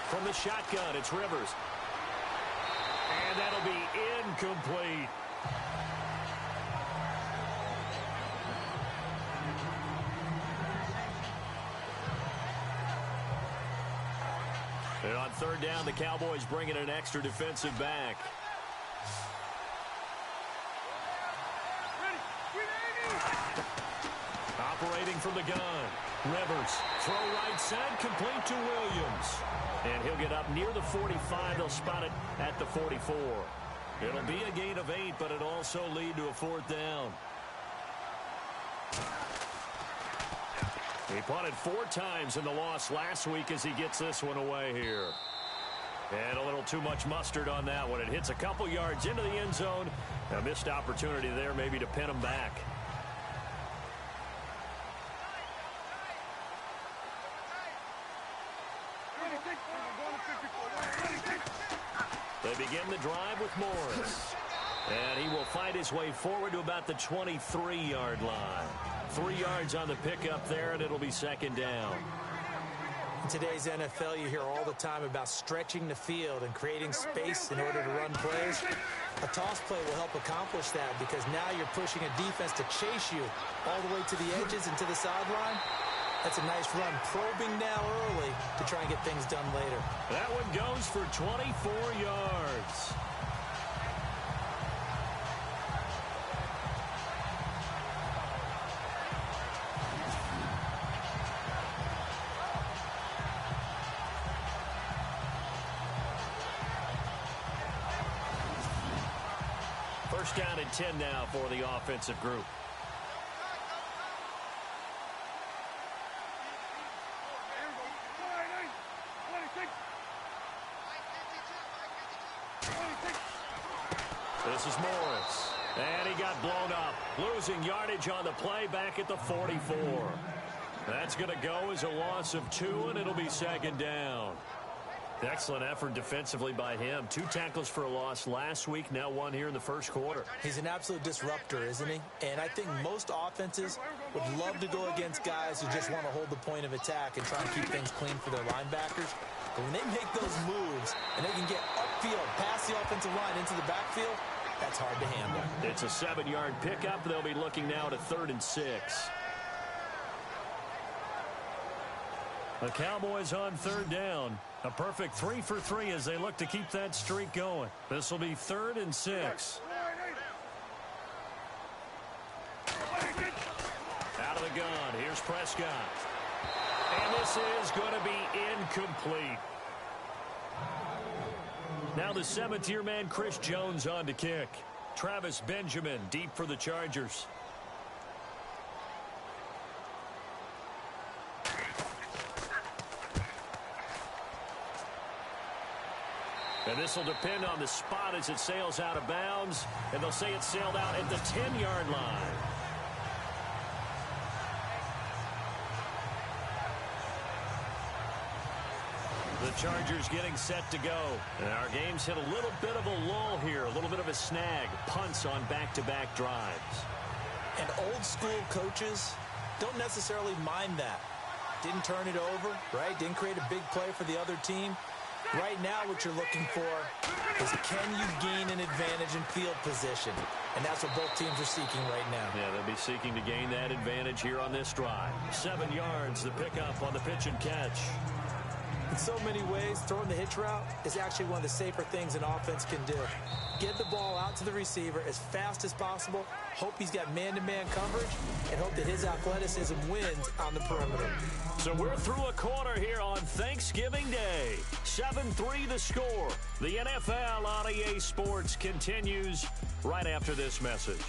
From the shotgun, it's Rivers. And that'll be incomplete. And on 3rd down, the Cowboys bring in an extra defensive back. Operating from the gun. Rivers, throw right side, complete to Williams. And he'll get up near the 45. They'll spot it at the 44. It'll be a gain of 8, but it'll also lead to a 4th down. He punted 4 times in the loss last week as he gets this one away here. And a little too much mustard on that one. It hits a couple yards into the end zone. A missed opportunity there maybe to pin him back. They begin the drive with Morris. And he will fight his way forward to about the 23-yard line. 3 yards on the pickup there, and it'll be 2nd down. In today's NFL, you hear all the time about stretching the field and creating space in order to run plays. A toss play will help accomplish that because now you're pushing a defense to chase you all the way to the edges and to the sideline. That's a nice run, probing now early to try and get things done later. That one goes for 24 yards. First down and 10 now for the offensive group. This is Morris. And he got blown up. Losing yardage on the play back at the 44. That's going to go as a loss of 2, and it'll be 2nd down. Excellent effort defensively by him. 2 tackles for a loss last week, now 1 here in the first quarter. He's an absolute disruptor, isn't he? And I think most offenses would love to go against guys who just want to hold the point of attack and try and keep things clean for their linebackers. But when they make those moves and they can get upfield, past the offensive line into the backfield, that's hard to handle. It's a 7-yard pickup. They'll be looking now to 3rd and 6. The Cowboys on third down. A perfect 3 for 3 as they look to keep that streak going. This will be 3rd and 6. Out of the gun. Here's Prescott. And this is going to be incomplete. Now the 7th-year man Chris Jones on to kick. Travis Benjamin deep for the Chargers. And this will depend on the spot as it sails out of bounds. And they'll say it sailed out at the 10-yard line. The Chargers getting set to go. And our game's hit a little bit of a lull here, a little bit of a snag. Punts on back-to-back drives. And old-school coaches don't necessarily mind that. Didn't turn it over, right? Didn't create a big play for the other team. Right now what you're looking for is can you gain an advantage in field position? And that's what both teams are seeking right now. Yeah, they'll be seeking to gain that advantage here on this drive. 7 yards, the pickup on the pitch and catch. In so many ways, throwing the hitch route is actually one of the safer things an offense can do. Get the ball out to the receiver as fast as possible, hope he's got man-to-man coverage, and hope that his athleticism wins on the perimeter. So we're through a quarter here on Thanksgiving Day. 7-3 the score. The NFL on EA Sports continues right after this message.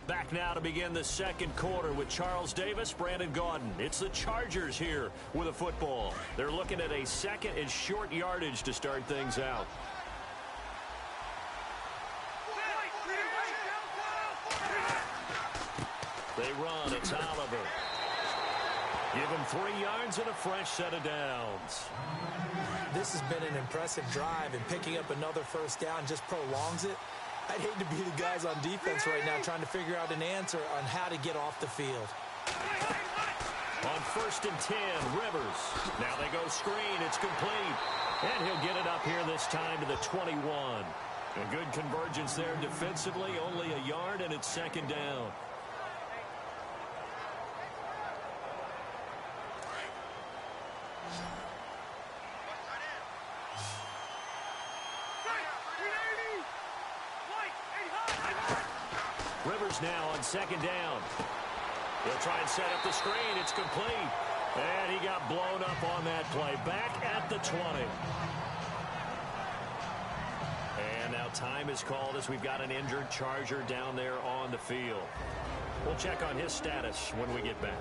Back now to begin the second quarter with Charles Davis, Brandon Gaudin. It's the Chargers here with a football. They're looking at a 2nd and short yardage to start things out. They run. It's Oliver. Give him 3 yards and a fresh set of downs. This has been an impressive drive, and picking up another first down just prolongs it. I'd hate to be the guys on defense right now trying to figure out an answer on how to get off the field. On 1st and 10, Rivers. Now they go screen. It's complete. And he'll get it up here this time to the 21. A good convergence there defensively. Only a yard, and it's 2nd down. Rivers now on 2nd down. He'll try and set up the screen. It's complete. And he got blown up on that play. Back at the 20. And now time is called as we've got an injured Charger down there on the field. We'll check on his status when we get back.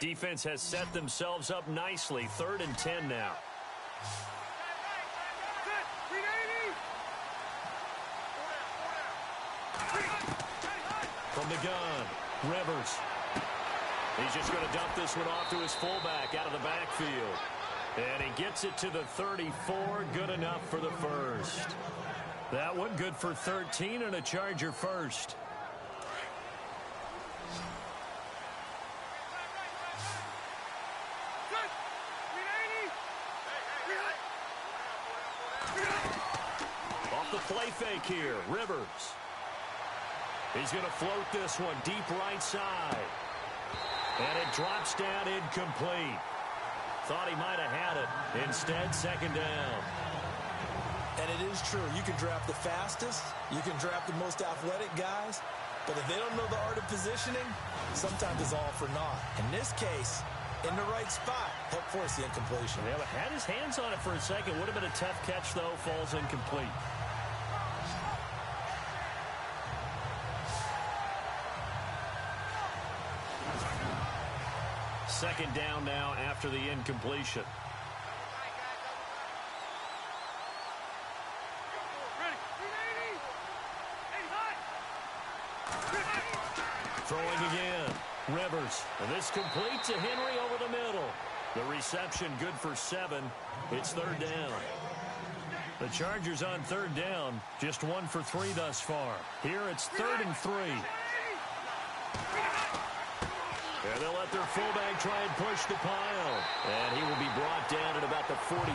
Defense has set themselves up nicely. 3rd and 10 now. From the gun, Rivers. He's just going to dump this one off to his fullback out of the backfield. And he gets it to the 34. Good enough for the first. That one good for 13 and a Charger first. Off the play fake here, Rivers. He's going to float this one deep right side. And it drops down incomplete. Thought he might have had it. Instead, 2nd down. And it is true. You can draft the fastest. You can draft the most athletic guys. But if they don't know the art of positioning, sometimes it's all for naught. In this case, in the right spot, helped force the incompletion. Yeah, but had his hands on it for a second. Would have been a tough catch, though. Falls incomplete. Second down now after the incompletion. Throwing again. Rivers. And this complete to Henry over the middle. The reception good for 7. It's 3rd down. The Chargers on 3rd down. Just 1 for 3 thus far. Here it's 3rd and 3. And they'll let their fullback try and push the pile. And he will be brought down at about the 43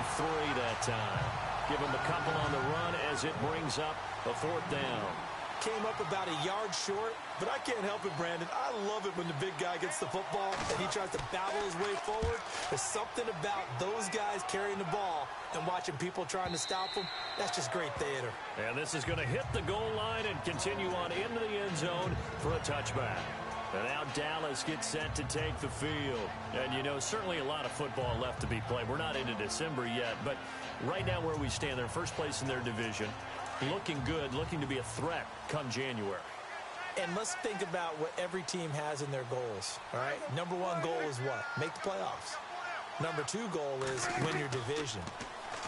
that time. Give him a couple on the run as it brings up a fourth down. Came up about a yard short, but I can't help it, Brandon. I love it when the big guy gets the football and he tries to battle his way forward. There's something about those guys carrying the ball and watching people trying to stop them. That's just great theater. And this is going to hit the goal line and continue on into the end zone for a touchback. And now Dallas gets set to take the field. And, you know, certainly a lot of football left to be played. We're not into December yet, but right now where we stand, they're first place in their division. Looking good, looking to be a threat come January. And let's think about what every team has in their goals, all right? Number one goal is what? Make the playoffs. Number two goal is win your division.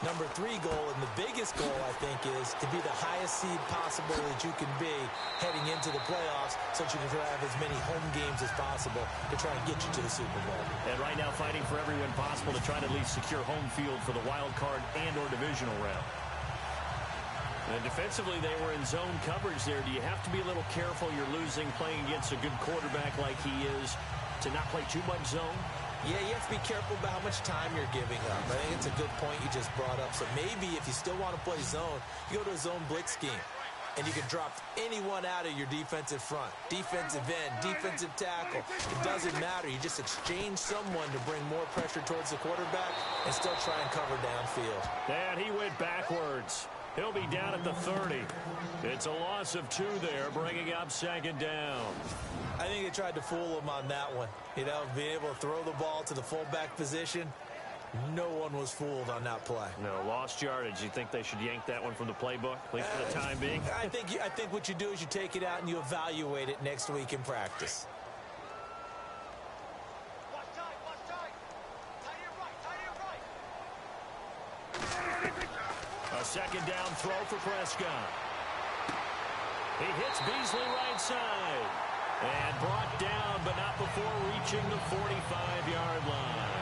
Number three goal, and the biggest goal, I think, is to be the highest seed possible that you can be heading into the playoffs so that you can have as many home games as possible to try and get you to the Super Bowl. And right now fighting for every win possible to try to at least secure home field for the wild card and or divisional round. And defensively, they were in zone coverage there. Do you have to be a little careful? You're losing playing against a good quarterback like he is to not play too much zone? Yeah, you have to be careful about how much time you're giving up. I think it's a good point you just brought up. So maybe if you still want to play zone, you go to a zone blitz scheme. And you can drop anyone out of your defensive front. Defensive end, defensive tackle. It doesn't matter. You just exchange someone to bring more pressure towards the quarterback and still try and cover downfield. And he went backwards. He'll be down at the 30. It's a loss of 2 there, bringing up second down. I think they tried to fool him on that one. You know, being able to throw the ball to the fullback position. No one was fooled on that play. No, lost yardage. You think they should yank that one from the playbook, at least for the time being? I think what you do is you take it out and you evaluate it next week in practice. Watch tight, watch tight. Tight end right, tight end right. A second down throw for Prescott. He hits Beasley right side. And brought down, but not before reaching the 45-yard line.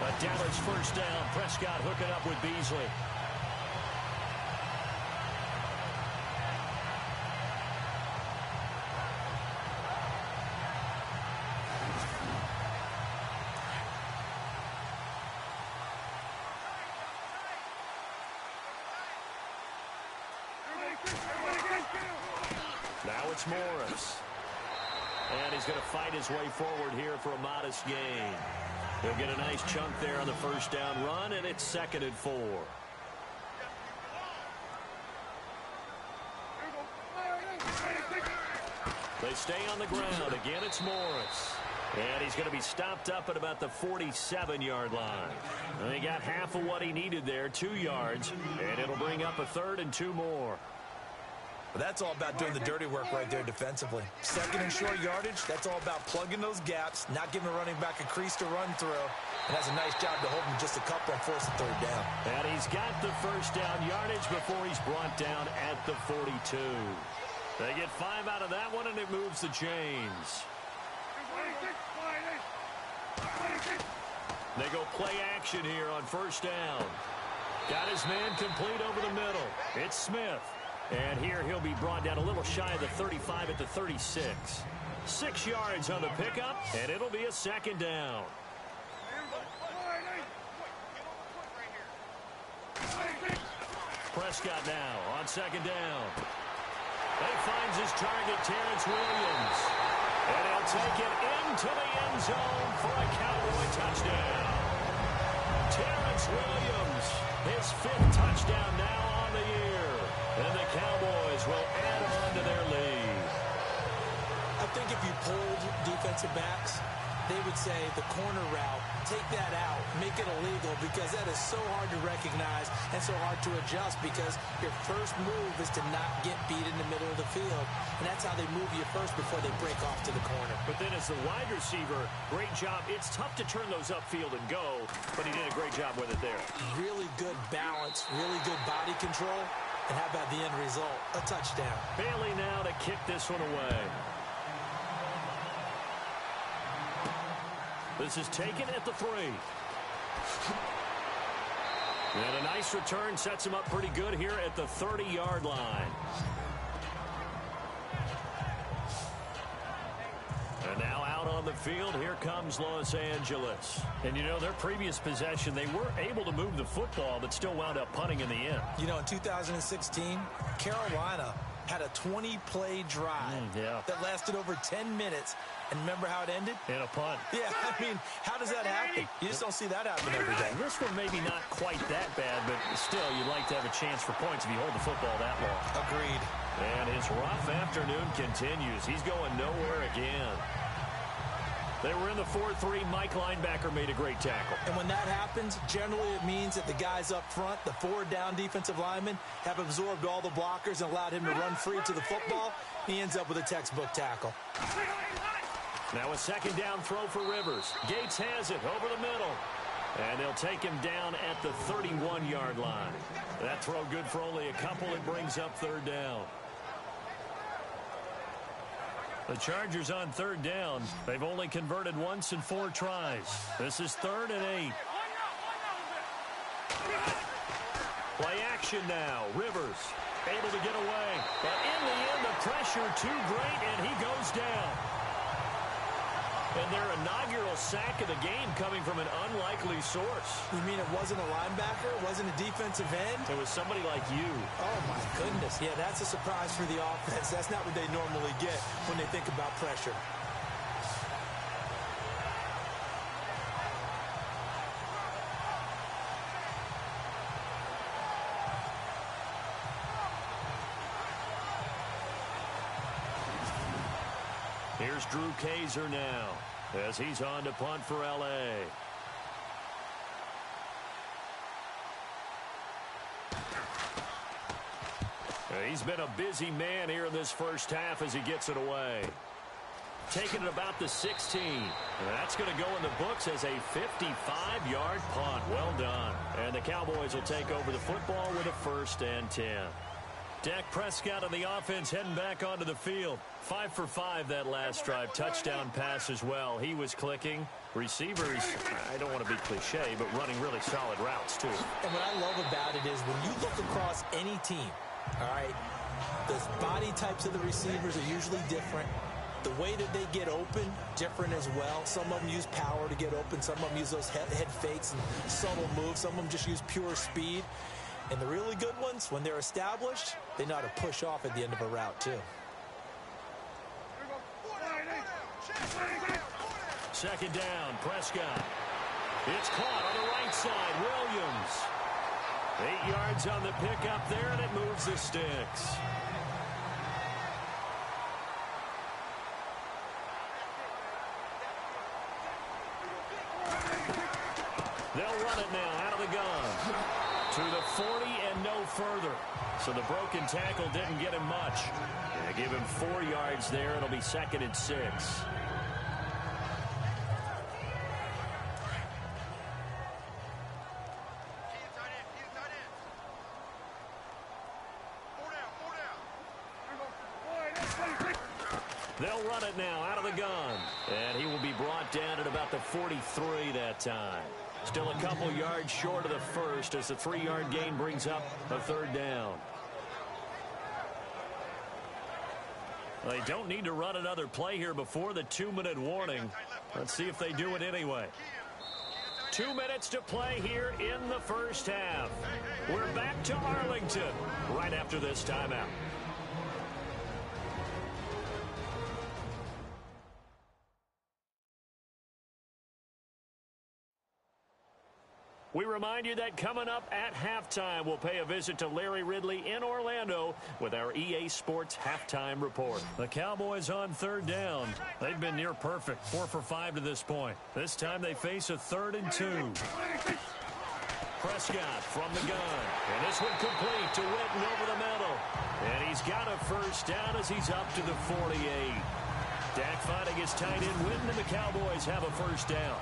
A Dallas first down. Prescott hooking up with Beasley. Now it's Morris. And he's going to fight his way forward here for a modest gain. He'll get a nice chunk there on the first down run, and it's 2nd and 4. They stay on the ground. Again, it's Morris. And he's going to be stopped up at about the 47-yard line. And he got half of what he needed there, 2 yards, and it'll bring up a 3rd and 2 more. But that's all about doing the dirty work right there defensively. Second and short yardage, that's all about plugging those gaps, not giving a running back a crease to run through, and has a nice job to hold him just a couple on 4th and 3rd down. And he's got the first down yardage before he's brought down at the 42. They get 5 out of that one, and it moves the chains. They go play action here on first down. Got his man complete over the middle. It's Smith. And here he'll be brought down a little shy of the 35 at the 36. 6 yards on the pickup, and it'll be a second down. Prescott now on second down. He finds his target, Terrence Williams. And he'll take it into the end zone for a Cowboy touchdown. Terrence Williams, his 5th touchdown now on the year. And the Cowboys will add on to their lead. I think if you polled defensive backs, they would say the corner route, take that out, make it illegal, because that is so hard to recognize and so hard to adjust, because your first move is to not get beat in the middle of the field. And that's how they move you first before they break off to the corner. But then as the wide receiver, great job. It's tough to turn those upfield and go, but he did a great job with it there. Really good balance, really good body control. And how about the end result? A touchdown. Bailey now to kick this one away. This is taken at the 3. And a nice return sets him up pretty good here at the 30-yard line. And now out out on the field. Here comes Los Angeles. And, you know, their previous possession, they were able to move the football, but still wound up punting in the end. You know, in 2016, Carolina had a 20-play drive that lasted over 10 minutes. And remember how it ended? In a punt. Yeah, I mean, how does that happen? You just don't see that happen every day. This one maybe not quite that bad, but still, you'd like to have a chance for points if you hold the football that long. Agreed. And his rough afternoon continues. He's going nowhere again. They were in the 4-3. Mike linebacker made a great tackle. And when that happens, generally it means that the guys up front, the forward-down defensive linemen, have absorbed all the blockers and allowed him to run free to the football. He ends up with a textbook tackle. Now a second down throw for Rivers. Gates has it over the middle. And they'll take him down at the 31-yard line. That throw good for only a couple. It brings up third down. The Chargers on third down. They've only converted once in 4 tries. This is 3rd and 8. Play action now. Rivers able to get away. But in the end, the pressure too great, and he goes down. And their inaugural sack of the game coming from an unlikely source. You mean it wasn't a linebacker? It wasn't a defensive end? It was somebody like you. Oh, my goodness. Yeah, that's a surprise for the offense. That's not what they normally get when they think about pressure. Here's Drew Kaiser now as he's on to punt for L.A. He's been a busy man here in this first half as he gets it away. Taking it about the 16. And that's going to go in the books as a 55-yard punt. Well done. And the Cowboys will take over the football with a 1st and 10. Dak Prescott on the offense heading back onto the field. 5 for 5 that last drive. Touchdown pass as well. He was clicking. Receivers, I don't want to be cliche, but running really solid routes too. And what I love about it is when you look across any team, all right, the body types of the receivers are usually different. The way that they get open, different as well. Some of them use power to get open. Some of them use those head fakes and subtle moves. Some of them just use pure speed. And the really good ones, when they're established, they know how to push off at the end of a route, too. Second down, Prescott. It's caught on the right side, Williams. 8 yards on the pickup there, and it moves the sticks. They'll run it now out of the gun. To the 40 and no further. So the broken tackle didn't get him much. They give him 4 yards there. It'll be 2nd and 6. They'll run it now out of the gun. And he will be brought down at about the 43 that time. Still a couple yards short of the first as the 3-yard gain brings up a 3rd down. They don't need to run another play here before the 2-minute warning. Let's see if they do it anyway. 2 minutes to play here in the first half. We're back to Arlington right after this timeout. We remind you that coming up at halftime, we'll pay a visit to Larry Ridley in Orlando with our EA Sports Halftime Report. The Cowboys on 3rd down. They've been near perfect, 4 for 5 to this point. This time they face a 3rd and 2. Prescott from the gun. And this one complete to Witten over the middle. And he's got a 1st down as he's up to the 48. Dak finding his tight end Witten, and the Cowboys have a 1st down.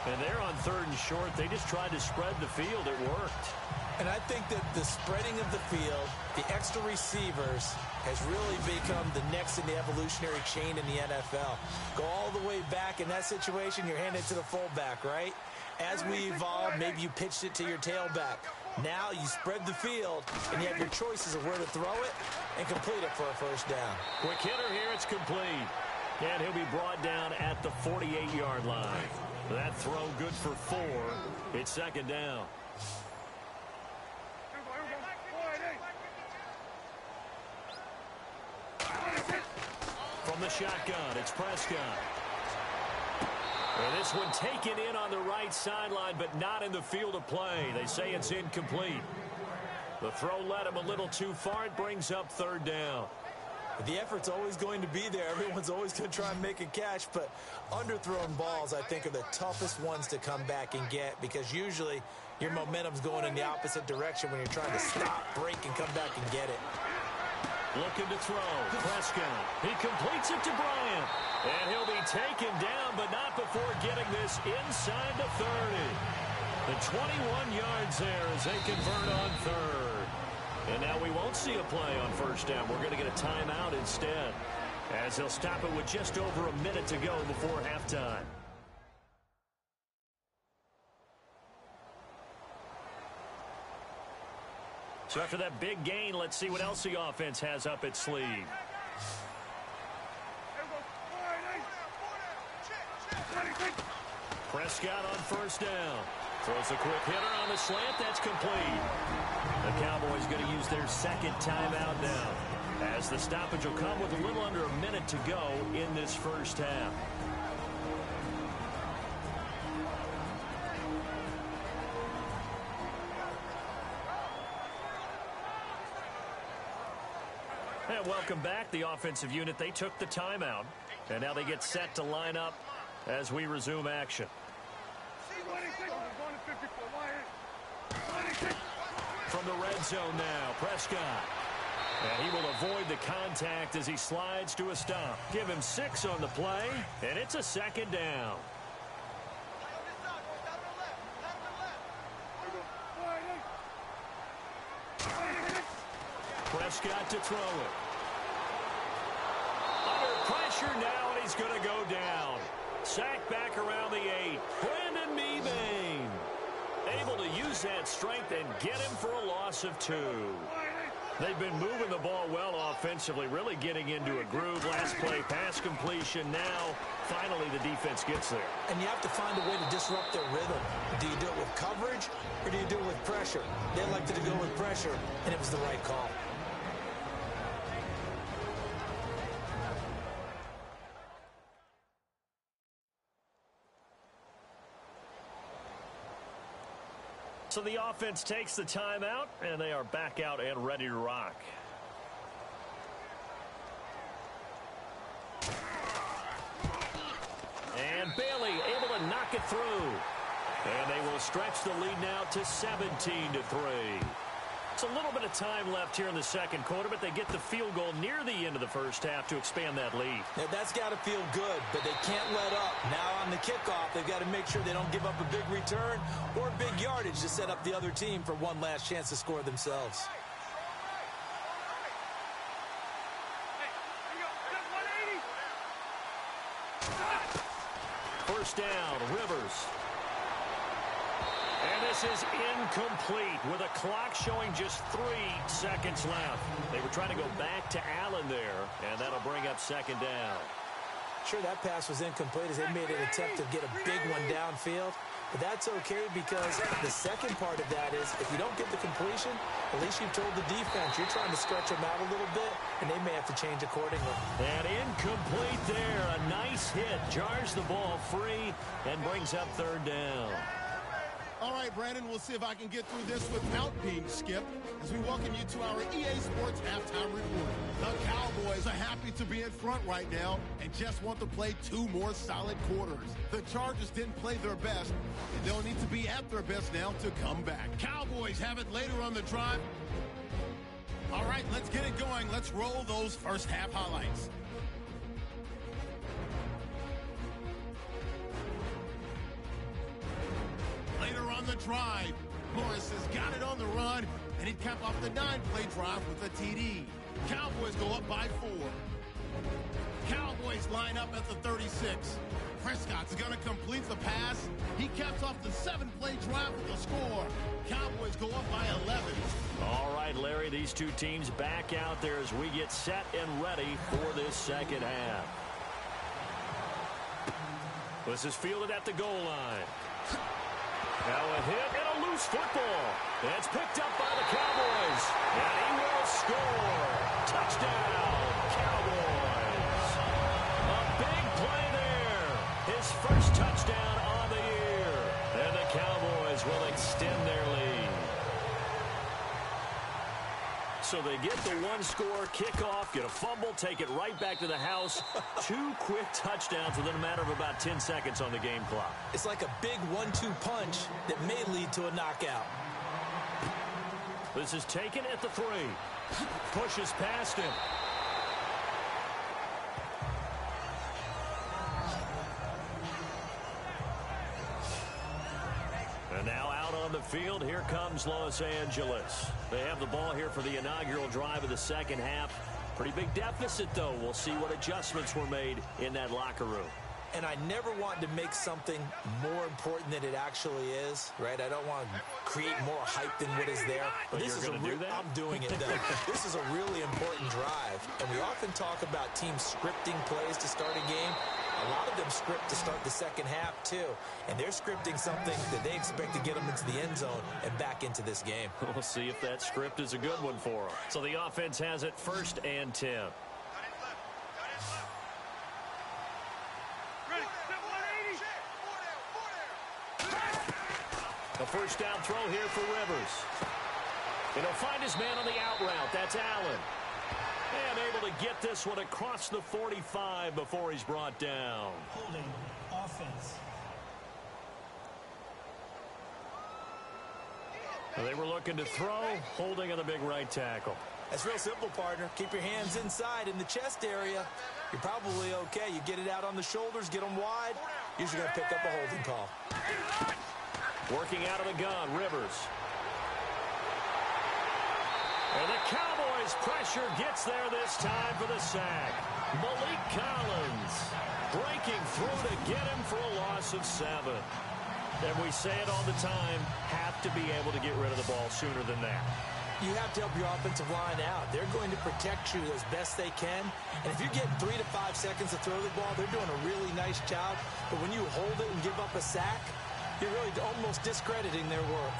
And they're on 3rd and short. They just tried to spread the field. It worked. And I think that the spreading of the field, the extra receivers, has really become the next in the evolutionary chain in the NFL. Go all the way back in that situation, you're handed to the fullback, right? As we evolve, maybe you pitched it to your tailback. Now you spread the field, and you have your choices of where to throw it and complete it for a 1st down. Quick hitter here. It's complete. And he'll be brought down at the 48-yard line. That throw good for 4. It's second down. From the shotgun, it's Prescott. And this one taken in on the right sideline, but not in the field of play. They say it's incomplete. The throw led him a little too far. It brings up third down. The effort's always going to be there. Everyone's always going to try and make a catch, but underthrown balls, I think, are the toughest ones to come back and get because usually your momentum's going in the opposite direction when you're trying to stop, break, and come back and get it. Looking to throw. Prescott. He completes it to Bryant. And he'll be taken down, but not before getting this inside the 30. The 21 yards there as they convert on third. And now we won't see a play on first down. We're going to get a timeout instead, as he'll stop it with just over a minute to go before halftime. So after that big gain, let's see what else the offense has up its sleeve. Prescott on first down. Throws a quick hitter on the slant. That's complete. The Cowboys going to use their second timeout now, as the stoppage will come with a little under a minute to go in this first half. And welcome back. The offensive unit, they took the timeout, and now they get set to line up as we resume action. From the red zone now, Prescott. And he will avoid the contact as he slides to a stop. Give him 6 on the play, and it's a second down. Prescott to throw it. Under pressure now, and he's going to go down. Sacked back around the 8. Brandon Mebane able to use that strength and get him for a loss of 2. They've been moving the ball well offensively, really getting into a groove. Last play, pass completion. Now, finally, the defense gets there. And you have to find a way to disrupt their rhythm. Do you do it with coverage, or do you do it with pressure? They elected to go with pressure, and it was the right call. So the offense takes the timeout, and they are back out and ready to rock. And Bailey able to knock it through. And they will stretch the lead now to 17-3. It's a little bit of time left here in the second quarter, but they get the field goal near the end of the first half to expand that lead. Yeah, that's got to feel good, but they can't let up. Now on the kickoff, they've got to make sure they don't give up a big return or big yardage to set up the other team for one last chance to score themselves. First down, Rivers. And this is incomplete with a clock showing just 3 seconds left. They were trying to go back to Allen there, and that'll bring up second down. Sure, that pass was incomplete as they made an attempt to get a big one downfield. But that's okay because the second part of that is if you don't get the completion, at least you've told the defense you're trying to stretch them out a little bit, and they may have to change accordingly. And incomplete there. A nice hit. Jars the ball free and brings up third down. All right, Brandon, we'll see if I can get through this without being skipped as we welcome you to our EA Sports halftime report. The Cowboys are happy to be in front right now and just want to play 2 more solid quarters. The Chargers didn't play their best, and they'll need to be at their best now to come back. Cowboys have it later on the drive. All right, let's get it going. Let's roll those first half highlights. Later on the drive, Morris has got it on the run, and he capped off the 9-play drive with a TD. Cowboys go up by 4. Cowboys line up at the 36. Prescott's going to complete the pass. He caps off the 7-play drive with a score. Cowboys go up by 11. All right, Larry, these 2 teams back out there as we get set and ready for this second half. This is fielded at the goal line. Now a hit and a loose football. It's picked up by the Cowboys. And he will score. Touchdown, Cowboys. A big play there. His first touchdown on the year. And the Cowboys will extend their lead. So they get the one-score kickoff, get a fumble, take it right back to the house. 2 quick touchdowns within a matter of about 10 seconds on the game clock. It's like a big 1-2 punch that may lead to a knockout. This is taken at the 3. Pushes past him. And now out on the field, here comes Los Angeles. They have the ball here for the inaugural drive of the second half. Pretty big deficit, though. We'll see what adjustments were made in that locker room. And I never want to make something more important than it actually is, right? I don't want to create more hype than what is there. But this is you're going to do that? I'm doing it, though. This is a really important drive. And we often talk about teams scripting plays to start a game. A lot of them script to start the second half, too. And they're scripting something that they expect to get them into the end zone and back into this game. We'll see if that script is a good one for them. So the offense has it 1st and 10. A first down throw here for Rivers. And he'll find his man on the out route. That's Allen. And able to get this one across the 45 before he's brought down. Holding offense. They were looking to throw, holding on the big right tackle. That's real simple, partner. Keep your hands inside in the chest area. You're probably okay. You get it out on the shoulders, get them wide. Usually going to pick up a holding call. Working out of the gun, Rivers. And the Cowboys' pressure gets there this time for the sack. Malik Collins breaking through to get him for a loss of 7. And we say it all the time, have to be able to get rid of the ball sooner than that. You have to help your offensive line out. They're going to protect you as best they can. And if you're getting 3 to 5 seconds to throw the ball, they're doing a really nice job. But when you hold it and give up a sack, you're really almost discrediting their work.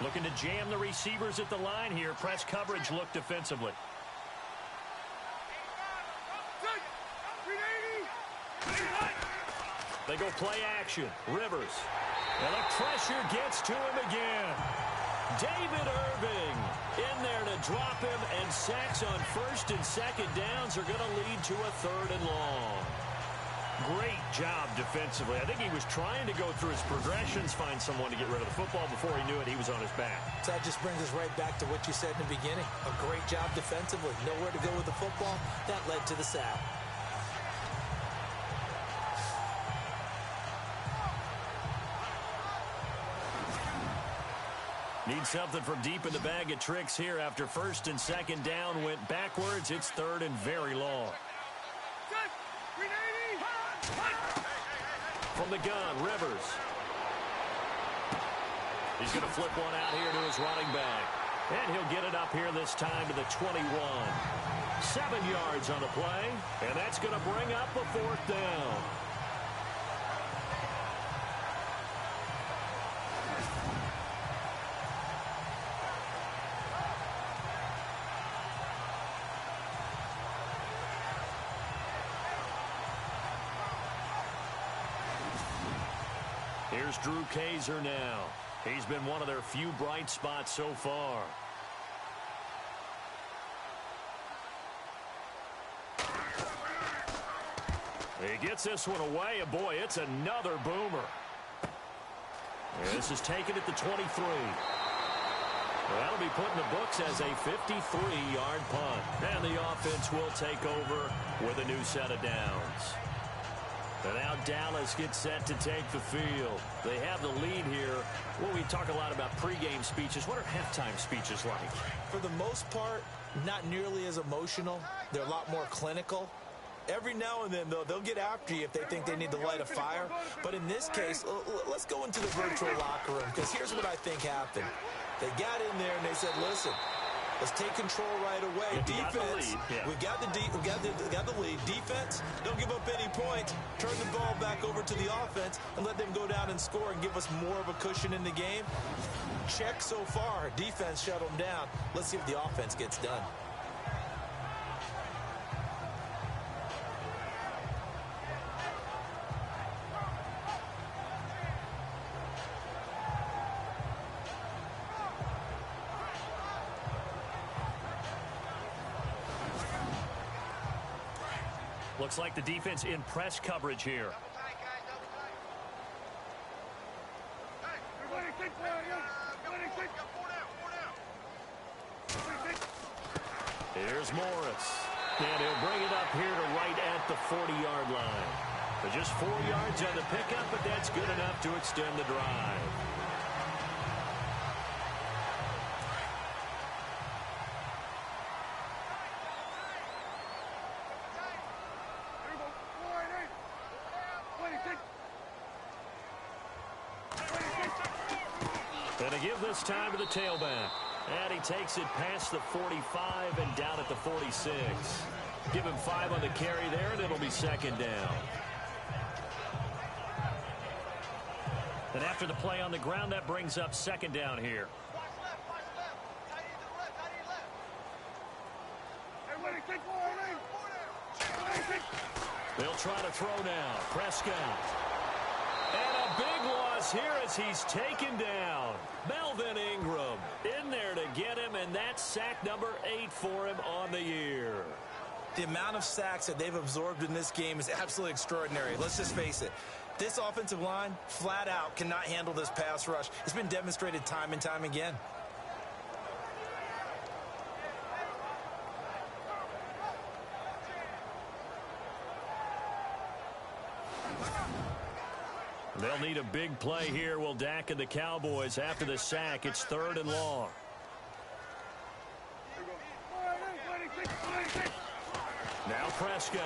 Looking to jam the receivers at the line here. Press coverage look defensively. They go play action. Rivers. And the pressure gets to him again. David Irving in there to drop him, and sacks on 1st and 2nd downs are going to lead to a 3rd and long. Great job defensively. I think he was trying to go through his progressions, find someone to get rid of the football. Before he knew it, he was on his back. So that just brings us right back to what you said in the beginning. A great job defensively. Nowhere to go with the football. That led to the sack. Need something from deep in the bag of tricks here after 1st and 2nd down went backwards. It's 3rd and very long. From the gun, Rivers. He's going to flip one out here to his running back. And he'll get it up here this time to the 21. 7 yards on the play. And that's going to bring up a 4th down. Here's Drew Kaiser now. He's been one of their few bright spots so far. He gets this one away, and boy, it's another boomer. And this is taken at the 23. Well, that'll be put in the books as a 53-yard punt. And the offense will take over with a new set of downs. And now Dallas gets set to take the field. They have the lead here. Well, we talk a lot about pregame speeches. What are halftime speeches like? For the most part, not nearly as emotional. They're a lot more clinical. Every now and then, though, they'll get after you if they think they need to light a fire. But in this case, let's go into the virtual locker room, because here's what I think happened. They got in there and they said, listen, Let's take control right away. Defense, we got the lead. Defense, don't give up any points. Turn the ball back over to the offense and let them go down and score and give us more of a cushion in the game. Check so far. Defense shut them down. Let's see if the offense gets done. Looks like the defense in press coverage here. Here's Morris. And he'll bring it up here to right at the 40-yard line. But just 4 yards on the pickup, but that's good enough to extend the drive. And to give this time to the tailback. And he takes it past the 45 and down at the 46. Give him 5 on the carry there, and it'll be second down. And after the play on the ground, that brings up second down here. They'll try to throw now. Prescott. And a big loss here as he's taken down. Melvin Ingram in there to get him, and that's sack number 8 for him on the year. The amount of sacks that they've absorbed in this game is absolutely extraordinary. Let's just face it. This offensive line, flat out, cannot handle this pass rush. It's been demonstrated time and time again. They'll need a big play here, will Dak and the Cowboys. After the sack, it's 3rd and long. Now Prescott.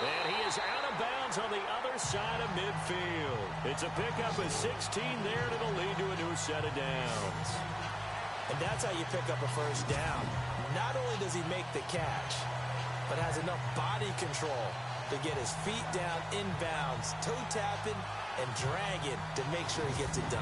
And he is out of bounds on the other side of midfield. It's a pickup of 16 there, and it'll lead to a new set of downs. And that's how you pick up a first down. Not only does he make the catch, but has enough body control to get his feet down inbounds, toe tapping and dragging to make sure he gets it done.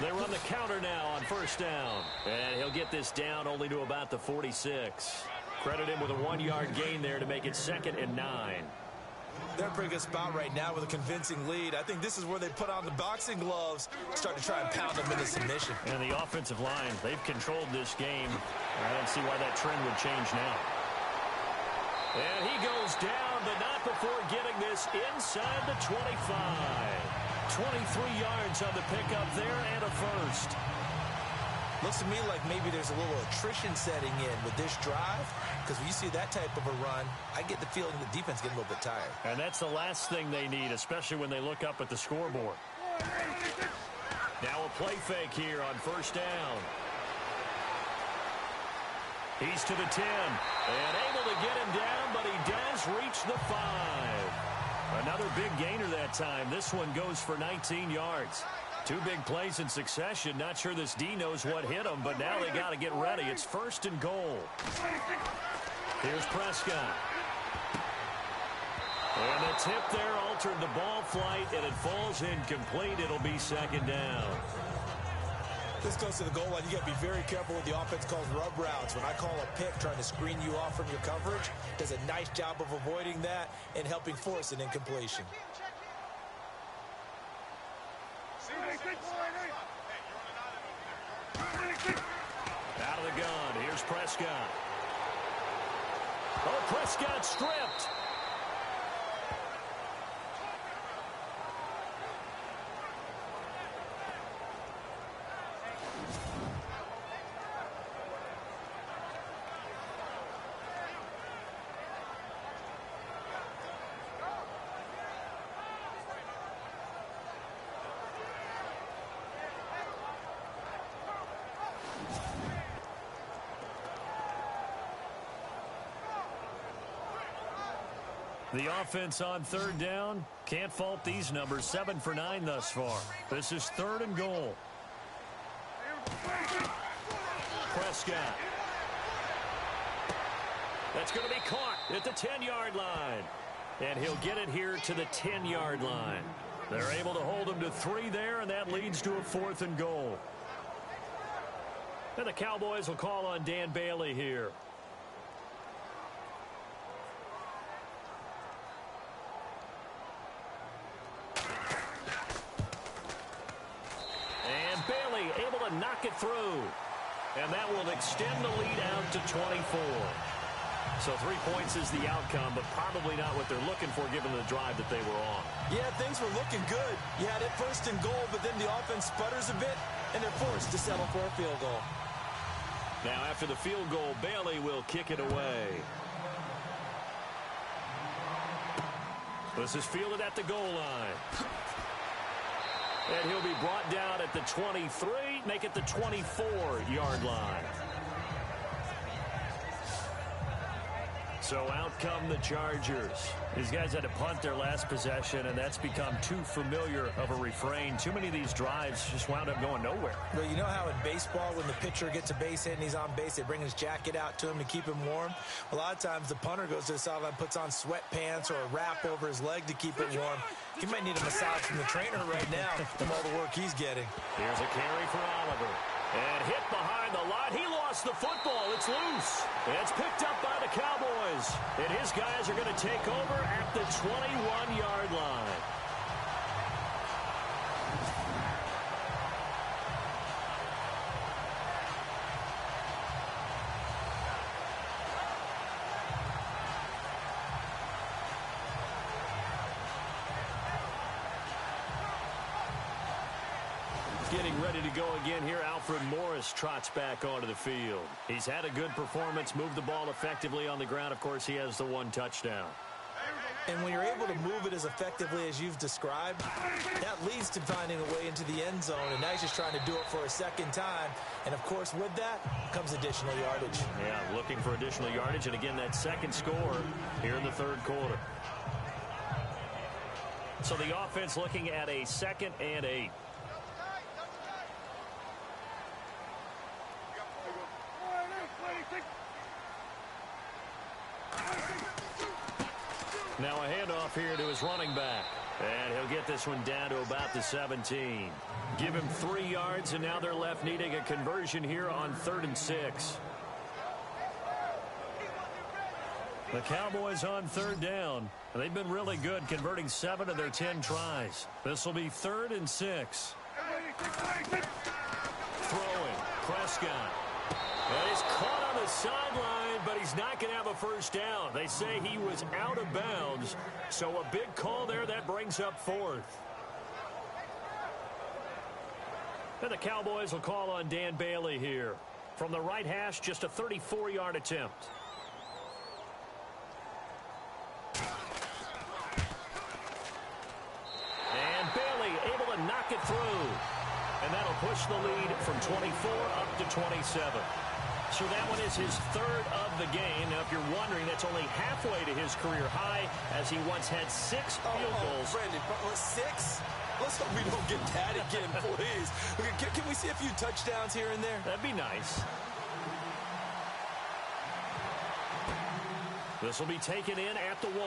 They run the counter now on first down. And he'll get this down only to about the 46. Credit him with a 1-yard gain there to make it 2nd and 9. They're in a pretty good spot right now with a convincing lead. I think this is where they put on the boxing gloves, start to try and pound them into submission. And the offensive line, they've controlled this game. I don't see why that trend would change now. And he goes down, but not before getting this inside the 25. 23 yards on the pickup there and a first. Looks to me like maybe there's a little attrition setting in with this drive, because when you see that type of a run, I get the feeling the defense getting a little bit tired. And that's the last thing they need, especially when they look up at the scoreboard. Now a play fake here on first down. He's to the 10 and able to get him down, but he does reach the 5. Another big gainer that time. This one goes for 19 yards. 2 big plays in succession. Not sure this D knows what hit him, but now they got to get ready. It's 1st and goal. Here's Prescott. And the tip there altered the ball flight, and it falls incomplete. It'll be 2nd down. This goes to the goal line. You got to be very careful with the offense calls rub routes. When I call a pick trying to screen you off from your coverage, does a nice job of avoiding that and helping force an incompletion. Out of the gun, here's Prescott. Oh, Prescott stripped. The offense on third down, can't fault these numbers. 7 for 9 thus far. This is 3rd and goal. Prescott. That's going to be caught at the 10-yard line. And he'll get it here to the 10-yard line. They're able to hold him to 3 there, and that leads to a 4th and goal. And the Cowboys will call on Dan Bailey here. And Bailey able to knock it through. And that will extend the lead out to 24. So 3 points is the outcome, but probably not what they're looking for given the drive that they were on. Yeah, things were looking good. You had it 1st and goal, but then the offense sputters a bit, and they're forced to settle for a field goal. Now after the field goal, Bailey will kick it away. This is fielded at the goal line. And he'll be brought down at the 23, make it the 24-yard line. So out come the Chargers. These guys had to punt their last possession, and that's become too familiar of a refrain. Too many of these drives just wound up going nowhere. Well, you know how in baseball, when the pitcher gets a base hit and he's on base, they bring his jacket out to him to keep him warm? A lot of times the punter goes to the sideline, puts on sweatpants or a wrap over his leg to keep it warm. He might need a massage from the trainer right now from all the work he's getting. Here's a carry for Oliver. And hit behind the line. He lost the football. It's loose. It's picked up by the Cowboys. And his guys are going to take over at the 21-yard line. Getting ready to go again here. Alfred Morris trots back onto the field. He's had a good performance, moved the ball effectively on the ground. Of course, he has the 1 touchdown. And when you're able to move it as effectively as you've described, that leads to finding a way into the end zone. And now he's just trying to do it for a second time. And, of course, with that comes additional yardage. Yeah, looking for additional yardage. And, again, that second score here in the 3rd quarter. So the offense looking at a 2nd and 8. Now a handoff here to his running back. And he'll get this one down to about the 17. Give him 3 yards, and now they're left needing a conversion here on 3rd and 6. The Cowboys on 3rd down. They've been really good, converting 7 of their 10 tries. This will be 3rd and 6. Throwing. Prescott. And he's caught on the sideline, but he's not going to have a first down. They say he was out of bounds, so a big call there that brings up 4th. And the Cowboys will call on Dan Bailey here. From the right hash, just a 34-yard attempt. And Bailey able to knock it through. And that'll push the lead from 24 up to 27. So that one is his 3rd of the game. Now, if you're wondering, that's only halfway to his career high, as he once had 6 field goals. Brandon, 6? Let's hope we don't get that again, please. Can we see a few touchdowns here and there? That'd be nice. This will be taken in at the 1.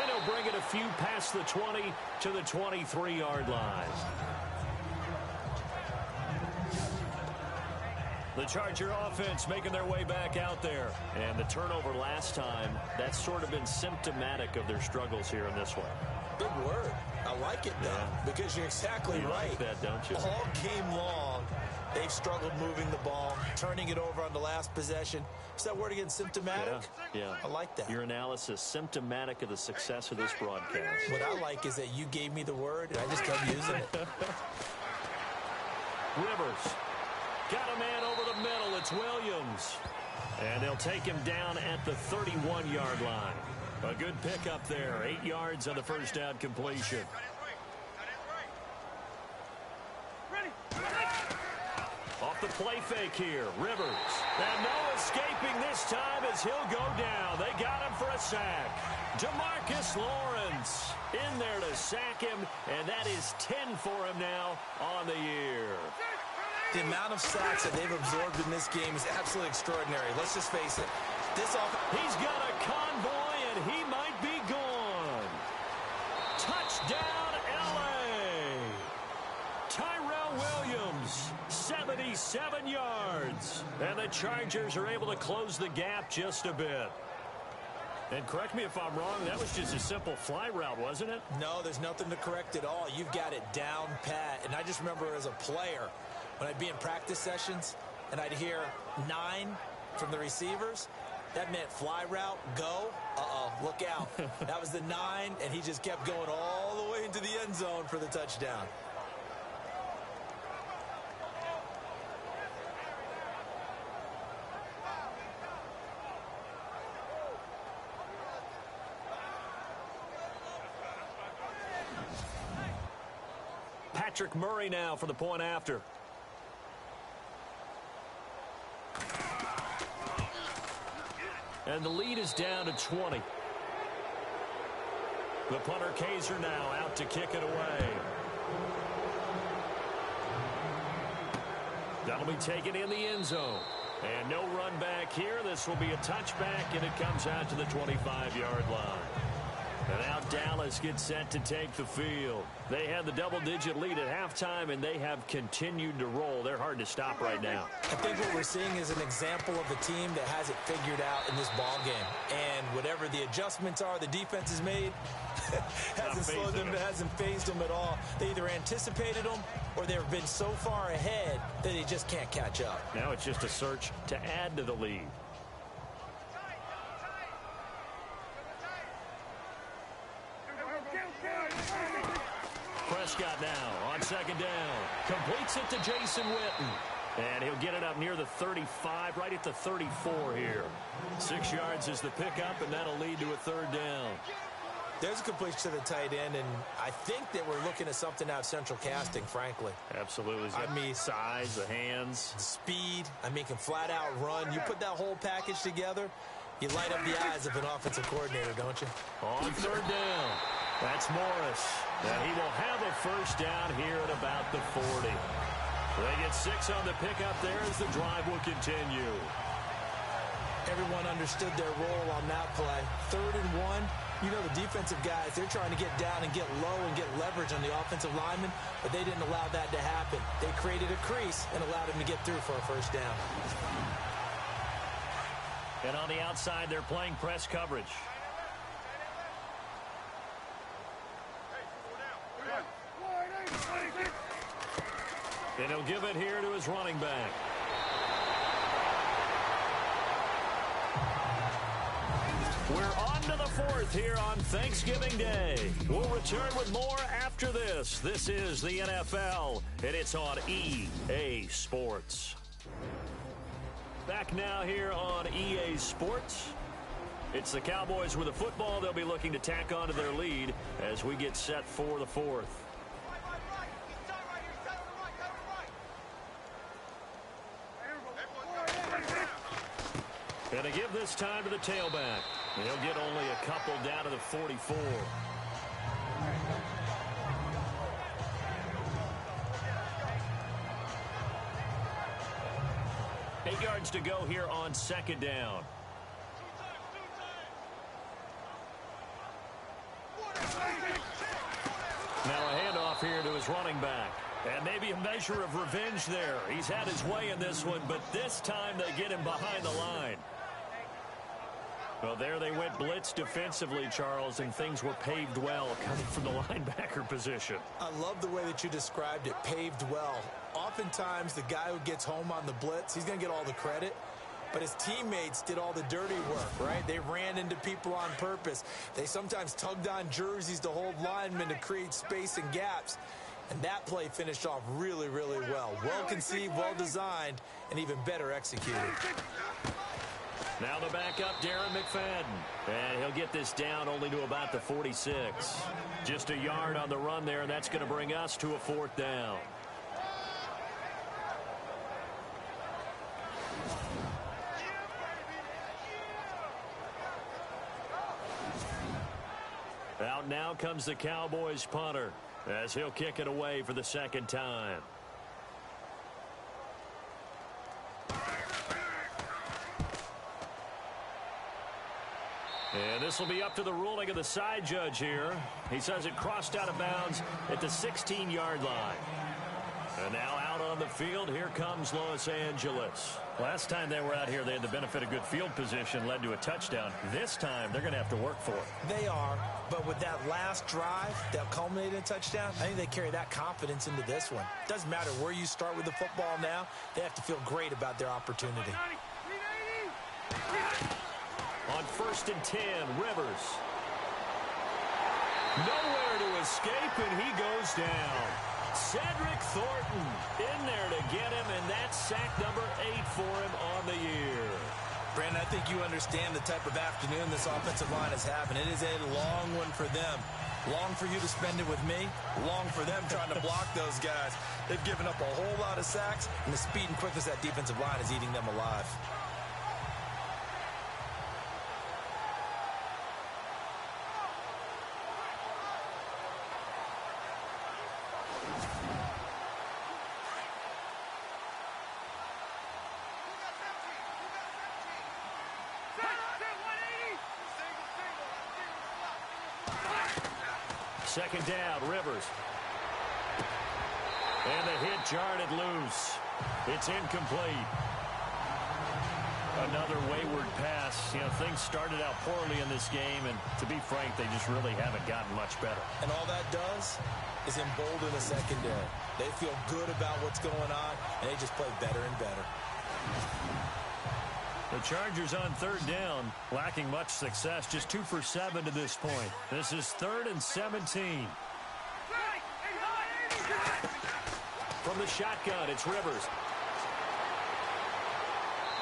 And he'll bring it a few past the 20 to the 23-yard line. The Charger offense making their way back out there. And the turnover last time, that's sort of been symptomatic of their struggles here in this one. Big word. I like it, though, because you're exactly right. Like that, don't you? All game long, they've struggled moving the ball, turning it over on the last possession. Is that word again, symptomatic? Yeah. I like that. Your analysis, symptomatic of the success of this broadcast. What I like is that you gave me the word, and I just kept using it. Rivers. Got a man over the middle. It's Williams. And they'll take him down at the 31-yard line. A good pickup there. 8 yards on the first down completion. Off the play fake here. Rivers. And no escaping this time as he'll go down. They got him for a sack. DeMarcus Lawrence in there to sack him, and that is 10 for him now on the year. The amount of sacks that they've absorbed in this game is absolutely extraordinary. Let's just face it. He's got a convoy, and he might be gone. Touchdown, L.A. Tyrell Williams, 77 yards. And the Chargers are able to close the gap just a bit. And correct me if I'm wrong, that was just a simple fly route, wasn't it? No, there's nothing to correct at all. You've got it down pat. And I just remember as a player, when I'd be in practice sessions and I'd hear 9 from the receivers, that meant fly route, go, look out. That was the 9, and he just kept going all the way into the end zone for the touchdown. Patrick Murray now for the point after. And the lead is down to 20. The punter Kaiser now out to kick it away. That'll be taken in the end zone. And no run back here. This will be a touchback, and it comes out to the 25-yard line. And now Dallas gets set to take the field. They had the double-digit lead at halftime, and they have continued to roll. They're hard to stop right now. I think what we're seeing is an example of a team that has it figured out in this ball game. And whatever the adjustments are the defense has made, hasn't slowed them, hasn't phased them at all. They either anticipated them or they've been so far ahead that they just can't catch up. Now it's just a search to add to the lead. Prescott now on second down. Completes it to Jason Witten. And he'll get it up near the 35, right at the 34 here. 6 yards is the pickup, and that'll lead to a third down. There's a completion to the tight end, and I think that we're looking at something out of central casting, frankly. Absolutely. I mean, size, the hands. Speed. I mean, can flat out run. You put that whole package together, you light up the eyes of an offensive coordinator, don't you? On third down. That's Morris. And he will have a first down here at about the 40. They get 6 on the pickup there as the drive will continue. Everyone understood their role on that play. 3rd and 1. You know, the defensive guys, they're trying to get down and get low and get leverage on the offensive lineman, but they didn't allow that to happen. They created a crease and allowed him to get through for a first down. And on the outside, they're playing press coverage. And he'll give it here to his running back. We're on to the 4th here on Thanksgiving Day. We'll return with more after this. This is the NFL, and it's on EA Sports. Back now here on EA Sports. It's the Cowboys with the football. They'll be looking to tack on to their lead as we get set for the 4th. And to give this time to the tailback. He'll get only a couple down to the 44. Eight yards to go here on second down. Now a handoff here to his running back. And maybe a measure of revenge there. He's had his way in this one, but this time they get him behind the line. Well, there they went blitz defensively, Charles, and things were paved well coming from the linebacker position. I love the way that you described it, paved well. Oftentimes, the guy who gets home on the blitz, he's going to get all the credit. But his teammates did all the dirty work, right? They ran into people on purpose. They sometimes tugged on jerseys to hold linemen to create space and gaps. And that play finished off really, really well. Well conceived, well designed, and even better executed. Now the backup, Darren McFadden. And he'll get this down only to about the 46. Just a yard on the run there, and that's going to bring us to a 4th down. now comes the Cowboys punter as he'll kick it away for the second time. And this will be up to the ruling of the side judge here. He says it crossed out of bounds at the 16-yard line. And now out on the field, here comes Los Angeles. Last time they were out here, they had the benefit of good field position, led to a touchdown. This time, they're going to have to work for it. They are, but with that last drive that culminated in a touchdown, I think they carry that confidence into this one. Doesn't matter where you start with the football now, they have to feel great about their opportunity. On 1st and 10, Rivers. Nowhere to escape, and he goes down. Cedric Thornton in there to get him, and that's sack number 8 for him on the year. Brandon, I think you understand the type of afternoon this offensive line is having. It is a long one for them. Long for you to spend it with me. Long for them trying to block those guys. They've given up a whole lot of sacks, and the speed and quickness of that defensive line is eating them alive. Second down, Rivers. And the hit jarred it loose. It's incomplete. Another wayward pass. You know, things started out poorly in this game, and to be frank, they just really haven't gotten much better. And all that does is embolden the secondary. They feel good about what's going on, and they just play better and better. The Chargers on 3rd down, lacking much success, just 2 for 7 to this point. This is 3rd and 17. From the shotgun, it's Rivers.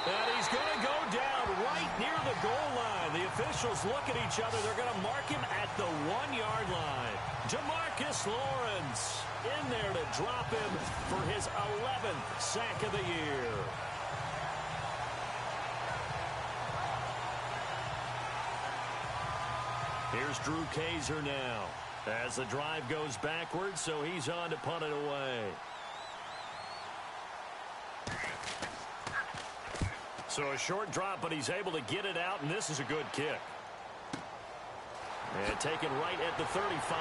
And he's going to go down right near the goal line. The officials look at each other. They're going to mark him at the 1-yard line. Jamarcus Lawrence in there to drop him for his 11th sack of the year. Here's Drew Kaiser now as the drive goes backwards, so he's on to punt it away. So a short drop, but he's able to get it out, and this is a good kick. And taken right at the 35.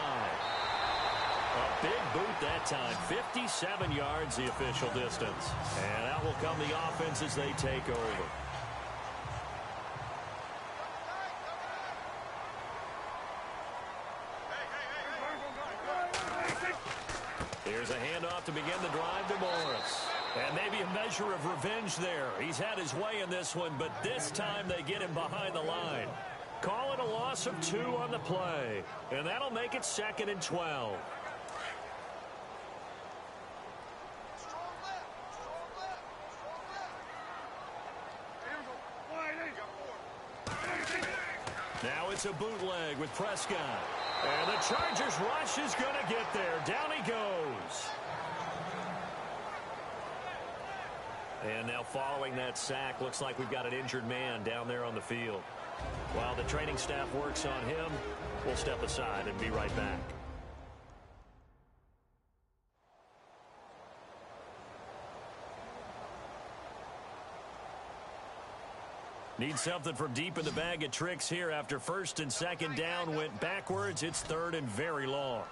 A big boot that time. 57 yards the official distance. And out will come the offense as they take over. Here's a handoff to begin the drive to Morris. And maybe a measure of revenge there. He's had his way in this one, but this time they get him behind the line. Call it a loss of 2 on the play. And that'll make it 2nd and 12. Now it's a bootleg with Prescott. And the Chargers rush is going to get there. Down he goes. And now following that sack, looks like we've got an injured man down there on the field. While the training staff works on him, we'll step aside and be right back. Need something from deep in the bag of tricks here after 1st and 2nd down went backwards. It's 3rd and very long.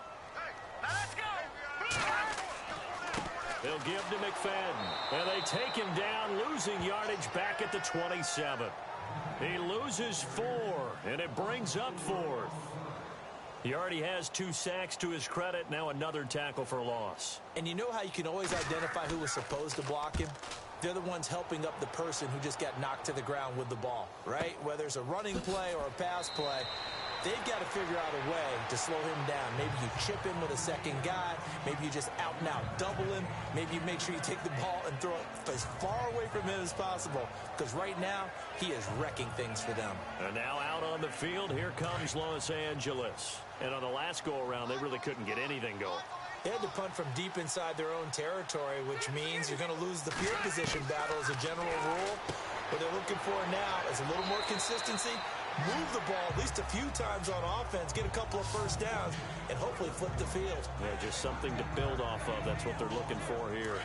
Let's go! They'll give to McFadden. And they take him down, losing yardage back at the 27. He loses 4, and it brings up 4th. He already has 2 sacks to his credit. Now another tackle for loss. And you know how you can always identify who was supposed to block him? They're the ones helping up the person who just got knocked to the ground with the ball, right? Whether it's a running play or a pass play, they've got to figure out a way to slow him down. Maybe you chip him with a second guy. Maybe you just out and out double him. Maybe you make sure you take the ball and throw it as far away from him as possible. Because right now, he is wrecking things for them. And now out on the field, here comes Los Angeles. And on the last go-around, they really couldn't get anything going. They had to punt from deep inside their own territory, which means you're going to lose the field position battle as a general rule. What they're looking for now is a little more consistency move the ball at least a few times on offense, get a couple of first downs, and hopefully flip the field. Yeah, just something to build off of. That's what they're looking for here.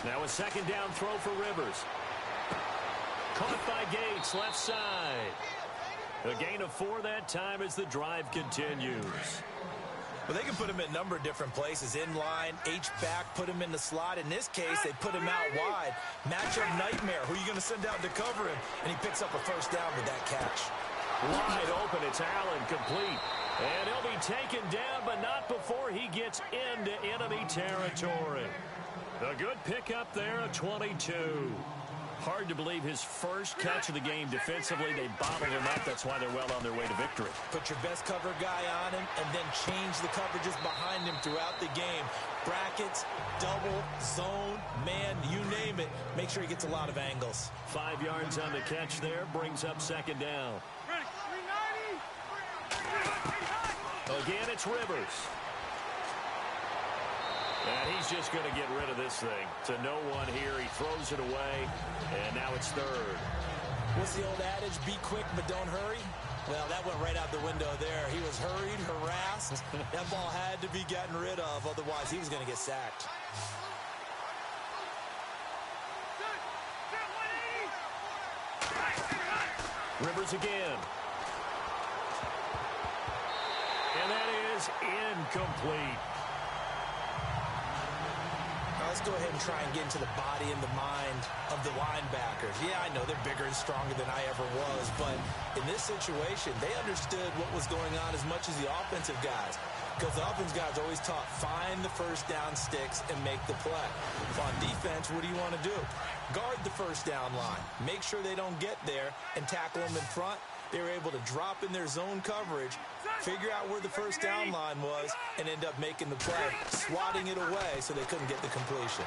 Now a second down throw for Rivers. Caught by Gates, left side. A gain of 4 that time as the drive continues. Well, they can put him in a number of different places. In line, H-back, put him in the slot. In this case, they put him out wide. Matchup nightmare. Who are you going to send out to cover him? And he picks up a first down with that catch. Wide open, it's Allen, complete. And he'll be taken down, but not before he gets into enemy territory. A good pickup there, a 22. Hard to believe his first catch of the game defensively. They bottled him up. That's why they're well on their way to victory. Put your best cover guy on him and then change the coverages behind him throughout the game. Brackets, double, zone, man, you name it. Make sure he gets a lot of angles. 5 yards on the catch there. Brings up second down. Again, it's Rivers. And he's just going to get rid of this thing. To no one here. He throws it away. And now it's third. What's the old adage? Be quick, but don't hurry. Well, that went right out the window there. He was hurried, harassed. That ball had to be gotten rid of. Otherwise, he was going to get sacked. Rivers again. And that is incomplete. Let's go ahead and try and get into the body and the mind of the linebackers. Yeah, I know they're bigger and stronger than I ever was, but in this situation, they understood what was going on as much as the offensive guys, because the offensive guys always taught find the first down sticks and make the play. On defense, what do you want to do? Guard the first down line. Make sure they don't get there and tackle them in front. They were able to drop in their zone coverage, figure out where the first down line was, and end up making the play, swatting it away so they couldn't get the completion.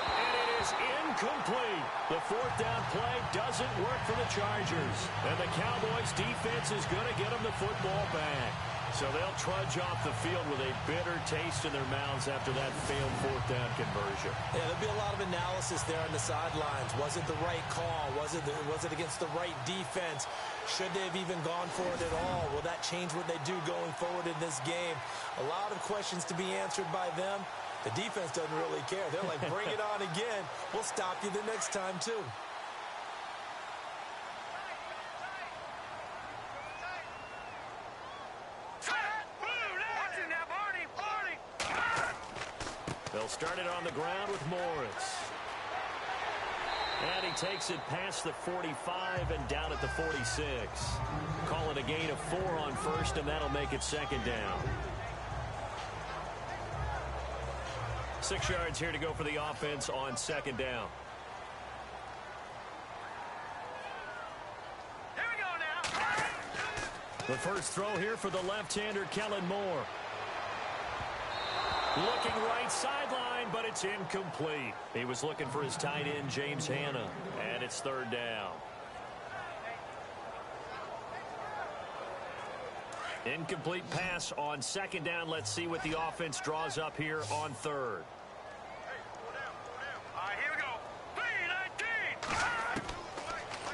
And it is incomplete. The fourth down play doesn't work for the Chargers. And the Cowboys defense is going to get them the football back. So they'll trudge off the field with a bitter taste in their mouths after that failed fourth down conversion. Yeah, there'll be a lot of analysis there on the sidelines. Was it the right call? Was it against the right defense? Should they have even gone for it at all? Will that change what they do going forward in this game? A lot of questions to be answered by them. The defense doesn't really care. They're like, bring it on again. We'll stop you the next time, too. They'll start it on the ground with Morris. And he takes it past the 45 and down at the 46. Call it a gain of 4 on first, and that'll make it second down. 6 yards here to go for the offense on second down. Here we go now. The first throw here for the left-hander, Kellen Moore. Looking right sideline, but it's incomplete. He was looking for his tight end, James Hanna, and it's third down. Incomplete pass on second down. Let's see what the offense draws up here on third. All right, here we go.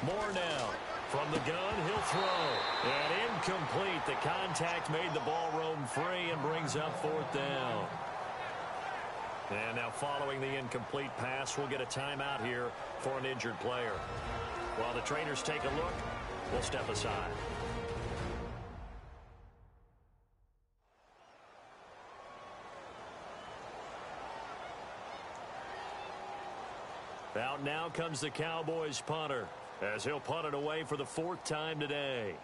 3-19. Moore now. From the gun, he'll throw. And incomplete. The contact made the ball roam free and brings up fourth down. And now following the incomplete pass, we'll get a timeout here for an injured player. While the trainers take a look, we'll step aside. Out now comes the Cowboys punter, as he'll punt it away for the 4th time today.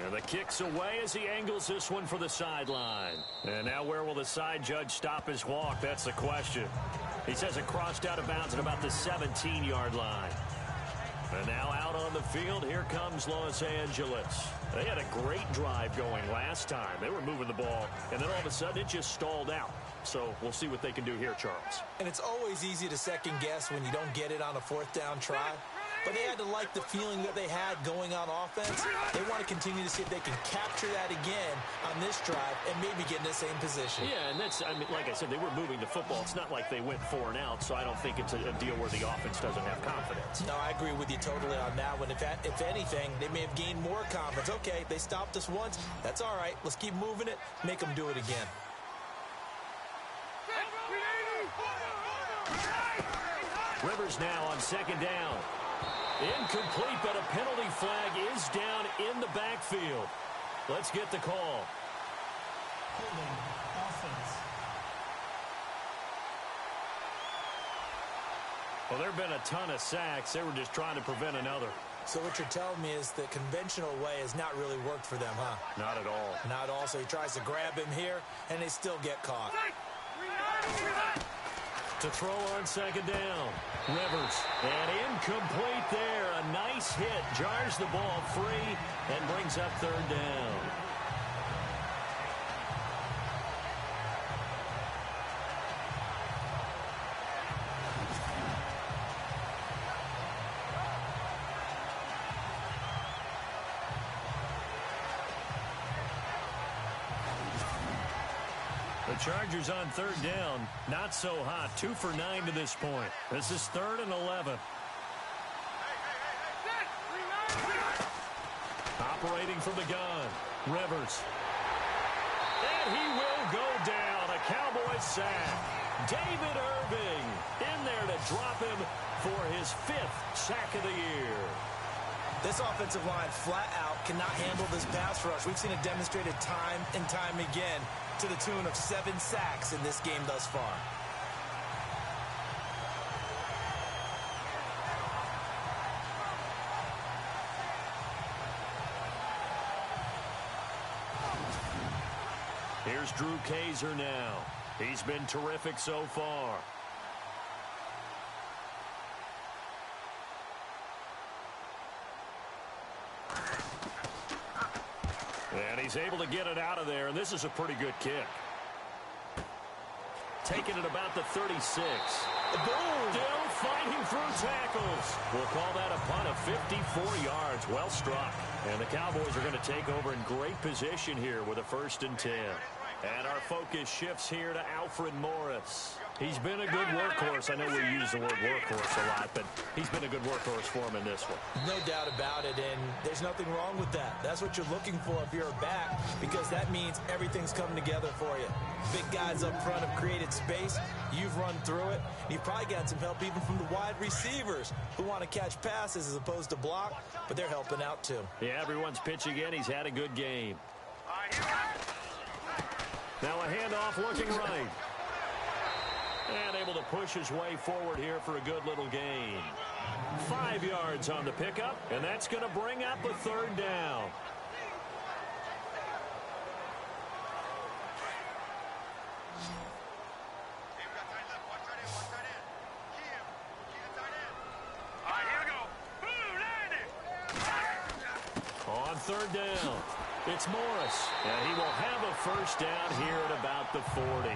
And the kick's away as he angles this one for the sideline. And now where will the side judge stop his walk? That's the question. He says it crossed out of bounds at about the 17-yard line. And now out on the field, here comes Los Angeles. They had a great drive going last time. They were moving the ball, and then all of a sudden it just stalled out. So we'll see what they can do here, Charles. And it's always easy to second guess when you don't get it on a 4th down try. but they had to like the feeling that they had going on offense. They want to continue to see if they can capture that again on this drive and maybe get in the same position. Yeah, and that's, I mean, like I said, they were moving the football. It's not like they went 4 and out, so I don't think it's a deal where the offense doesn't have confidence. No, I agree with you totally on that one. If anything, they may have gained more confidence. Okay, they stopped us once. That's all right. Let's keep moving it. Make them do it again. Rivers now on 2nd down. Incomplete, but a penalty flag is down in the backfield. Let's get the call. Holding offense. Well, there have been a ton of sacks. They were just trying to prevent another. So what you're telling me is the conventional way has not really worked for them, huh? Not at all. Not at all. So he tries to grab him here, and they still get caught. To throw on 2nd down. Rivers. And incomplete there. A nice hit. Jars the ball free and brings up 3rd down. The Chargers on 3rd down. Not so hot. 2 for 9 to this point. This is 3rd and 11. Operating from the gun. Rivers. And he will go down. A Cowboys sack. David Irving in there to drop him for his 5th sack of the year. This offensive line flat out cannot handle this pass rush. We've seen it demonstrated time and time again to the tune of 7 sacks in this game thus far. Here's Drew Kaiser now. He's been terrific so far. And he's able to get it out of there, and this is a pretty good kick. Taking it about the 36. Still fighting through tackles. We'll call that a punt of 54 yards. Well struck. And the Cowboys are going to take over in great position here with a 1st and 10. And our focus shifts here to Alfred Morris. He's been a good workhorse. I know we use the word workhorse a lot, but he's been a good workhorse for him in this one. No doubt about it, and there's nothing wrong with that. That's what you're looking for if you're a back, because that means everything's coming together for you. Big guys up front have created space. You've run through it. You've probably got some help even from the wide receivers who want to catch passes as opposed to block, but they're helping out too. Yeah, everyone's pitching in. He's had a good game. Now a handoff looking right. And able to push his way forward here for a good little gain. 5 yards on the pickup, and that's going to bring up a 3rd down. On 3rd down, it's Morris, and he will have a 1st down here at about the 40.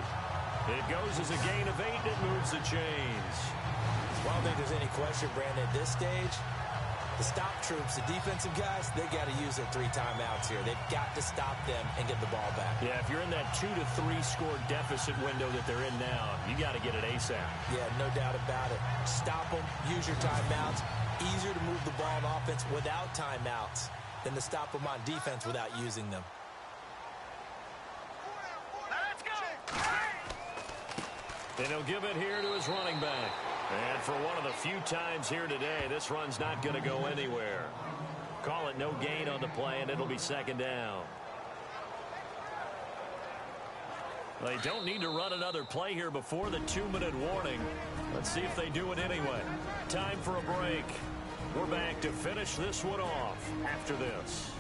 It goes as a gain of 8, and it moves the chains. Well, I don't think there's any question, Brandon, at this stage, the stop troops, the defensive guys, they got to use their 3 timeouts here. They've got to stop them and get the ball back. Yeah, if you're in that 2 to 3 score deficit window that they're in now, you got to get it ASAP. Yeah, no doubt about it. Stop them, use your timeouts. Easier to move the ball on offense without timeouts than to stop them on defense without using them. And he'll give it here to his running back. And for one of the few times here today, this run's not going to go anywhere. Call it no gain on the play, and it'll be 2nd down. They don't need to run another play here before the 2-minute warning. Let's see if they do it anyway. Time for a break. We're back to finish this one off after this.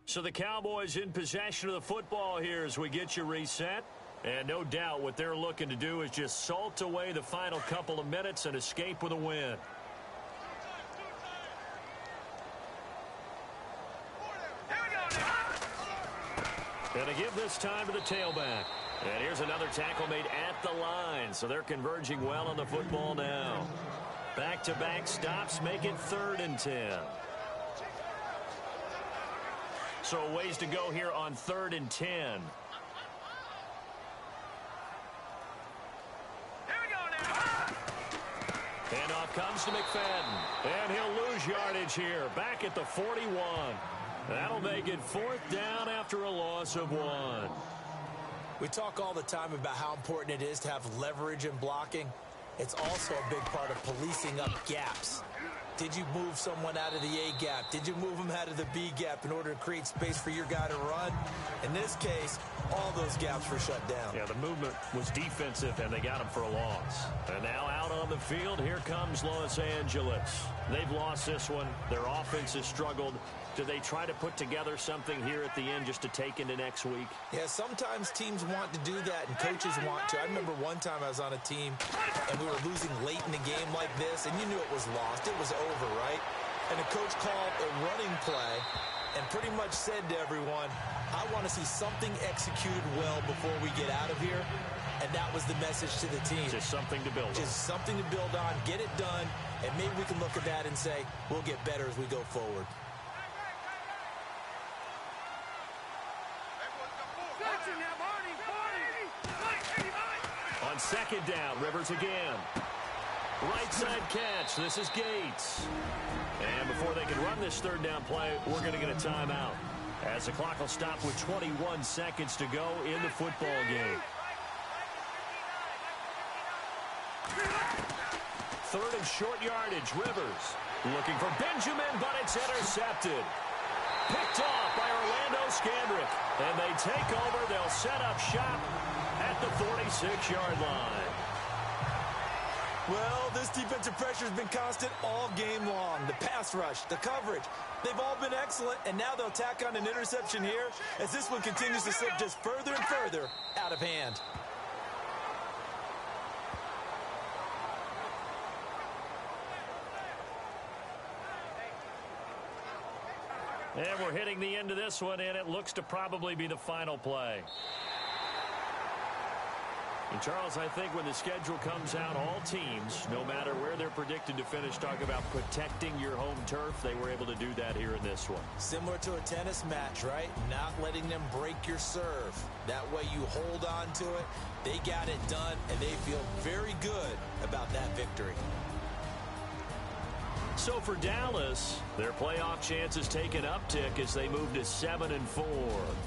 So the Cowboys in possession of the football here as we get you reset. And no doubt what they're looking to do is just salt away the final couple of minutes and escape with a win. And to give this time to the tailback. And here's another tackle made at the line, so they're converging well on the football now. Back-to-back stops make it 3rd and 10. So a ways to go here on 3rd and 10. Here we go now. Handoff comes to McFadden, and he'll lose yardage here, back at the 41. That'll make it 4th down after a loss of 1. We talk all the time about how important it is to have leverage in blocking. It's also a big part of policing up gaps. Did you move someone out of the A gap? Did you move them out of the B gap in order to create space for your guy to run? In this case, all those gaps were shut down. Yeah, the movement was defensive, and they got him for a loss. And now out on the field, here comes Los Angeles. They've lost this one. Their offense has struggled. Do they try to put together something here at the end just to take into next week? Yeah, sometimes teams want to do that, and coaches want to. I remember one time I was on a team, and we were losing late in the game like this, and you knew it was lost. It was over, right? And the coach called a running play and pretty much said to everyone, I want to see something executed well before we get out of here. And that was the message to the team. Just something to build on. Just something to build on, get it done, and maybe we can look at that and say, we'll get better as we go forward. On 2nd down, Rivers again. Right side catch. This is Gates. And before they can run this 3rd down play, we're going to get a timeout, as the clock will stop with 21 seconds to go in the football game. 3rd and short yardage. Rivers looking for Benjamin, but it's intercepted. Picked off by Orlando Scandrick. And they take over. They'll set up shop at the 46-yard line. Well, this defensive pressure has been constant all game long. The pass rush, the coverage, they've all been excellent, and now they'll tack on an interception here as this one continues to slip just further and further out of hand. And we're hitting the end of this one, and it looks to probably be the final play. And Charles, I think when the schedule comes out, all teams, no matter where they're predicted to finish, talk about protecting your home turf. They were able to do that here in this one. Similar to a tennis match, right? Not letting them break your serve. That way you hold on to it. They got it done, and they feel very good about that victory. So for Dallas, their playoff chances take an uptick as they move to 7-4.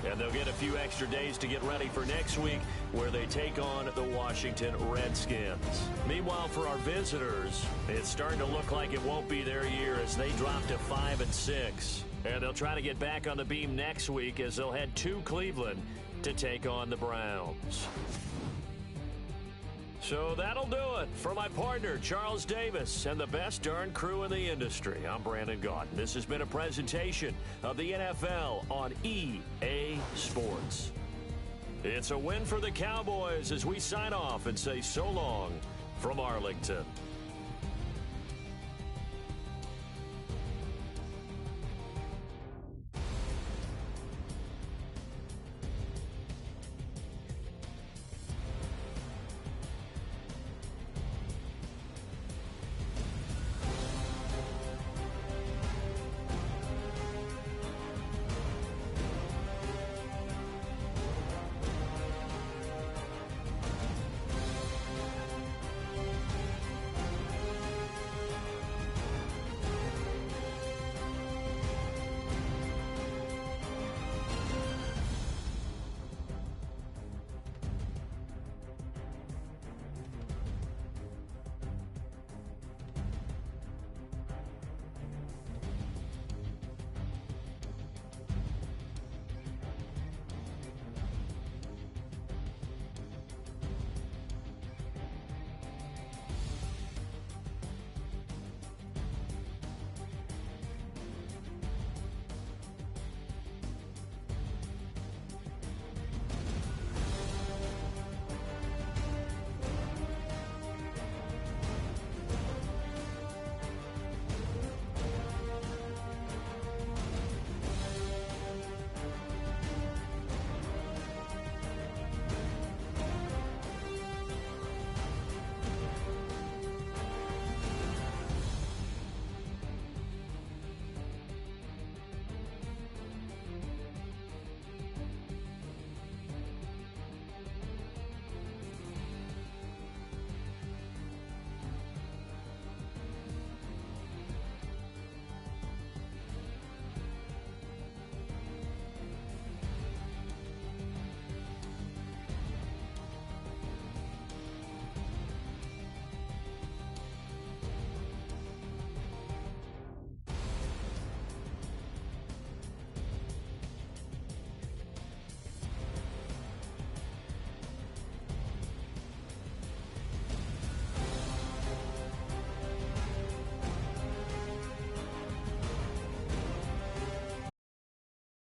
And they'll get a few extra days to get ready for next week, where they take on the Washington Redskins. Meanwhile, for our visitors, it's starting to look like it won't be their year as they drop to 5-6. And they'll try to get back on the beam next week as they'll head to Cleveland to take on the Browns. So that'll do it for my partner, Charles Davis, and the best darn crew in the industry. I'm Brandon Gaudin. This has been a presentation of the NFL on EA Sports. It's a win for the Cowboys as we sign off and say so long from Arlington.